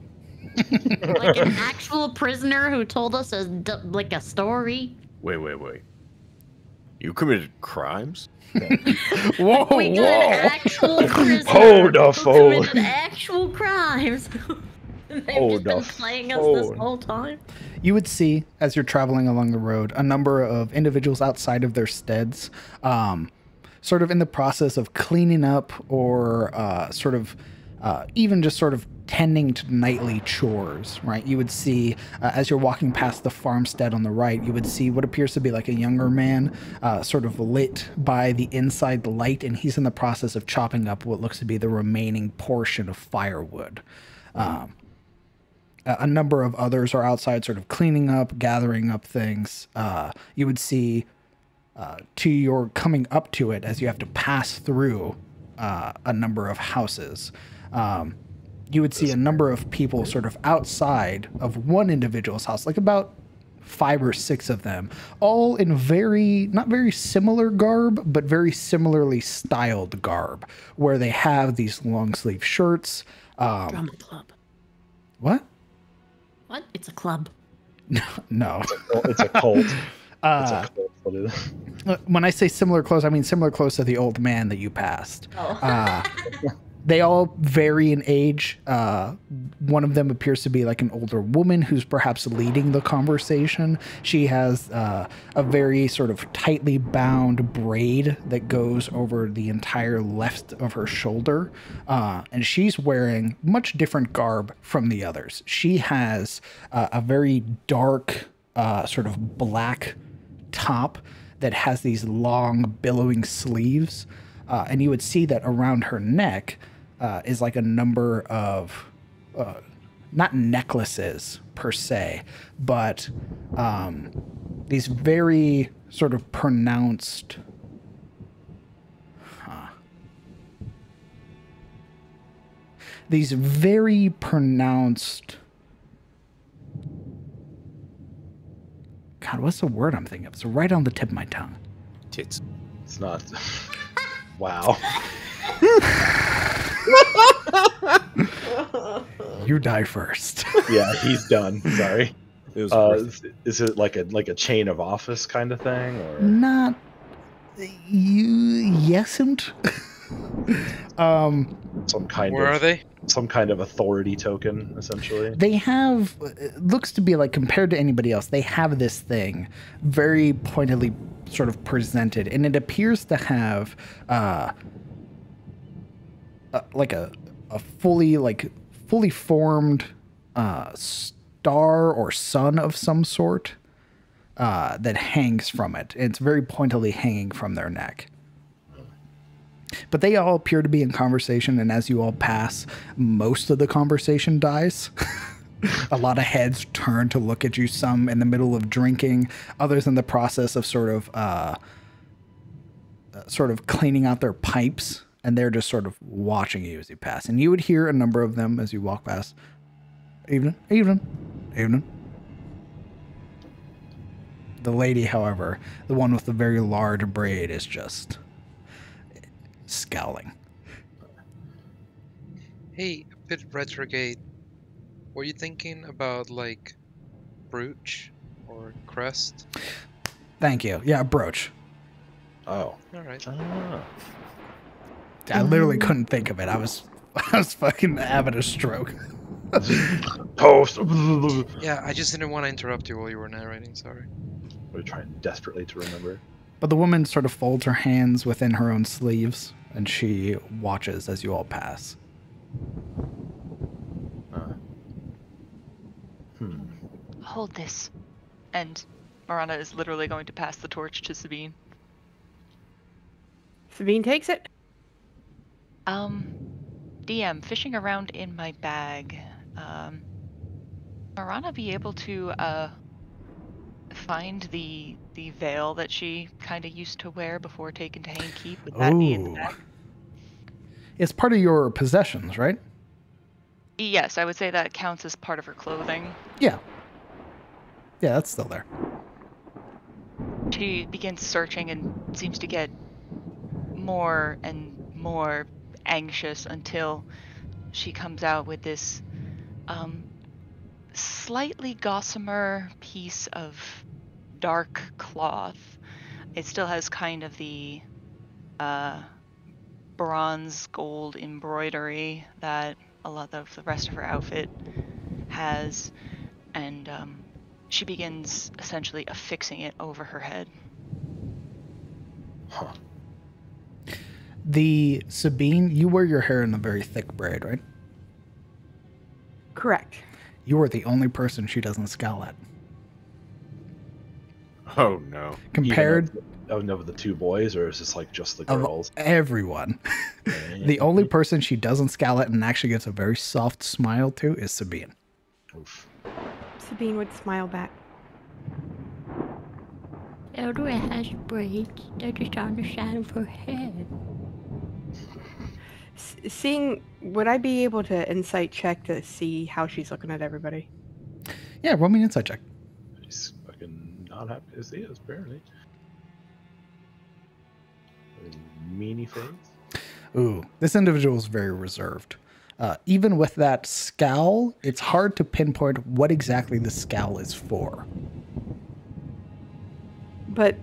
Like an actual prisoner who told us like a story?" Wait. You committed crimes? Whoa, We got an actual prisoner Hold the who phone. committed actual crimes. They've Hold just been the playing us this phone. whole time. You would see, as you're traveling along the road, a number of individuals outside of their steads, sort of in the process of cleaning up or even just sort of tending to nightly chores, right? You would see, as you're walking past the farmstead on the right, you would see what appears to be like a younger man, sort of lit by the inside light, and he's in the process of chopping up what looks to be the remaining portion of firewood. A number of others are outside sort of cleaning up, gathering up things. You would see to your coming up to it as you have to pass through a number of houses. You would see a number of people sort of outside of one individual's house, like about 5 or 6 of them, all in not very similar garb, but very similarly styled garb, where they have these long sleeve shirts. Drama club. What? What? It's a club. No. It's a cult. It's a cult. What it is. When I say similar clothes, I mean similar clothes to the old man that you passed. Oh. They all vary in age. One of them appears to be like an older woman who's perhaps leading the conversation. She has a very sort of tightly bound braid that goes over the entire left of her shoulder. And she's wearing much different garb from the others. She has a very dark, sort of black top that has these long billowing sleeves. And you would see that around her neck is like a number of, not necklaces per se, but these very sort of pronounced, these very pronounced, God, what's the word I'm thinking of? It's right on the tip of my tongue. Tits. It's not. Wow. You die first. Yeah, he's done. Sorry. It was Is it like a chain of office kind of thing, or Not you yesn't. some kind Where of are they? some kind of authority token, essentially? They have, it looks to be like, compared to anybody else, they have this thing very pointedly sort of presented, and it appears to have like a fully formed star or sun of some sort that hangs from it. It's very pointedly hanging from their neck. But they all appear to be in conversation, and as you all pass, most of the conversation dies. A lot of heads turn to look at you, some in the middle of drinking, others in the process of sort of cleaning out their pipes, and they're just sort of watching you as you pass. And you would hear a number of them as you walk past. Evening, evening, evening. The lady, however, the one with the very large braid, is just scowling. Hey, a bit retrograde. Were you thinking about like brooch or crest? Thank you. Yeah, brooch. Oh. All right. Ah. I literally couldn't think of it. I was fucking having a stroke. Toast. Yeah, I just didn't want to interrupt you while you were narrating. Sorry. We're trying desperately to remember. But the woman sort of folds her hands within her own sleeves, and she watches as you all pass. Hold this. And Marana is literally going to pass the torch to Sabine. Sabine takes it. DM, fishing around in my bag. Marana be able to find the veil that she kind of used to wear before taken to Hane Keep? Would that be in the Ooh. bag? It's part of your possessions, right? Yes, I would say that counts as part of her clothing. Yeah. Yeah, that's still there. She begins searching and seems to get more and more anxious until she comes out with this slightly gossamer piece of dark cloth. It still has kind of the bronze gold embroidery that a lot of the rest of her outfit has, and she begins essentially affixing it over her head. Huh. The Sabine, you wear your hair in a very thick braid, right? Correct. You are the only person she doesn't scowl at. Oh no. Compared Of the two boys, or is this like just the of girls? everyone, the only person she doesn't scowl at and actually gets a very soft smile to is Sabine. Oof. Sabine would smile back. Elder has braids that is on the side of her head. Seeing, would I be able to insight check to see how she's looking at everybody? Yeah, roll me an insight check. He's fucking not happy as he is, apparently. Meanie face. Ooh, this individual is very reserved. Even with that scowl, it's hard to pinpoint what exactly the scowl is for. But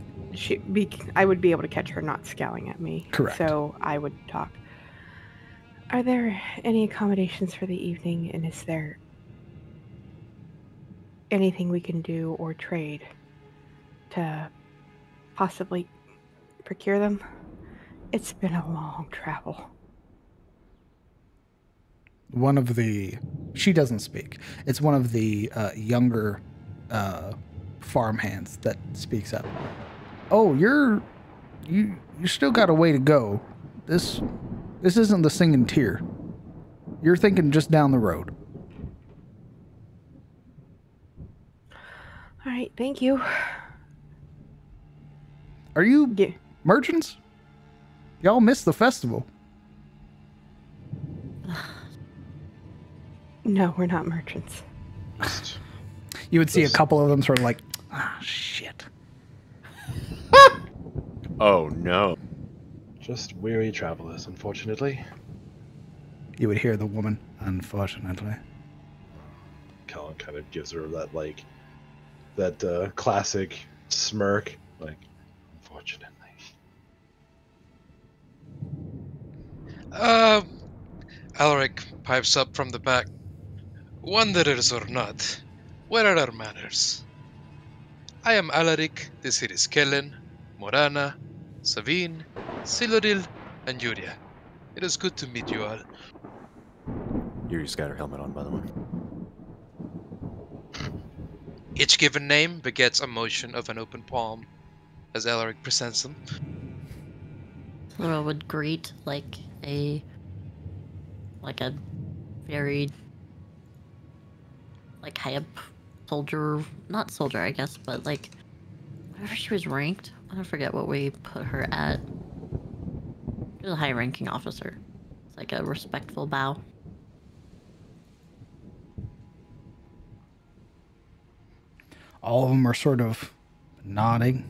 I would be able to catch her not scowling at me. Correct. So I would talk. Are there any accommodations for the evening, and is there anything we can do or trade to possibly procure them? It's been a long travel. She doesn't speak. It's one of the younger farmhands that speaks up. Oh, you still got a way to go. This isn't the Singing Tier. You're thinking just down the road. All right, thank you. Are you Yeah. merchants? Y'all missed the festival. No, we're not merchants. You would see a couple of them sort of like, shit. Oh no. Just weary travelers, unfortunately. You would hear the woman, unfortunately. Colin kind of gives her that classic smirk, like, unfortunately. Alaric pipes up from the back. Wanderers or not, where are our manners? I am Alaric, this here is Kellen, Morana, Savine, Siluril, and Yuria. It is good to meet you all. Yuri's got her helmet on, by the way. Each given name begets a motion of an open palm, as Alaric presents them. Laura would greet like a very high up soldier, not soldier I guess, but like whatever she was ranked. I don't forget what we put her at. She was a high ranking officer. It's like a respectful bow. All of them are sort of nodding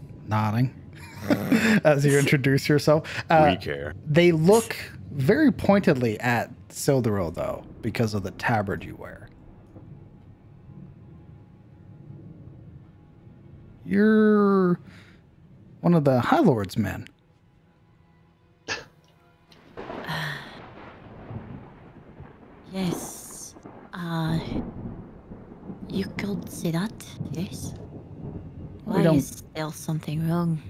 as you introduce yourself. We care. They look very pointedly at Silduril, though, because of the tabard you wear. You're one of the High Lord's men. Yes. You could say that, yes. Why don't- is there something wrong?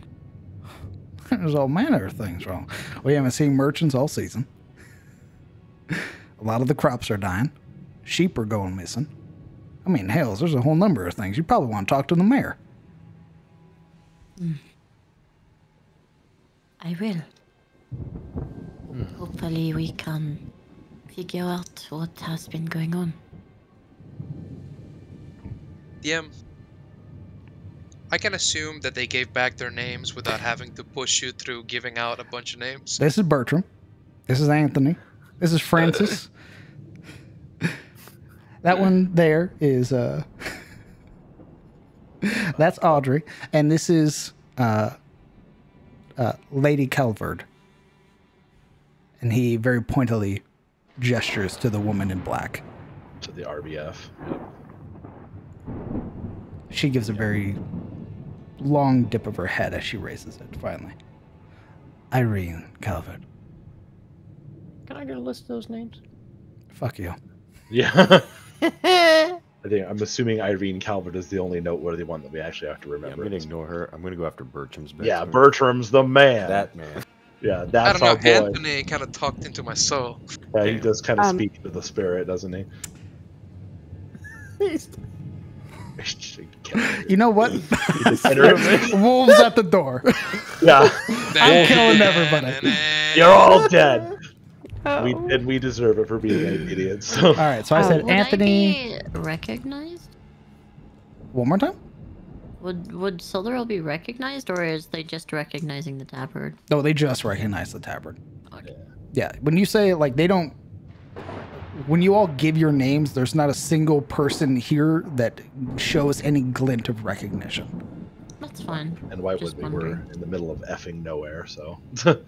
There's all manner of things wrong. We haven't seen merchants all season. A lot of the crops are dying. Sheep are going missing. I mean, hells, there's a whole number of things. You probably want to talk to the mayor. I will. Hopefully we can figure out what has been going on. DM, I can assume that they gave back their names without having to push you through giving out a bunch of names. This is Bertram. This is Anthony. This is Francis. That one there is that's Audrey, and this is Lady Calvard. And he very pointedly gestures to the woman in black. To the RBF. Yep. She gives a very long dip of her head as she raises it, finally. Irene Calvert. Can I get a list of those names? Fuck you. Yeah. I'm assuming Irene Calvert is the only noteworthy one that we actually have to remember. Yeah, I'm gonna ignore her. I'm gonna go after Bertram's bed. Yeah, Bertram's the man. That man. Yeah, I that's don't our know, boy. Anthony kind of talked into my soul. Yeah, he does kind of speak to the spirit, doesn't he? You know what? Wolves Wolves at the door. Yeah. I'm killing everybody. You're all dead. Oh. We deserve it for being idiots. All right, so I said Would Anthony. I be recognized? One more time? Would Solero be recognized, or is they just recognizing the tabard? No, they just recognize the tabard. Okay. Yeah, when you say, like, they don't... When you all give your names, there's not a single person here that shows any glint of recognition. That's fine. And why Just would we? We're wondering. in the middle of effing nowhere, so. What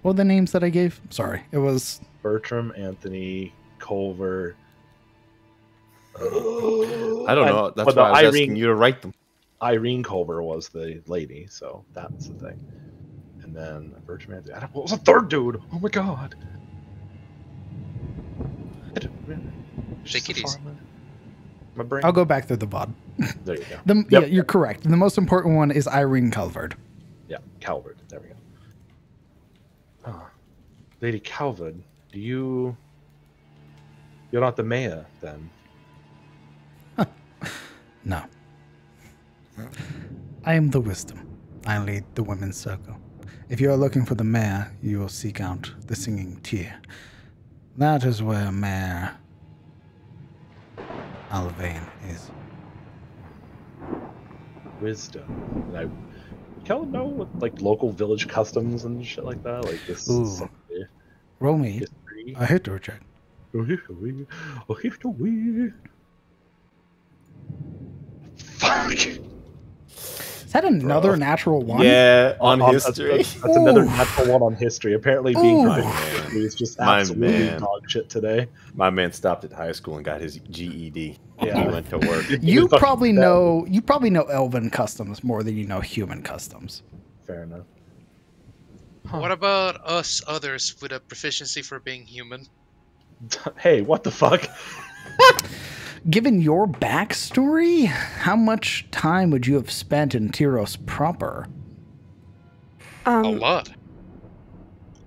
were the names that I gave? Sorry, it was... Bertram, Anthony, Culver. I don't know. That's but why I was Irene- asking you to write them. Irene Culver was the lady, so that's the thing. And then Bertram, Anthony. What was the third dude? Oh my god. Take it easy. My brain. I'll go back through the VOD. There you go. Yeah, you're correct. The most important one is Irene Calvard. Yeah, Calvert. There we go. Oh. Lady Calvert, you're not the mayor, then? No. I am the wisdom. I lead the women's circle. If you are looking for the mayor, you will seek out the singing tier. That is where Mayor Alvain is. Wisdom. And I kind of know what, like, local village customs and shit like that. Like this. Ooh. Is Roll me history. a history check. Fuck. Is that another natural one? Yeah, on On- history. That's another Ooh. natural one on history. Apparently, being Ooh. proficient in history is just My absolutely man. dog shit today. My man stopped at high school and got his GED. Yeah. He went to work. You Fucking probably bad. know elven customs more than you know human customs. Fair enough. What about us others with a proficiency for being human? Hey, what the fuck? Given your backstory, how much time would you have spent in Tyros proper? A lot.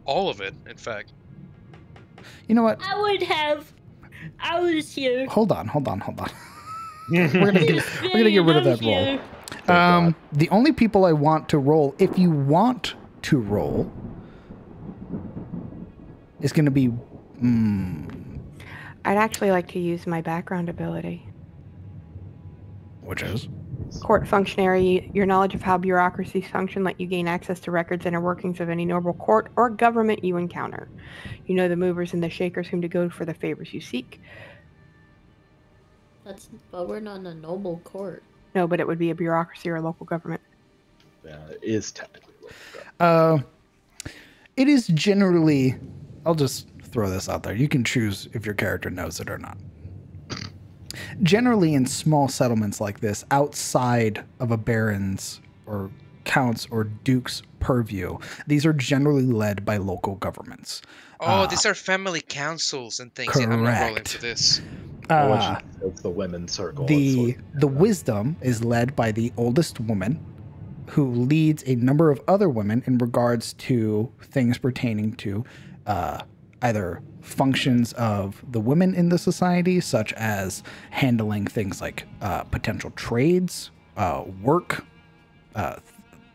All of it, in fact. You know what? I would have. I was here. Hold on. We're gonna get rid of that roll. The only people I want to roll, if you want to roll, is going to be. I'd actually like to use my background ability. Which is? Court functionary, your knowledge of how bureaucracies function let you gain access to records and workings of any noble court or government you encounter. You know the movers and the shakers whom to go for the favors you seek. But we're not a noble court. No, but it would be a bureaucracy or a local government. Yeah, it is technically local. It is generally. I'll just throw this out there. You can choose if your character knows it or not. Generally, in small settlements like this, outside of a baron's or count's or duke's purview, these are generally led by local governments. Oh, these are family councils and things. Yeah, I'm not rolling correct. for this. It's the women's circle. The wisdom is led by the oldest woman, who leads a number of other women in regards to things pertaining to either functions of the women in the society, such as handling things like potential trades, work,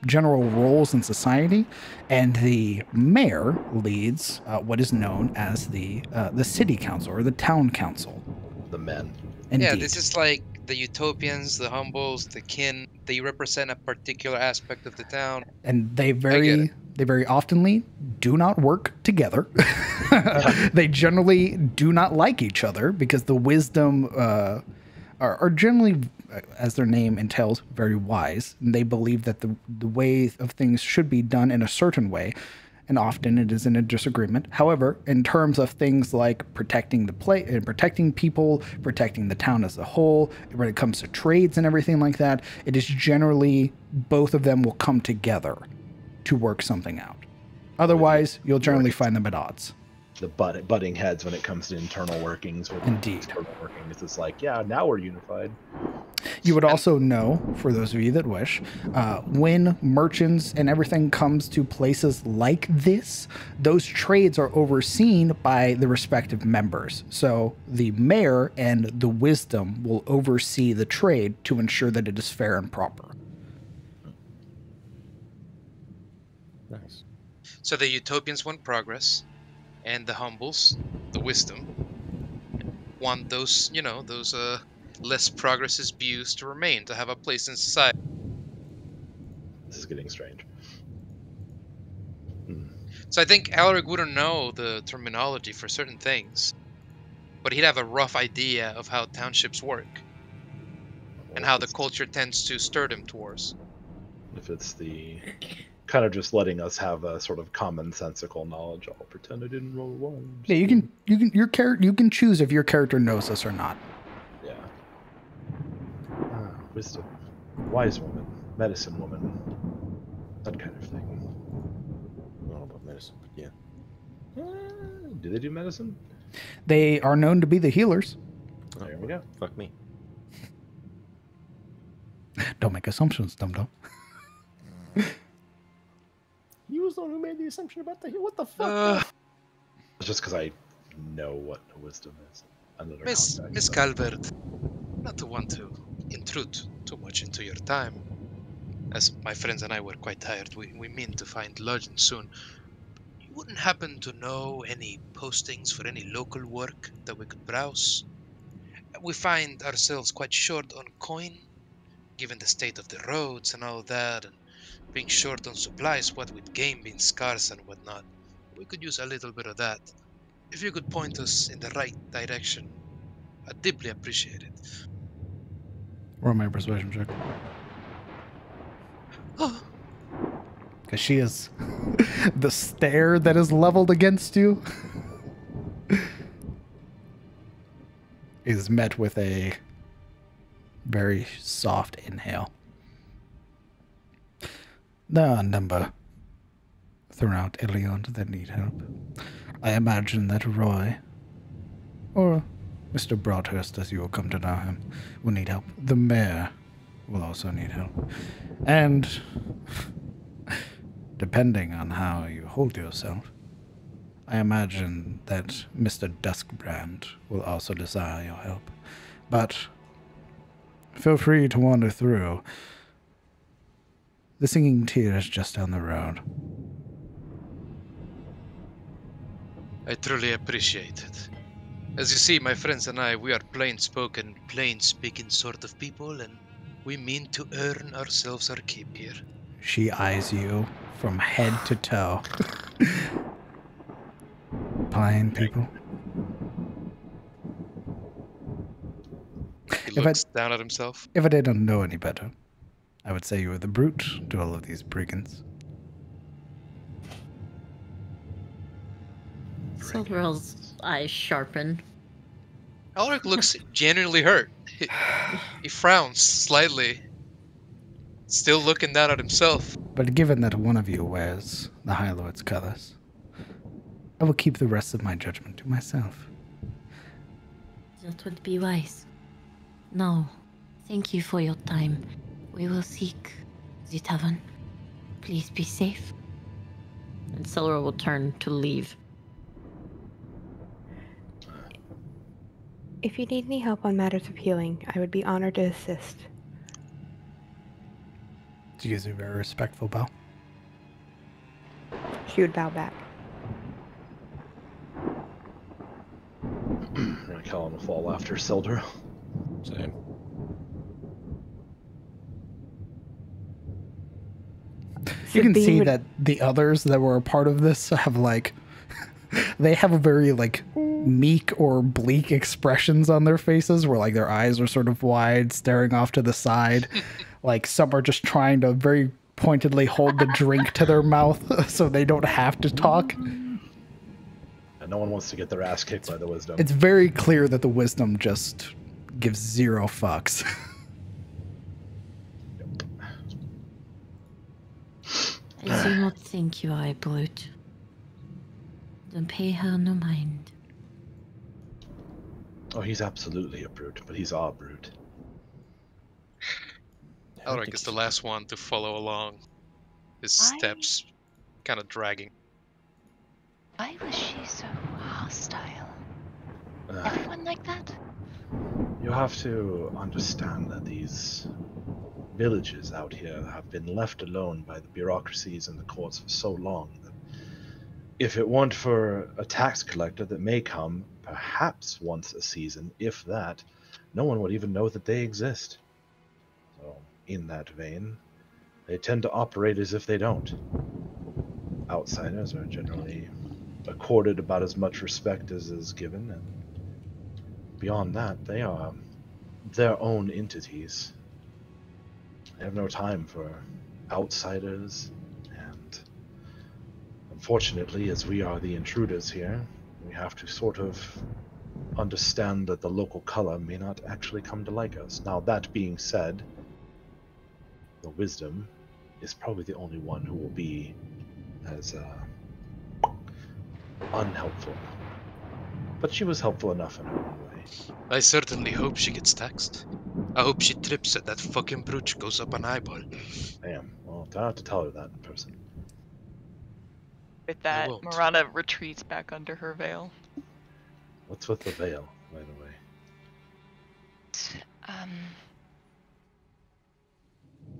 general roles in society, and the mayor leads what is known as the city council or the town council. The men. Indeed. Yeah, this is like the utopians, the humbles, the kin. They represent a particular aspect of the town. And they get very oftenly do not work together. They generally do not like each other because the wisdom are generally, as their name entails, very wise. And they believe that the way of things should be done in a certain way, and often it is in a disagreement. However, in terms of things like protecting the place and protecting people, protecting the town as a whole, when it comes to trades and everything like that, it is generally both of them will come together to work something out. Otherwise, you'll generally find them at odds. The butting heads when it comes to internal workings. Indeed. External workings, it's like, yeah, now we're unified. You would also know, for those of you that wish, when merchants and everything comes to places like this, those trades are overseen by the respective members. So the mayor and the wisdom will oversee the trade to ensure that it is fair and proper. Nice. So the utopians want progress, and the humbles, the wisdom, want those, those less progressive views to remain, to have a place in society. This is getting strange. So I think Alaric wouldn't know the terminology for certain things, but he'd have a rough idea of how townships work and how the culture tends to stir them towards. If it's the kind of just letting us have a sort of commonsensical knowledge, I'll pretend I didn't roll one. Yeah, you can choose if your character knows this or not. Yeah. Wisdom, wise woman, medicine woman, that kind of thing. I don't know about medicine, but yeah. Do they do medicine? They are known to be the healers. There we go. Fuck me. Don't make assumptions, dum-dum. You was the one who made the assumption about the what the fuck? It's just because I know what wisdom is. Miss Calvert, not to want to intrude too much into your time. As my friends and I were quite tired, we mean to find lodging soon. You wouldn't happen to know any postings for any local work that we could browse? We find ourselves quite short on coin, given the state of the roads and all that, and being short on supplies, what with game being scarce and whatnot. We could use a little bit of that. If you could point us in the right direction, I'd deeply appreciate it. Roll my persuasion check. Oh. Because she is the stare that is leveled against you is met with a very soft inhale. There are a number throughout Ilion that need help. I imagine that Roy, or Mr. Broadhurst, as you will come to know him, will need help. The mayor will also need help. And depending on how you hold yourself, I imagine that Mr. Duskbrand will also desire your help. But feel free to wander through. The Singing Tear is just down the road. I truly appreciate it. As you see, my friends and I, we are plain-spoken, plain-speaking sort of people, and we mean to earn ourselves our keep here. She eyes you from head to toe. Plain people. He looks down at himself. If I didn't know any better, I would say you were the brute to all of these brigands. Silverell's eyes sharpen. Alaric looks genuinely hurt. He frowns slightly, still looking down at himself. But given that one of you wears the High Lord's colors, I will keep the rest of my judgment to myself. That would be wise. No, thank you for your time. We will seek the tavern. Please be safe. And Silver will turn to leave. If you need any help on matters of healing, I would be honored to assist. She gives you a very respectful bow. She would bow back. Kellen will fall after Sildar. Same. You can Sabine see would- that the others that were a part of this have like, they have a very like meek or bleak expressions on their faces where like their eyes are sort of wide, staring off to the side. Like some are just trying to very pointedly hold the drink to their mouth so they don't have to talk. And no one wants to get their ass kicked by the wisdom. It's very clear that the wisdom just gives zero fucks. I do not think you are a brute. Don't pay her no mind. Oh, he's absolutely a brute, but he's a brute. Elric is the last one to follow along. His steps kind of dragging. Why was she so hostile? Everyone like that? You have to understand that these villages out here have been left alone by the bureaucracies and the courts for so long that if it weren't for a tax collector that may come perhaps once a season, if that, no one would even know that they exist. So, in that vein, they tend to operate as if they don't. Outsiders are generally accorded about as much respect as is given, and beyond that, they are their own entities. They have no time for outsiders, and unfortunately, as we are the intruders here, we have to sort of understand that the local color may not actually come to like us. Now, that being said, the wisdom is probably the only one who will be as unhelpful. But she was helpful enough in her own way. I certainly hope she gets taxed. I hope she trips and that fucking brooch goes up an eyeball. Damn. Well, I have to tell her that in person. With that, won't. Marana retreats back under her veil. What's with the veil, by the way?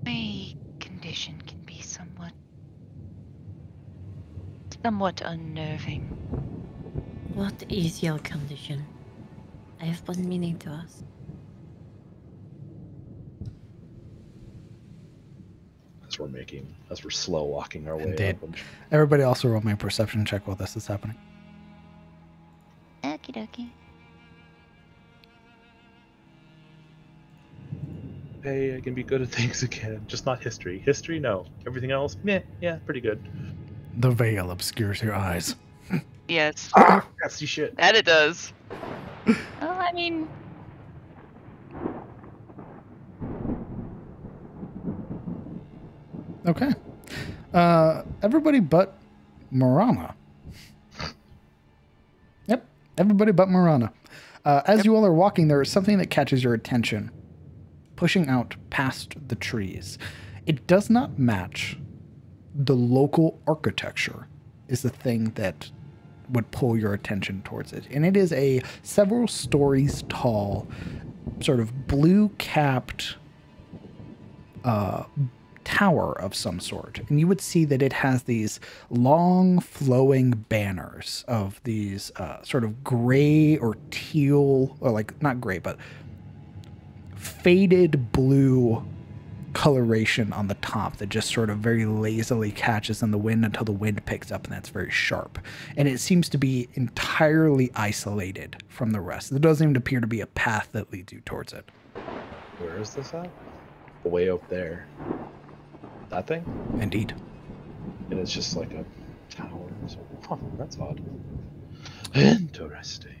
My condition can be somewhat unnerving. What is your condition? I have been meaning to ask. As we're slow walking our way Indeed. up. And Everybody also roll me a perception check while this is happening. Okie dokie. hey, I can be good at things again, just not history. History, no. Everything else, meh, yeah, pretty good. The veil obscures your eyes. Yes, Can't see shit. that it does. Well, I mean, Okay. Everybody but Marana. Yep, everybody but Marana. As you all are walking, there is something that catches your attention, pushing out past the trees. It does not match the local architecture, is the thing that would pull your attention towards it. And it is a several stories tall, sort of blue-capped tower of some sort. And you would see that it has these long flowing banners of these sort of gray or teal, or like not gray, but faded blue coloration on the top that just sort of very lazily catches in the wind until the wind picks up, and that's very sharp. And it seems to be entirely isolated from the rest. There doesn't even appear to be a path that leads you towards it. Where is this at? Way up there. That thing? Indeed. And it's just like a tower. So, huh, that's odd. Interesting.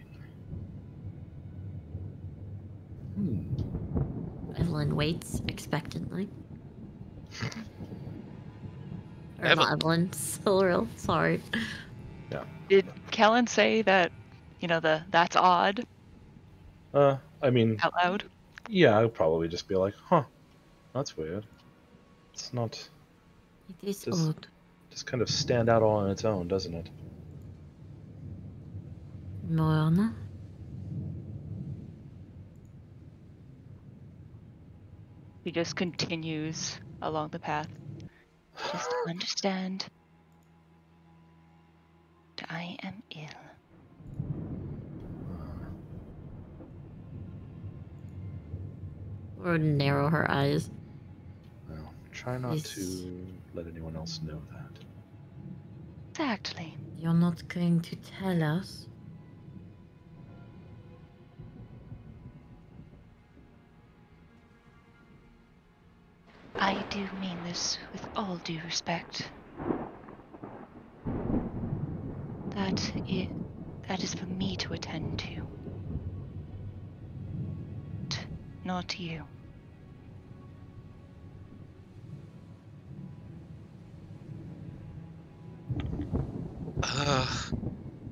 Evelyn waits expectantly. Or Evelyn. not Evelyn, Silreal, sorry. Did Kellen say that, that's odd I mean, out loud? yeah, I'd probably just be like, huh, that's weird. It's not, It is Just- odd. just kind of stand out all on its own, doesn't it? Moana? He just continues along the path. Just understand, I am ill. Or narrow her eyes. Well, try not Yes. to let anyone else know that. Exactly. You're not going to tell us? I do mean this with all due respect. That is for me to attend to. Not you.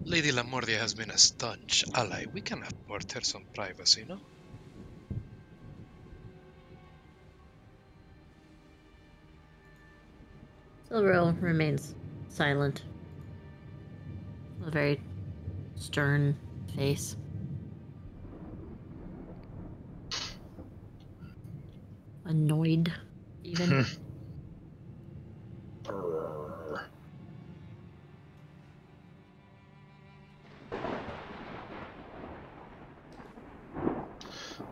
Lady Lamordia has been a staunch ally. We can afford her some privacy, no? Silveril remains silent. A very stern face. Annoyed, even.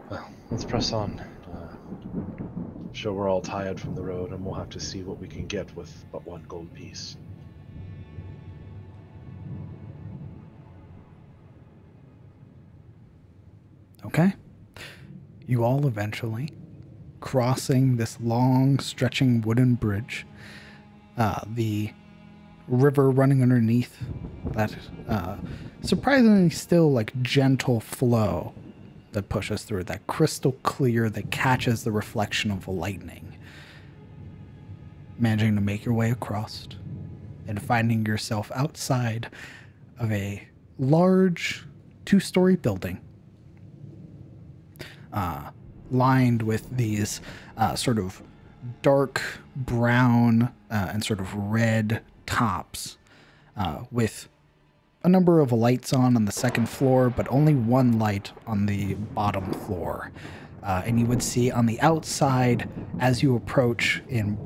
Well, let's press on. I'm sure we're all tired from the road, and we'll have to see what we can get with but one gold piece. Okay. You all eventually, crossing this long, stretching wooden bridge, the river running underneath, that surprisingly still like gentle flow that pushes through, that crystal clear that catches the reflection of lightning. Managing to make your way across and finding yourself outside of a large 2-story building, lined with these sort of dark brown and sort of red tops, with a number of lights on the second floor, but only one light on the bottom floor. And you would see on the outside, as you approach, in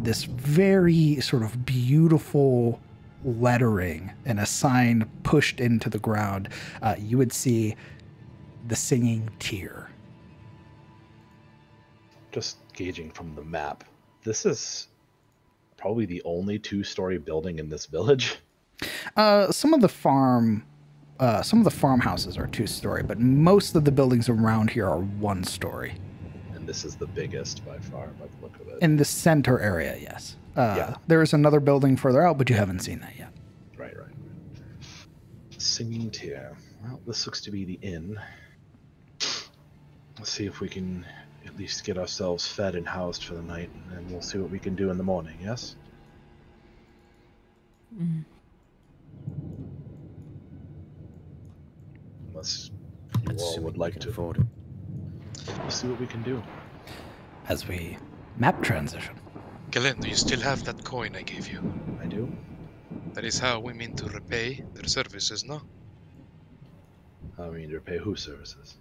this very sort of beautiful lettering and a sign pushed into the ground, you would see the Singing Tear. Just gauging from the map, this is probably the only 2-story building in this village. Some of the farmhouses are 2-story, but most of the buildings around here are 1-story. And this is the biggest by far, by the look of it. In the center area, yes. Yeah. There is another building further out, but you haven't seen that yet. Right. Singing Tear. Well, this looks to be the inn. Let's see if we can at least get ourselves fed and housed for the night, and then we'll see what we can do in the morning, yes? Mm. Unless you Let's all see would what like we can to. afford it. We'll see what we can do. As we map transition. Galen, do you still have that coin I gave you? I do? That is how we mean to repay their services, no? I mean, to repay whose services?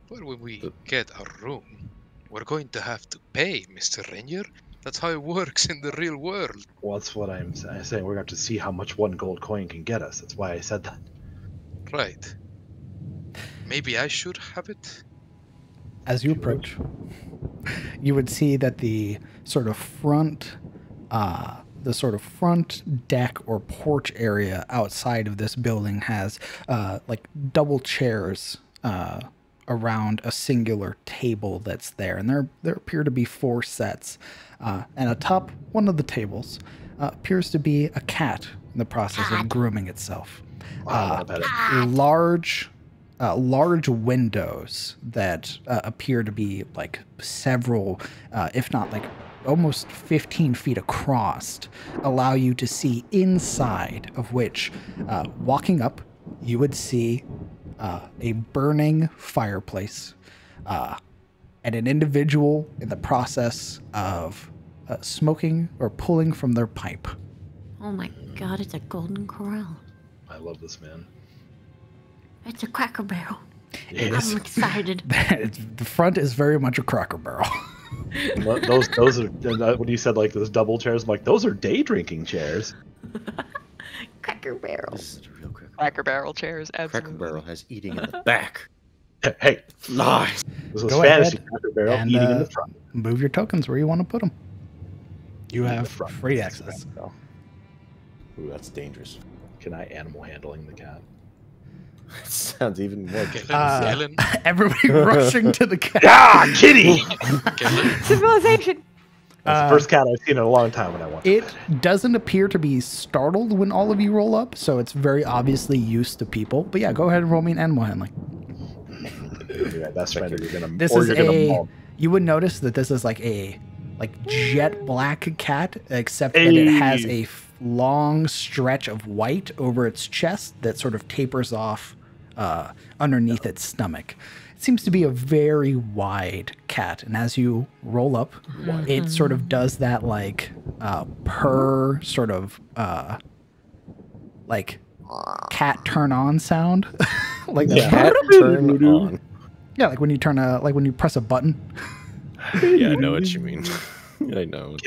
Well, when we get a room, we're going to have to pay, Mr. Rainier. That's how it works in the real world. Well, that's what I'm saying. We're going to have to see how much one gold coin can get us. That's why I said that. Right. Maybe I should have it? As you approach, you would see that the sort of front deck or porch area outside of this building has like double chairs around a singular table that's there, and there appear to be 4 sets. And atop one of the tables appears to be a cat in the process of grooming itself. Large windows that appear to be like several, if not like almost 15 feet across, allow you to see inside of which, walking up, you would see a burning fireplace and an individual in the process of smoking or pulling from their pipe. Oh my god, it's a golden corral. I love this man. It's a Cracker Barrel. It I'm excited. The front is very much a Cracker Barrel. Those are when you said like those double chairs. I'm like, those are day drinking chairs. Cracker Barrel. This is a real Cracker Barrel chairs, Cracker absolutely. Barrel has eating in the back. Hey, Nice. this was Go fantasy. ahead Cracker Barrel and, eating in the front. Move your tokens where you want to put them. You In the have front. free access. So, Ooh, that's dangerous. can I animal handling the cat? It sounds even more. Galen, Everybody rushing to the cat. Ah, kitty! Galen, Civilization. That's the first cat I've seen in a long time when I want It doesn't appear to be startled when all of you roll up, so it's very obviously used to people. But yeah, go ahead and roll me an animal handling. You're my best friend, or you're gonna, This or is you're gonna a. maul. You would notice that this is like a jet black cat, except that it has Hey. a long stretch of white over its chest that sort of tapers off underneath its stomach. It seems to be a very wide cat, and as you roll up, it sort of does that like purr sort of like cat turn on sound, like that. Yeah. Cat turn on. Yeah, like when you turn a when you press a button. Yeah, I know what you mean. I know.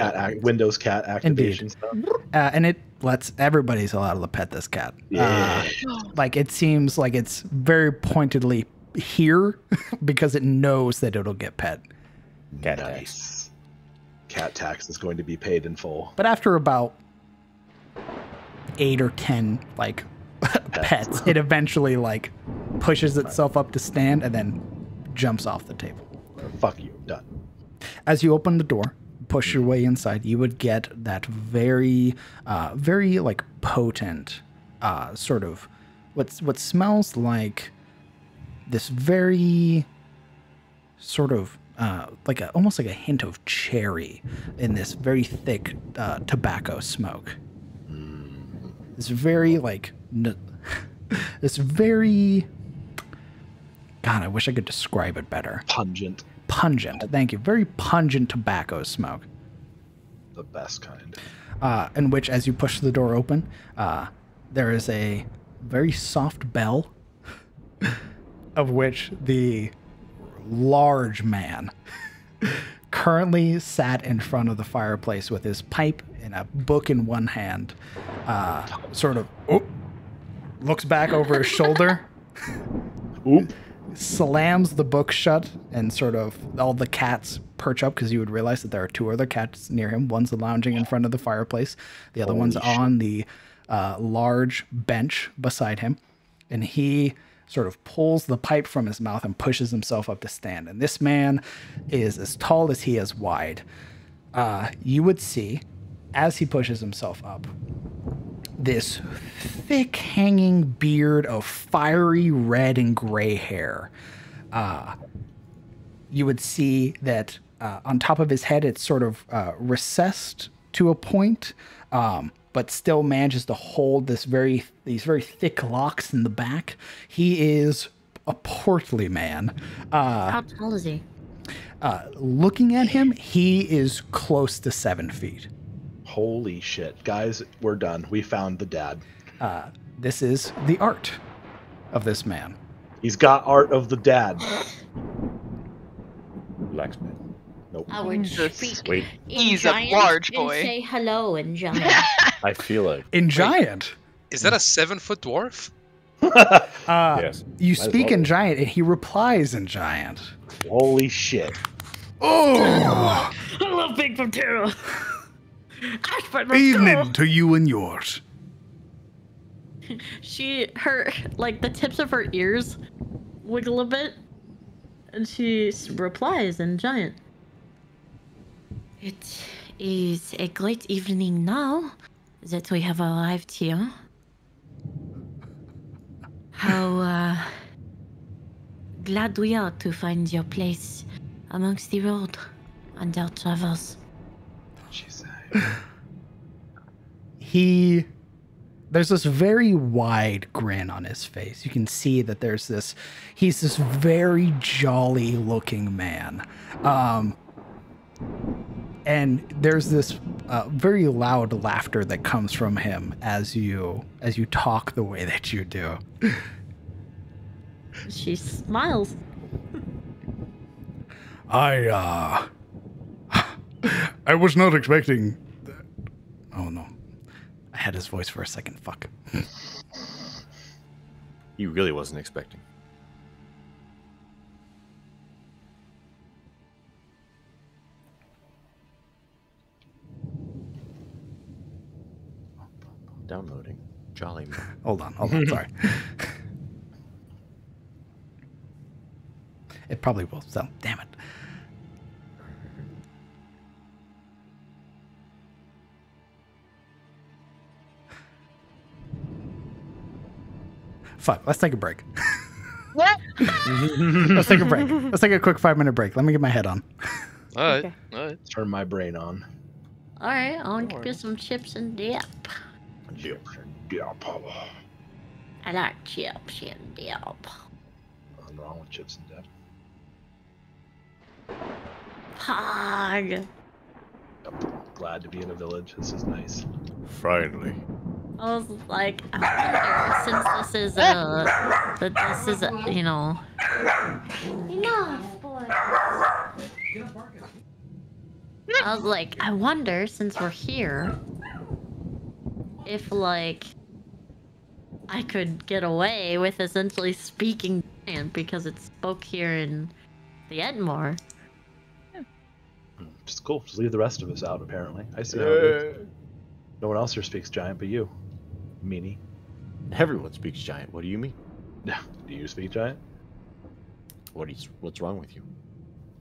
Windows cat activation stuff. And it lets everybody's allowed to pet this cat. Yeah. Like it seems like it's very pointedly here because it knows that it'll get pet. Cat tax. Nice. Cat tax is going to be paid in full. But after about 8 or 10 like pets, it eventually like pushes itself up to stand and then jumps off the table. Fuck you. Done. As you open the door, push your way inside, you would get that very, very like potent, sort of what smells like this very sort of like almost like a hint of cherry in this very thick tobacco smoke. This very like this very. God, I wish I could describe it better. Pungent. Pungent. Thank you. Very pungent tobacco smoke. The best kind. In which, as you push the door open, there is a very soft bell, of which the large man currently sat in front of the fireplace with his pipe and a book in one hand, sort of looks back over his shoulder. Oop. Slams the book shut, and sort of all the cats perch up because you would realize that there are 2 other cats near him. One's lounging in front of the fireplace. The other one's on the large bench beside him. And he sort of pulls the pipe from his mouth and pushes himself up to stand. And this man is as tall as he is wide. You would see, as he pushes himself up, this thick hanging beard of fiery red and gray hair. You would see that on top of his head, it's sort of recessed to a point, but still manages to hold these very thick locks in the back. He is a portly man. How tall is he? Looking at him, he is close to 7 feet. Holy shit. Guys, we're done. We found the dad. This is the art of this man. He's got art of the dad. Blacksmith. Nope. I would Jesus. speak Wait, in He's a giant large and boy. say hello in giant. I feel like. In giant. is that a 7-foot dwarf? Yes. You Might as speak well. in giant, and he replies in giant. Holy shit. Oh, I love big potato. evening to you and yours. Her like the tips of her ears wiggle a bit, and she replies in giant. It is a great evening now that we have arrived here. How glad we are to find your place amongst the road and our travels. There's this very wide grin on his face. You can see that he's this very jolly looking man. And there's this very loud laughter that comes from him as you talk the way that you do. She smiles. I I was not expecting that. Oh no. I had his voice for a second. Fuck. He really wasn't expecting. Downloading. Jolly. Hold on, sorry. It probably will, so damn it. Fuck, let's take a break. What? Let's take a break. Let's take a quick 5-minute break. Let me get my head on. All right, Okay. all right. Turn my brain on. Alright, I'll give you some chips and dip. Yep. Yep. I like chips and dip. Nothing wrong with chips and dip. Pog. Yep. Glad to be in a village. This is nice. Finally. I was like, I wonder, since this is you know. Enough, boy. I was like, I wonder, since we're here, if, like, I could get away with essentially speaking giant because it spoke here in the Edmore. Just cool. Just leave the rest of us out, apparently. I see how it is. No one else here speaks giant but you. Meanie. Everyone speaks giant. What do you mean? Do you speak giant? What's wrong with you?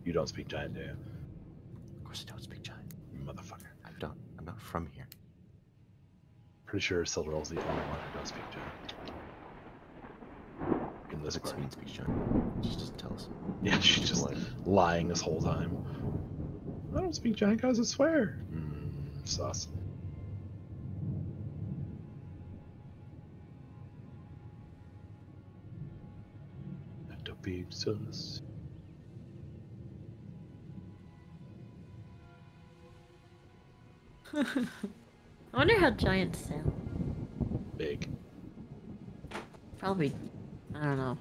You don't speak giant, do you? Of course I don't speak giant. Motherfucker. I'm not from here. Pretty sure Silderell's the only one who does speak giant. In this Does party. Queen speak giant? She doesn't tell us. Yeah, she's just lying this whole time. I don't speak giant, guys, I swear. Sus. Don't be sus. I wonder how giants sound. Big. Probably, I don't know.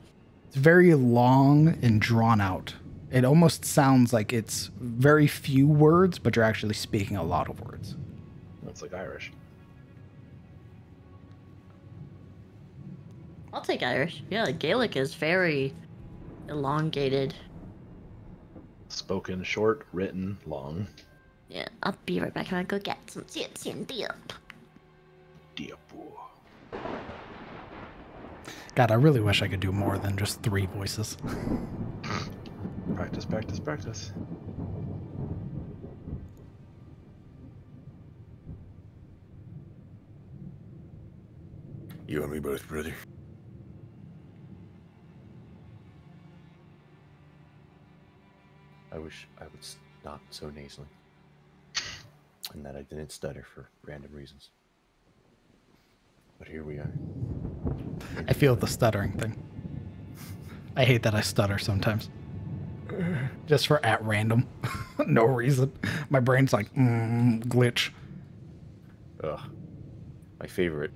It's very long and drawn out. It almost sounds like it's very few words, but you're actually speaking a lot of words. That's like Irish. I'll take Irish. Yeah, Gaelic is very elongated. Spoken short, written long. Yeah, I'll be right back. I'm gonna go get some chips and dip. Diapo. God, I really wish I could do more than just 3 voices. Practice, practice, practice. You and me both, brother. I wish I would stop so nasally. And that I didn't stutter for random reasons. But here we are. I feel the stuttering thing. I hate that I stutter sometimes. Just for at random. No reason. My brain's like, glitch. Ugh. My favorite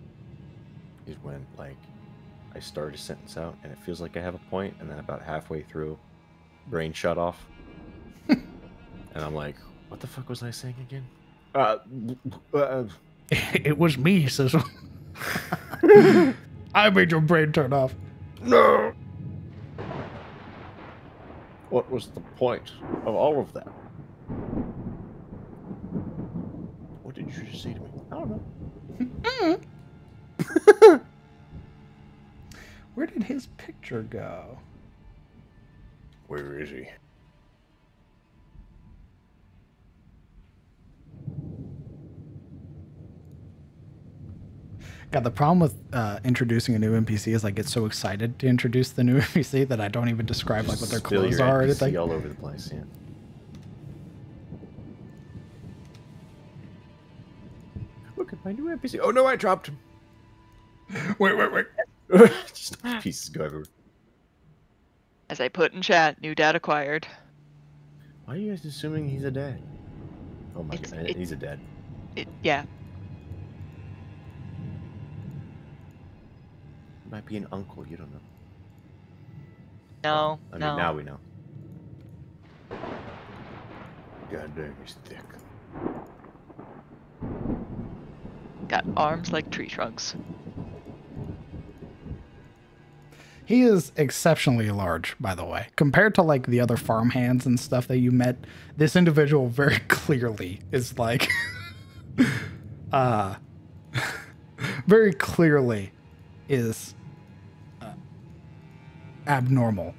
is when, like, I start a sentence out and it feels like I have a point, and then about halfway through, brain shut off. And I'm like, what the fuck was I saying again? It was me, Sizzle. I made your brain turn off. No! What was the point of all of that? What did you just say to me? I don't know. Where did his picture go? Where is he? God, the problem with introducing a new NPC is I get so excited to introduce the new NPC that I don't even describe like what their Spill clothes your are or NPC anything. all over the place, yeah. Look at my new NPC. Oh no, I dropped him. Wait. Just pieces go everywhere. As I put in chat, new dad acquired. Why are you guys assuming he's a dad? Oh my It's- god, it- he's a dad. Yeah. Might be an uncle, you don't know. No. I mean, no. now we know. God dang, he's thick. Got arms like tree trunks. He is exceptionally large, by the way. Compared to like the other farmhands and stuff that you met, this individual very clearly is like very clearly is abnormal.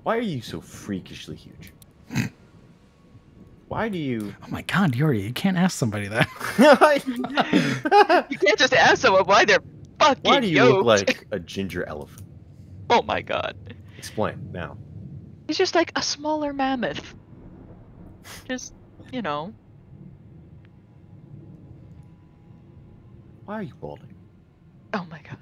Why are you so freakishly huge? Why do you... Oh my god, Yuri, you can't ask somebody that. You can't just ask someone why they're fucking Why do you yoked. look like a ginger elephant? Oh my god. Explain, now. He's just like a smaller mammoth. Just, you know. Why are you balding? Oh my god.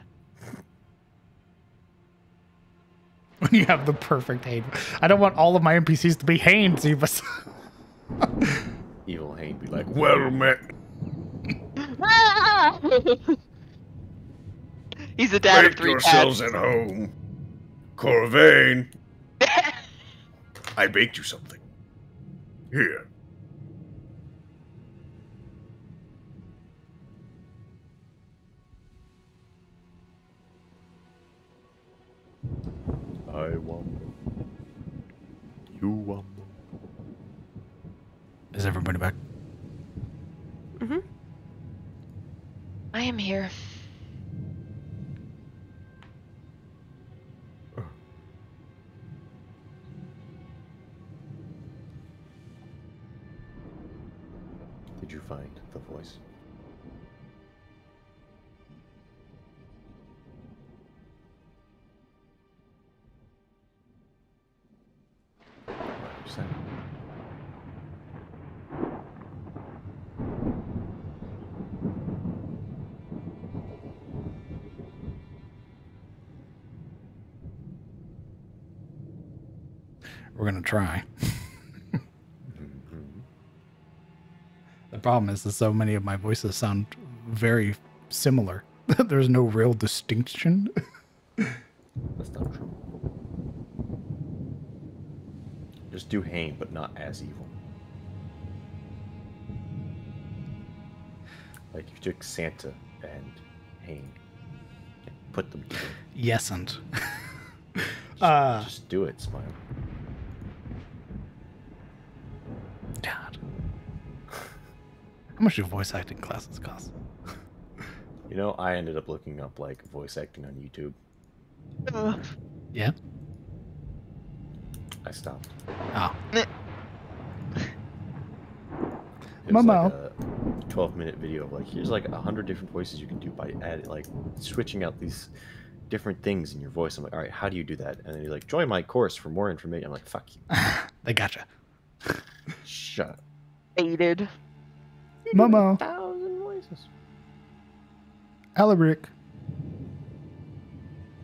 When you have the perfect Hane. I don't want all of my NPCs to be Hanes, Evas. Evil Hane be like, well met. He's the dad of Make 3 yourselves cats. at home. Corvain, I baked you something. Here. I want more. You want more. Is everybody back? Mm-hmm. I am here. Did you find the voice? What percent? We're gonna try. Mm-hmm. The problem is that so many of my voices sound very similar. There's no real distinction. That's not true. Just do Hane, but not as evil. Like if you took Santa and Hane and put them together. Yes, and Just do it, Smile. God. How much do voice acting classes cost? You know, I ended up looking up like voice acting on YouTube. Yeah. I stopped. Oh. It was Momo. like a 12-minute video of like, here's like 100 different voices you can do by switching out these different things in your voice. I'm like, all right, how do you do that? And then he's like, join my course for more information. I'm like, fuck you. They gotcha. Shut up. Baited. Momo. 1,000 voices. Alaric.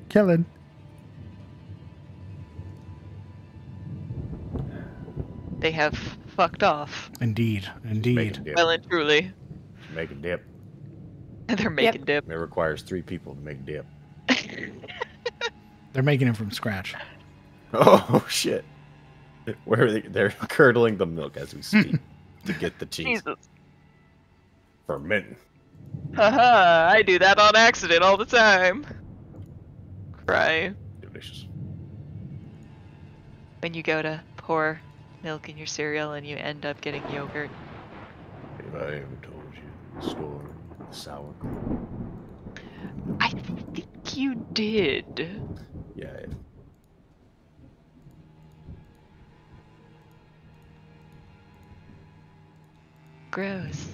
Kellen. They have fucked off. Indeed. Make Indeed. a dip. Well and truly. Make a dip. They're making dip. It requires 3 people to make a dip. They're making it from scratch. Oh shit! Where are they? They're curdling the milk as we speak to get the cheese Jesus. fermenting. Haha, I do that on accident all the time. Cry. Delicious. When you go to pour milk in your cereal and you end up getting yogurt. Have I ever told you the story of the sour cream? I think you did. Yeah. Gross.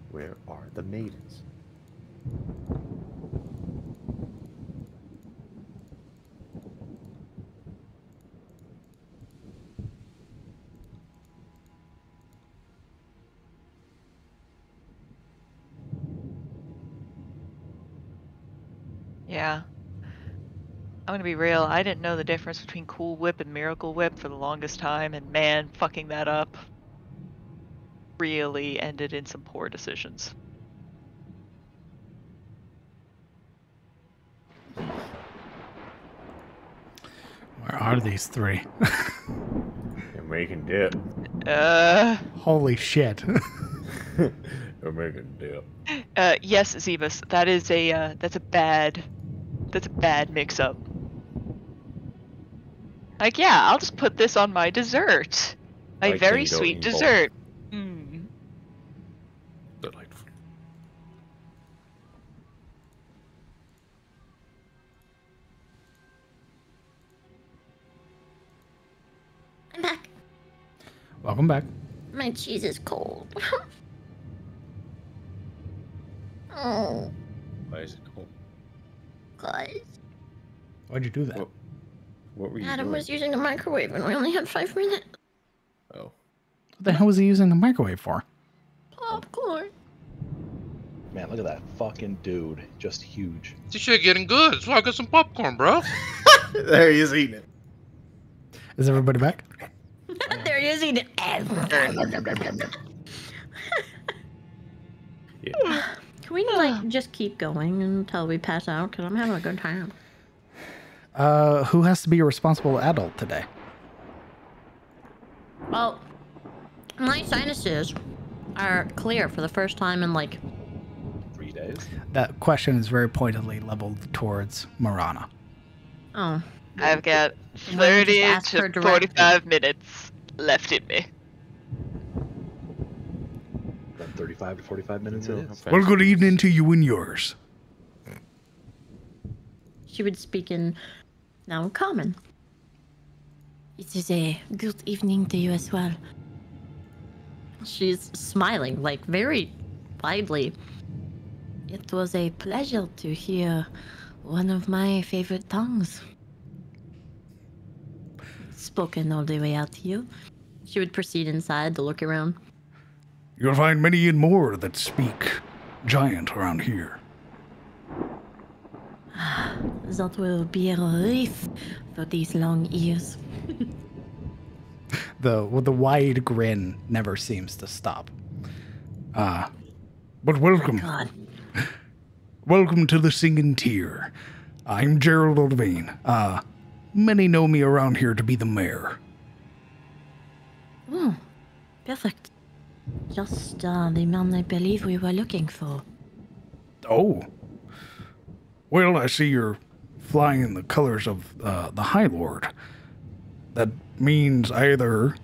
Where are the maidens? Yeah. I'm gonna be real. I didn't know the difference between Cool Whip and Miracle Whip for the longest time, and man, fucking that up really ended in some poor decisions. Where are these three? They're making dip. Holy shit. They're making dip. Yes, Zebus, that is that's a bad mix-up. Like, yeah, I'll just put this on my dessert. My I very can go sweet eat both. dessert. Delightful. I'm back. Welcome back. My cheese is cold. Oh, Why is it cold? guys. Why'd you do that? What were you Adam doing? was using the microwave and we only had 5 minutes. Oh. What the hell was he using the microwave for? Popcorn. Man, look at that fucking dude. Just huge. This shit getting good. So I got some popcorn, bro. There he is eating it. Is everybody back? There he is eating. Yeah. Can we like just keep going until we pass out? Because I'm having a good time. Who has to be a responsible adult today? Well, my sinuses are clear for the first time in like 3 days. That question is very pointedly leveled towards Marana. oh. I've got Why don't you 30 just ask her to directly? 45 minutes left in me. Then 35 to 45 minutes it is. Well, good evening to you and yours. She would speak in now common. It is a good evening to you as well. She's smiling, like very widely. It was a pleasure to hear one of my favorite tongues spoken all the way out to you. She would proceed inside to look around. You'll find many and more that speak giant around here. That will be a relief for these long ears. The wide grin never seems to stop. But welcome. God. Welcome to the Singing Tier. I'm Gerald O'Devane. Many know me around here to be the mayor. Oh, perfect. Just the man I believe we were looking for. Oh. Well, I see you're flying in the colors of the High Lord. That means either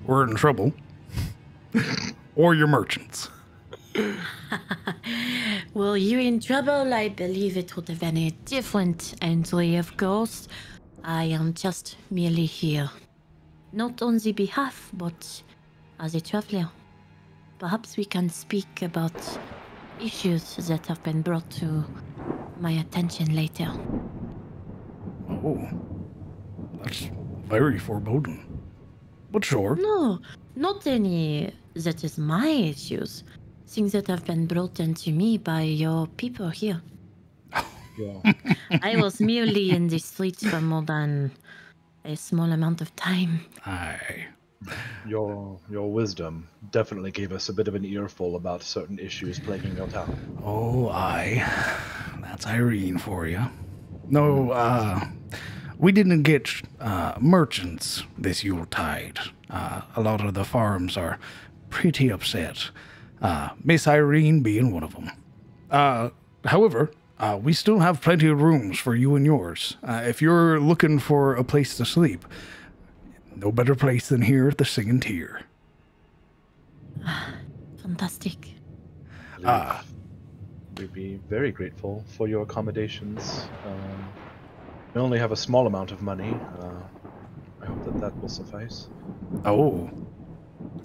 we're in trouble, or you're merchants. Were you in trouble? I believe it would have been a different entry, of course. I am just merely here. Not on the behalf, but as a traveler. Perhaps we can speak about issues that have been brought to my attention later. Oh, that's very foreboding. But sure. No, not any that is my issues. Things that have been brought into me by your people here. Yeah. I was merely in the streets for more than a small amount of time. Aye. Your wisdom definitely gave us a bit of an earful about certain issues plaguing your town. Oh, aye. That's Irene for you. No, we didn't get merchants this Yuletide. A lot of the farms are pretty upset. Miss Irene being one of them. However, we still have plenty of rooms for you and yours. If you're looking for a place to sleep, no better place than here at the Singing Tier. Fantastic. We'd be very grateful for your accommodations. We only have a small amount of money. I hope that will suffice. Oh,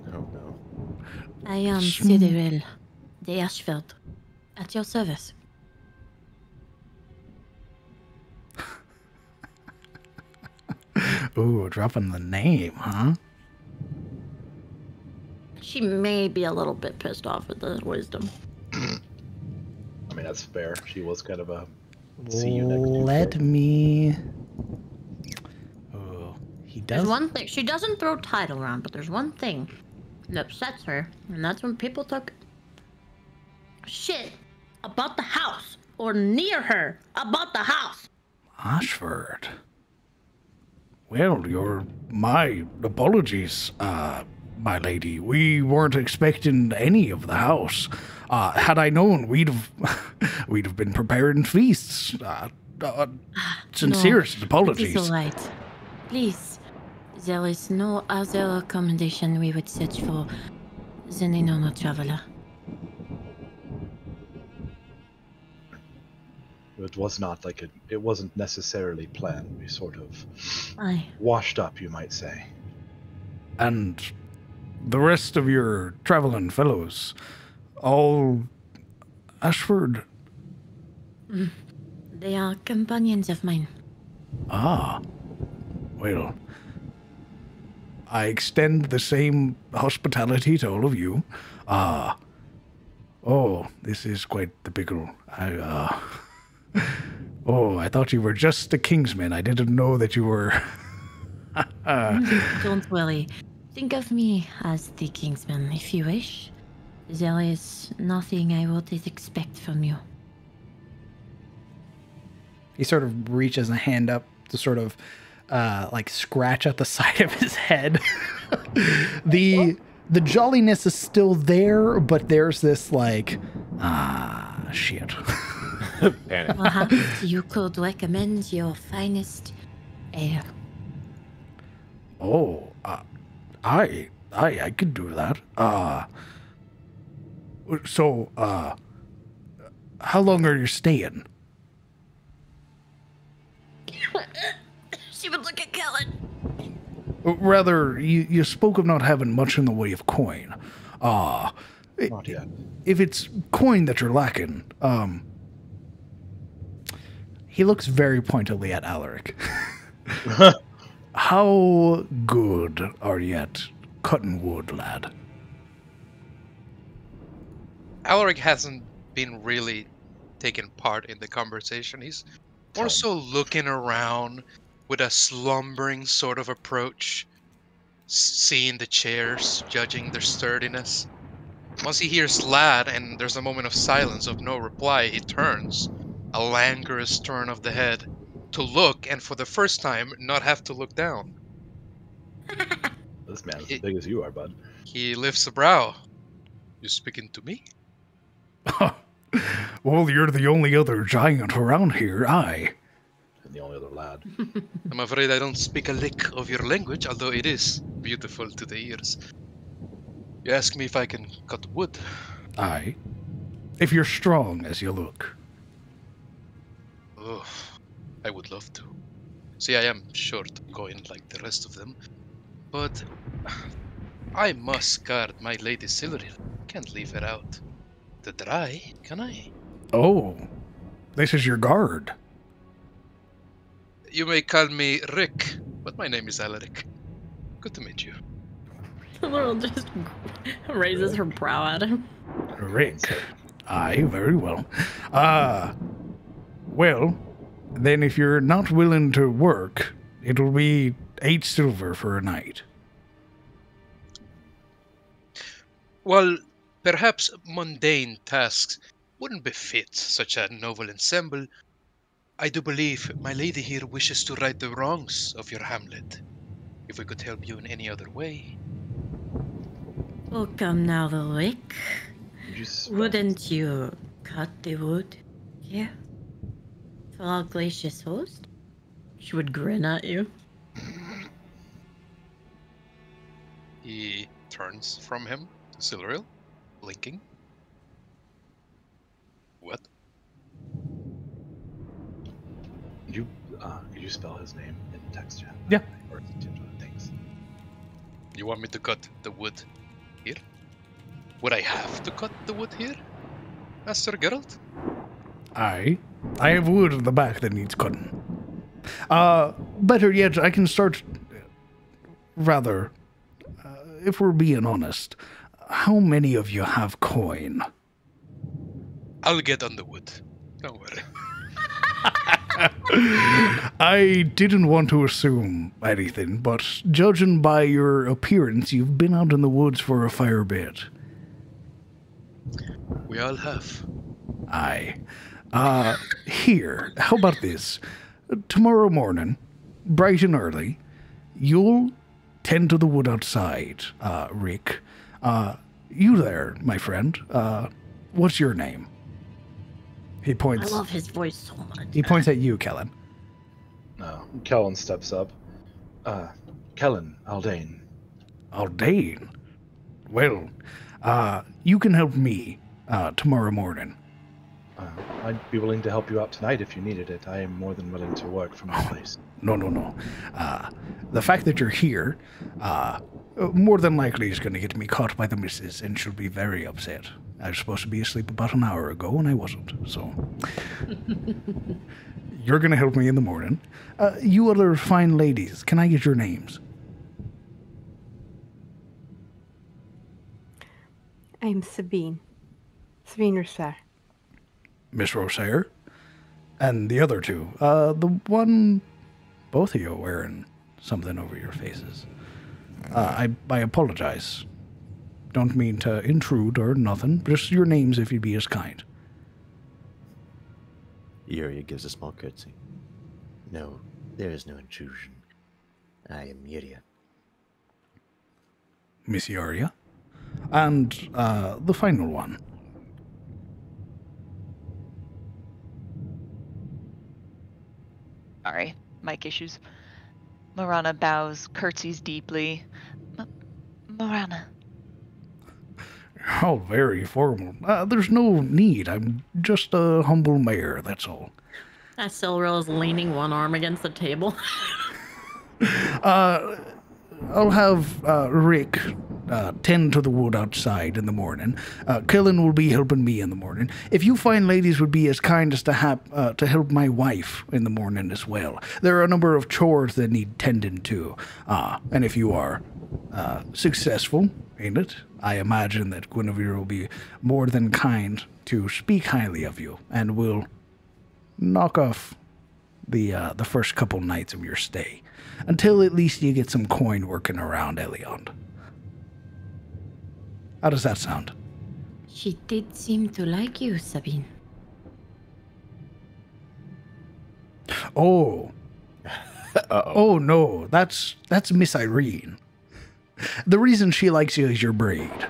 I don't know. I am Cyril de Ashfeld. At your service. Ooh, dropping the name, huh? She may be a little bit pissed off at the wisdom. I mean, that's fair. She was kind of a See you next Let Tuesday. me. Oh, he does. There's one thing. She doesn't throw title around, but there's one thing that upsets her, and that's when people talk shit about the house or near her about the house. Ashford. Well, my apologies, my lady. We weren't expecting any of the house. Had I known, we'd have been preparing feasts. Sincerest apologies. It's all right. Please, there is no other accommodation we would search for than a normal traveler. It was not like it wasn't necessarily planned. We sort of Aye. washed up, you might say. And the rest of your traveling fellows, all Ashford. They are companions of mine. Ah. Well, I extend the same hospitality to all of you. Oh, this is quite the pickle. Oh, I thought you were just a Kingsman. I didn't know that you were... Don't worry. Think of me as the Kingsman, if you wish. There is nothing I wouldn't expect from you. He sort of reaches a hand up to sort of like scratch at the side of his head. The jolliness is still there, but there's this like, shit. Panic. Perhaps you could recommend your finest ale. Oh, I could do that. So, how long are you staying? She would look at Kellen. Rather, you spoke of not having much in the way of coin. Not yet. If it's coin that you're lacking, He looks very pointedly at Alaric. how good are you at cutting wood, lad? Alaric hasn't been really taking part in the conversation. He's more so looking around with a slumbering sort of approach, seeing the chairs, judging their sturdiness. Once he hears lad and there's a moment of silence of no reply, he turns, a languorous turn of the head, to look and for the first time not have to look down. This man's as big as you are, bud. He lifts a brow. You speaking to me? Well, you're the only other giant around here, aye. And the only other lad. I'm afraid I don't speak a lick of your language, although it is beautiful to the ears. You ask me if I can cut wood. Aye. If you're strong as you look. Oh, I would love to. See, I am short coin like the rest of them, but I must guard my lady Silril. Can't leave her out to dry, can I? Oh, this is your guard. You may call me Rick, but my name is Alaric. Good to meet you. Laurel just raises her brow at him. Rick. Aye, very well. Well, then if you're not willing to work, it'll be 8 silver for a night. Well, perhaps mundane tasks wouldn't befit such a noble ensemble. I do believe my lady here wishes to right the wrongs of your hamlet. If we could help you in any other way. Oh, come now, Rick. Wouldn't you cut the wood? Yeah. For our gracious host? She would grin at you. He turns from him to Silril, blinking. What? Could you spell his name in text chat? Yeah. Or thanks. You want me to cut the wood here? Would I have to cut the wood here, Master Geralt? Aye. I have wood in the back that needs cutting. Better yet, I can start... Rather, if we're being honest, how many of you have coin? I'll get on the wood. Don't worry. I didn't want to assume anything, but judging by your appearance, you've been out in the woods for a fair bit. We all have. Aye. Here, how about this? Tomorrow morning, bright and early, you'll tend to the wood outside, Rick. You there, my friend. What's your name? He I points. love his voice so much. He points at you, Kellen. Kellen steps up. Kellen, Aldane. Aldane? Well, you can help me tomorrow morning. I'd be willing to help you out tonight if you needed it. I am more than willing to work from my place. No. The fact that you're here, more than likely is going to get me caught by the missus, and she'll be very upset. I was supposed to be asleep about an hour ago, and I wasn't, so... You're going to help me in the morning. You other fine ladies, can I get your names? I'm Sabine. Sabine Rousseau. Miss Rosaire? And the other two, the one... Both of you are wearing something over your faces. I apologize. Don't mean to intrude or nothing. Just your names if you'd be as kind. Yuria gives a small curtsy. No, there is no intrusion. I am Yuria. Miss Yuria? And, the final one. Sorry, mic issues. Morana bows, curtsies deeply. Morana. Oh, very formal. There's no need. I'm just a humble mayor, that's all. Silro's leaning one arm against the table. I'll have Rick tend to the wood outside in the morning. Kellen will be helping me in the morning. If you fine ladies would be as kind as to help my wife in the morning as well. There are a number of chores that need tending to. And if you are successful in it, I imagine that Guinevere will be more than kind to speak highly of you, and will knock off the first couple nights of your stay, until at least you get some coin working around Eliond. How does that sound? She did seem to like you, Sabine. Oh. Uh-oh. Oh, no. That's Miss Irene. The reason she likes you is your braid.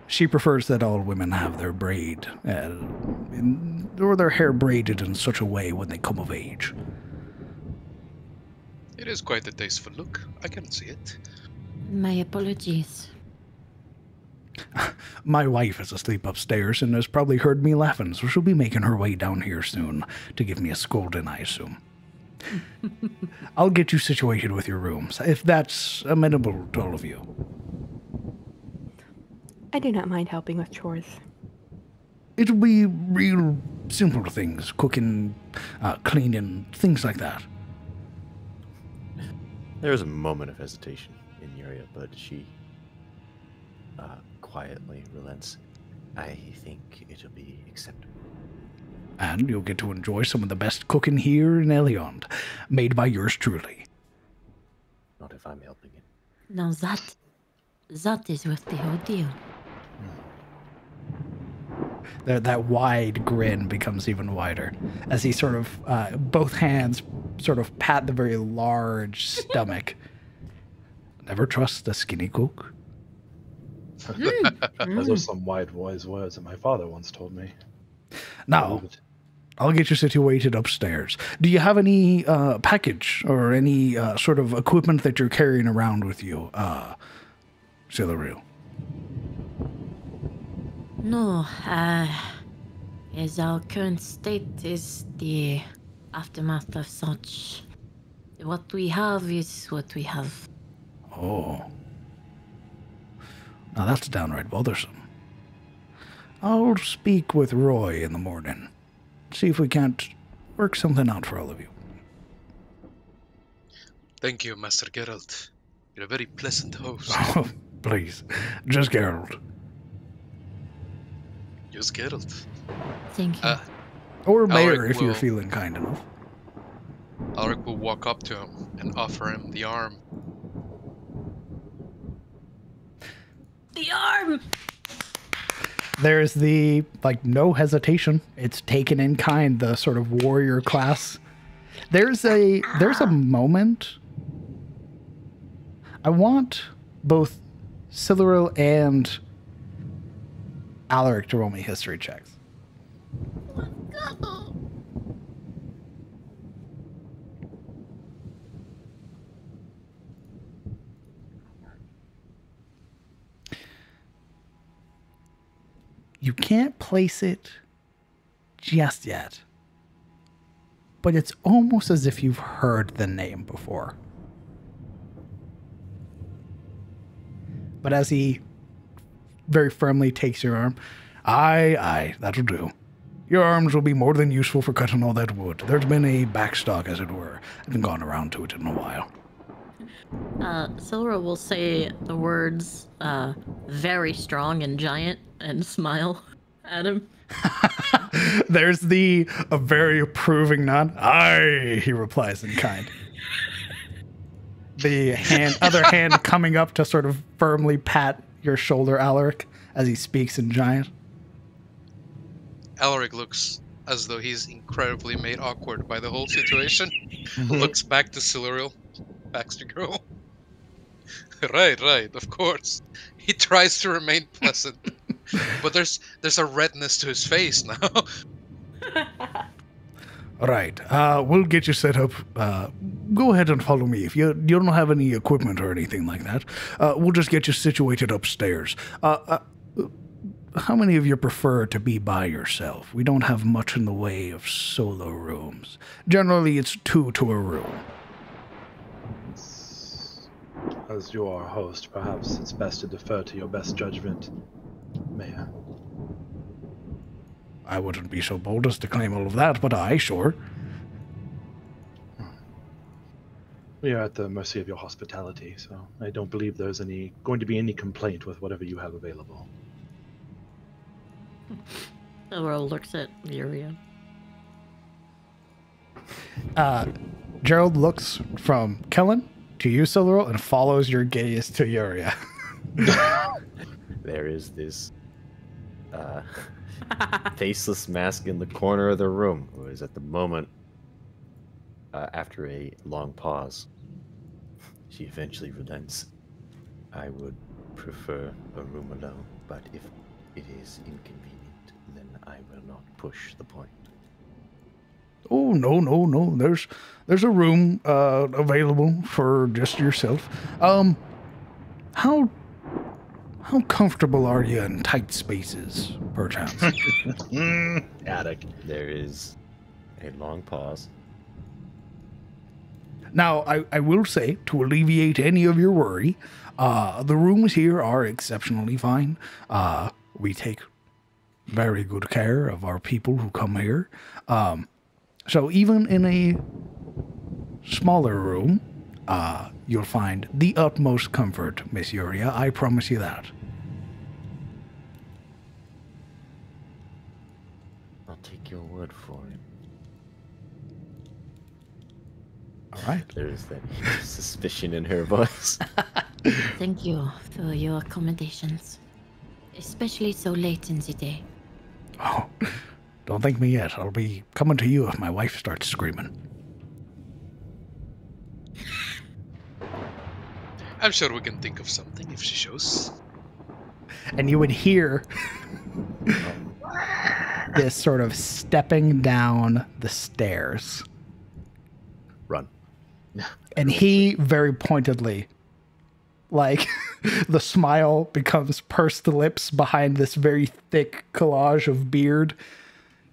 She prefers that all women have their braid, or their hair braided in such a way when they come of age. It is quite a tasteful look. I can see it. My apologies. My wife is asleep upstairs and has probably heard me laughing, so she'll be making her way down here soon to give me a scolding, I assume. I'll get you situated with your rooms, if that's amenable to all of you. I do not mind helping with chores. It'll be real simple things, cooking, cleaning, things like that. There is a moment of hesitation in Yuria, but she quietly relents. I think it'll be acceptable. And you'll get to enjoy some of the best cooking here in Eliond, made by yours truly. Not if I'm helping it. Now that is worth the ordeal. That wide grin becomes even wider as he sort of, both hands sort of pat the very large stomach. Never trust a skinny cook. Those are some wise words that my father once told me. Now, I'll get you situated upstairs. Do you have any package or any sort of equipment that you're carrying around with you, Silariel? No, as our current state is the aftermath of such. What we have is what we have. Oh. Now that's downright bothersome. I'll speak with Roy in the morning. See if we can't work something out for all of you. Thank you, Master Geralt. You're a very pleasant host. Oh, please. Just Geralt. Just Geralt. Thank you. Or mayor, Alric if you're will- feeling kind enough. Alric will walk up to him and offer him the arm. The arm! There's the, like, no hesitation. It's taken in kind, the sort of warrior class. There's a moment. I want both Siluril and Alaric to roll me history checks. You can't place it just yet, but it's almost as if you've heard the name before. But as he very firmly takes your arm, aye, that'll do. Your arms will be more than useful for cutting all that wood. There's been a backstock, as it were. I haven't gone around to it in a while. Silra will say the words, very strong and giant, and smile at him. There's a very approving nod. Aye, he replies in kind. The other hand coming up to sort of firmly pat your shoulder, Alaric, as he speaks in giant. Alaric looks as though he's incredibly made awkward by the whole situation. Looks back to Siluriel, Baxter girl. Right, of course. He tries to remain pleasant, but there's a redness to his face now. All right, we'll get you set up. Go ahead and follow me. If you don't have any equipment or anything like that, we'll just get you situated upstairs. How many of you prefer to be by yourself? We don't have much in the way of solo rooms. Generally, it's 2 to a room. As you are host, perhaps it's best to defer to your best judgment, Mayor. I wouldn't be so bold as to claim all of that, but aye, sure. We are at the mercy of your hospitality, so I don't believe there's going to be any complaint with whatever you have available. Silra looks at Yuria. Gerald looks from Kellen to you, Siluriel, and follows your gaze to Yuria. There is this faceless mask in the corner of the room, who is at the moment, after a long pause, she eventually relents. I would prefer a room alone, but if it is inconvenient, then I will not push the point. Oh, no. There's a room available for just yourself. How comfortable are you in tight spaces, perchance? Attic. There is a long pause. Now, I will say, to alleviate any of your worry, the rooms here are exceptionally fine. We take very good care of our people who come here. So even in a smaller room, you'll find the utmost comfort, Miss Yuria. I promise you that. I'll take your word for it. All right. There's that suspicion in her voice. Thank you for your accommodations, especially so late in the day. Oh, don't thank me yet. I'll be coming to you if my wife starts screaming. I'm sure we can think of something if she shows. And you would hear this sort of stepping down the stairs. Run. And he very pointedly, like, the smile becomes pursed lips behind this very thick collage of beard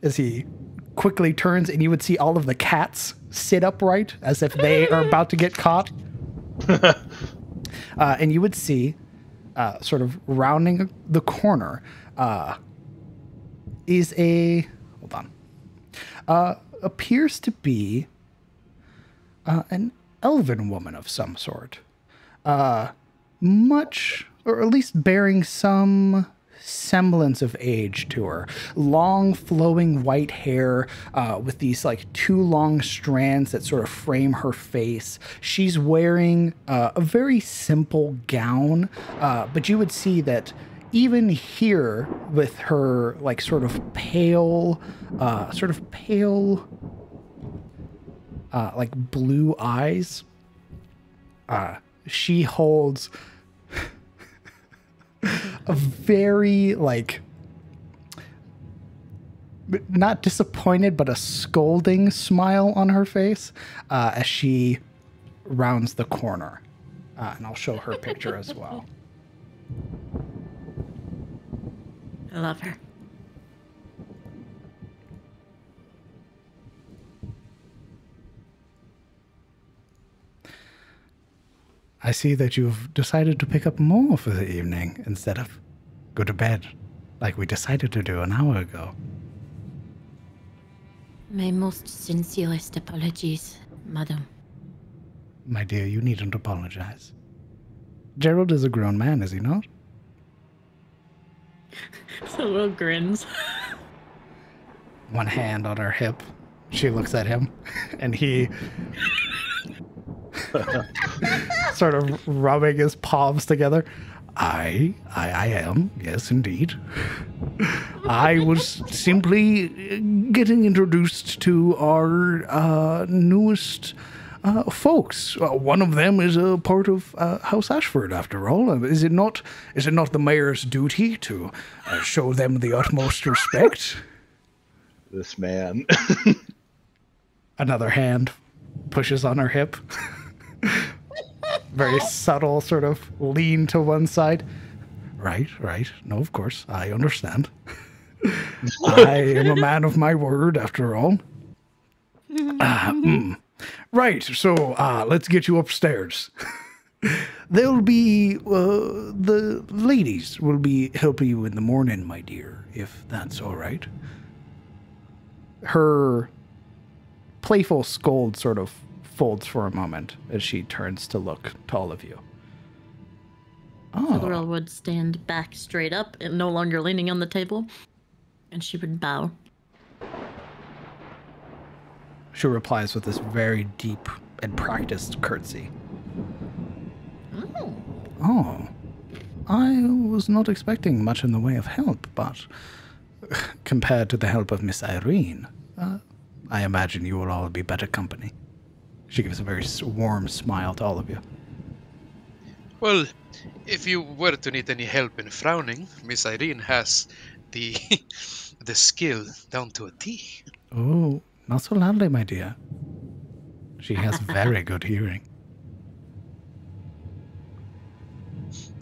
as he quickly turns, and you would see all of the cats sit upright as if they are about to get caught. And you would see, sort of rounding the corner, is appears to be an elven woman of some sort. Much, or at least bearing some semblance of age to her. Long, flowing white hair with these like two long strands that sort of frame her face. She's wearing a very simple gown, but you would see that even here with her like sort of pale like blue eyes, she holds a very like not disappointed but a scolding smile on her face as she rounds the corner, and I'll show her picture as well. I love her. I see that you've decided to pick up more for the evening instead of go to bed like we decided to do an hour ago. My most sincerest apologies, madam. My dear, you needn't apologize. Gerald is a grown man, is he not? So Will grins. One hand on her hip. She looks at him, and he sort of rubbing his palms together. I am, yes, indeed. I was simply getting introduced to our newest folks. One of them is a part of House Ashford, after all. Is it not the mayor's duty to show them the utmost respect? This man. Another hand pushes on her hip. Very subtle sort of lean to one side. Right. No, of course, I understand. I am a man of my word, after all. Right, so let's get you upstairs. There'll be, the ladies will be helping you in the morning, my dear, if that's all right. Her playful scold sort of folds for a moment as she turns to look to all of you. The girl would stand back straight up and no longer leaning on the table, and she would bow. She replies with this very deep and practiced curtsy. Oh, I was not expecting much in the way of help, but compared to the help of Miss Irene, I imagine you will all be better company. She gives a very warm smile to all of you. Well, if you were to need any help in frowning, Miss Irene has the the skill down to a T. Oh, not so loudly, my dear. She has very good hearing.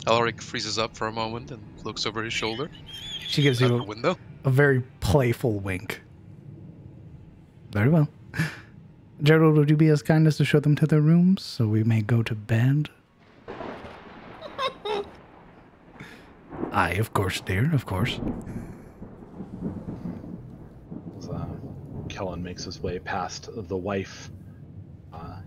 Alaric freezes up for a moment and looks over his shoulder. She gives Out you the window. a very playful wink. Very well. Gerald, would you be as kind as to show them to their rooms so we may go to bed? Aye, of course, dear, of course. As, Kellen makes his way past the wife.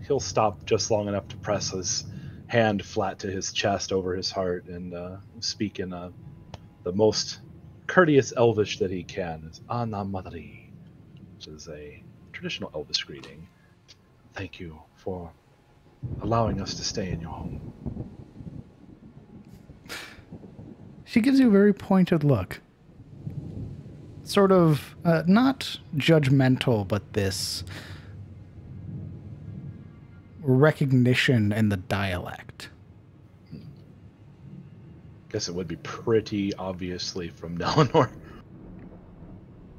He'll stop just long enough to press his hand flat to his chest over his heart and speak in the most courteous Elvish that he can. It's Ana Madri, which is a traditional Elvish greeting. Thank you for allowing us to stay in your home. She gives you a very pointed look. Sort of, not judgmental, but this recognition in the dialect. Guess it would be pretty obviously from Nelinor.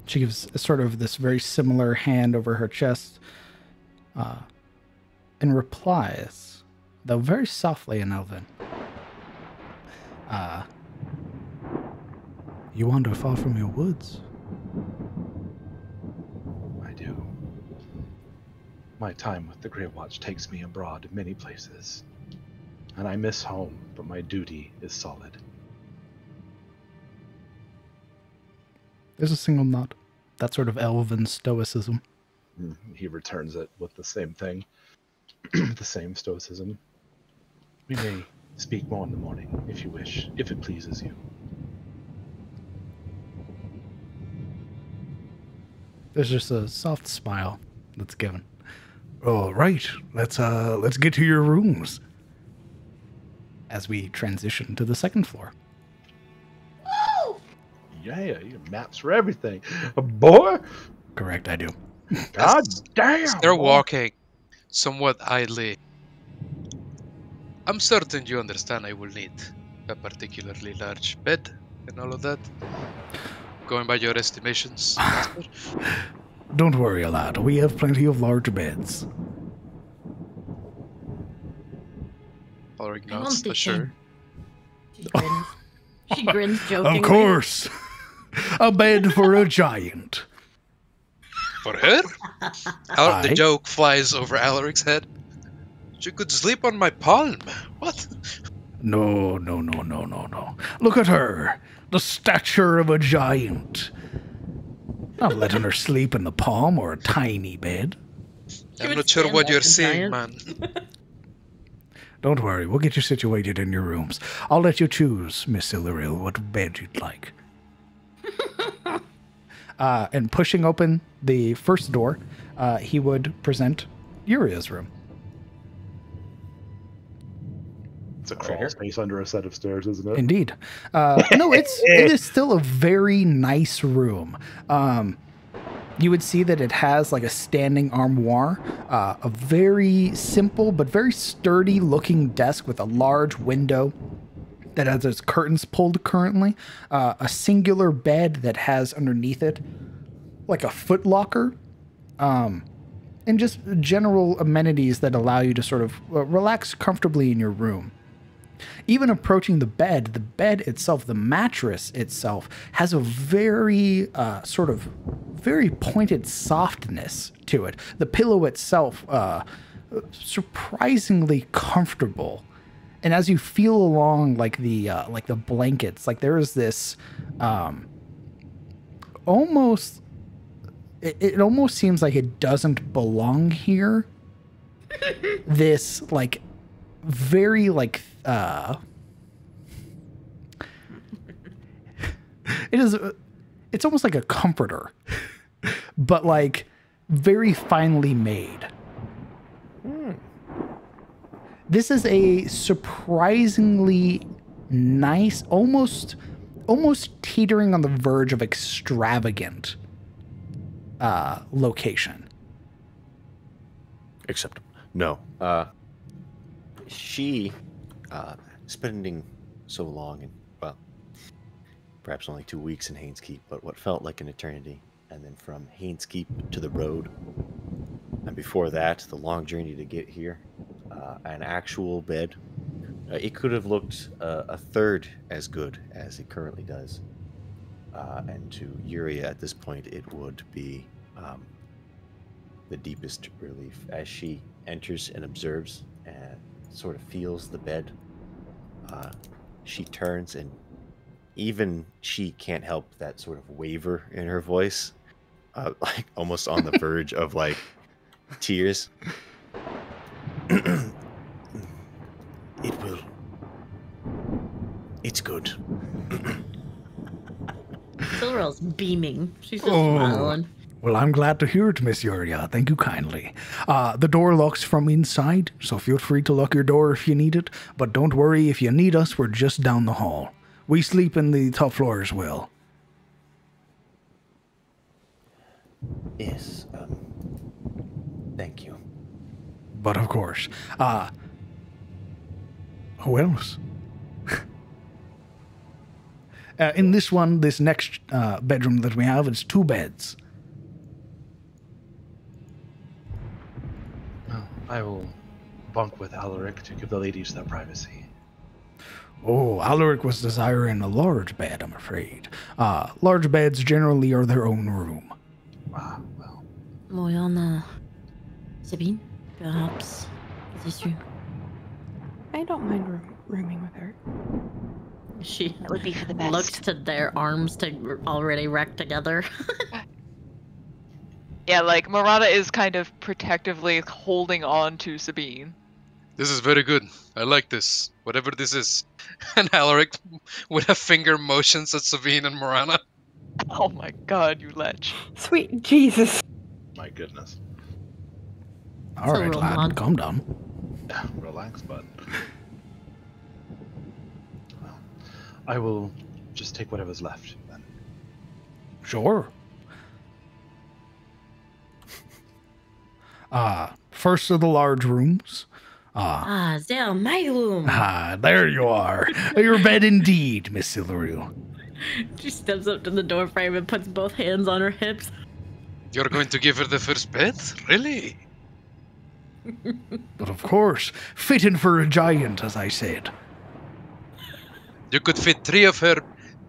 She gives sort of this very similar hand over her chest, and replies, though very softly in Elven. You wander far from your woods. I do. My time with the Grey Watch takes me abroad many places, and I miss home, but my duty is solid. There's a single nod. That sort of elven stoicism. He returns it with the same thing. The same stoicism. We may speak more in the morning, if you wish, if it pleases you. There's just a soft smile that's given. All right, let's get to your rooms. As we transition to the second floor. Yeah, you got maps for everything. Boy, Correct, I do. god damn. They're boy. walking somewhat idly. I'm certain you understand I will need a particularly large bed and all of that. Going by your estimations, Master. Don't worry, lad. We have plenty of large beds. Alric I want nods, the sure. She grins. She grins jokingly. Of course. A bed for a giant. For her? Aye. The joke flies over Alaric's head. She could sleep on my palm. What? No. Look at her. The stature of a giant. Not letting her sleep in the palm or a tiny bed. I'm would not sure stand what like you're a seeing, giant. man. Don't worry, we'll get you situated in your rooms. I'll let you choose, Miss Illyriel, what bed you'd like. And pushing open the first door, he would present Uria's room. It's a crawl space under a set of stairs, isn't it? Indeed. No, it is still a very nice room. You would see that it has like a standing armoire, a very simple but very sturdy looking desk with a large window that has its curtains pulled currently, a singular bed that has underneath it like a foot locker, and just general amenities that allow you to sort of relax comfortably in your room. Even approaching the bed itself, the mattress itself, has a very sort of very pointed softness to it. The pillow itself, surprisingly comfortable. And as you feel along like the blankets, like there is this almost, it almost seems like it doesn't belong here. This like very like it's almost like a comforter, but like very finely made. This is a surprisingly nice, almost teetering on the verge of extravagant location. Acceptable. No. She, spending so long and, well, perhaps only 2 weeks in Haynes Keep, but what felt like an eternity. And then from Haynes Keep to the road. And before that, the long journey to get here. An actual bed. It could have looked a third as good as it currently does. And to Yuria at this point, it would be the deepest relief as she enters and observes and sort of feels the bed. She turns, and even she can't help that sort of waver in her voice, like almost on the verge of like tears. It's good. Silverell's beaming. She's just smiling. Well, I'm glad to hear it, Miss Yuria. Thank you kindly. The door locks from inside, so feel free to lock your door if you need it. But don't worry, if you need us, we're just down the hall. We sleep in the top floor as well. Yes, thank you. But of course, who else? In this next bedroom that we have, it's 2 beds. Well, I will bunk with Alaric to give the ladies their privacy. Oh, Alaric was desiring a large bed, I'm afraid. Large beds generally are their own room. Ah, well. Moyana. Sabine, perhaps. Is this true? I don't mind rooming with her. She That would be for the best. looks to their arms to already wreck together. Yeah, like Marana is kind of protectively holding on to Sabine. This is very good. I like this. Whatever this is. And Alaric with a finger motions at Sabine and Morana. Oh my god, you lech. Sweet Jesus. My goodness. All right, lad, Roman. calm down. Yeah, relax, bud. Well, I will just take whatever's left then. Sure. First of the large rooms. They're my room. There you are. Your bed indeed, Miss Silveril. She steps up to the doorframe and puts both hands on her hips. You're going to give her the first bed? Really? But of course, fitting for a giant, as I said. You could fit 3 of her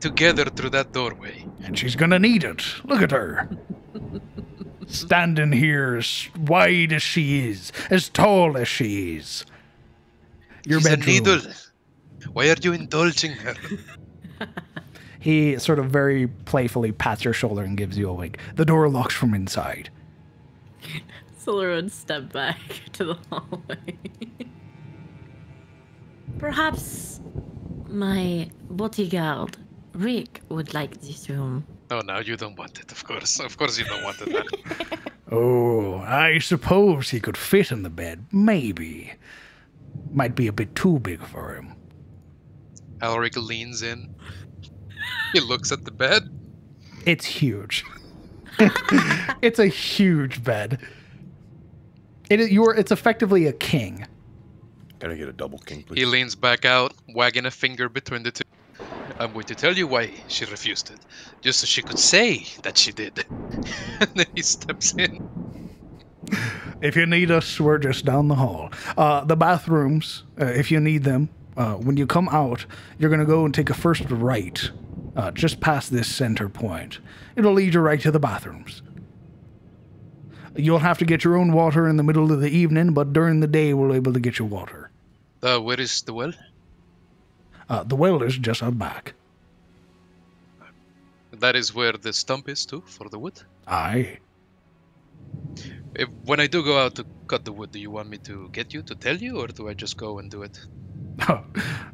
together through that doorway. And she's gonna need it. Look at her. Standing here as wide as she is, as tall as she is. Your She's bedroom. a needle. Why are you indulging her? He sort of very playfully pats your shoulder and gives you a wink. The door locks from inside. Silver would step back to the hallway. Perhaps my bodyguard, Rick, would like this room. Oh, no, you don't want it, of course. Of course you don't want it, man. Oh, I suppose he could fit in the bed. Maybe. Might be a bit too big for him. Alric leans in. He looks at the bed. It's huge. It's a huge bed. It's effectively a king. Gotta get a double king, please. He leans back out, wagging a finger between the two. I'm going to tell you why she refused it. Just so she could say that she did. And then he steps in. If you need us, we're just down the hall. The bathrooms, if you need them, when you come out, you're going to go and take a first right, just past this center point. It'll lead you right to the bathrooms. You'll have to get your own water in the middle of the evening, but during the day, we're able to get you water. Where is the well? The well is just out back. That is where the stump is, too, for the wood? Aye. When I do go out to cut the wood, do you want me to get you to tell you, or do I just go and do it?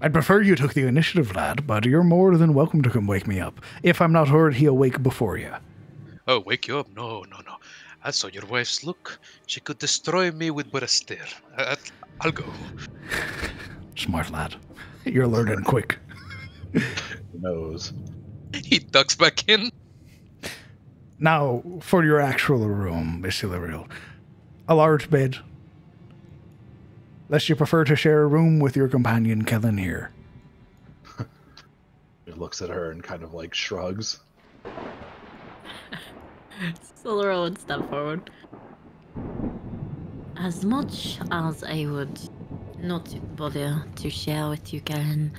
I'd prefer you took the initiative, lad, but you're more than welcome to come wake me up, if I'm not already awake before you. Oh, wake you up? No. I saw your wife's look. She could destroy me with but a stare. I'll go. Smart lad. You're learning quick. Who knows? He ducks back in. Now, for your actual room, Miss Silveril. A large bed. Lest you prefer to share a room with your companion, Kellen, here. He looks at her and kind of like shrugs. Silver would step forward. As much as I would not bother to share with you, Karen,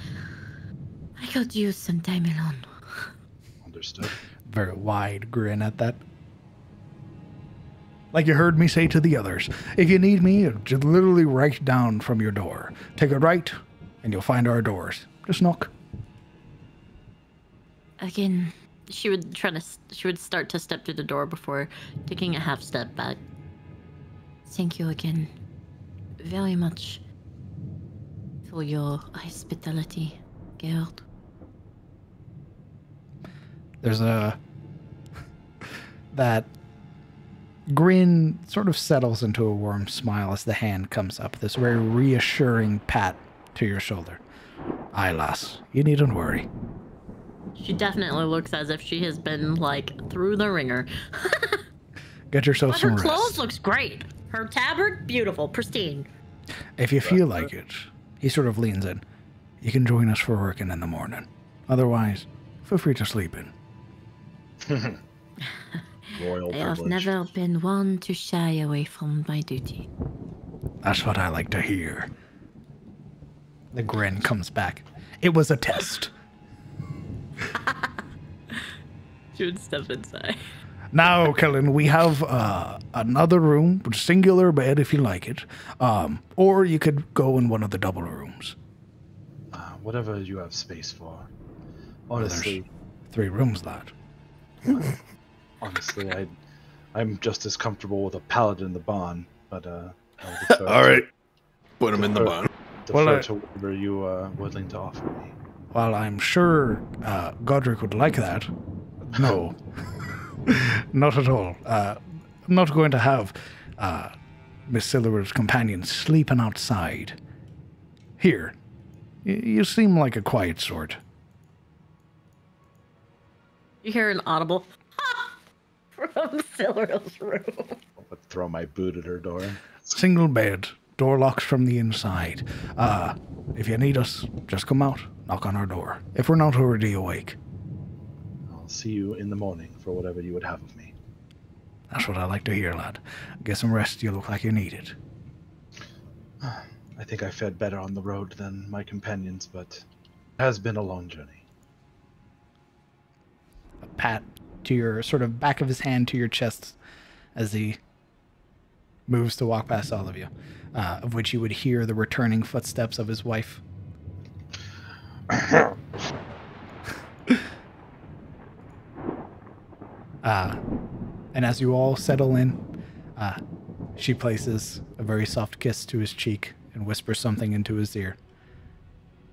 I could use some time alone. Understood. Very wide grin at that. Like you heard me say to the others, if you need me, just literally right down from your door. Take a right, and you'll find our doors. Just knock. Again, she would start to step to the door before taking a half step back. Thank you again, very much, for your hospitality, Geralt. There's that grin sort of settles into a warm smile as the hand comes up. This very reassuring pat to your shoulder. Aye, lass, you needn't worry. She definitely looks as if she has been, like, through the ringer. Get yourself But some her rest. clothes looks great. Her tabard, beautiful, pristine. If you feel like it, he sort of leans in. You can join us for working in the morning. Otherwise, feel free to sleep in. Royal I have privilege. never been one to shy away from my duty. That's what I like to hear. The grin comes back. It was a test. She would step inside. Now, Kellen, we have another room, singular bed if you like it. Or you could go in one of the double rooms. Whatever you have space for. Well, there's Honestly, 3 rooms, lad. honestly, I'm just as comfortable with a paladin in the barn, but All right, put him in the Defer- barn. defer Well, to whatever you are willing to offer me. While I'm sure Godric would like that, No. Not at all. I'm not going to have Miss Silver's companions sleeping outside. Here. You seem like a quiet sort. You hear an audible from Silver's room. I'll throw my boot at her door. Single bed, door locks from the inside. If you need us, just come out, knock on our door. If we're not already awake. I'll see you in the morning for whatever you would have of me. That's what I like to hear, lad. Get some rest, you look like you need it. I think I fared better on the road than my companions, but it has been a long journey. A pat to your sort of back of his hand to your chest as he moves to walk past all of you, of which you would hear the returning footsteps of his wife. And as you all settle in, she places a very soft kiss to his cheek and whispers something into his ear,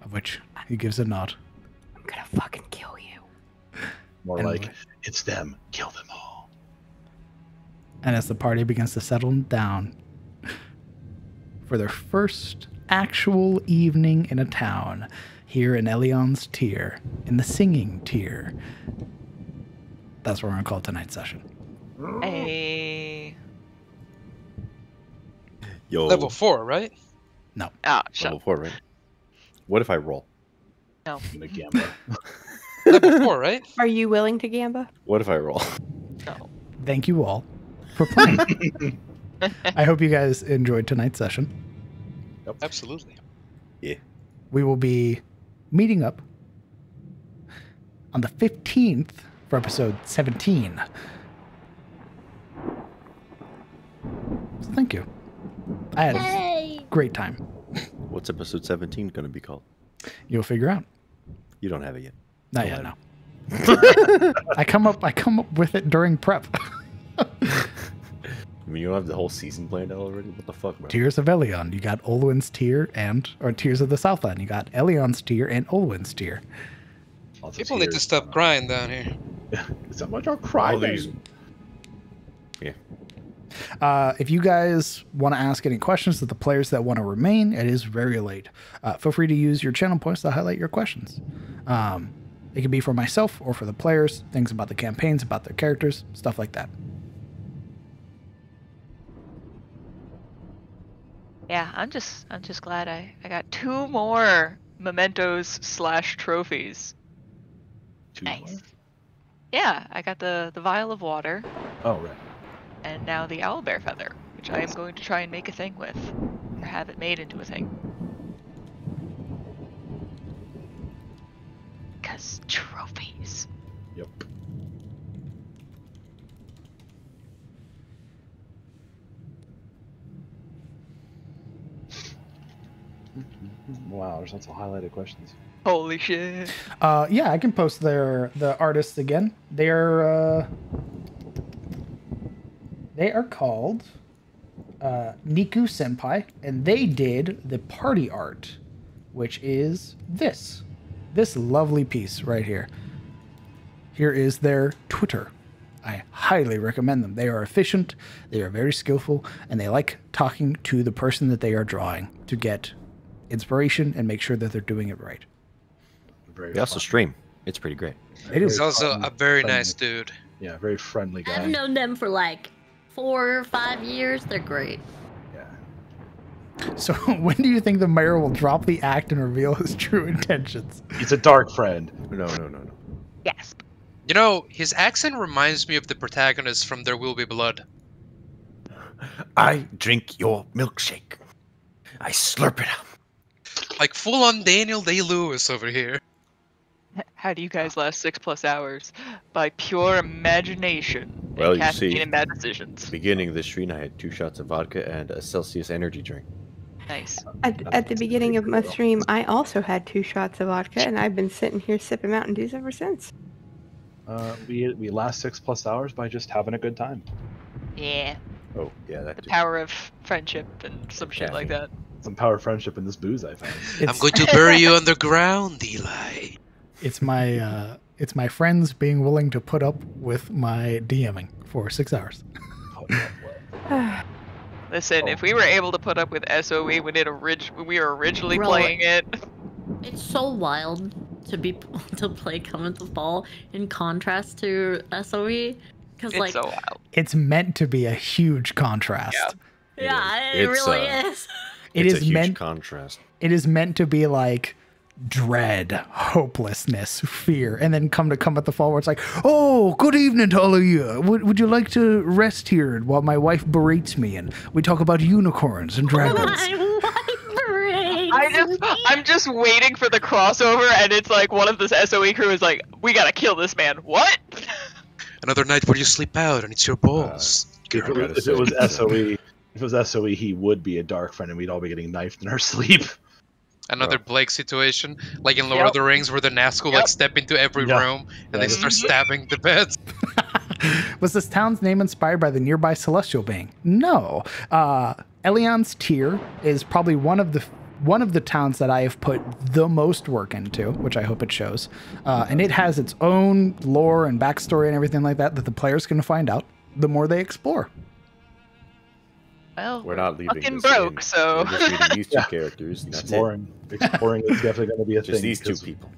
of which he gives a nod. I'm gonna fucking kill you. More And like, it's them, kill them all. And as the party begins to settle down for their first actual evening in a town, here in Elion's tier, in the singing tier, that's what we're going to call tonight's session. Yo. Level 4, right? No. Ah, shut Level 4, right? What if I roll? No. I'm gonna gamble. Level 4, right? Are you willing to gamba? What if I roll? No. Thank you all for playing. I hope you guys enjoyed tonight's session. Absolutely. Yeah. We will be meeting up on the 15th for episode 17. So thank you. I had a great time. What's episode 17 going to be called? You'll figure out. You don't have it yet. Not yet, no. I come up with it during prep. I mean, you don't have the whole season planned out already? What the fuck, bro? Tears of Elion. You got Olwyn's tier or Tears of the Southland. You got Elion's tier and Olwyn's tier. Lots of People need to tears. stop crying down here. So much are crying. All these- Yeah. If you guys want to ask any questions to the players that want to remain, it is very late. Feel free to use your channel points to highlight your questions. It can be for myself or for the players, things about the campaigns, about their characters, stuff like that. Yeah, I'm just glad I got 2 more mementos / trophies. Two Nice. more? Yeah, I got the vial of water Oh, right. and now the owlbear feather, which I am going to try and make a thing with, or have it made into a thing. 'Cause trophies. Yep. Wow, there's lots of highlighted questions. Holy shit. Yeah, I can post the artists again. They are called Niku Senpai, and they did the party art, which is this lovely piece right here. Here is their Twitter. I highly recommend them. They are efficient, they are very skillful, and they like talking to the person that they are drawing to get inspiration and make sure that they're doing it right. Very They also fun. stream. It's pretty great. It is. He's also a very nice friendly. dude. Yeah, very friendly guy. I've known them for like 4 or 5 years. They're great. Yeah. So when do you think the mayor will drop the act and reveal his true intentions? He's a dark friend. No. Gasp. You know, his accent reminds me of the protagonist from There Will Be Blood. I drink your milkshake. I slurp it up. Like full-on Daniel Day-Lewis over here. How do you guys last 6+ hours? By pure imagination Well, and you caffeine see- and bad decisions. Beginning of the stream, I had 2 shots of vodka and a Celsius energy drink. Nice. At the beginning of my stream, I also had 2 shots of vodka, and I've been sitting here sipping Mountain Dews ever since. We last 6+ hours by just having a good time. Yeah. Oh, yeah, that The too. power of friendship and some shit like that. Some power friendship in this booze I found. I'm going to bury you underground, Eli. It's my It's my friends being willing to put up with my DMing for 6 hours. Listen, if we were able to put up with SOE when we were originally Bro, playing it, It's so wild to play Cometh the Fall in contrast to SOE, because it's like so wild. It's meant to be a huge contrast. yeah, it It's, really is. It it's is a huge meant contrast. it is meant to be like dread, hopelessness, fear, and then come at the fall where it's like, oh, good evening to all of you. Would you like to rest here while my wife berates me and we talk about unicorns and dragons? I'm just waiting for the crossover, and it's like one of the SOE crew is like, we gotta kill this man. What? Another night where you sleep out and it's your balls. If it was SOE, he would be a dark friend, and we'd all be getting knifed in our sleep. Another Blake situation, like in Lord of the Rings, where the Nazgul like step into every room and they start stabbing the beds. Was this town's name inspired by the nearby celestial being? No. Elion's Tier is probably one of the towns that I have put the most work into, which I hope it shows. And it has its own lore and backstory and everything like that the players can find out the more they explore. Well, We're not leaving fucking this broke, in. so We're just reading these two characters. And that's it. Exploring is definitely going to be a Just thing. these two because people.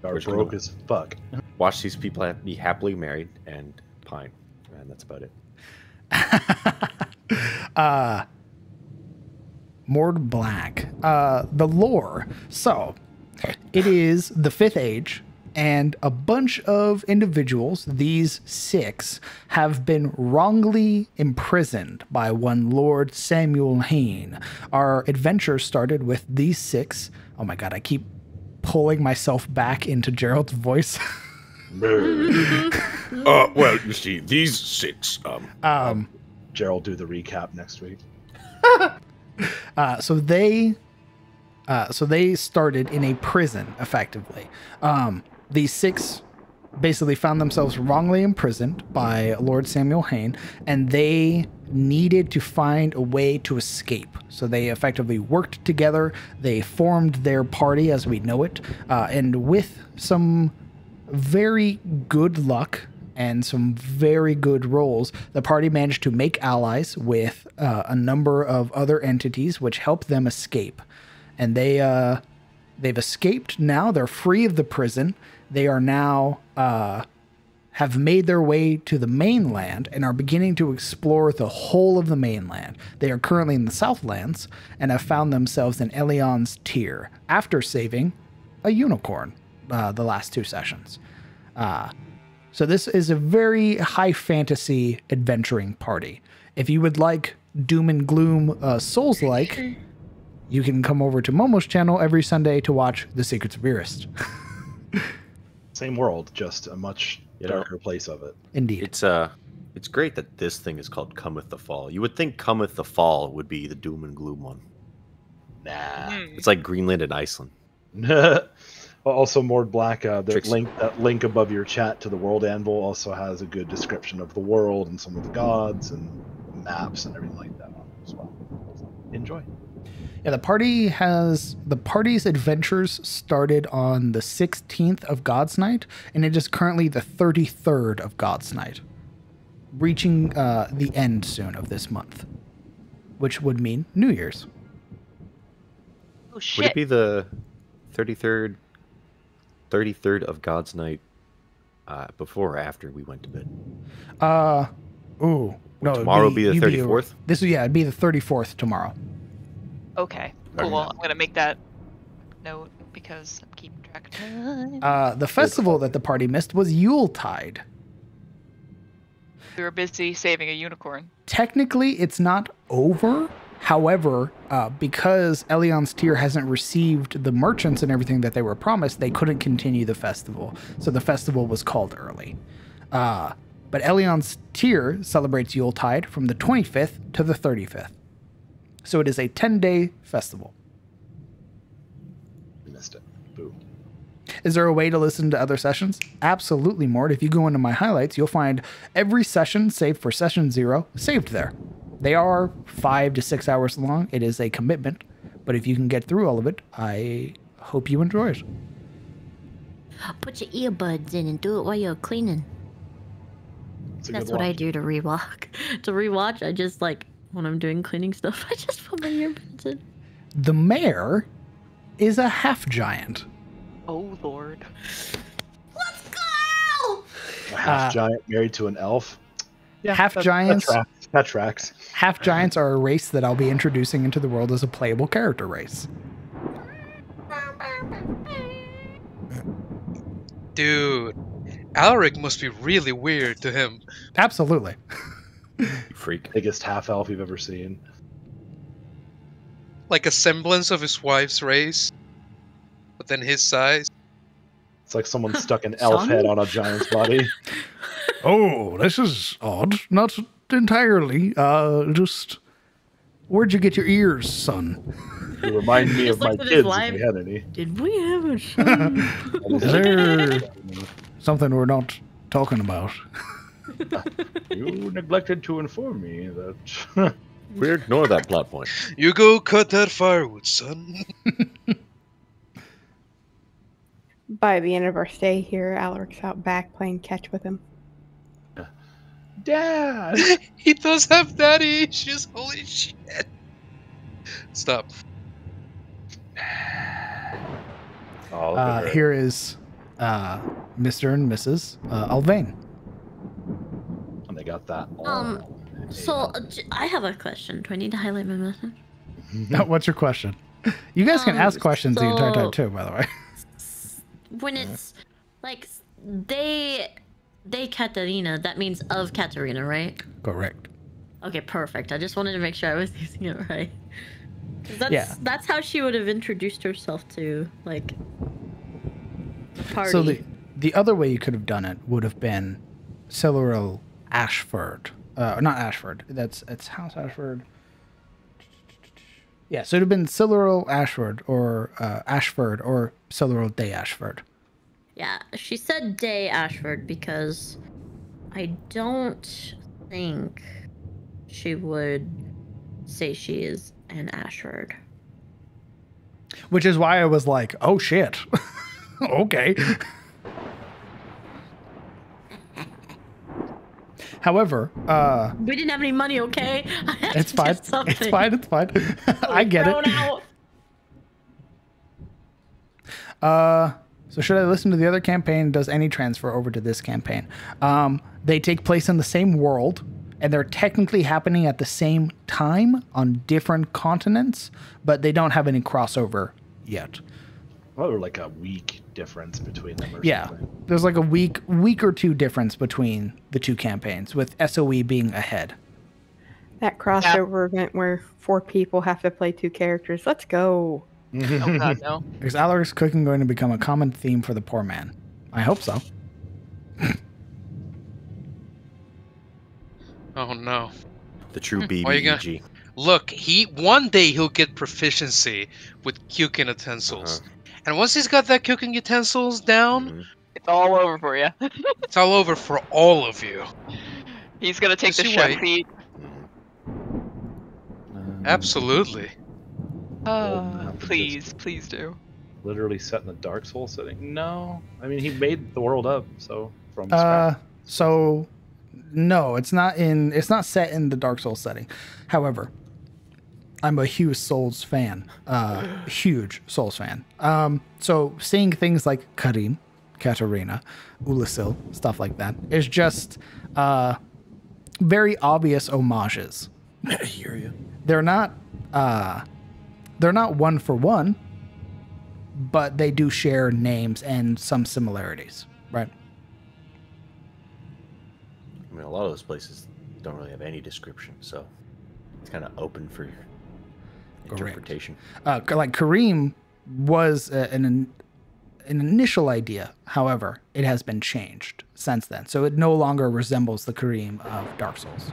we are We're just broke gonna as fuck. Watch these people be happily married and pine, and that's about it. Mord Black. The lore. So, it is the 5th Age, and a bunch of individuals, these 6, have been wrongly imprisoned by one Lord Samuel Hain. Our adventure started with these 6. Oh my god, I keep pulling myself back into Gerald's voice. Well, you see, these 6. Gerald do the recap next week. So they started in a prison, effectively. These 6 basically found themselves wrongly imprisoned by Lord Samuel Hain, and they needed to find a way to escape. So they effectively worked together. They formed their party as we know it, and with some very good luck and some very good rolls, the party managed to make allies with a number of other entities, which helped them escape. And they've escaped now. They're free of the prison. They are now have made their way to the mainland and are beginning to explore the whole of the mainland. They are currently in the Southlands and have found themselves in Elion's Tier after saving a unicorn the last 2 sessions. So this is a very high fantasy adventuring party. If you would like Doom and Gloom Souls-like, you can come over to Momo's channel every Sunday to watch The Secrets of Irist. Same world, just a much darker place of it. Indeed. It's great that this thing is called Cometh the Fall. You would think Cometh the Fall would be the Doom and Gloom one. Nah. It's like Greenland and Iceland. Also, Mord Black, that link above your chat to the World Anvil also has a good description of the world and some of the gods and maps and everything like that on it as well. Enjoy. Yeah, the party's adventures started on the 16th of God's Night, and it is currently the 33rd of God's Night, reaching the end soon of this month, which would mean New Year's. Oh shit! Would it be the 33rd of God's Night before or after we went to bed? No. Tomorrow will be the 34th? It'd be the 34th tomorrow. Okay, cool. Well, I'm gonna make that note because I'm keeping track of time. The festival that the party missed was Yuletide. We were busy saving a unicorn. Technically, it's not over. However, because Elion's Tier hasn't received the merchants and everything that they were promised, they couldn't continue the festival. So the festival was called early. But Elion's Tier celebrates Yuletide from the 25th to the 35th. So it is a 10-day festival. Missed it. Boo. Is there a way to listen to other sessions? Absolutely, Mort. If you go into my highlights, you'll find every session, save for session 0, saved there. They are 5 to 6 hours long. It is a commitment. But if you can get through all of it, I hope you enjoy it. Put your earbuds in and do it while you're cleaning. It's a That's good what one. I do to rewalk. To rewatch, I just like when I'm doing cleaning stuff, I just put my earbuds in. The mayor is a half giant. Oh Lord. Let's go! A half giant married to an elf. Yeah, Half giants. That tracks. Half giants are a race that I'll be introducing into the world as a playable character race. Dude, Alaric must be really weird to him. Absolutely. You freak. Biggest half elf you've ever seen. Like a semblance of his wife's race, but then his size. It's like someone stuck an elf Son? head on a giant's body. Oh, this is odd. Not entirely. Just where'd you get your ears, son? You remind me Just of my looks at his kids if wife. we had any. Did we have a son? Is there something we're not talking about? You neglected to inform me that. We ignore that plot point. You go cut that firewood, son. By the end of our stay here, Alaric's out back playing catch with him. Dad! He does have daddy issues. Holy shit. Stop. Oh, look at her. Here is Mr. and Mrs. Alvain. And they got that. So I have a question. Do I need to highlight my message? What's your question? You guys can ask questions the entire time so- too, by the way. When it's like they Katarina, that means of Katarina, right? Correct. Okay, perfect. I just wanted to make sure I was using it right. 'Cause Yeah. that's how she would have introduced herself to like the party. So the other way you could have done it would have been Siluril Ashford. Not Ashford. It's House Ashford. Yeah, so it would have been Siluril Ashford or Siluril de Ashford. Yeah, she said Day Ashford because I don't think she would say she is an Ashford. Which is why I was like, oh shit. Okay. However, We didn't have any money, okay? I had it's to fine. get something. It's fine. It's fine. I get Thrown it. out. So should I listen to the other campaign? Does any transfer over to this campaign? They take place in the same world, and they're technically happening at the same time on different continents, but they don't have any crossover yet. Well, or like a week difference between them or Yeah, something. there's like a week or two difference between the two campaigns, with SOE being ahead. That crossover event where 4 people have to play 2 characters. Let's go. Oh god, no. Is Alaric's cooking going to become a common theme for the poor man? I hope so. Oh no. The true Why you gonna- BBEG. Look, one day he'll get proficiency with cooking utensils. And once he's got that cooking utensils down, Mhm. It's all over for you. it's all over for all of you. He's gonna take Just the you chef wait. seat. Absolutely. Oh, please do. Literally set in the Dark Souls setting. No, I mean he made the world up, so from So no, it's not set in the Dark Souls setting. However, I'm a huge Souls fan. Huge Souls fan. So seeing things like Karim, Katarina, Ulasil, stuff like that is just very obvious homages. I hear you. They're not one for one, but they do share names and some similarities, right? I mean, a lot of those places don't really have any description, so it's kind of open for interpretation. Like Kareem was an initial idea. However, it has been changed since then, so it no longer resembles the Kareem of Dark Souls.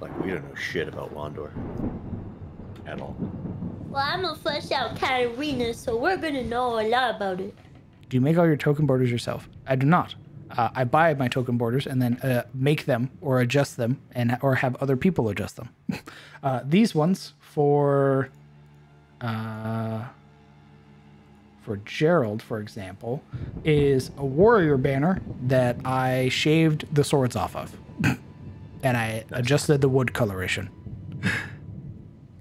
Like, we don't know shit about Londor at all. Well, I'm a flesh out Katarina, so we're gonna know a lot about it. Do you make all your token borders yourself? I do not. I buy my token borders and then make them or adjust them, or have other people adjust them. These ones for for Gerald, for example, is a warrior banner that I shaved the swords off of. And I adjusted the wood coloration.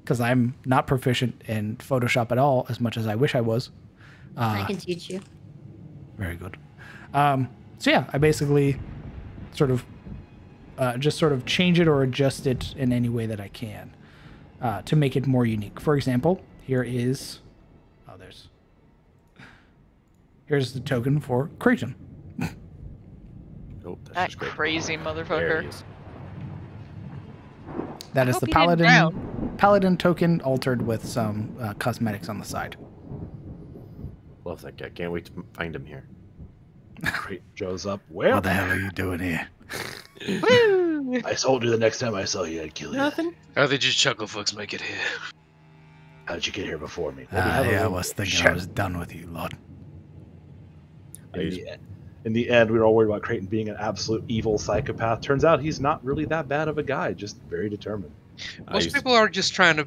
Because I'm not proficient in Photoshop at all, as much as I wish I was. I can teach you. Very good. So yeah, I basically just sort of change it or adjust it in any way that I can to make it more unique. For example, here's the token for Creighton. Oh, that's That just great. crazy There motherfucker. he is. That is hope the he didn't paladin token altered with some cosmetics on the side. Love that guy. Can't wait to find him here. Creighton shows up. Well, What the hell are you doing here? Woo! I told you the next time I saw you, I'd kill you. Nothing. How did you chuckle folks make it here? How'd you get here before me? I was thinking I was done with you, Lord. In the end, we were all worried about Creighton being an absolute evil psychopath. Turns out he's not really that bad of a guy, just very determined. Most people are just trying to,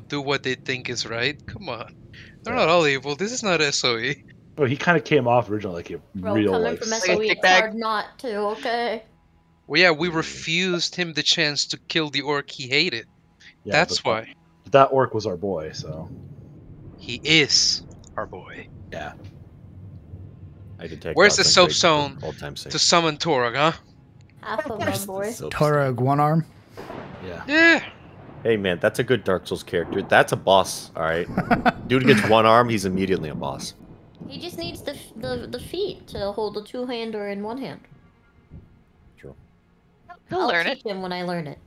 do what they think is right. Come on. They're not all evil. This is not SOE. Well, he kind of came off originally like a Bro, real coming like from like a SOE, it's dickbag. hard not to, okay? Well, yeah, we refused him the chance to kill the orc he hated. yeah, That's but why. that orc was our boy, so He is our boy. yeah. I detect Where's the thoughts soap on zone Creighton for old time's sake. to summon Torag, huh? Half of my boy. Soap Torag one arm. Yeah. Yeah. Hey man, that's a good Dark Souls character. That's a boss, alright? Dude gets one arm, he's immediately a boss. He just needs the feet to hold a two-hander in one hand. True. He'll I'll learn teach it. him when I learn it.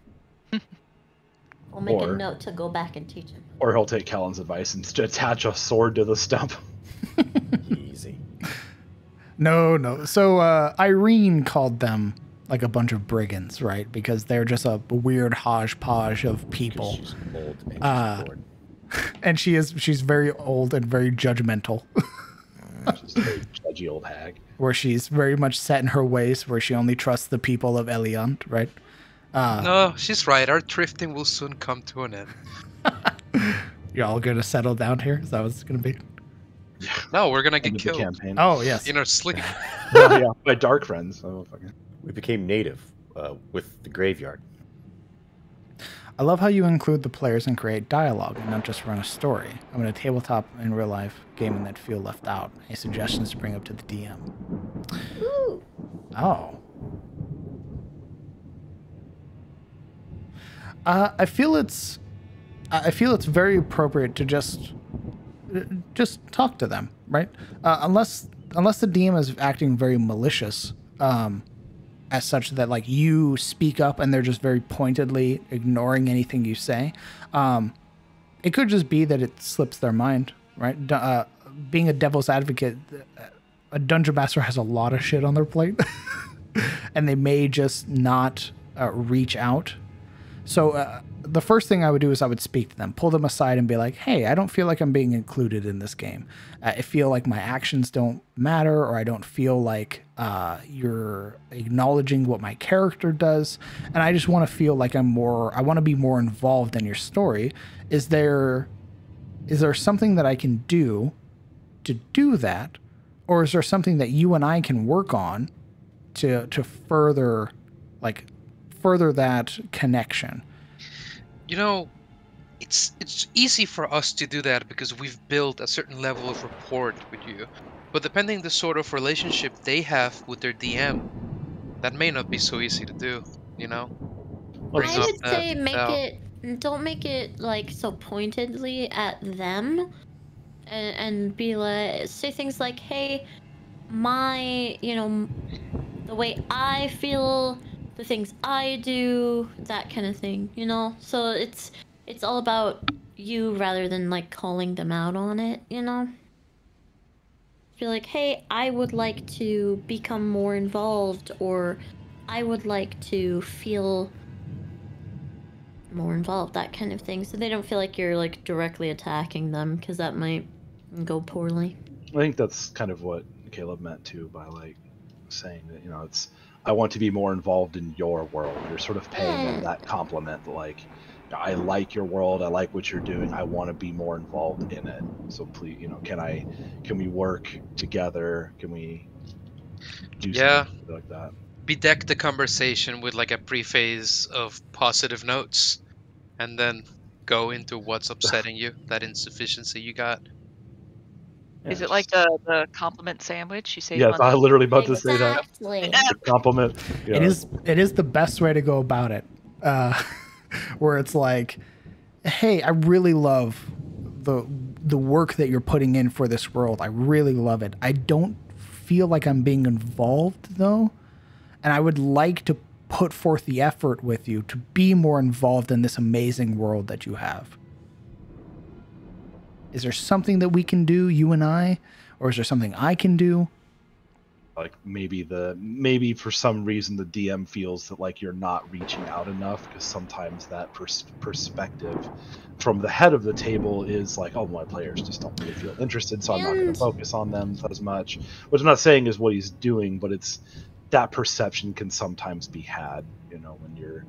I'll make Or- a note to go back and teach him. Or he'll take Kellen's advice and attach a sword to the stump. Easy. No. So Irene called them like a bunch of brigands, right? Because they're just a weird hodgepodge of people. She's old and she's bored. And she's very old and very judgmental. Just a very judgy old hag. Where she's very much set in her ways, where she only trusts the people of Eliant, right? No, she's right. Our thrifting will soon come to an end. You're all gonna settle down here? Is that what it's gonna be? No, we're gonna End get of the killed campaign. Oh yes. in our sleep. yeah, by dark friends. So fucking. We became native with the graveyard. I love how you include the players and create dialogue and not just run a story. I'm in a tabletop in real life gaming that feel left out. Any suggestions to bring up to the DM? Ooh. Oh. I feel it's very appropriate to just talk to them, right? Unless the DM is acting very malicious, as such that like you speak up and they're just very pointedly ignoring anything you say. It could just be that it slips their mind, right? Being a devil's advocate, a dungeon master has a lot of shit on their plate, and they may just not reach out. So the first thing I would do is I would speak to them, pull them aside and be like, hey, I don't feel like I'm being included in this game. I feel like my actions don't matter, or I don't feel like you're acknowledging what my character does. And I just want to feel like I want to be more involved in your story. Is there something that I can do to do that? Or is there something that you and I can work on to further that connection? It's easy for us to do that because we've built a certain level of rapport with you. But depending the sort of relationship they have with their DM, that may not be so easy to do, Brings I up would say that don't make it like so pointedly at them, and be like, say things like, hey, my, the way I feel, the things I do, that kind of thing, So it's all about you rather than like calling them out on it, Be like, hey, I would like to become more involved, or I would like to feel more involved, that kind of thing. So they don't feel like you're like directly attacking them, because that might go poorly. I think that's kind of what Caleb meant too by like saying that it's I want to be more involved in your world. You're sort of paying them that compliment, like I like your world. I like what you're doing. I want to be more involved in it. So please, can we work together? Can we do something like that? Bedeck the conversation with like a preface of positive notes, and then go into what's upsetting you, that insufficiency you got. Is it like the compliment sandwich? You say you Yes, want I the literally about to say that. Exactly. The compliment. Yeah. It is the best way to go about it. Where it's like, hey, I really love the work that you're putting in for this world. I really love it. I don't feel like I'm being involved though, and I would like to put forth the effort with you to be more involved in this amazing world that you have. Is there something that we can do, you and I, or is there something I can do? Like maybe for some reason the DM feels that like you're not reaching out enough, because sometimes that perspective from the head of the table is like, oh, my players just don't really feel interested, so I'm not going to focus on them as much. Which I'm not saying is what he's doing, but it's that perception can sometimes be had, when you're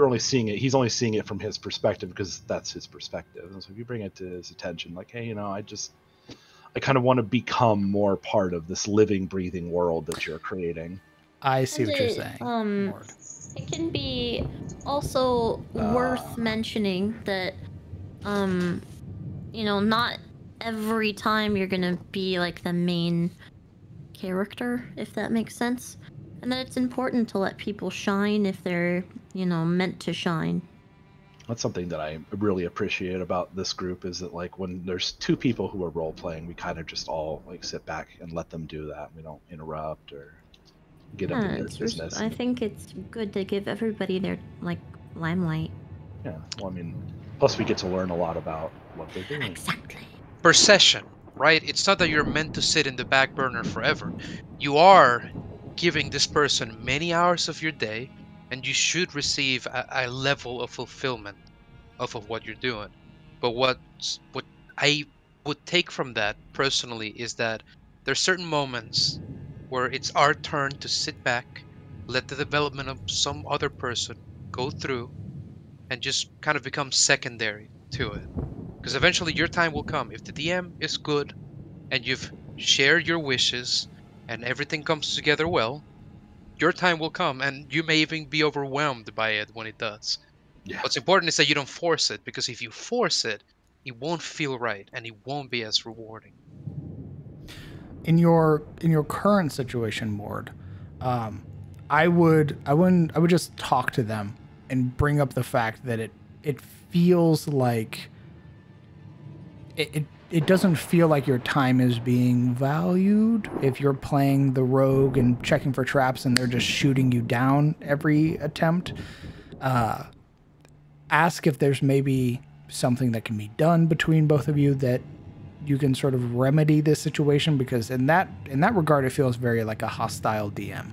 only seeing it. He's only seeing it from his perspective because that's his perspective. And so if you bring it to his attention, like, hey, I kind of want to become more part of this living, breathing world that you're creating. I see what you're saying. It can be also worth mentioning that, not every time you're gonna be like the main character, if that makes sense. And that it's important to let people shine if they're, meant to shine. That's something that I really appreciate about this group, is that like when there's two people who are role playing, we kind of just all like sit back and let them do that. We don't interrupt or get up in their business. I think it's good to give everybody their like limelight. Yeah, well, I mean, plus we get to learn a lot about what they're doing. Exactly. Per session, right? It's not that you're meant to sit in the back burner forever. You are giving this person many hours of your day, and you should receive a level of fulfillment off of what you're doing. But what I would take from that personally is that there's certain moments where it's our turn to sit back, let the development of some other person go through, and just kind of become secondary to it. Because eventually your time will come. If the DM is good and you've shared your wishes and everything comes together well, your time will come, and you may even be overwhelmed by it when it does. Yeah. What's important is that you don't force it, because if you force it, it won't feel right and it won't be as rewarding. In your current situation, Mord, I would just talk to them and bring up the fact that it feels like it doesn't feel like your time is being valued if you're playing the rogue and checking for traps and they're just shooting you down every attempt. Ask if there's maybe something that can be done between both of you that you can sort of remedy this situation, because in that regard it feels very like a hostile DM.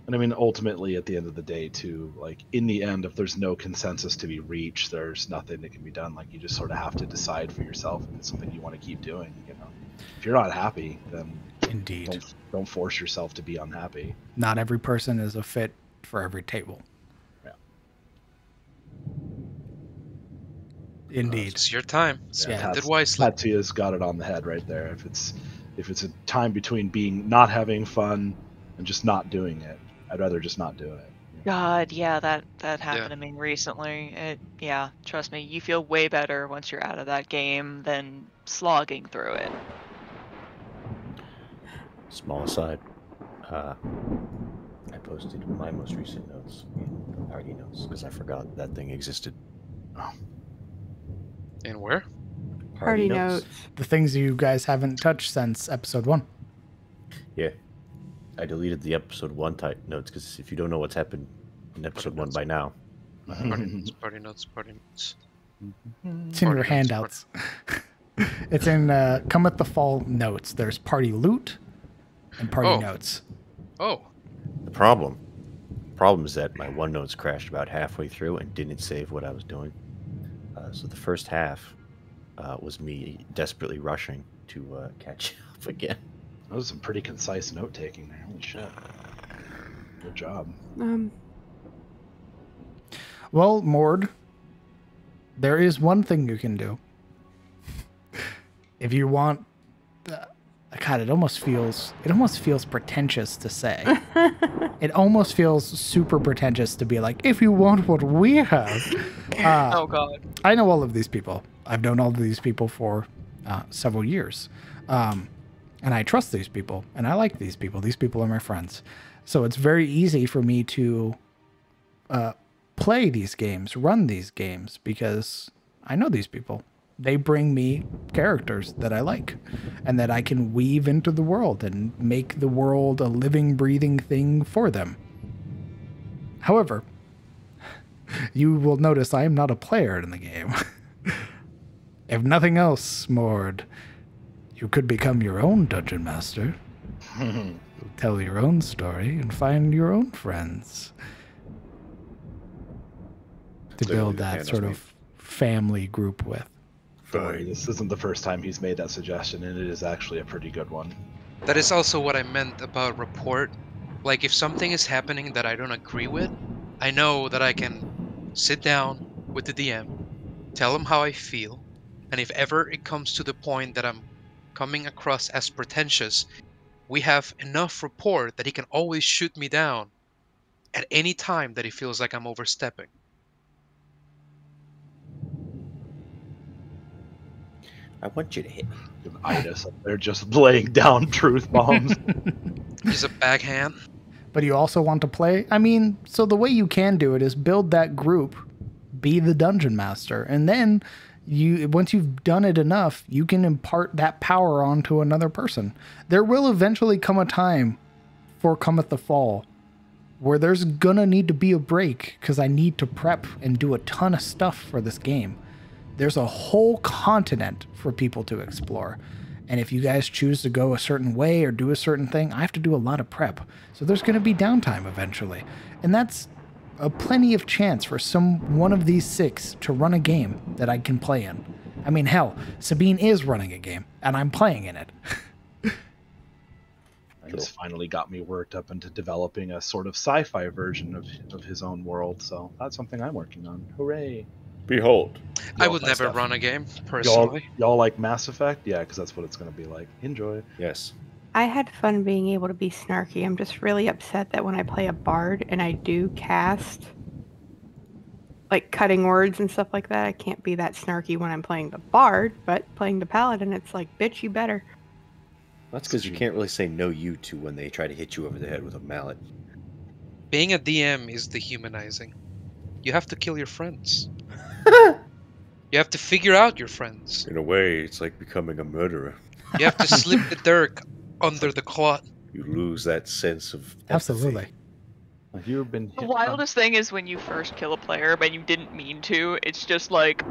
And I mean, ultimately, at the end of the day, too, like, in the end, if there's no consensus to be reached, there's nothing that can be done. Like, you just sort of have to decide for yourself if it's something you want to keep doing, If you're not happy, then Indeed. Don't force yourself to be unhappy. Not every person is a fit for every table. Yeah. Indeed. It's your time. Yeah, wisely. Tatia's got it on the head right there. If it's a time between not having fun and just not doing it, I'd rather just not do it. God, yeah, that happened to me recently. Trust me, you feel way better once you're out of that game than slogging through it. Small aside, I posted my most recent notes in the party notes because I forgot that thing existed. Oh. And where? Party notes. The things you guys haven't touched since episode 1. Yeah. I deleted the episode 1 notes because if you don't know what's happened in episode 1 by now. Party notes. It's in your handouts. It's in Cometh the Fall notes. There's party loot and party notes. Oh. The problem is that my OneNotes crashed about halfway through and didn't save what I was doing. So the first half was me desperately rushing to catch up again. That was some pretty concise note taking there. Holy shit. Good job. Well, Mord, there is one thing you can do. If you want, God, it almost feels pretentious to say. It almost feels super pretentious to be like, if you want what we have. Oh God. I know all of these people. I've known all of these people for several years. And I trust these people, and I like these people. These people are my friends. So it's very easy for me to play these games, run these games, because I know these people. They bring me characters that I like and that I can weave into the world and make the world a living, breathing thing for them. However, you will notice I am not a player in the game. If nothing else, Mord, you could become your own dungeon master. Tell your own story and find your own friends. To build that sort of family group with. Sorry, this isn't the first time he's made that suggestion, and it is actually a pretty good one. That is also what I meant about report. Like, if something is happening that I don't agree with, I know that I can sit down with the DM, tell him how I feel, and if ever it comes to the point that I'm coming across as pretentious, we have enough rapport that he can always shoot me down at any time that he feels like I'm overstepping. I want you to hit me. Idas up there just laying down truth bombs. He's a backhand. But you also want to play? I mean, so the way you can do it is build that group, be the dungeon master, and then once you've done it enough, you can impart that power onto another person. There will eventually come a time for Cometh the Fall where there's gonna need to be a break because I need to prep and do a ton of stuff for this game. There's a whole continent for people to explore. And if you guys choose to go a certain way or do a certain thing, I have to do a lot of prep. So there's going to be downtime eventually. And that's a plenty of chance for one of these 6 to run a game that I can play in. I mean, hell, Sabine is running a game, and I'm playing in it. He's finally got me worked up into developing a sort of sci-fi version of his own world, so that's something I'm working on. Hooray! Behold. I would never run a game, personally. Y'all like Mass Effect? Yeah, because that's what it's going to be like. Enjoy. Yes. I had fun being able to be snarky. I'm just really upset that when I play a bard and I do cast like cutting words and stuff like that, I can't be that snarky when I'm playing the bard, but playing the paladin, it's like, bitch, you better. That's because you can't really say no you to when they try to hit you over the head with a mallet. Being a DM is dehumanizing. You have to kill your friends. You have to figure out your friends. In a way, it's like becoming a murderer. You have to slip the dirt under the cloth. You lose that sense of empathy. Absolutely. Have you been The hit wildest thing is when you first kill a player, but you didn't mean to. It's just like,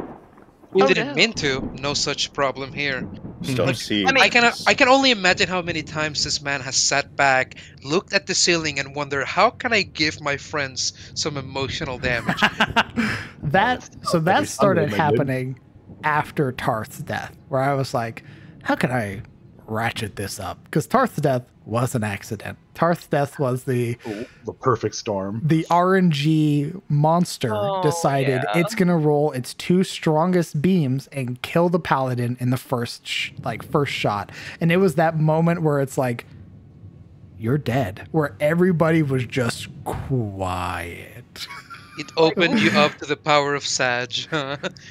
You oh, didn't no. mean to. No such problem here. Stop seeing. I mean- I can only imagine how many times this man has sat back, looked at the ceiling, and wondered, how can I give my friends some emotional damage? That Sunday, started my dude. happening after Tarth's death, where I was like, how can I ratchet this up? Because Tarth's death was an accident. Tarth's death was the perfect storm. The RNG monster decided yeah. it's gonna roll its 2 strongest beams and kill the paladin in the first shot. And it was that moment where it's like, you're dead, where everybody was just quiet. It opened you up to the power of Sag.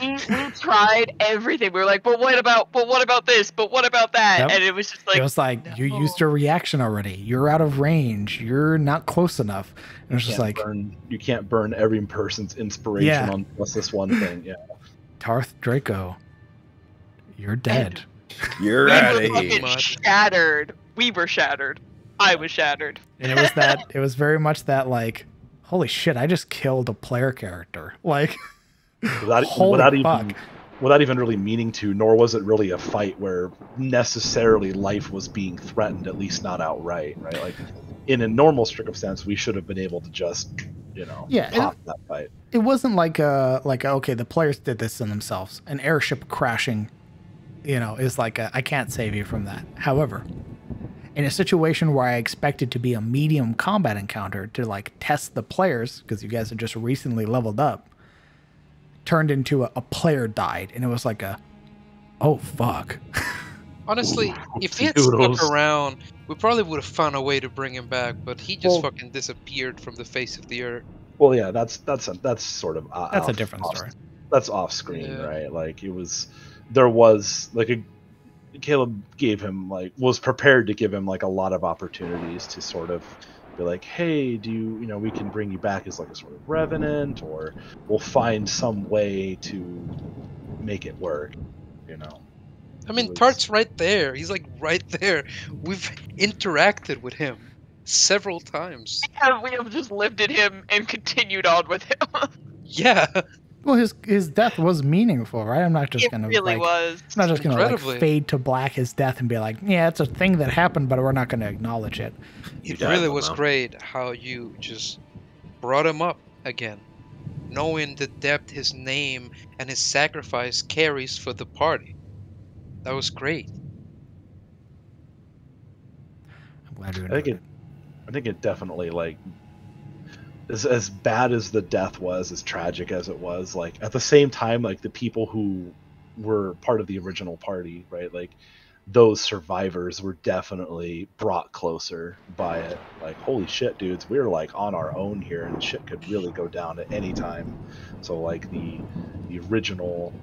We tried everything. We were like, but what about this? But what about that? Yep. And it was just like, It was like, you used your reaction already. You're out of range. You're not close enough. And it was just like, You can't burn every person's inspiration Yeah. on just this one thing. Yeah. Tarth Draco, you're dead. You're we out were of here. fucking shattered. We were shattered. I was shattered. And it was very much that like, holy shit, I just killed a player character. Like, holy fuck. Without even really meaning to, nor was it really a fight where necessarily life was being threatened, at least not outright, right? Like, in a normal circumstance, we should have been able to just, pop that fight. It wasn't like okay, the players did this in themselves. An airship crashing, is like I can't save you from that. However, in a situation where I expected to be a medium combat encounter to like test the players, because you guys have just recently leveled up, turned into a player died, and it was like a, oh fuck. Honestly, if he had Noodles. stuck around, we probably would have found a way to bring him back, but he just Well- fucking disappeared from the face of the earth. Well, yeah, that's sort of That's a different story. That's off screen, Yeah. right? Like there was like Caleb gave him was prepared to give him like a lot of opportunities to sort of be like, hey, do you we can bring you back as like a sort of revenant, or we'll find some way to make it work, I mean, was- Tart's right there. He's like right there. We've interacted with him several times. We have just lifted him and continued on with him. Yeah. Well, his death was meaningful, right? I'm not just It gonna really was. I'm not just gonna Incredibly. fade to black his death and be like, yeah, it's a thing that happened, but we're not gonna acknowledge it. You It died, really was Mama. great how you just brought him up again, knowing the depth his name and his sacrifice carries for the party. That was great. I'm glad you I think enjoyed I think it definitely as bad as the death was, as tragic as it was, like at the same time, like the people who were part of the original party, right? Like those survivors were definitely brought closer by it. Like, holy shit, dudes, we're like on our own here, and shit could really go down at any time. So like the original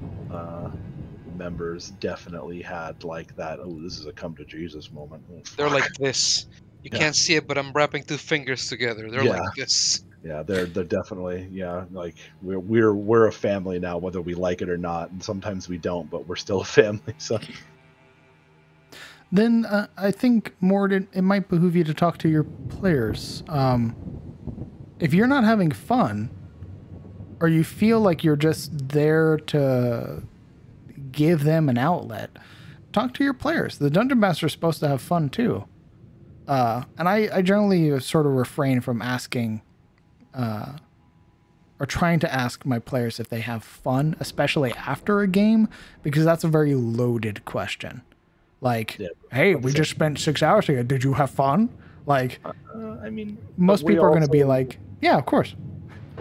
members definitely had like that. Oh, this is a come to Jesus moment. Oh, They're fuck. like this. You Yeah. can't see it, but I'm wrapping two fingers together. They're Yeah. like this. Yeah, they're definitely like we're a family now, whether we like it or not, and sometimes we don't, but we're still a family. So Then I think, Morden, it might behoove you to talk to your players. If you're not having fun, or you feel like you're just there to give them an outlet, talk to your players. The Dungeon Master is supposed to have fun too. And I generally sort of refrain from asking or trying to ask my players if they have fun, especially after a game, because that's a very loaded question. Like, Yeah, hey, we just spent 6 hours together. Did you have fun? Like, I mean, most but we people are going to be also- like, yeah, of course.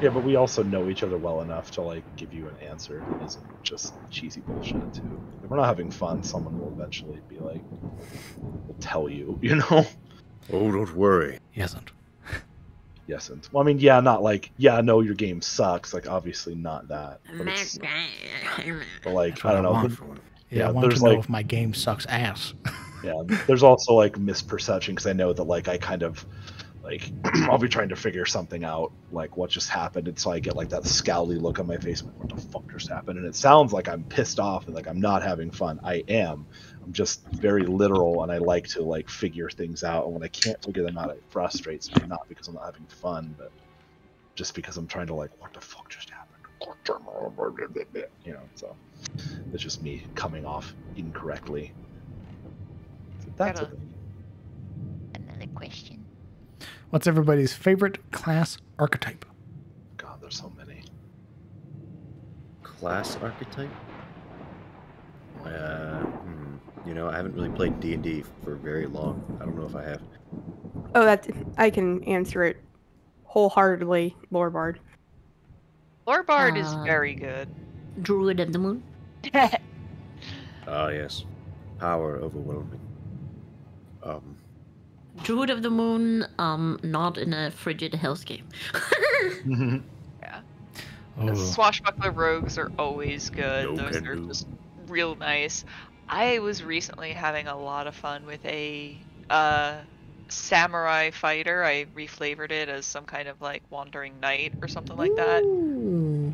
yeah, but we also know each other well enough to like give you an answer that isn't just cheesy bullshit too. If we're not having fun, someone will eventually be like, will tell you, Oh, don't worry. He hasn't. Yes, and well, I mean, yeah, not like, yeah, no, your game sucks. Like, obviously not that. But like, That's what I don't I know. want. but- Yeah, I Yeah, want there's to know like- if my game sucks ass. Yeah, there's also like misperception because I know that like I kind of like I'll be trying to figure something out, like what just happened, and so I get like that scowly look on my face, like what the fuck just happened, and it sounds like I'm pissed off and like I'm not having fun. I am. I'm just very literal, and I like to like figure things out, and when I can't figure them out, it frustrates me, not because I'm not having fun, but just because I'm trying to like, what the fuck just happened? So it's just me coming off incorrectly. So that's a Gotta- thing. Another question. What's everybody's favorite class archetype? God, there's so many. Class archetype? I haven't really played D&D for very long. I don't know if I have. Oh, I can answer it wholeheartedly, Lorebard. Lorebard is Um, very good. Druid of the Moon. Ah, yes. Power overwhelming. Druid of the Moon, not in a frigid hellscape. Oh, Swashbuckler rogues are always good. No Those can are do. just real nice. I was recently having a lot of fun with a samurai fighter. I reflavored it as some kind of like wandering knight or something like that. Ooh.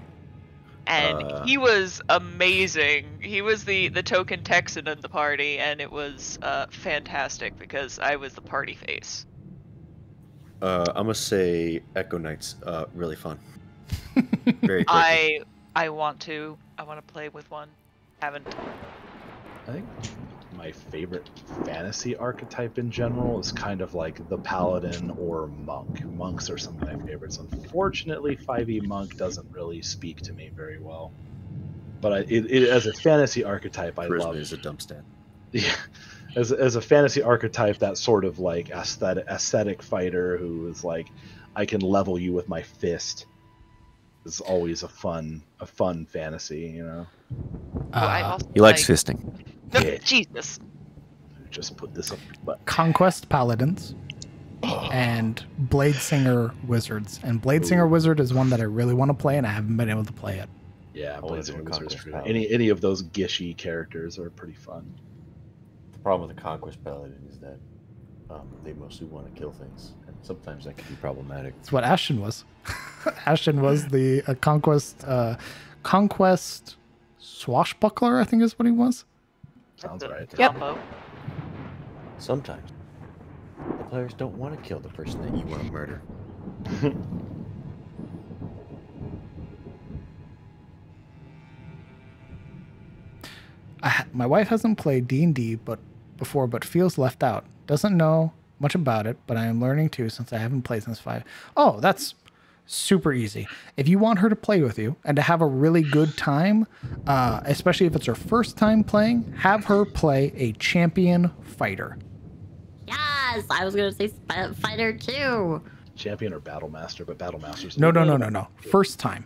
And he was amazing. He was the token Texan in the party, and it was fantastic because I was the party face. I'm gonna say Echo Knights. Really fun. Very quick. I want to play with one. Haven't. I think my favorite fantasy archetype in general is kind of like the paladin or monk. Monks are some of my favorites. Unfortunately, 5e monk doesn't really speak to me very well. But as a fantasy archetype, I Charisma love. is a dump stat. Yeah, as a fantasy archetype, that sort of like aesthetic fighter who is like, I can level you with my fist. is always a fun fantasy, you know. I Uh, also He likes like- fisting. No, Yeah. Jesus. Just put this up your butt. Conquest Paladins and Bladesinger Wizards. And Bladesinger Wizard is one that I really want to play, and I haven't been able to play it. Yeah, I wanna Blades do of a Wizards. Conquest Paladin. Any of those gishy characters are pretty fun. The problem with the Conquest Paladin is that they mostly want to kill things, and sometimes that can be problematic. It's what Ashton was. Ashton was the conquest swashbuckler, I think is what he was. Sounds That's a right. Yep. combo. Sometimes the players don't want to kill the person that you want to murder. My wife hasn't played D&D before, but feels left out. Doesn't know much about it, but I am learning too since I haven't played since 5. Oh, that's super easy. If you want her to play with you and to have a really good time, especially if it's her first time playing, have her play a champion fighter. Yes, I was gonna say fighter too. Champion or Battle Master, but Battle Master's No. First time.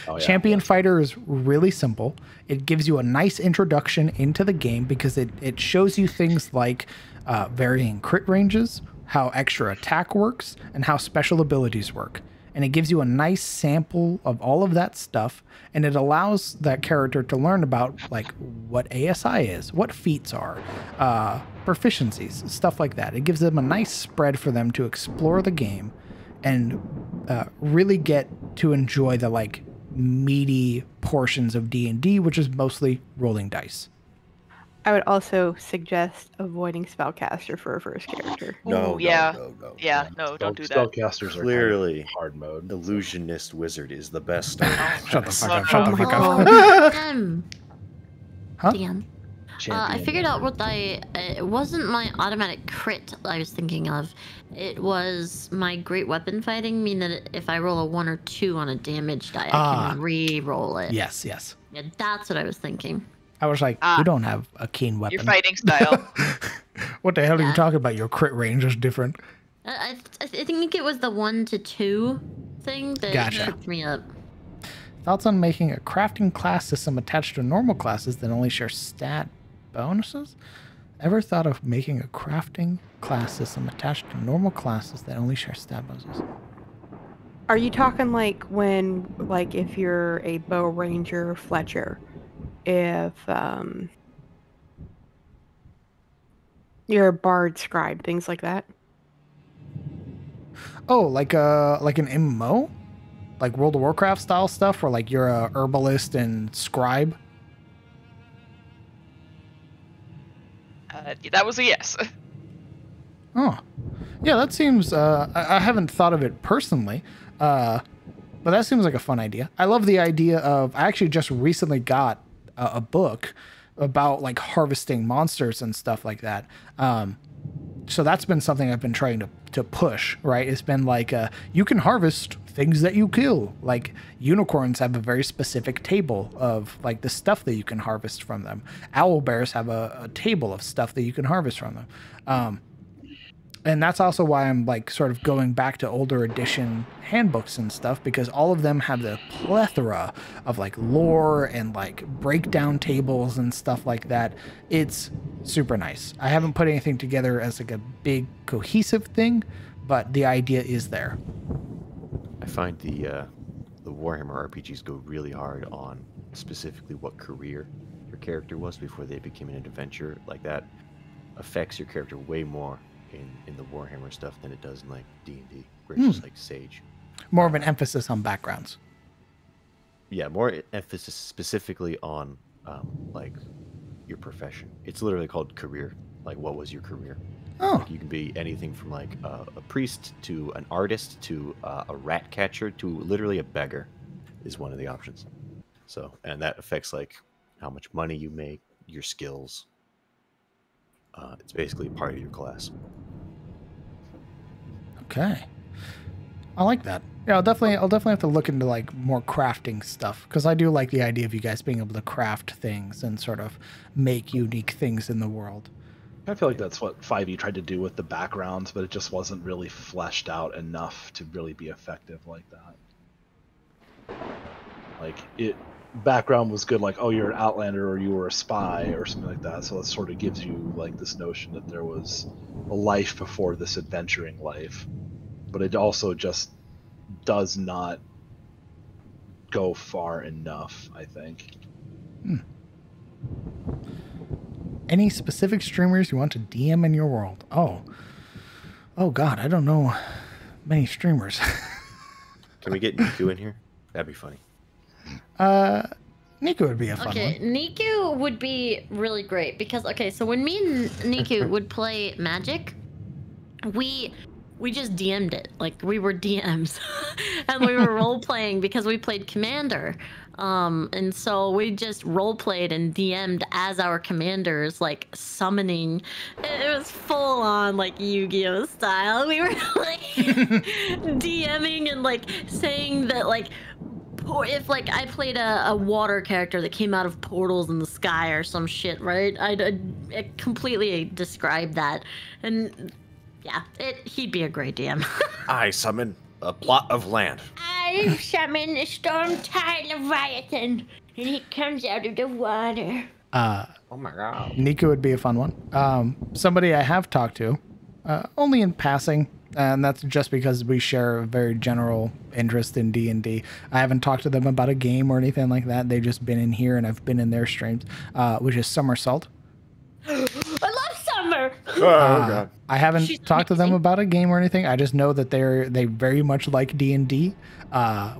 Oh, yeah. Champion Fighter is really simple. It gives you a nice introduction into the game because it shows you things like varying crit ranges, how extra attack works, and how special abilities work. And it gives you a nice sample of all of that stuff, and it allows that character to learn about like what ASI is, what feats are, proficiencies, stuff like that. It gives them a nice spread for them to explore the game and really get to enjoy the like meaty portions of D&D, which is mostly rolling dice. I would also suggest avoiding Spellcaster for a first character. No, Ooh, yeah. no. Yeah, no, don't do that. Spellcasters are Clearly, kind of hard mode. Illusionist Wizard is the best. Shut the fuck up, Oh shut the my fuck up. Huh? DM. I Champion. figured out what it wasn't my automatic crit I was thinking of. It was my great weapon fighting, meaning that if I roll a 1 or 2 on a damage die, I can re-roll it. Yes. Yeah, that's what I was thinking. I was like, you don't have a keen weapon. Your fighting style. What the hell are you Yeah. talking about? Your crit range is different. I think it was the 1 to 2 thing that Gotcha. tripped me up. Thoughts on making a crafting class system attached to normal classes that only share stat bonuses? Ever thought of making a crafting class system attached to normal classes that only share stat bonuses? Are you talking like if you're a bow ranger Fletcher, if you're a bard scribe, things like that? Oh, like an MMO? Like World of Warcraft style stuff where like you're a herbalist and scribe? That was a yes. Oh, yeah, that seems. I haven't thought of it personally, but that seems like a fun idea. I love the idea of. I actually just recently got a book about like harvesting monsters and stuff like that. So that's been something I've been trying to push. Right, it's been like you can harvest things that you kill. Like unicorns have a very specific table of like the stuff that you can harvest from them. Owl bears have a table of stuff that you can harvest from them. And that's also why I'm like sort of going back to older edition handbooks and stuff, because all of them have the plethora of like lore and like breakdown tables and stuff like that. It's super nice. I haven't put anything together as like a big cohesive thing, but the idea is there. I find the Warhammer RPGs go really hard on specifically what career your character was before they became an adventurer. Like that affects your character way more in the Warhammer stuff than it does in like D&D, where it's just like Sage. More of an emphasis on backgrounds. Yeah, more emphasis specifically on like your profession. It's literally called career. Like, what was your career? Oh, Like, you can be anything from like a priest to an artist to a rat catcher to literally a beggar is one of the options. So, and that affects like how much money you make, your skills. It's basically part of your class. okay. I like that. Yeah, I'll definitely have to look into like more crafting stuff, because I do like the idea of you guys being able to craft things and sort of make unique things in the world. I feel like that's what 5e tried to do with the backgrounds, but it just wasn't really fleshed out enough to really be effective like that. Like it background was good, like, oh, you're an outlander or you were a spy or something like that. So it sort of gives you like this notion that there was a life before this adventuring life. But it also just does not go far enough, I think. Any specific streamers you want to DM in your world? Oh God, I don't know many streamers. Can we get Niku in here? That'd be funny. Niku would be a fun Okay, one. Niku would be really great because so when me and Niku would play Magic, we just DM'd it. Like we were DMs and we were role playing because we played Commander. And so we just role played and DM'd as our commanders, like summoning. It was full on like Yu-Gi-Oh style. We were like DMing and like saying that like if like I played a water character that came out of portals in the sky or some shit, right? I'd completely describe that, and yeah, he'd be a great DM. I summon a plot of land. I summon a storm tide Leviathan, and he comes out of the water. Oh my god. Niku would be a fun one. Somebody I have talked to, only in passing, and that's just because we share a very general interest in D&D. I haven't talked to them about a game or anything like that. They've just been in here, and I've been in their streams, which is Somersault. I love Summer. Oh god. I haven't She's talked to them amazing. about a game or anything. I just know that they very much like D&D.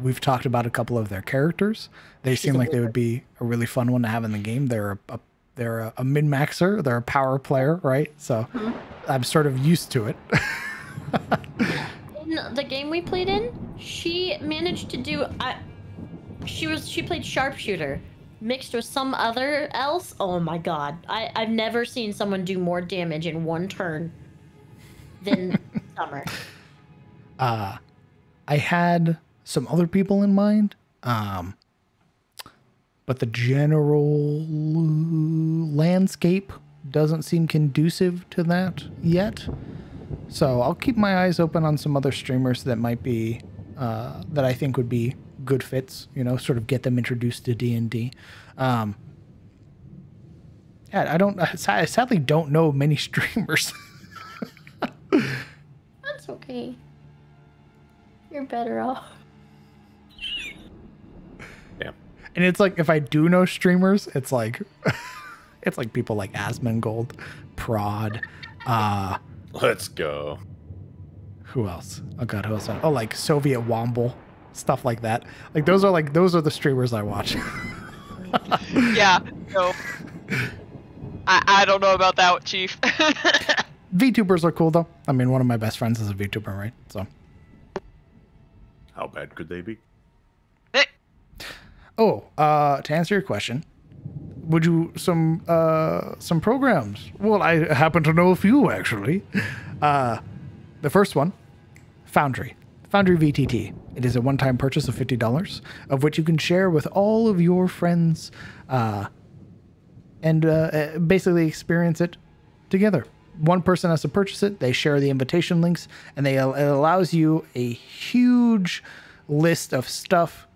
We've talked about a couple of their characters. They seem like they would be a really fun one to have in the game. They're a min-maxer. They're a power player, right? So I'm sort of used to it. In the game we played in, she managed to do. She played sharpshooter mixed with some other else. Oh my god, I've never seen someone do more damage in one turn than Summer. I had some other people in mind, but the general landscape doesn't seem conducive to that yet. So I'll keep my eyes open on some other streamers that might be, that I think would be good fits, you know, sort of get them introduced to D&D. Yeah, I sadly don't know many streamers. That's okay. You're better off. Yeah. And it's like, if I do know streamers, it's like, it's like people like Asmongold, Prod, Let's go. who else? Oh god, who else? Oh, like Soviet Womble, stuff like that. Like those are the streamers I watch. Yeah, no. I don't know about that, Chief. VTubers are cool though. I mean, one of my best friends is a VTuber, right? So. How bad could they be? Oh, to answer your question, would you some programs? Well, I happen to know a few actually. The first one, Foundry VTT. It is a one-time purchase of $50, of which you can share with all of your friends, and basically experience it together. One person has to purchase it. They share the invitation links, and it allows you a huge list of stuff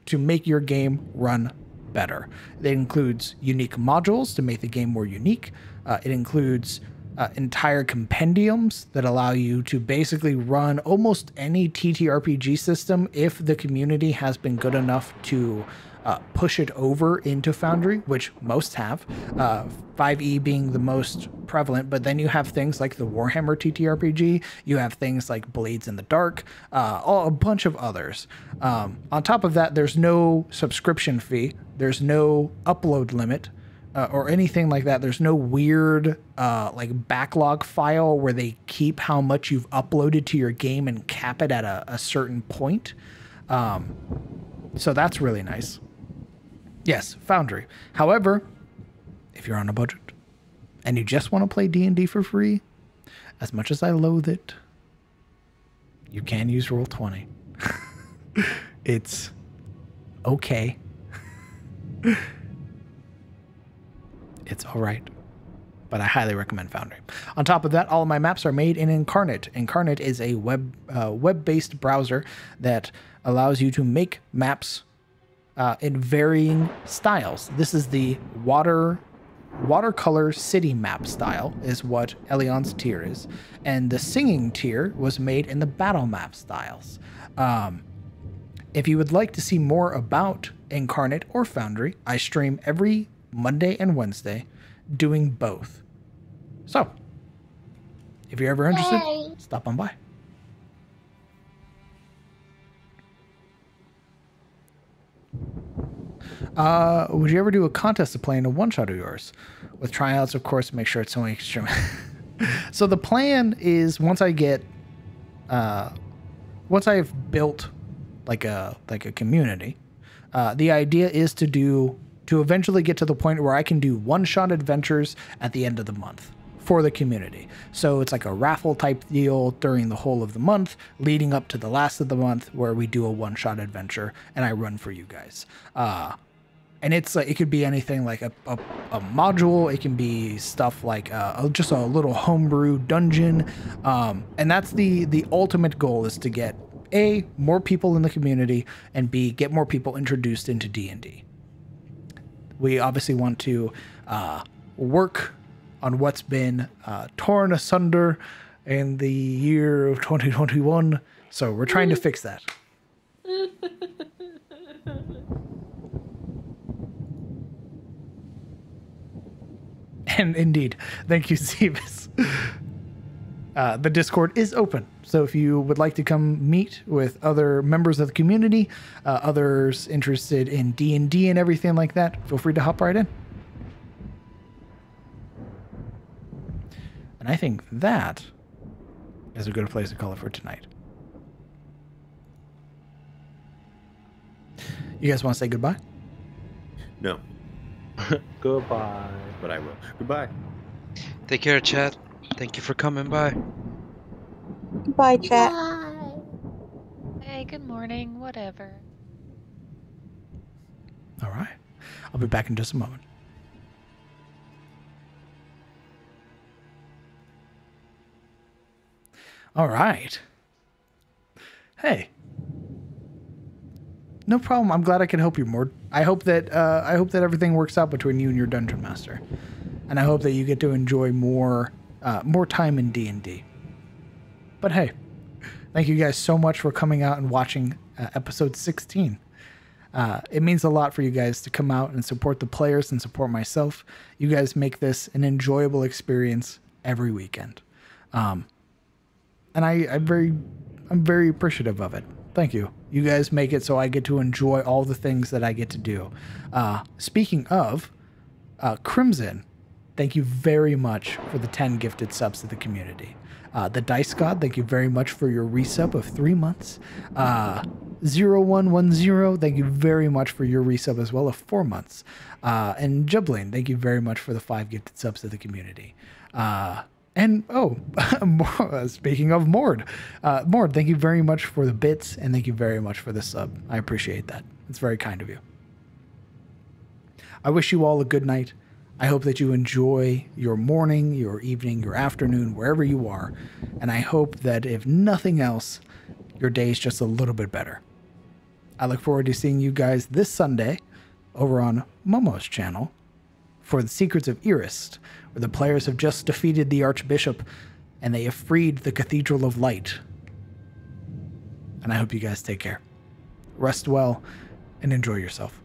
to make your game run better. It includes unique modules to make the game more unique. It includes entire compendiums that allow you to basically run almost any TTRPG system if the community has been good enough to push it over into Foundry, which most have, 5e being the most prevalent, but then you have things like the Warhammer TTRPG, you have things like Blades in the Dark, a bunch of others. On top of that, there's no subscription fee, there's no upload limit, or anything like that. There's no weird like backlog file where they keep how much you've uploaded to your game and cap it at a certain point. So that's really nice. Yes, Foundry. However, if you're on a budget and you just want to play D&D for free, as much as I loathe it, you can use Roll20. It's okay. It's all right. But I highly recommend Foundry. On top of that, all of my maps are made in Incarnate. Incarnate is a web-based browser that allows you to make maps in varying styles. This is the watercolor city map style is what Elion's tier is, and the singing tier was made in the battle map styles. If you would like to see more about Incarnate or Foundry, I stream every Monday and Wednesday doing both. So, if you're ever interested, stop on by. Would you ever do a contest of playing a one-shot of yours? With tryouts, of course, make sure it's only extreme. So the plan is once I've built like a community, the idea is to eventually get to the point where I can do one-shot adventures at the end of the month for the community. So it's like a raffle type deal during the whole of the month, leading up to the last of the month, where we do a one-shot adventure and I run for you guys. And it's it could be anything like a module. It can be stuff like just a little homebrew dungeon. And that's the ultimate goal, is to get A, more people in the community, and B, get more people introduced into D&D. We obviously want to work on what's been torn asunder in the year of 2021. So we're trying to fix that. And indeed, thank you, Seamus. The Discord is open, so if you would like to come meet with other members of the community, others interested in D&D and everything like that, feel free to hop right in. And I think that is a good place to call it for tonight. You guys want to say goodbye? No, Goodbye. but I will. Goodbye. Take care, chat. Thank you for coming by. Bye, chat. Hey, good morning, whatever. All right. I'll be back in just a moment. All right. Hey. No problem. I'm glad I can help you more. I hope that everything works out between you and your dungeon master, and I hope that you get to enjoy more time in D&D. But hey, thank you guys so much for coming out and watching episode 16. It means a lot for you guys to come out and support the players and support myself. You guys make this an enjoyable experience every weekend. And I'm very appreciative of it. Thank you. You guys make it so I get to enjoy all the things that I get to do. Speaking of, Crimson, thank you very much for the 10 gifted subs to the community. The Dice God, thank you very much for your resub of 3 months. 0110, thank you very much for your resub as well of 4 months. And Jublin, thank you very much for the 5 gifted subs to the community. And speaking of Mord, Mord, thank you very much for the bits, and thank you very much for the sub. I appreciate that. It's very kind of you. I wish you all a good night. I hope that you enjoy your morning, your evening, your afternoon, wherever you are. And I hope that if nothing else, your day is just a little bit better. I look forward to seeing you guys this Sunday over on Momo's channel for the Secrets of Irist, where the players have just defeated the Archbishop and they have freed the Cathedral of Light. And I hope you guys take care. Rest well and enjoy yourself.